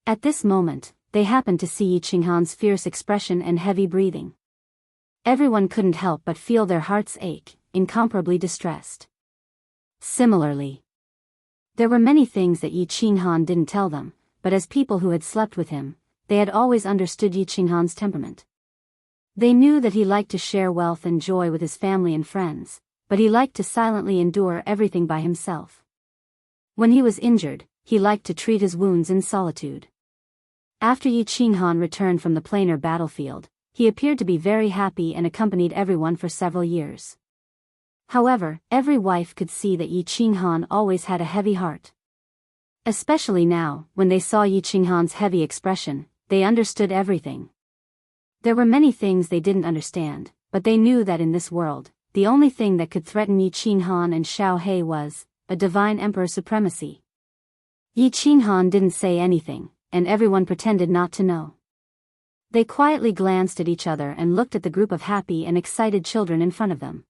At this moment, they happened to see Yi Qinghan's fierce expression and heavy breathing. Everyone couldn't help but feel their hearts ache, incomparably distressed. Similarly, there were many things that Yi Qinghan didn't tell them, but as people who had slept with him, they had always understood Yi Qinghan's temperament. They knew that he liked to share wealth and joy with his family and friends, but he liked to silently endure everything by himself. When he was injured, he liked to treat his wounds in solitude. After Yi Qinghan returned from the planar battlefield, he appeared to be very happy and accompanied everyone for several years. However, every wife could see that Yi Qinghan always had a heavy heart. Especially now, when they saw Yi Qinghan's heavy expression, they understood everything. There were many things they didn't understand, but they knew that in this world, the only thing that could threaten Yi Qinghan and Xiao He was a divine emperor supremacy. Yi Qinghan didn't say anything, and everyone pretended not to know. They quietly glanced at each other and looked at the group of happy and excited children in front of them.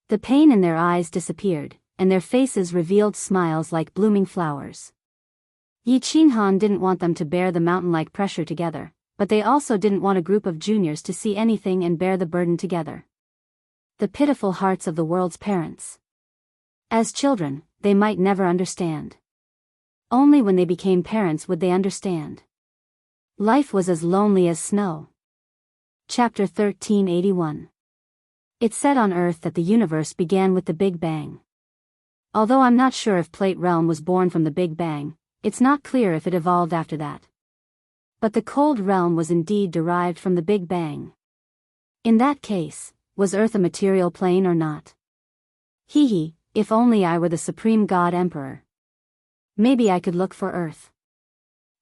The pain in their eyes disappeared, and their faces revealed smiles like blooming flowers. Yi Qinghan didn't want them to bear the mountain-like pressure together, but they also didn't want a group of juniors to see anything and bear the burden together. The pitiful hearts of the world's parents. As children, they might never understand. Only when they became parents would they understand. Life was as lonely as snow. Chapter 1381. It said on Earth that the universe began with the Big Bang. Although I'm not sure if Plate Realm was born from the Big Bang, it's not clear if it evolved after that. But the Cold Realm was indeed derived from the Big Bang. In that case, was Earth a material plane or not? Hee, if only I were the Supreme God Emperor. Maybe I could look for Earth.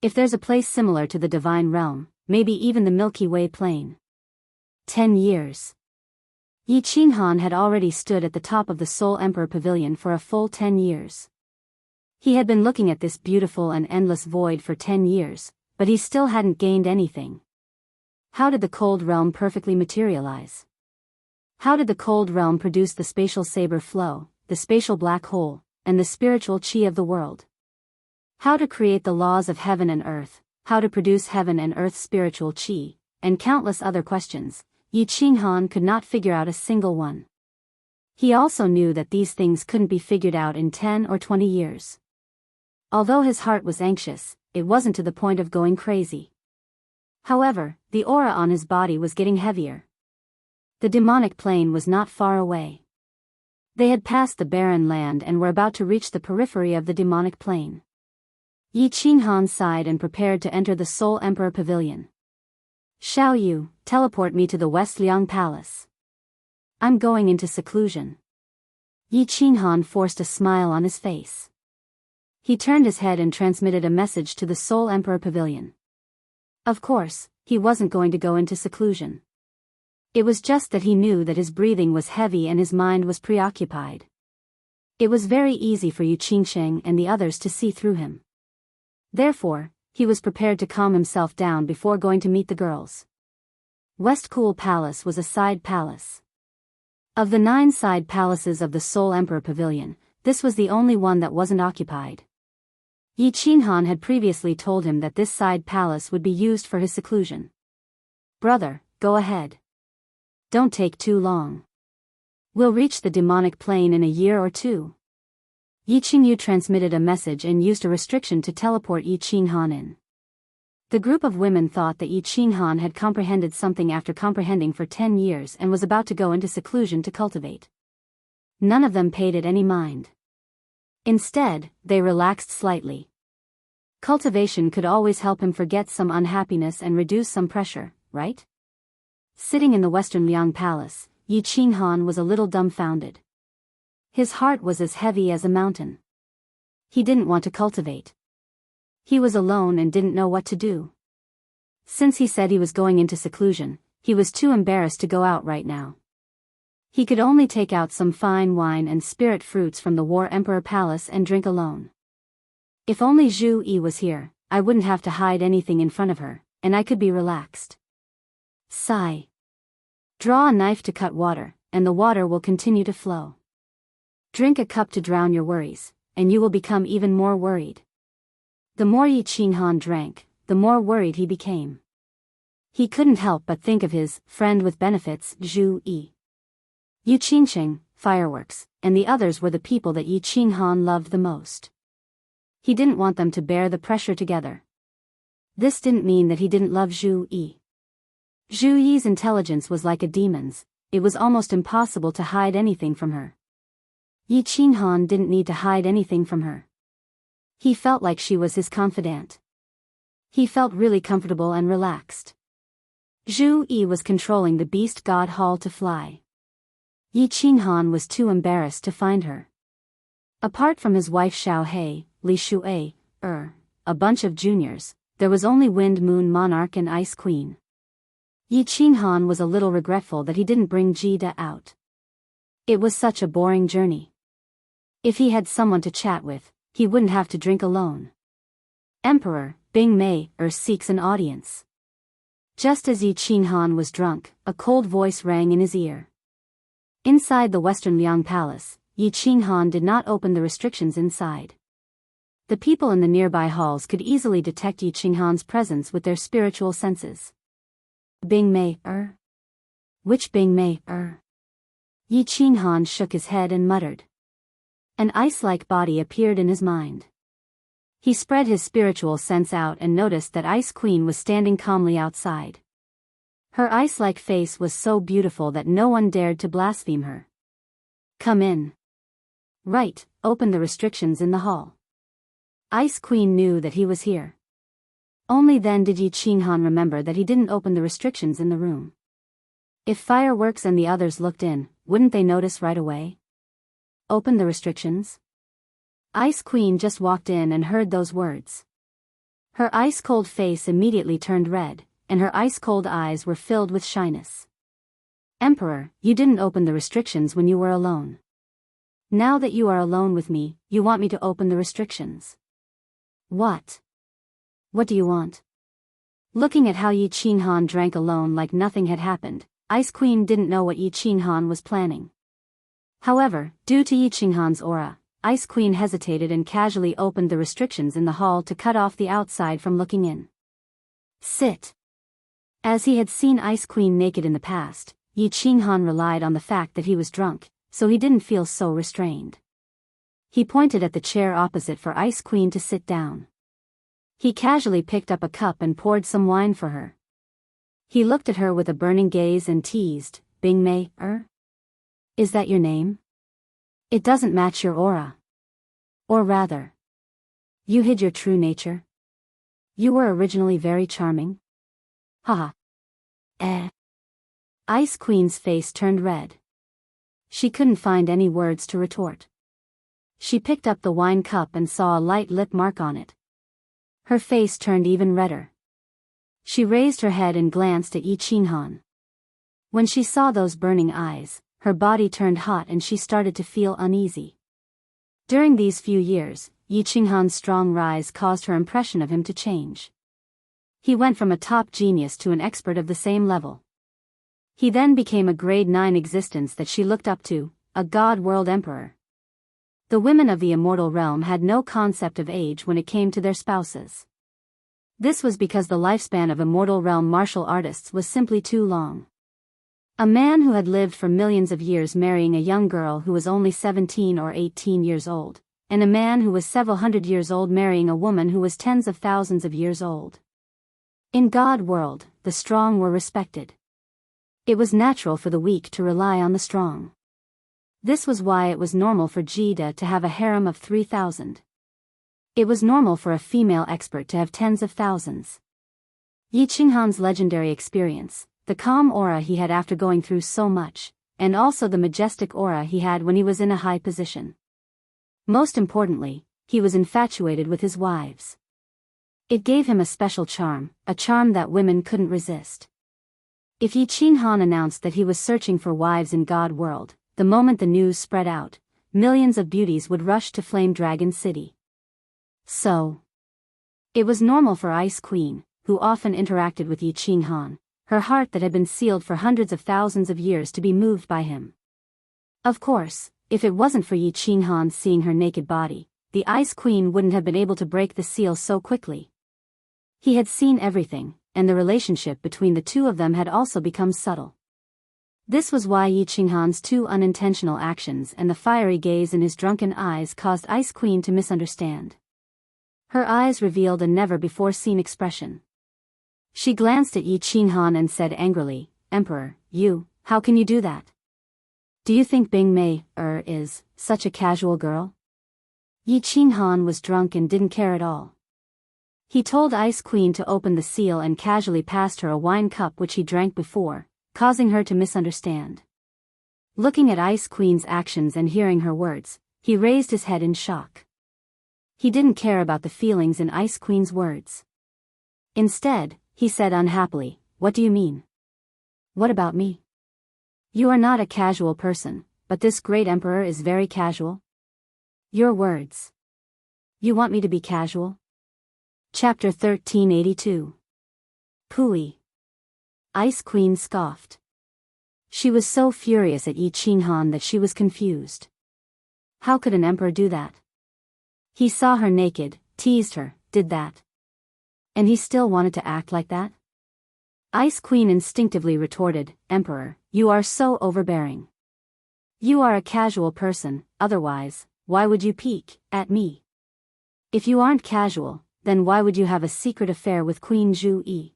If there's a place similar to the Divine Realm, maybe even the Milky Way plane. 10 years. Yi Qinghan had already stood at the top of the Soul Emperor Pavilion for a full 10 years. He had been looking at this beautiful and endless void for 10 years, but he still hadn't gained anything. How did the Cold Realm perfectly materialize? How did the Cold Realm produce the spatial saber flow, the spatial black hole, and the spiritual chi of the world? How to create the laws of heaven and earth, how to produce heaven and earth's spiritual chi, and countless other questions, Yi Qinghan could not figure out a single one. He also knew that these things couldn't be figured out in 10 or 20 years. Although his heart was anxious, it wasn't to the point of going crazy. However, the aura on his body was getting heavier. The demonic plane was not far away. They had passed the barren land and were about to reach the periphery of the demonic plane. Yi Qinghan sighed and prepared to enter the Soul Emperor Pavilion. Xiao Yu, teleport me to the West Liang Palace. I'm going into seclusion. Yi Qinghan forced a smile on his face. He turned his head and transmitted a message to the Soul Emperor Pavilion. Of course, he wasn't going to go into seclusion. It was just that he knew that his breathing was heavy and his mind was preoccupied. It was very easy for Yu Qingsheng and the others to see through him. Therefore, he was prepared to calm himself down before going to meet the girls. West Cool Palace was a side palace. Of the 9 side palaces of the Soul Emperor Pavilion, this was the only one that wasn't occupied. Yi Qinghan had previously told him that this side palace would be used for his seclusion. Brother, go ahead. Don't take too long. We'll reach the demonic plane in a year or 2. Yi Qingyu transmitted a message and used a restriction to teleport Yi Qinghan in. The group of women thought that Yi Qinghan had comprehended something after comprehending for 10 years and was about to go into seclusion to cultivate. None of them paid it any mind. Instead, they relaxed slightly. Cultivation could always help him forget some unhappiness and reduce some pressure, right? Sitting in the Western Liang Palace, Yi Qinghan was a little dumbfounded. His heart was as heavy as a mountain. He didn't want to cultivate. He was alone and didn't know what to do. Since he said he was going into seclusion, he was too embarrassed to go out right now. He could only take out some fine wine and spirit fruits from the War Emperor Palace and drink alone. If only Zhu Yi was here, I wouldn't have to hide anything in front of her, and I could be relaxed. Sigh. Draw a knife to cut water, and the water will continue to flow. Drink a cup to drown your worries, and you will become even more worried. The more Yi Qinghan drank, the more worried he became. He couldn't help but think of his friend with benefits, Zhu Yi. Yu Qingsheng, fireworks, and the others were the people that Yi Qinghan loved the most. He didn't want them to bear the pressure together. This didn't mean that he didn't love Zhu Yi. Zhu Yi's intelligence was like a demon's, it was almost impossible to hide anything from her. Yi Qinghan didn't need to hide anything from her. He felt like she was his confidant. He felt really comfortable and relaxed. Zhu Yi was controlling the beast god hall to fly. Yi Qinghan was too embarrassed to find her. Apart from his wife Xiao He, Li Shuai, a bunch of juniors, there was only Wind Moon Monarch and Ice Queen. Yi Qinghan was a little regretful that he didn't bring Jida out. It was such a boring journey. If he had someone to chat with, he wouldn't have to drink alone. Emperor Bing Mei seeks an audience. Just as Yi Qinghan was drunk, a cold voice rang in his ear. Inside the Western Liang Palace, Yi Qinghan did not open the restrictions inside. The people in the nearby halls could easily detect Yi Qinghan's presence with their spiritual senses. Bing Mei, Which Bing Mei, Yi Qinghan shook his head and muttered. An ice-like body appeared in his mind. He spread his spiritual sense out and noticed that Ice Queen was standing calmly outside. Her ice-like face was so beautiful that no one dared to blaspheme her. Come in. Right, open the restrictions in the hall. Ice Queen knew that he was here. Only then did Yi Qinghan remember that he didn't open the restrictions in the room. If Fireworks and the others looked in, wouldn't they notice right away? Open the restrictions? Ice Queen just walked in and heard those words. Her ice-cold face immediately turned red, and her ice-cold eyes were filled with shyness. Emperor, you didn't open the restrictions when you were alone. Now that you are alone with me, you want me to open the restrictions. What? What do you want? Looking at how Yi Qinghan drank alone like nothing had happened, Ice Queen didn't know what Yi Qinghan was planning. However, due to Yi Qinghan's aura, Ice Queen hesitated and casually opened the restrictions in the hall to cut off the outside from looking in. Sit. As he had seen Ice Queen naked in the past, Yi Qinghan relied on the fact that he was drunk, so he didn't feel so restrained. He pointed at the chair opposite for Ice Queen to sit down. He casually picked up a cup and poured some wine for her. He looked at her with a burning gaze and teased, Bing Mei, Is that your name? It doesn't match your aura. Or rather, you hid your true nature. You were originally very charming. Haha. Ice Queen's face turned red. She couldn't find any words to retort. She picked up the wine cup and saw a light lip mark on it. Her face turned even redder. She raised her head and glanced at Yi Qinghan. When she saw those burning eyes, her body turned hot and she started to feel uneasy. During these few years, Yi Qinghan's strong rise caused her impression of him to change. He went from a top genius to an expert of the same level. He then became a grade 9 existence that she looked up to, a god-world emperor. The women of the immortal realm had no concept of age when it came to their spouses. This was because the lifespan of immortal realm martial artists was simply too long. A man who had lived for millions of years marrying a young girl who was only 17 or 18 years old, and a man who was several hundred years old marrying a woman who was tens of thousands of years old. In God world, the strong were respected. It was natural for the weak to rely on the strong. This was why it was normal for Jida to have a harem of 3,000. It was normal for a female expert to have tens of thousands. Yi Qinghan's legendary experience, the calm aura he had after going through so much, and also the majestic aura he had when he was in a high position. Most importantly, he was infatuated with his wives. It gave him a special charm, a charm that women couldn't resist. If Yi Qinghan announced that he was searching for wives in God world, the moment the news spread out, millions of beauties would rush to Flame Dragon City. So, it was normal for Ice Queen, who often interacted with Yi Qinghan, her heart that had been sealed for hundreds of thousands of years, to be moved by him. Of course, if it wasn't for Yi Qinghan seeing her naked body, the Ice Queen wouldn't have been able to break the seal so quickly. He had seen everything, and the relationship between the two of them had also become subtle. This was why Yi Qinghan's two unintentional actions and the fiery gaze in his drunken eyes caused Ice Queen to misunderstand. Her eyes revealed a never-before-seen expression. She glanced at Yi Qinghan and said angrily, Emperor, how can you do that? Do you think Bing Mei, is such a casual girl? Yi Qinghan was drunk and didn't care at all. He told Ice Queen to open the seal and casually passed her a wine cup which he drank before, causing her to misunderstand. Looking at Ice Queen's actions and hearing her words, he raised his head in shock. He didn't care about the feelings in Ice Queen's words. Instead, he said unhappily, What do you mean? What about me? You are not a casual person, but this great emperor is very casual. Your words. You want me to be casual? Chapter 1382. Pui. Ice Queen scoffed. She was so furious at Yi Qinghan that she was confused. How could an emperor do that? He saw her naked, teased her, did that. And he still wanted to act like that? Ice Queen instinctively retorted, Emperor, you are so overbearing. You are a casual person, otherwise, why would you peek at me? If you aren't casual, then why would you have a secret affair with Queen Zhu Yi?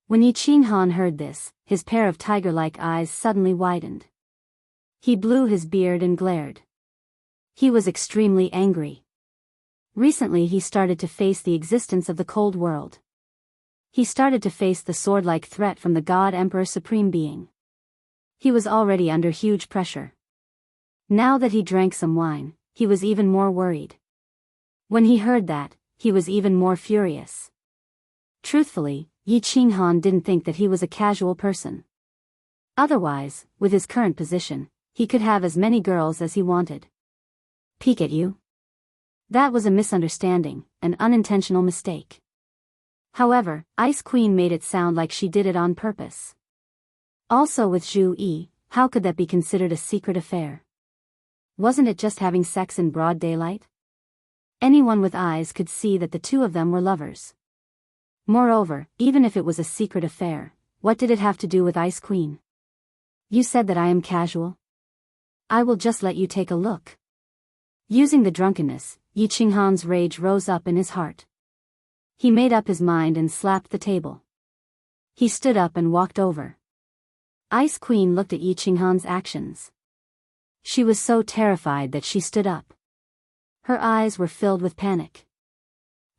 When Yi Qinghan heard this, his pair of tiger-like eyes suddenly widened. He blew his beard and glared. He was extremely angry. Recently he started to face the existence of the cold world. He started to face the sword-like threat from the God Emperor Supreme Being. He was already under huge pressure. Now that he drank some wine, he was even more worried. When he heard that, he was even more furious. Truthfully, Yi Qinghan didn't think that he was a casual person. Otherwise, with his current position, he could have as many girls as he wanted. Peek at you? That was a misunderstanding, an unintentional mistake. However, Ice Queen made it sound like she did it on purpose. Also with Zhu Yi, how could that be considered a secret affair? Wasn't it just having sex in broad daylight? Anyone with eyes could see that the two of them were lovers. Moreover, even if it was a secret affair, what did it have to do with Ice Queen? You said that I am casual? I will just let you take a look. Using the drunkenness, Yi Qinghan's rage rose up in his heart. He made up his mind and slapped the table. He stood up and walked over. Ice Queen looked at Yi Qinghan's actions. She was so terrified that she stood up. Her eyes were filled with panic.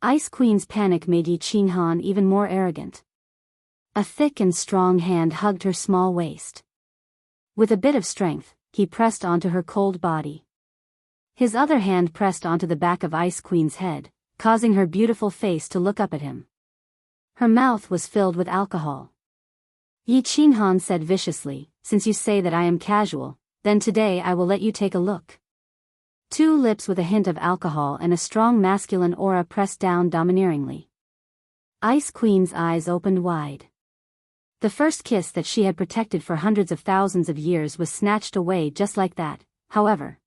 Ice Queen's panic made Yi Qinghan even more arrogant. A thick and strong hand hugged her small waist. With a bit of strength, he pressed onto her cold body. His other hand pressed onto the back of Ice Queen's head, causing her beautiful face to look up at him. Her mouth was filled with alcohol. Yi Qinghan said viciously, since you say that I am casual, then today I will let you take a look. Two lips with a hint of alcohol and a strong masculine aura pressed down domineeringly. Ice Queen's eyes opened wide. The first kiss that she had protected for hundreds of thousands of years was snatched away just like that, however.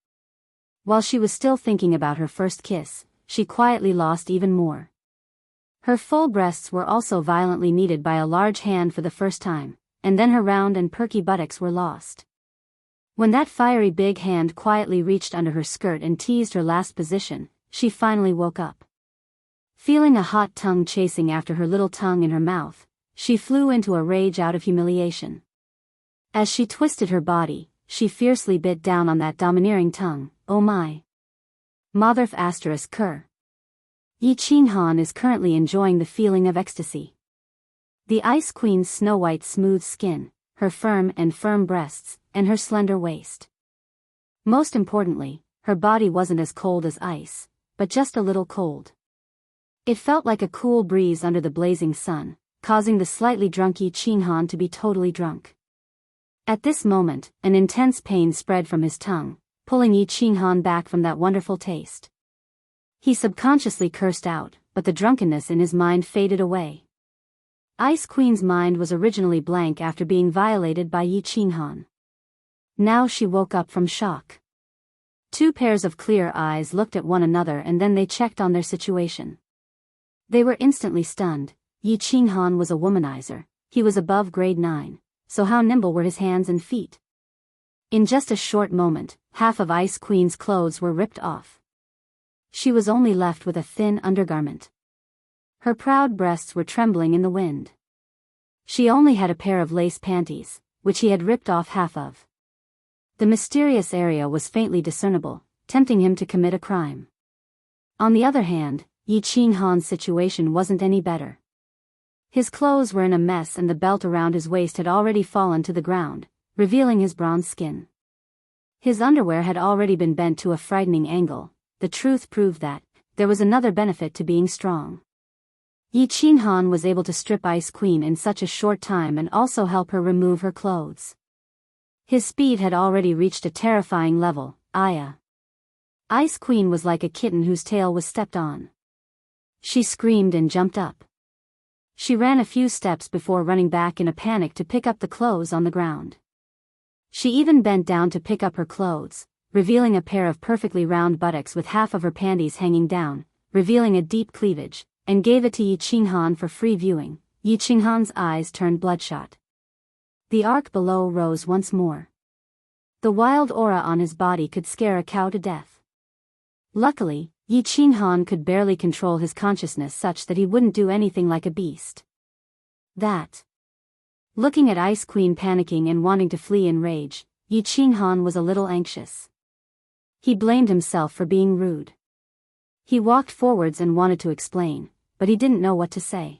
While she was still thinking about her first kiss, she quietly lost even more. Her full breasts were also violently kneaded by a large hand for the first time, and then her round and perky buttocks were lost. When that fiery big hand quietly reached under her skirt and teased her last position, she finally woke up. Feeling a hot tongue chasing after her little tongue in her mouth, she flew into a rage out of humiliation. As she twisted her body, she fiercely bit down on that domineering tongue. Oh my. Motherf ****. Yi Qinghan is currently enjoying the feeling of ecstasy. The Ice Queen's snow-white smooth skin, her firm breasts, and her slender waist. Most importantly, her body wasn't as cold as ice, but just a little cold. It felt like a cool breeze under the blazing sun, causing the slightly drunk Yi Qinghan to be totally drunk. At this moment, an intense pain spread from his tongue, pulling Yi Qinghan back from that wonderful taste. He subconsciously cursed out, but the drunkenness in his mind faded away. Ice Queen's mind was originally blank after being violated by Yi Qinghan. Now she woke up from shock. Two pairs of clear eyes looked at one another and then they checked on their situation. They were instantly stunned. Yi Qinghan was a womanizer, he was above grade 9, so how nimble were his hands and feet? In just a short moment, half of Ice Queen's clothes were ripped off. She was only left with a thin undergarment. Her proud breasts were trembling in the wind. She only had a pair of lace panties, which he had ripped off half of. The mysterious area was faintly discernible, tempting him to commit a crime. On the other hand, Yi Qinghan's situation wasn't any better. His clothes were in a mess and the belt around his waist had already fallen to the ground, revealing his bronze skin. His underwear had already been bent to a frightening angle. The truth proved that there was another benefit to being strong. Yi Qinghan was able to strip Ice Queen in such a short time and also help her remove her clothes. His speed had already reached a terrifying level. Ice Queen was like a kitten whose tail was stepped on. She screamed and jumped up. She ran a few steps before running back in a panic to pick up the clothes on the ground. She even bent down to pick up her clothes, revealing a pair of perfectly round buttocks with half of her panties hanging down, revealing a deep cleavage, and gave it to Yi Qinghan for free viewing. Yi Qinghan's eyes turned bloodshot. The arc below rose once more. The wild aura on his body could scare a cow to death. Luckily, Yi Qinghan could barely control his consciousness such that he wouldn't do anything like a beast. Looking at Ice Queen panicking and wanting to flee in rage, Yi Qinghan was a little anxious. He blamed himself for being rude. He walked forwards and wanted to explain, but he didn't know what to say.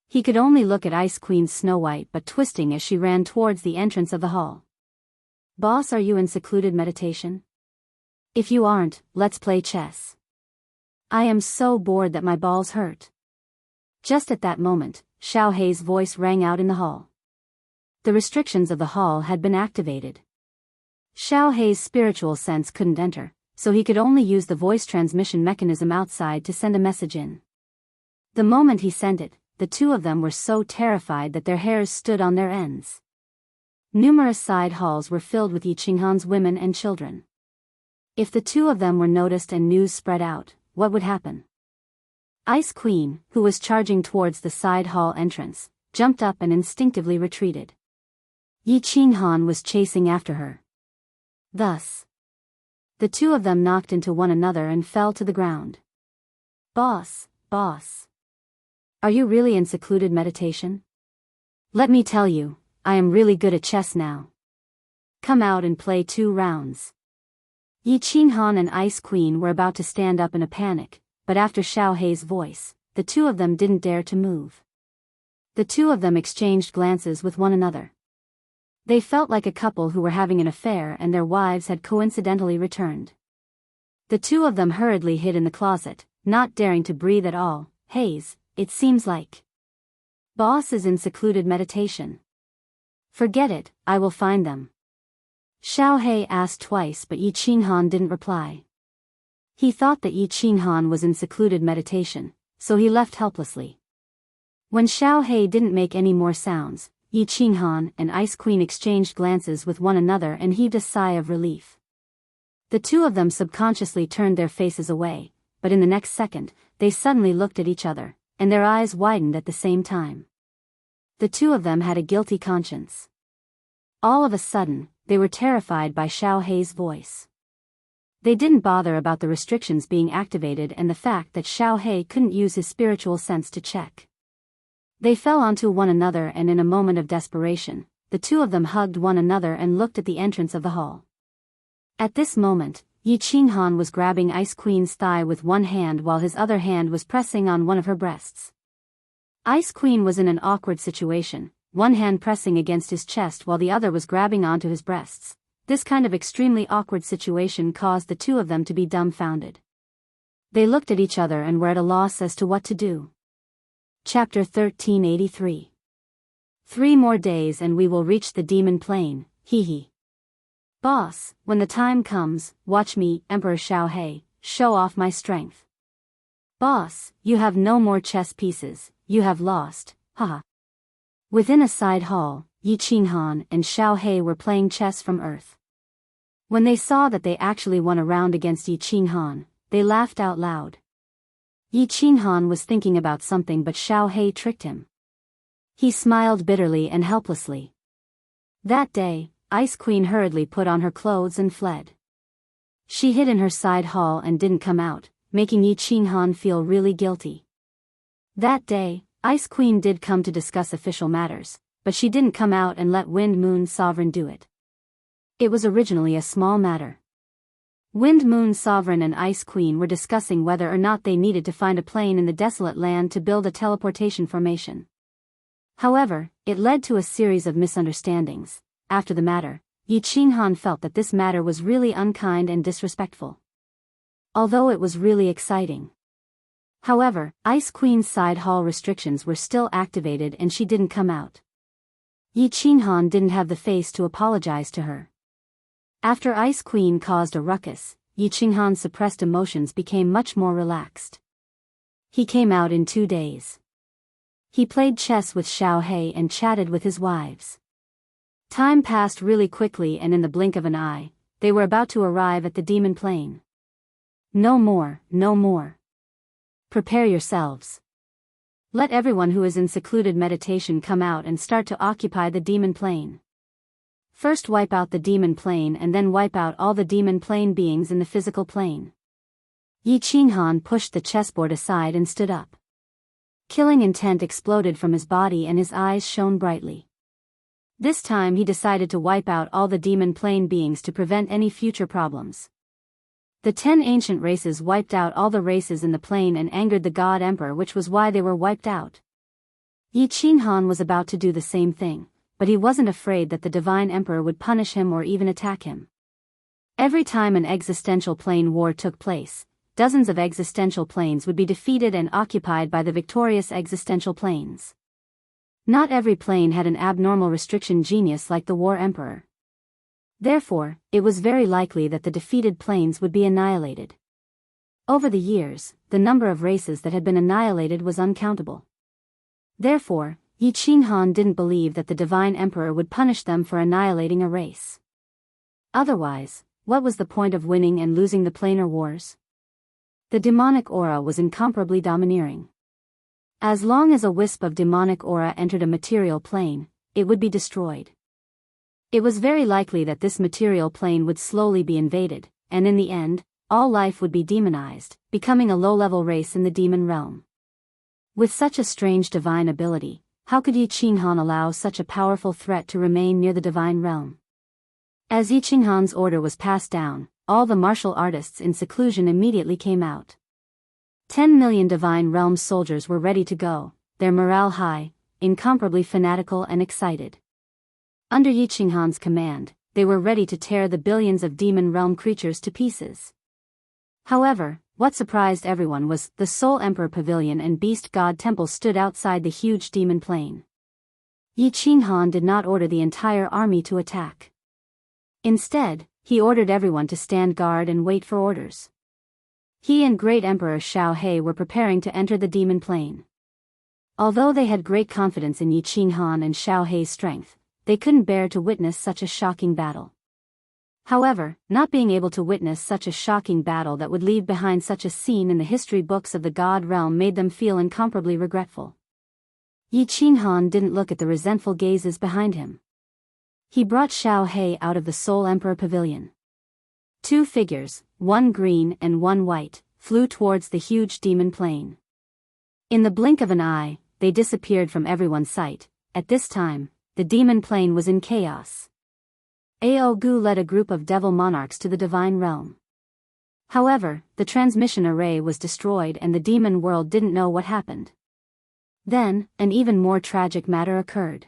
He could only look at Ice Queen's Snow White but twisting as she ran towards the entrance of the hall. "Boss, are you in secluded meditation? If you aren't, let's play chess. I am so bored that my balls hurt." Just at that moment, Xiao Hei's voice rang out in the hall. The restrictions of the hall had been activated. Xiao Hei's spiritual sense couldn't enter, so he could only use the voice transmission mechanism outside to send a message in. The moment he sent it, the two of them were so terrified that their hairs stood on their ends. Numerous side halls were filled with Yi Qinghan's women and children. If the two of them were noticed and news spread out, what would happen? Ice Queen, who was charging towards the side hall entrance, jumped up and instinctively retreated. Yi Qinghan was chasing after her. Thus, the two of them knocked into one another and fell to the ground. Boss. Are you really in secluded meditation? Let me tell you, I am really good at chess now. Come out and play 2 rounds. Yi Qinghan and Ice Queen were about to stand up in a panic, but after Xiao Hei's voice, the two of them didn't dare to move. The two of them exchanged glances with one another. They felt like a couple who were having an affair and their wives had coincidentally returned. The two of them hurriedly hid in the closet, not daring to breathe at all. "Hei's, it seems like Boss is in secluded meditation." "Forget it, I will find them." Xiao Hei asked twice but Yi Qinghan didn't reply. He thought that Yi Qinghan was in secluded meditation, so he left helplessly. When Xiao Hei didn't make any more sounds, Yi Qinghan and Ice Queen exchanged glances with one another and heaved a sigh of relief. The two of them subconsciously turned their faces away, but in the next second, they suddenly looked at each other, and their eyes widened at the same time. The two of them had a guilty conscience. All of a sudden, they were terrified by Xiao Hei's voice. They didn't bother about the restrictions being activated and the fact that Xiao Hei couldn't use his spiritual sense to check. They fell onto one another and in a moment of desperation, the two of them hugged one another and looked at the entrance of the hall. At this moment, Yi Qinghan was grabbing Ice Queen's thigh with one hand while his other hand was pressing on one of her breasts. Ice Queen was in an awkward situation, one hand pressing against his chest while the other was grabbing onto his breasts. This kind of extremely awkward situation caused the two of them to be dumbfounded. They looked at each other and were at a loss as to what to do. Chapter 1383. 3 more days and we will reach the demon plain, hee. Boss, when the time comes, watch me, Emperor Xiao Hei, show off my strength. Boss, you have no more chess pieces, you have lost, haha. Within a side hall, Yi Qinghan and Xiao Hei were playing chess from Earth. When they saw that they actually won a round against Yi Qinghan, they laughed out loud. Yi Qinghan was thinking about something but Xiao Hei tricked him. He smiled bitterly and helplessly. That day, Ice Queen hurriedly put on her clothes and fled. She hid in her side hall and didn't come out, making Yi Qinghan feel really guilty. That day, Ice Queen did come to discuss official matters, but she didn't come out and let Wind Moon Sovereign do it. It was originally a small matter. Wind Moon Sovereign and Ice Queen were discussing whether or not they needed to find a plane in the desolate land to build a teleportation formation. However, it led to a series of misunderstandings. After the matter, Yi Qinghan felt that this matter was really unkind and disrespectful. Although it was really exciting. However, Ice Queen's side hall restrictions were still activated and she didn't come out. Yi Qinghan didn't have the face to apologize to her. After Ice Queen caused a ruckus, Yi Qinghan's suppressed emotions became much more relaxed. He came out in 2 days. He played chess with Xiao He and chatted with his wives. Time passed really quickly, and in the blink of an eye, they were about to arrive at the demon plain. No more, no more. Prepare yourselves. Let everyone who is in secluded meditation come out and start to occupy the demon plain. First wipe out the demon plane and then wipe out all the demon plane beings in the physical plane. Yi Qinghan pushed the chessboard aside and stood up. Killing intent exploded from his body and his eyes shone brightly. This time he decided to wipe out all the demon plane beings to prevent any future problems. The 10 ancient races wiped out all the races in the plane and angered the God Emperor, which was why they were wiped out. Yi Qinghan was about to do the same thing, but he wasn't afraid that the Divine Emperor would punish him or even attack him. Every time an existential plane war took place, dozens of existential planes would be defeated and occupied by the victorious existential planes. Not every plane had an abnormal restriction genius like the War Emperor. Therefore, it was very likely that the defeated planes would be annihilated. Over the years, the number of races that had been annihilated was uncountable. Therefore, Yi Qinghan didn't believe that the Divine Emperor would punish them for annihilating a race. Otherwise, what was the point of winning and losing the planar wars? The demonic aura was incomparably domineering. As long as a wisp of demonic aura entered a material plane, it would be destroyed. It was very likely that this material plane would slowly be invaded, and in the end, all life would be demonized, becoming a low-level race in the demon realm. With such a strange divine ability, how could Yi Qinghan allow such a powerful threat to remain near the divine realm? As Yi Qinghan's order was passed down, all the martial artists in seclusion immediately came out. 10 million divine realm soldiers were ready to go, their morale high, incomparably fanatical and excited. Under Yi Qinghan's command, they were ready to tear the billions of demon realm creatures to pieces. However, what surprised everyone was the Soul Emperor Pavilion and Beast God Temple stood outside the huge demon plain. Yi Qinghan did not order the entire army to attack. Instead, he ordered everyone to stand guard and wait for orders. He and Great Emperor Xiao He were preparing to enter the demon plain. Although they had great confidence in Yi Qinghan and Xiao He's strength, they couldn't bear to witness such a shocking battle. However, not being able to witness such a shocking battle that would leave behind such a scene in the history books of the God realm made them feel incomparably regretful. Yi Qinghan didn't look at the resentful gazes behind him. He brought Xiao He out of the Soul Emperor Pavilion. 2 figures, one green and one white, flew towards the huge demon plain. In the blink of an eye, they disappeared from everyone's sight. At this time, the demon plain was in chaos. Ao Gu led a group of devil monarchs to the divine realm. However, the transmission array was destroyed and the demon world didn't know what happened. Then, an even more tragic matter occurred.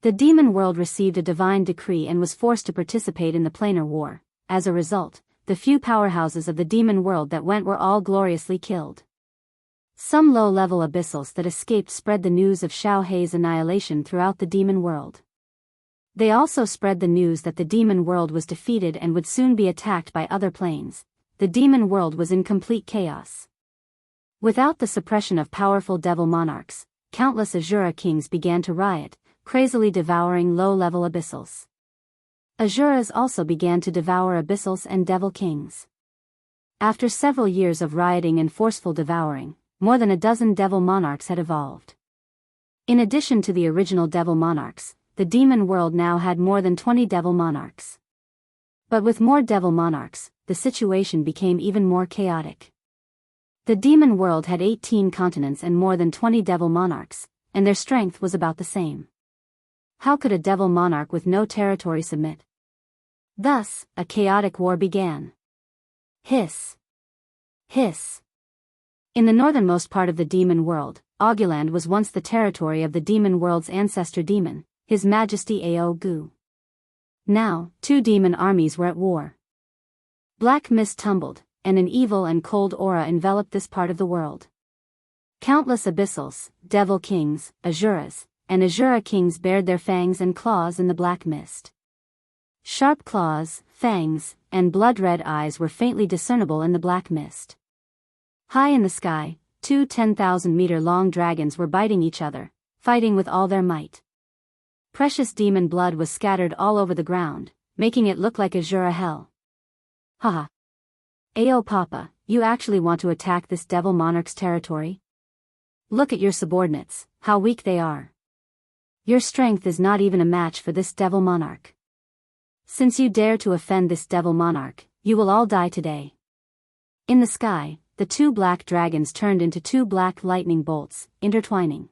The demon world received a divine decree and was forced to participate in the planar war. As a result, the few powerhouses of the demon world that went were all gloriously killed. Some low-level abyssals that escaped spread the news of Xiao He's annihilation throughout the demon world. They also spread the news that the demon world was defeated and would soon be attacked by other planes. The demon world was in complete chaos. Without the suppression of powerful devil monarchs, countless Azura kings began to riot, crazily devouring low-level abyssals. Azuras also began to devour abyssals and devil kings. After several years of rioting and forceful devouring, more than a dozen devil monarchs had evolved. In addition to the original devil monarchs, the demon world now had more than 20 devil monarchs. But with more devil monarchs, the situation became even more chaotic. The demon world had 18 continents and more than 20 devil monarchs, and their strength was about the same. How could a devil monarch with no territory submit? Thus, a chaotic war began. Hiss. Hiss. In the northernmost part of the demon world, Auguland was once the territory of the demon world's ancestor demon, His Majesty Ao Gu. Now, 2 demon armies were at war. Black mist tumbled, and an evil and cold aura enveloped this part of the world. Countless abyssals, devil kings, Azuras, and Azura kings bared their fangs and claws in the black mist. Sharp claws, fangs, and blood-red eyes were faintly discernible in the black mist. High in the sky, two 10,000-meter-long dragons were biting each other, fighting with all their might. Precious demon blood was scattered all over the ground, making it look like Azura hell. Haha. Ayo Papa, you actually want to attack this devil monarch's territory? Look at your subordinates, how weak they are. Your strength is not even a match for this devil monarch. Since you dare to offend this devil monarch, you will all die today. In the sky, the two black dragons turned into two black lightning bolts, intertwining.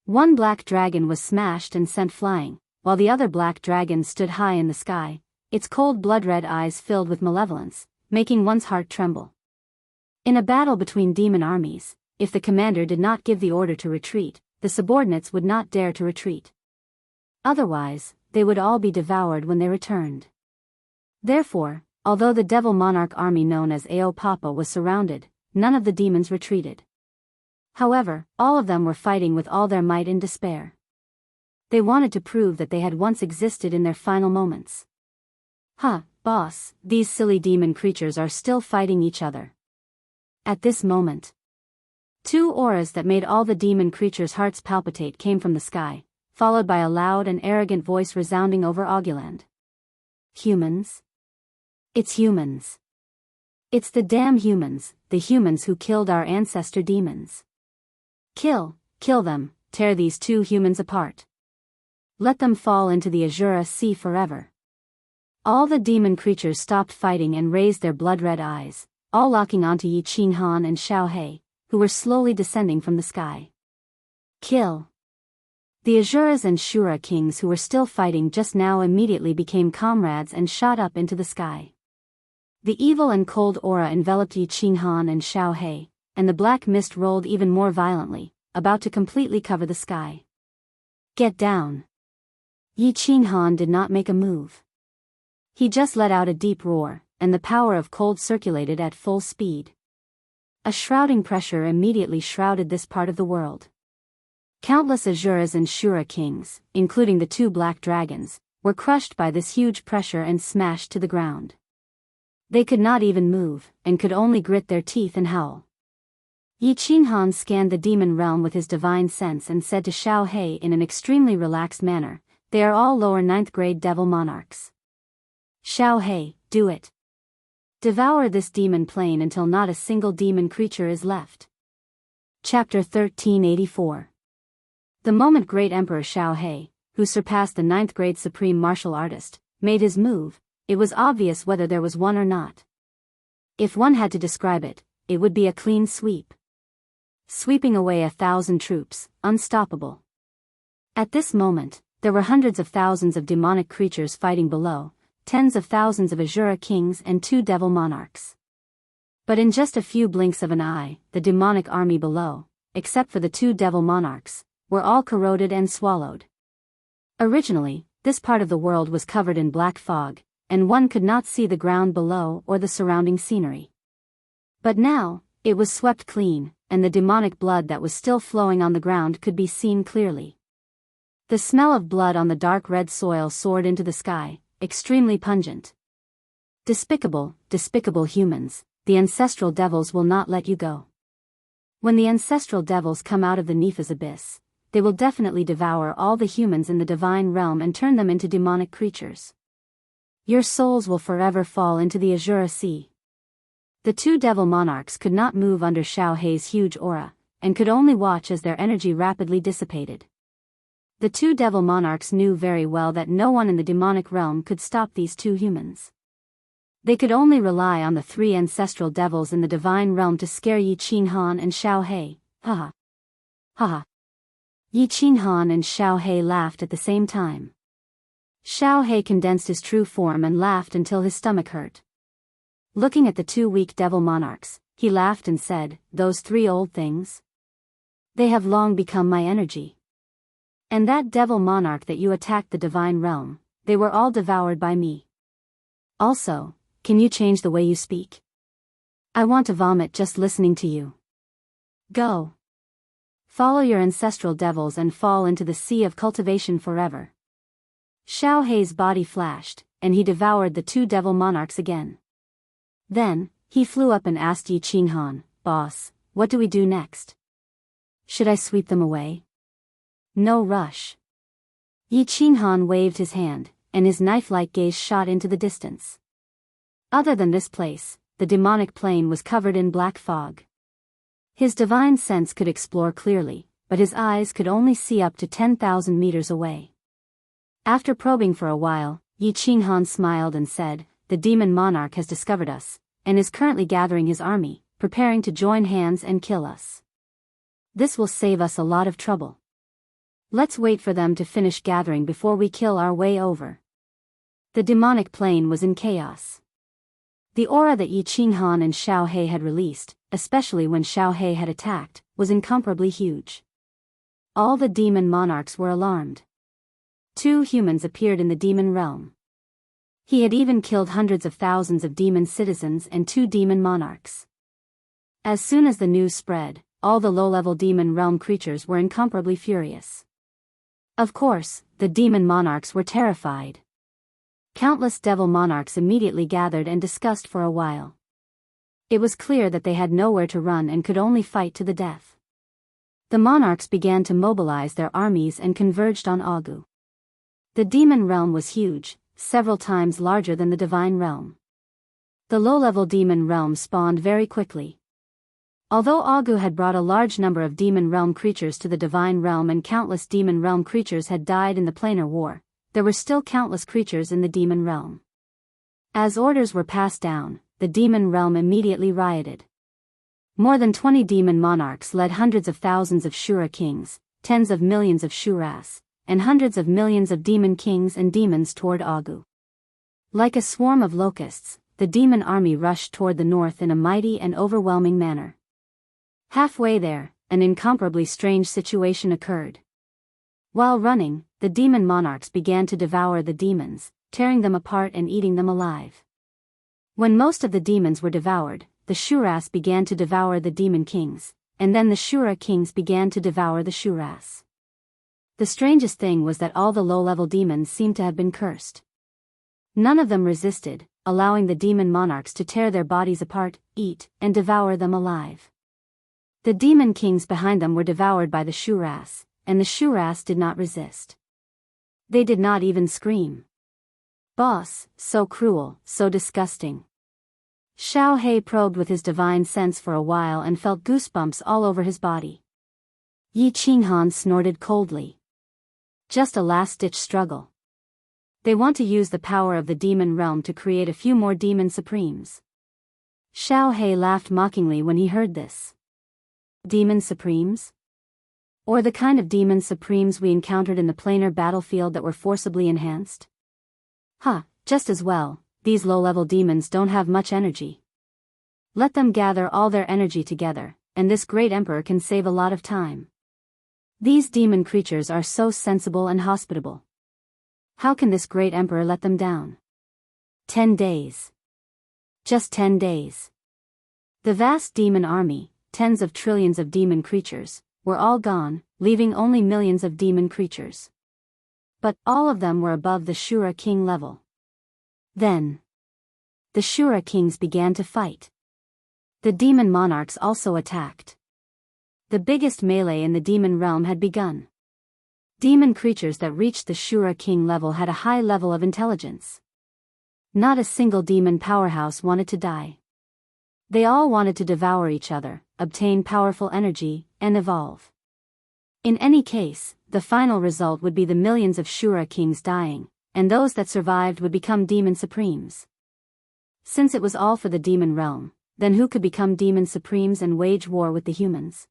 One black dragon was smashed and sent flying, while the other black dragon stood high in the sky, its cold blood-red eyes filled with malevolence, making one's heart tremble. In a battle between demon armies, if the commander did not give the order to retreat, the subordinates would not dare to retreat. Otherwise, they would all be devoured when they returned. Therefore, although the devil monarch army known as Ao Papa was surrounded, none of the demons retreated. However, all of them were fighting with all their might in despair. They wanted to prove that they had once existed in their final moments. Boss, these silly demon creatures are still fighting each other. At this moment, two auras that made all the demon creatures' hearts palpitate came from the sky, followed by a loud and arrogant voice resounding over Auguland. Humans? It's humans. It's the damn humans, the humans who killed our ancestor demons. Kill them, tear these two humans apart. Let them fall into the Azura Sea forever. All the demon creatures stopped fighting and raised their blood-red eyes, all locking onto Yi Qinghan and Xiaohei, who were slowly descending from the sky. Kill. The Azuras and Shura kings who were still fighting just now immediately became comrades and shot up into the sky. The evil and cold aura enveloped Yi Qinghan and Xiaohei, and the black mist rolled even more violently, about to completely cover the sky. Get down. Yi Qinghan did not make a move. He just let out a deep roar, and the power of cold circulated at full speed. A shrouding pressure immediately shrouded this part of the world. Countless Azuras and Shura kings, including the two black dragons, were crushed by this huge pressure and smashed to the ground. They could not even move, and could only grit their teeth and howl. Yi Qinghan scanned the demon realm with his divine sense and said to Xiaohei in an extremely relaxed manner, "They are all lower 9th grade devil monarchs. Xiaohei, do it. Devour this demon plane until not a single demon creature is left." Chapter 1384. The moment Great Emperor Xiaohei, who surpassed the 9th grade supreme martial artist, made his move, it was obvious whether there was one or not. If one had to describe it, it would be a clean sweep. Sweeping away 1,000 troops, unstoppable. At this moment, there were hundreds of thousands of demonic creatures fighting below, tens of thousands of Azura kings and two devil monarchs. But in just a few blinks of an eye, the demonic army below, except for the two devil monarchs, were all corroded and swallowed. Originally, this part of the world was covered in black fog, and one could not see the ground below or the surrounding scenery. But now, it was swept clean, and the demonic blood that was still flowing on the ground could be seen clearly. The smell of blood on the dark red soil soared into the sky, extremely pungent. Despicable, despicable humans, the ancestral devils will not let you go. When the ancestral devils come out of the Nepha's abyss, they will definitely devour all the humans in the divine realm and turn them into demonic creatures. Your souls will forever fall into the Azura Sea. The two devil monarchs could not move under Xiaohei's huge aura, and could only watch as their energy rapidly dissipated. The two devil monarchs knew very well that no one in the demonic realm could stop these two humans. They could only rely on the three ancestral devils in the divine realm to scare Yi Qinghan and Xiaohei. Haha. Haha. Yi Qinghan and Xiaohei laughed at the same time. Xiaohei condensed his true form and laughed until his stomach hurt. Looking at the two weak devil monarchs, he laughed and said, "Those three old things? They have long become my energy. And that devil monarch that you attacked the divine realm, they were all devoured by me. Also, can you change the way you speak? I want to vomit just listening to you. Go. Follow your ancestral devils and fall into the sea of cultivation forever." Xiaohei's body flashed, and he devoured the two devil monarchs again. Then, he flew up and asked Yi Qinghan, "Boss, what do we do next? Should I sweep them away? No rush. Yi Qinghan waved his hand, and his knife-like gaze shot into the distance. Other than this place, the demonic plain was covered in black fog. His divine sense could explore clearly, but his eyes could only see up to 10,000 meters away. After probing for a while, Yi Qinghan smiled and said, "The demon monarch has discovered us, and is currently gathering his army, preparing to join hands and kill us. This will save us a lot of trouble. Let's wait for them to finish gathering before we kill our way over." The demonic plain was in chaos. The aura that Yi Qinghan and Xiao He had released, especially when Xiao He had attacked, was incomparably huge. All the demon monarchs were alarmed. 2 humans appeared in the demon realm. He had even killed hundreds of thousands of demon citizens and 2 demon monarchs. As soon as the news spread, all the low-level demon realm creatures were incomparably furious. Of course, the demon monarchs were terrified. Countless devil monarchs immediately gathered and discussed for a while. It was clear that they had nowhere to run and could only fight to the death. The monarchs began to mobilize their armies and converged on Augu. The demon realm was huge, several times larger than the divine realm. The low-level demon realm spawned very quickly. Although Augu had brought a large number of demon realm creatures to the divine realm and countless demon realm creatures had died in the planar war, there were still countless creatures in the demon realm. As orders were passed down, the demon realm immediately rioted. More than 20 demon monarchs led hundreds of thousands of Shura kings, tens of millions of Shuras, and hundreds of millions of demon kings and demons toward Augu. Like a swarm of locusts, the demon army rushed toward the north in a mighty and overwhelming manner. Halfway there, an incomparably strange situation occurred. While running, the demon monarchs began to devour the demons, tearing them apart and eating them alive. When most of the demons were devoured, the Shuras began to devour the demon kings, and then the Shura kings began to devour the Shuras. The strangest thing was that all the low-level demons seemed to have been cursed. None of them resisted, allowing the demon monarchs to tear their bodies apart, eat, and devour them alive. The demon kings behind them were devoured by the Shuras, and the Shuras did not resist. They did not even scream. Boss, so cruel, so disgusting. Xiao He probed with his divine sense for a while and felt goosebumps all over his body. Yi Qinghan snorted coldly. Just a last-ditch struggle. They want to use the power of the demon realm to create a few more demon supremes. Xiao He laughed mockingly when he heard this. Demon supremes? Or the kind of demon supremes we encountered in the planar battlefield that were forcibly enhanced? Just as well, these low-level demons don't have much energy. Let them gather all their energy together, and this great emperor can save a lot of time. These demon creatures are so sensible and hospitable. How can this great emperor let them down? 10 days. Just 10 days. The vast demon army, tens of trillions of demon creatures, were all gone, leaving only millions of demon creatures. But all of them were above the Shura king level. Then, the Shura kings began to fight. The demon monarchs also attacked. The biggest melee in the demon realm had begun. Demon creatures that reached the Shura king level had a high level of intelligence. Not a single demon powerhouse wanted to die. They all wanted to devour each other, obtain powerful energy, and evolve. In any case, the final result would be the millions of Shura kings dying, and those that survived would become demon supremes. Since it was all for the demon realm, then who could become demon supremes and wage war with the humans?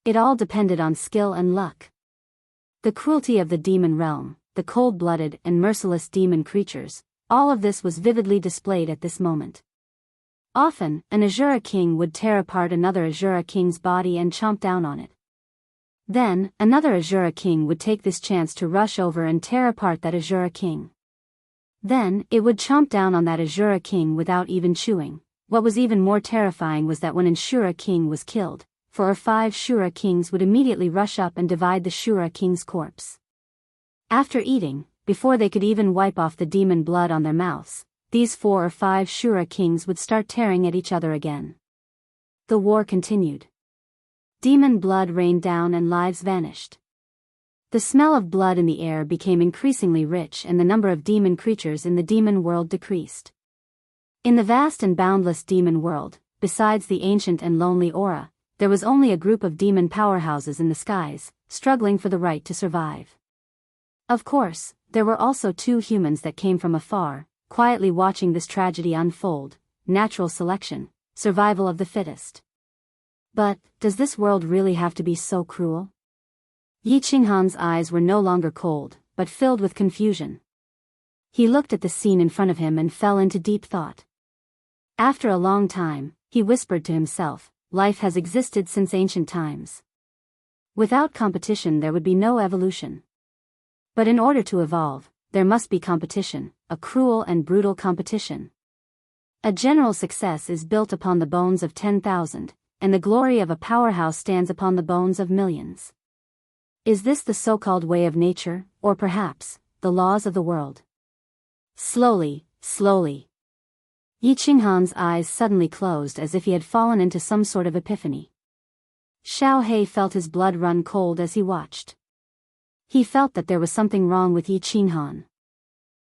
It all depended on skill and luck. The cruelty of the demon realm, the cold-blooded and merciless demon creatures, all of this was vividly displayed at this moment. Often, an Azura king would tear apart another Azura king's body and chomp down on it. Then, another Azura king would take this chance to rush over and tear apart that Azura king. Then, it would chomp down on that Azura king without even chewing. What was even more terrifying was that when an Shura king was killed, 4 or 5 Shura kings would immediately rush up and divide the Shura king's corpse. After eating, before they could even wipe off the demon blood on their mouths, these 4 or 5 Shura kings would start tearing at each other again. The war continued. Demon blood rained down and lives vanished. The smell of blood in the air became increasingly rich and the number of demon creatures in the demon world decreased. In the vast and boundless demon world, besides the ancient and lonely aura, there was only a group of demon powerhouses in the skies, struggling for the right to survive. Of course, there were also 2 humans that came from afar, quietly watching this tragedy unfold: natural selection, survival of the fittest. But, does this world really have to be so cruel? Yi Qinghan's eyes were no longer cold, but filled with confusion. He looked at the scene in front of him and fell into deep thought. After a long time, he whispered to himself, life has existed since ancient times. Without competition there would be no evolution. But in order to evolve, there must be competition, a cruel and brutal competition. A general success is built upon the bones of 10,000, and the glory of a powerhouse stands upon the bones of millions. Is this the so-called way of nature, or perhaps, the laws of the world? Slowly, slowly. Yi Qinghan's eyes suddenly closed as if he had fallen into some sort of epiphany. Xiao He felt his blood run cold as he watched. He felt that there was something wrong with Yi Qinghan.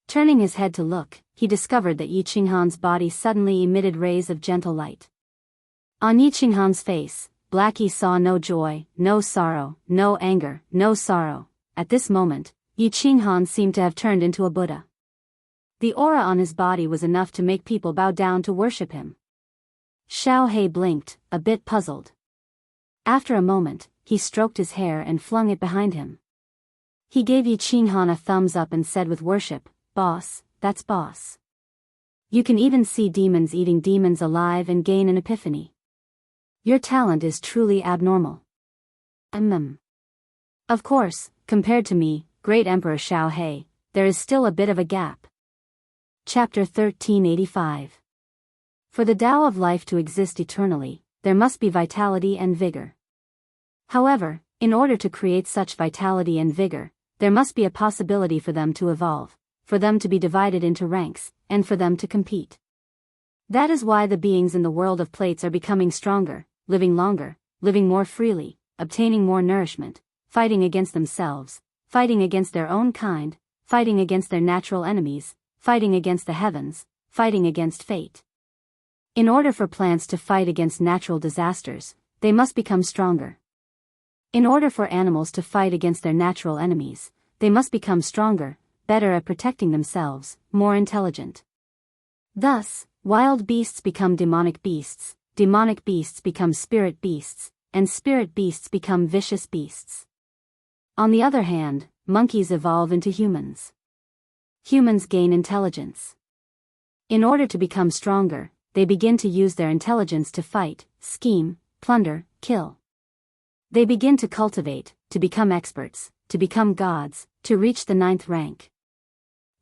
Turning his head to look, he discovered that Yi Qinghan's body suddenly emitted rays of gentle light. On Yi Qinghan's face, Blackie saw no joy, no sorrow, no anger, no sorrow. At this moment, Yi Qinghan seemed to have turned into a Buddha. The aura on his body was enough to make people bow down to worship him. Xiao He blinked, a bit puzzled. After a moment, he stroked his hair and flung it behind him. He gave Yi Qinghan a thumbs up and said with worship, "Boss, that's boss. You can even see demons eating demons alive and gain an epiphany. Your talent is truly abnormal." Of course, compared to me, Great Emperor Xiao He, there is still a bit of a gap. Chapter 1385. For the Tao of life to exist eternally, there must be vitality and vigor. However, in order to create such vitality and vigor, there must be a possibility for them to evolve, for them to be divided into ranks, and for them to compete. That is why the beings in the world of plates are becoming stronger, living longer, living more freely, obtaining more nourishment, fighting against themselves, fighting against their own kind, fighting against their natural enemies, fighting against the heavens, fighting against fate. In order for plants to fight against natural disasters, they must become stronger. In order for animals to fight against their natural enemies, they must become stronger, better at protecting themselves, more intelligent. Thus, wild beasts become demonic beasts become spirit beasts, and spirit beasts become vicious beasts. On the other hand, monkeys evolve into humans. Humans gain intelligence. In order to become stronger, they begin to use their intelligence to fight, scheme, plunder, kill. They begin to cultivate, to become experts, to become gods, to reach the 9th rank.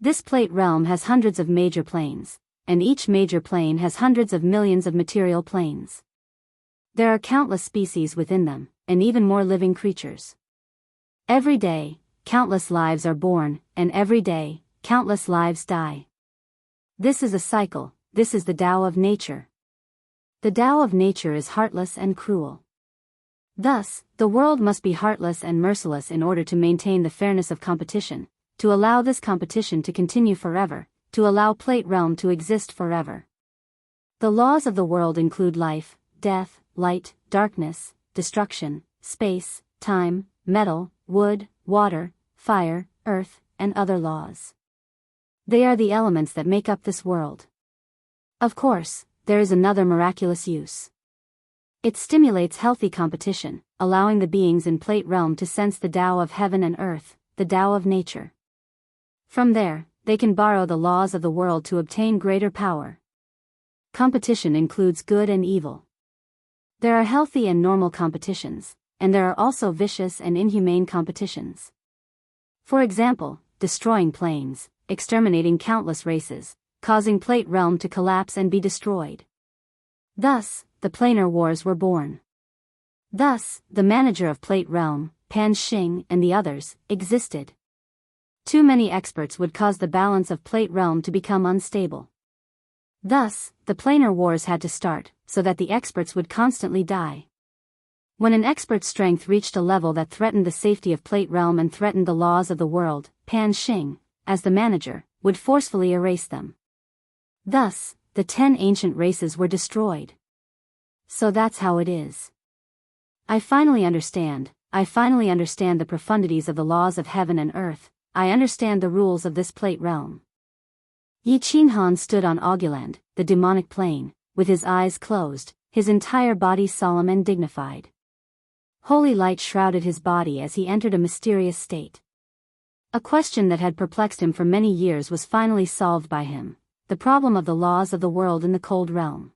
This plate realm has hundreds of major planes, and each major plane has hundreds of millions of material planes. There are countless species within them, and even more living creatures. Every day, countless lives are born, and every day, countless lives die. This is a cycle, this is the Tao of nature. The Tao of nature is heartless and cruel. Thus, the world must be heartless and merciless in order to maintain the fairness of competition, to allow this competition to continue forever, to allow Plate Realm to exist forever. The laws of the world include life, death, light, darkness, destruction, space, time, metal, wood, water, fire, earth, and other laws. They are the elements that make up this world. Of course, there is another miraculous use. It stimulates healthy competition, allowing the beings in Plate Realm to sense the Tao of heaven and earth, the Tao of nature. From there, they can borrow the laws of the world to obtain greater power. Competition includes good and evil. There are healthy and normal competitions, and there are also vicious and inhumane competitions. For example, destroying planes, exterminating countless races, causing Plate Realm to collapse and be destroyed. Thus, the planar wars were born. Thus, the manager of Plate Realm, Pan Xing and the others, existed. Too many experts would cause the balance of Plate Realm to become unstable. Thus, the planar wars had to start, so that the experts would constantly die. When an expert's strength reached a level that threatened the safety of Plate Realm and threatened the laws of the world, Pan Xing, as the manager, would forcefully erase them. Thus, the 10 ancient races were destroyed. So that's how it is. I finally understand the profundities of the laws of heaven and earth, I understand the rules of this Plate Realm. Yi Qinghan stood on Auguland, the demonic plane, with his eyes closed, his entire body solemn and dignified. Holy light shrouded his body as he entered a mysterious state. A question that had perplexed him for many years was finally solved by him, the problem of the laws of the world in the Cold Realm.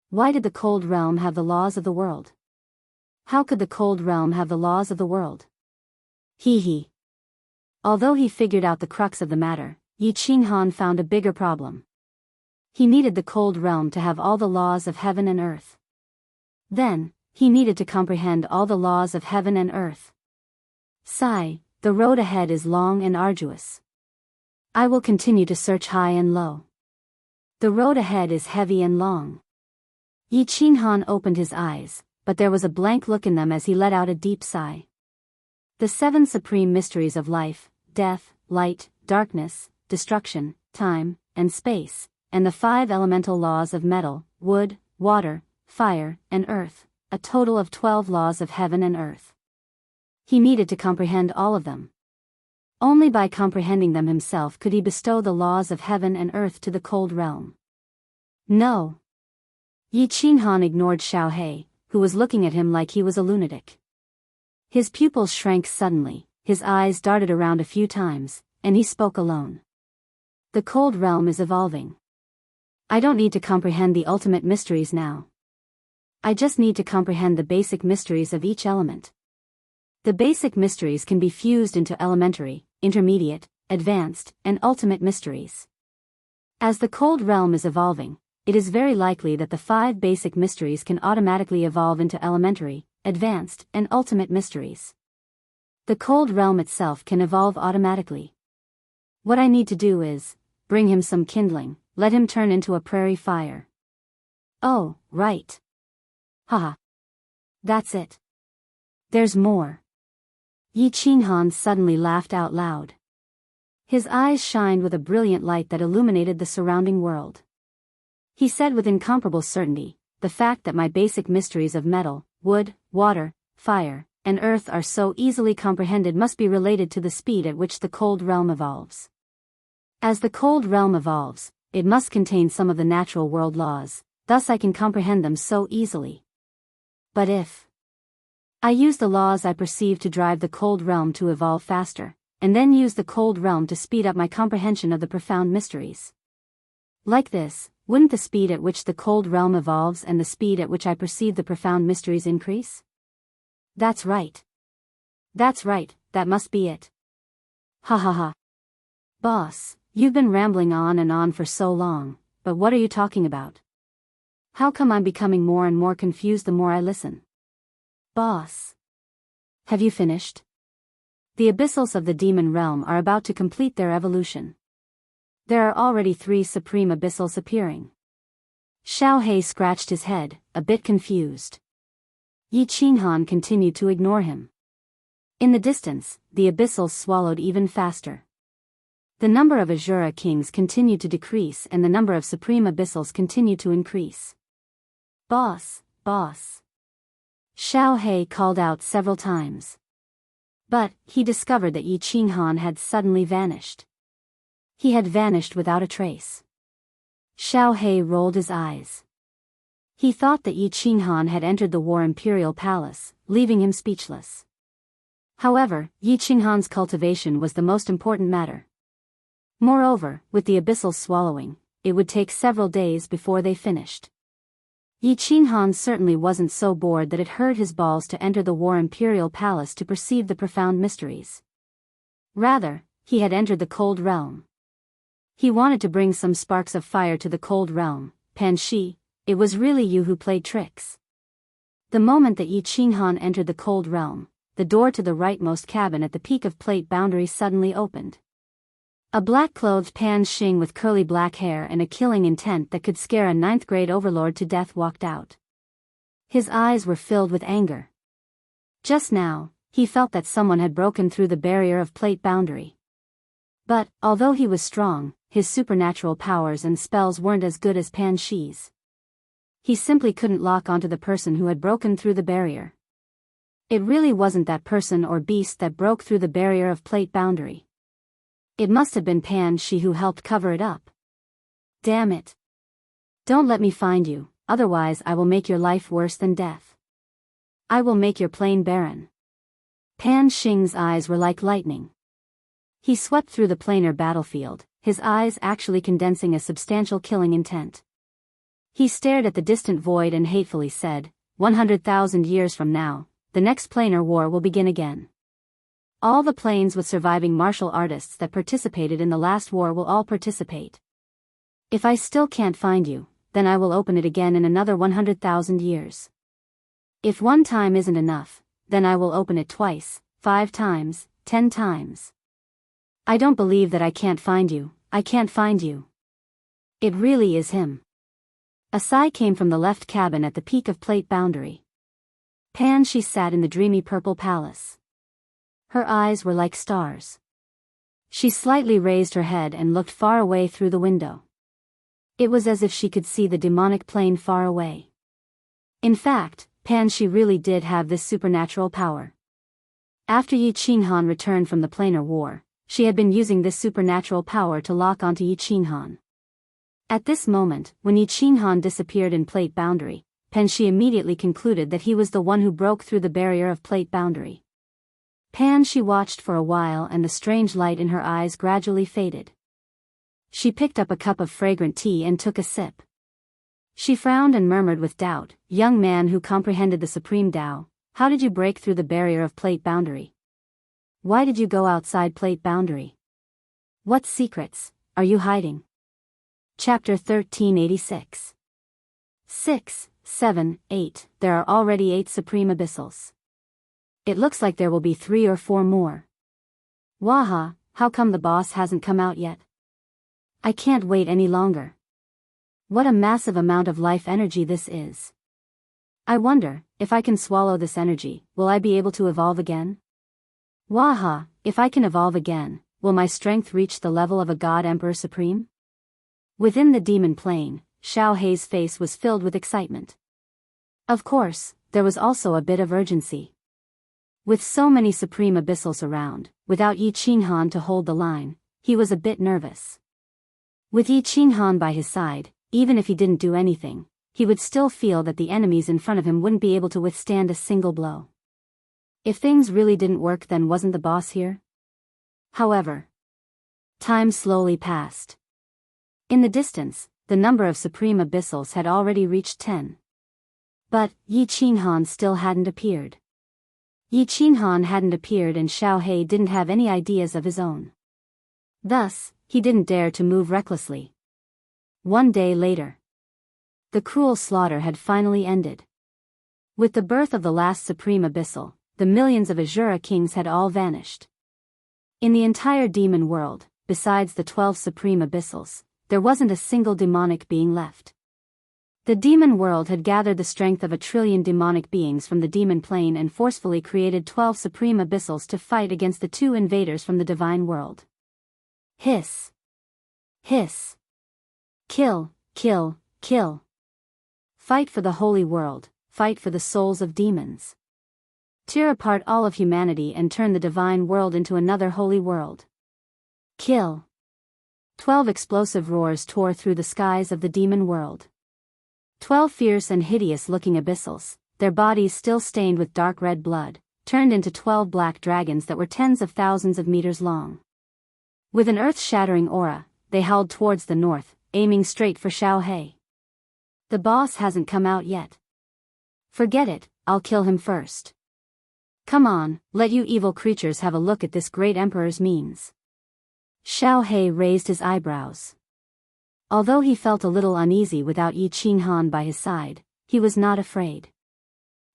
Why did the Cold Realm have the laws of the world? How could the Cold Realm have the laws of the world? He. Although he figured out the crux of the matter, Yi Qinghan found a bigger problem. He needed the Cold Realm to have all the laws of heaven and earth. Then, he needed to comprehend all the laws of heaven and earth. Sigh, the road ahead is long and arduous. I will continue to search high and low. The road ahead is heavy and long. Yi Qinghan opened his eyes, but there was a blank look in them as he let out a deep sigh. The 7 supreme mysteries of life, death, light, darkness, destruction, time, and space, and the 5 elemental laws of metal, wood, water, fire, and earth, a total of 12 laws of heaven and earth. He needed to comprehend all of them. Only by comprehending them himself could he bestow the laws of heaven and earth to the Cold Realm. No. Yi Qinghan ignored Xiaohei, who was looking at him like he was a lunatic. His pupils shrank suddenly, his eyes darted around a few times, and he spoke alone. The Cold Realm is evolving. I don't need to comprehend the ultimate mysteries now. I just need to comprehend the basic mysteries of each element. The basic mysteries can be fused into elementary, intermediate, advanced, and ultimate mysteries. As the Cold Realm is evolving, it is very likely that the 5 basic mysteries can automatically evolve into elementary, advanced, and ultimate mysteries. The Cold Realm itself can evolve automatically. What I need to do is, bring him some kindling, let him turn into a prairie fire. Oh, right. Haha. That's it. There's more. Yi Qinghan suddenly laughed out loud. His eyes shined with a brilliant light that illuminated the surrounding world. He said with incomparable certainty, the fact that my basic mysteries of metal, wood, water, fire, and earth are so easily comprehended must be related to the speed at which the Cold Realm evolves. As the Cold Realm evolves, it must contain some of the natural world laws, thus I can comprehend them so easily. But if I use the laws I perceive to drive the Cold Realm to evolve faster, and then use the Cold Realm to speed up my comprehension of the profound mysteries. Like this, wouldn't the speed at which the Cold Realm evolves and the speed at which I perceive the profound mysteries increase? That's right. That's right, that must be it. Ha ha ha. Boss, you've been rambling on and on for so long, but what are you talking about? How come I'm becoming more and more confused the more I listen? Boss. Have you finished? The abyssals of the demon realm are about to complete their evolution. There are already 3 supreme abyssals appearing. Xiaohei scratched his head, a bit confused. Yi Qinghan continued to ignore him. In the distance, the abyssals swallowed even faster. The number of Azura kings continued to decrease and the number of supreme abyssals continued to increase. Boss. Xiaohei called out several times. But, he discovered that Yi Qinghan had suddenly vanished. He had vanished without a trace. Xiaohei rolled his eyes. He thought that Yi Qinghan had entered the War Imperial Palace, leaving him speechless. However, Yi Qinghan's cultivation was the most important matter. Moreover, with the abyssals swallowing, it would take several days before they finished. Yi Qinghan certainly wasn't so bored that it hurt his balls to enter the War Imperial Palace to perceive the profound mysteries. Rather, he had entered the Cold Realm. He wanted to bring some sparks of fire to the Cold Realm. Pan Shi, it was really you who played tricks. The moment that Yi Qinghan entered the Cold Realm, the door to the rightmost cabin at the peak of plate boundary suddenly opened. A black-clothed Pan Xing with curly black hair and a killing intent that could scare a ninth-grade overlord to death walked out. His eyes were filled with anger. Just now, he felt that someone had broken through the barrier of plate boundary. But, although he was strong, his supernatural powers and spells weren't as good as Pan Xi's. He simply couldn't lock onto the person who had broken through the barrier. It really wasn't that person or beast that broke through the barrier of plate boundary. It must have been Pan Xi who helped cover it up. Damn it. Don't let me find you, otherwise I will make your life worse than death. I will make your plane barren. Pan Xing's eyes were like lightning. He swept through the planar battlefield, his eyes actually condensing a substantial killing intent. He stared at the distant void and hatefully said, 100,000 years from now, the next planar war will begin again. All the planes with surviving martial artists that participated in the last war will all participate. If I still can't find you, then I will open it again in another 100,000 years. If one time isn't enough, then I will open it twice, 5 times, 10 times. I don't believe that I can't find you, I can't find you. It really is him. A sigh came from the left cabin at the peak of plate boundary. Pan Xi sat in the dreamy purple palace. Her eyes were like stars. She slightly raised her head and looked far away through the window. It was as if she could see the demonic plane far away. In fact, Pan Xi really did have this supernatural power. After Yi Qinghan returned from the planar war, she had been using this supernatural power to lock onto Yi Qinghan. At this moment, when Yi Qinghan disappeared in plate boundary, Pan Xi immediately concluded that he was the one who broke through the barrier of plate boundary. Pan Xi watched for a while and the strange light in her eyes gradually faded. She picked up a cup of fragrant tea and took a sip. She frowned and murmured with doubt, "Young man who comprehended the supreme Tao, how did you break through the barrier of plate boundary? Why did you go outside plate boundary? What secrets are you hiding?" Chapter 1386. 6, 7, 8. There are already 8 supreme abyssals. It looks like there will be 3 or 4 more. Waha, how come the boss hasn't come out yet? I can't wait any longer. What a massive amount of life energy this is. I wonder, if I can swallow this energy, will I be able to evolve again? Waha, if I can evolve again, will my strength reach the level of a god emperor supreme? Within the demon plane, Xiao Hei's face was filled with excitement. Of course, there was also a bit of urgency. With so many supreme abyssals around, without Yi Qinghan to hold the line, he was a bit nervous. With Yi Qinghan by his side, even if he didn't do anything, he would still feel that the enemies in front of him wouldn't be able to withstand a single blow. If things really didn't work, then wasn't the boss here? However, time slowly passed. In the distance, the number of supreme abyssals had already reached 10. But Yi Qinghan still hadn't appeared. Yi Qinghan hadn't appeared and Xiao Hei didn't have any ideas of his own. Thus, he didn't dare to move recklessly. One day later, the cruel slaughter had finally ended. With the birth of the last supreme abyssal, the millions of Azura kings had all vanished. In the entire demon world, besides the 12 supreme abyssals, there wasn't a single demonic being left. The demon world had gathered the strength of 1 trillion demonic beings from the demon plane and forcefully created 12 supreme abyssals to fight against the 2 invaders from the divine world. Hiss. Hiss. Kill, kill, kill. Fight for the holy world, fight for the souls of demons. Tear apart all of humanity and turn the divine world into another holy world. Kill. 12 explosive roars tore through the skies of the demon world. 12 fierce and hideous-looking abyssals, their bodies still stained with dark red blood, turned into 12 black dragons that were tens of thousands of meters long. With an earth-shattering aura, they howled towards the north, aiming straight for Xiao Hei. The boss hasn't come out yet. Forget it, I'll kill him first. Come on, let you evil creatures have a look at this great emperor's means. Xiao Hei raised his eyebrows. Although he felt a little uneasy without Yi Qinghan by his side, he was not afraid.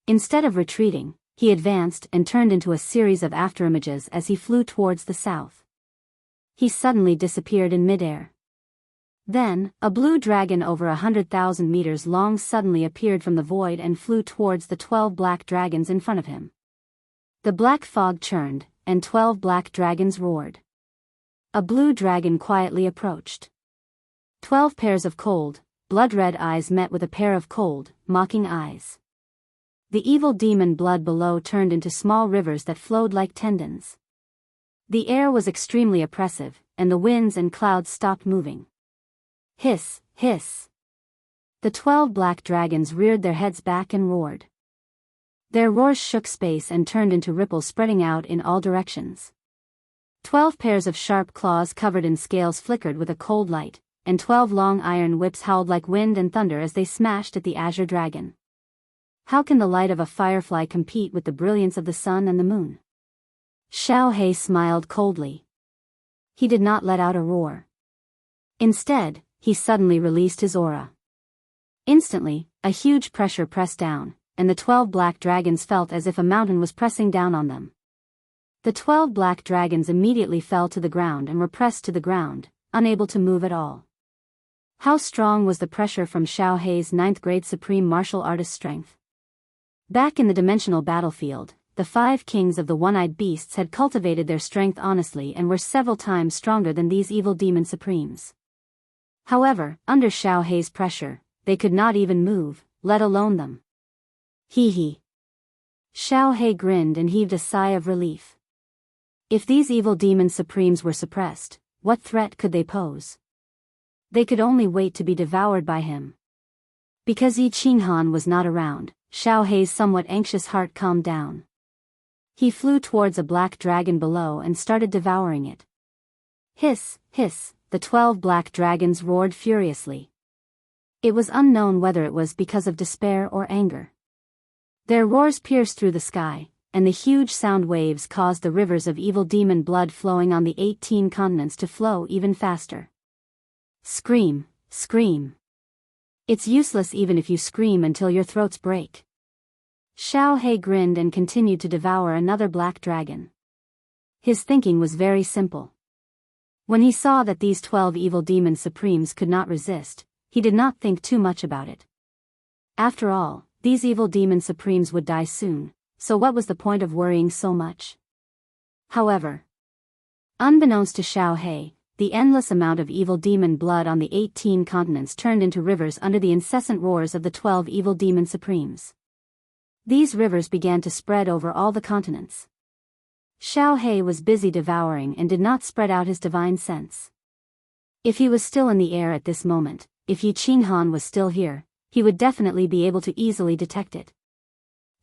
Instead of retreating, he advanced and turned into a series of afterimages as he flew towards the south. he suddenly disappeared in midair. Then, a blue dragon over 100,000 meters long suddenly appeared from the void and flew towards the 12 black dragons in front of him. The black fog churned, and 12 black dragons roared. A blue dragon quietly approached. 12 pairs of cold, blood-red eyes met with a pair of cold, mocking eyes. The evil demon blood below turned into small rivers that flowed like tendons. The air was extremely oppressive, and the winds and clouds stopped moving. Hiss, hiss. The 12 black dragons reared their heads back and roared. Their roars shook space and turned into ripples spreading out in all directions. 12 pairs of sharp claws covered in scales flickered with a cold light, and 12 long iron whips howled like wind and thunder as they smashed at the azure dragon. How can the light of a firefly compete with the brilliance of the sun and the moon? Xiaohe smiled coldly. He did not let out a roar. Instead, he suddenly released his aura. Instantly, a huge pressure pressed down, and the 12 black dragons felt as if a mountain was pressing down on them. The 12 black dragons immediately fell to the ground and were pressed to the ground, unable to move at all. How strong was the pressure from Xiaohe's 9th grade supreme martial artist strength? Back in the dimensional battlefield, the 5 kings of the one-eyed beasts had cultivated their strength honestly and were several times stronger than these evil demon supremes. However, under Xiaohe's pressure, they could not even move, let alone them. Hee hee. Xiaohe grinned and heaved a sigh of relief. If these evil demon supremes were suppressed, what threat could they pose? They could only wait to be devoured by him. Because Yi Qinghan was not around, Xiaohe's somewhat anxious heart calmed down. He flew towards a black dragon below and started devouring it. Hiss, hiss, the 12 black dragons roared furiously. It was unknown whether it was because of despair or anger. Their roars pierced through the sky, and the huge sound waves caused the rivers of evil demon blood flowing on the 18 continents to flow even faster. Scream, scream. It's useless even if you scream until your throats break. Xiaohe grinned and continued to devour another black dragon. His thinking was very simple. When he saw that these 12 evil demon supremes could not resist, he did not think too much about it. After all, these evil demon supremes would die soon, so what was the point of worrying so much? However, unbeknownst to Xiaohe, the endless amount of evil demon blood on the 18 continents turned into rivers under the incessant roars of the 12 evil demon supremes. These rivers began to spread over all the continents. Xiaohe was busy devouring and did not spread out his divine sense. If he was still in the air at this moment, if Yi Qinghan was still here, he would definitely be able to easily detect it.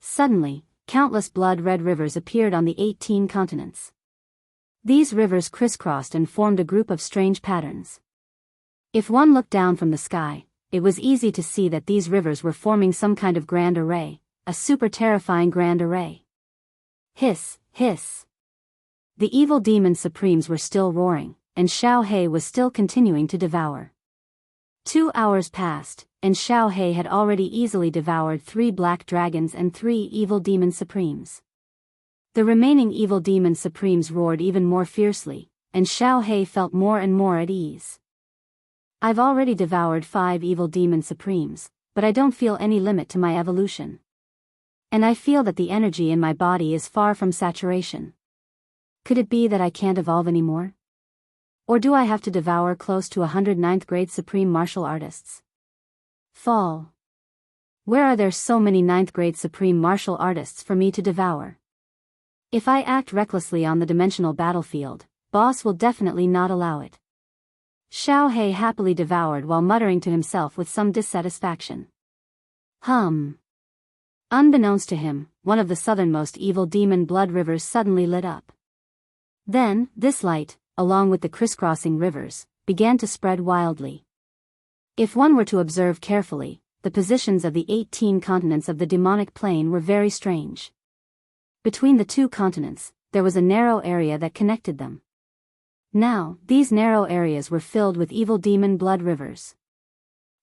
Suddenly, countless blood-red rivers appeared on the 18 continents. These rivers crisscrossed and formed a group of strange patterns. If one looked down from the sky, it was easy to see that these rivers were forming some kind of grand array, a super terrifying grand array. Hiss, hiss. The evil demon supremes were still roaring, and Xiaohe was still continuing to devour. 2 hours passed, and Xiaohe had already easily devoured 3 black dragons and 3 evil demon supremes. The remaining evil demon supremes roared even more fiercely, and Xiaohe felt more and more at ease. I've already devoured 5 evil demon supremes, but I don't feel any limit to my evolution. And I feel that the energy in my body is far from saturation. Could it be that I can't evolve anymore? Or do I have to devour close to 109th grade supreme martial artists? Fall. Where are there so many 9th grade supreme martial artists for me to devour? If I act recklessly on the dimensional battlefield, boss will definitely not allow it. Xiaohe happily devoured while muttering to himself with some dissatisfaction. Unbeknownst to him, one of the southernmost evil demon blood rivers suddenly lit up. Then, this light, along with the crisscrossing rivers, began to spread wildly. If one were to observe carefully, the positions of the 18 continents of the demonic plane were very strange. Between the 2 continents, there was a narrow area that connected them. Now, these narrow areas were filled with evil demon blood rivers.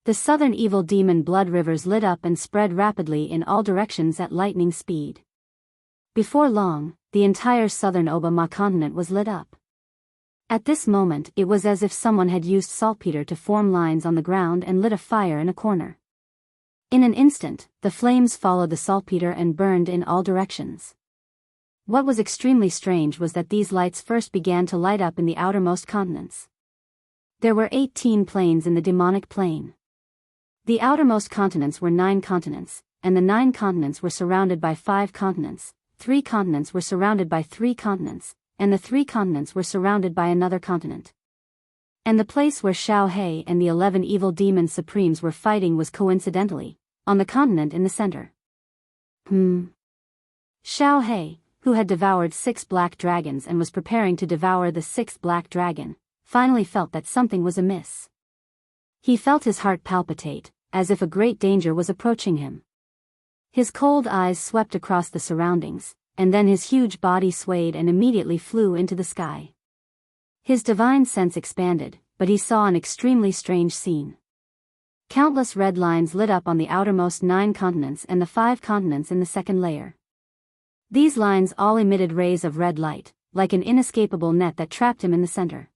The southern evil demon blood rivers lit up and spread rapidly in all directions at lightning speed. Before long, the entire southern Obama continent was lit up. At this moment it was as if someone had used saltpeter to form lines on the ground and lit a fire in a corner. In an instant, the flames followed the saltpeter and burned in all directions. What was extremely strange was that these lights first began to light up in the outermost continents. There were 18 planes in the demonic plane. The outermost continents were 9 continents, and the 9 continents were surrounded by 5 continents, 3 continents were surrounded by 3 continents, and the 3 continents were surrounded by another continent. And the place where Xiao He and the 11 evil demon supremes were fighting was coincidentally on the continent in the center. Xiao He, who had devoured 6 black dragons and was preparing to devour the 6th black dragon, finally felt that something was amiss. He felt his heart palpitate, as if a great danger was approaching him. His cold eyes swept across the surroundings, and then his huge body swayed and immediately flew into the sky. His divine sense expanded, but he saw an extremely strange scene. Countless red lines lit up on the outermost 9 continents and the 5 continents in the second layer. These lines all emitted rays of red light, like an inescapable net that trapped him in the center.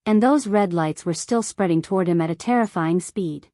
And those red lights were still spreading toward him at a terrifying speed.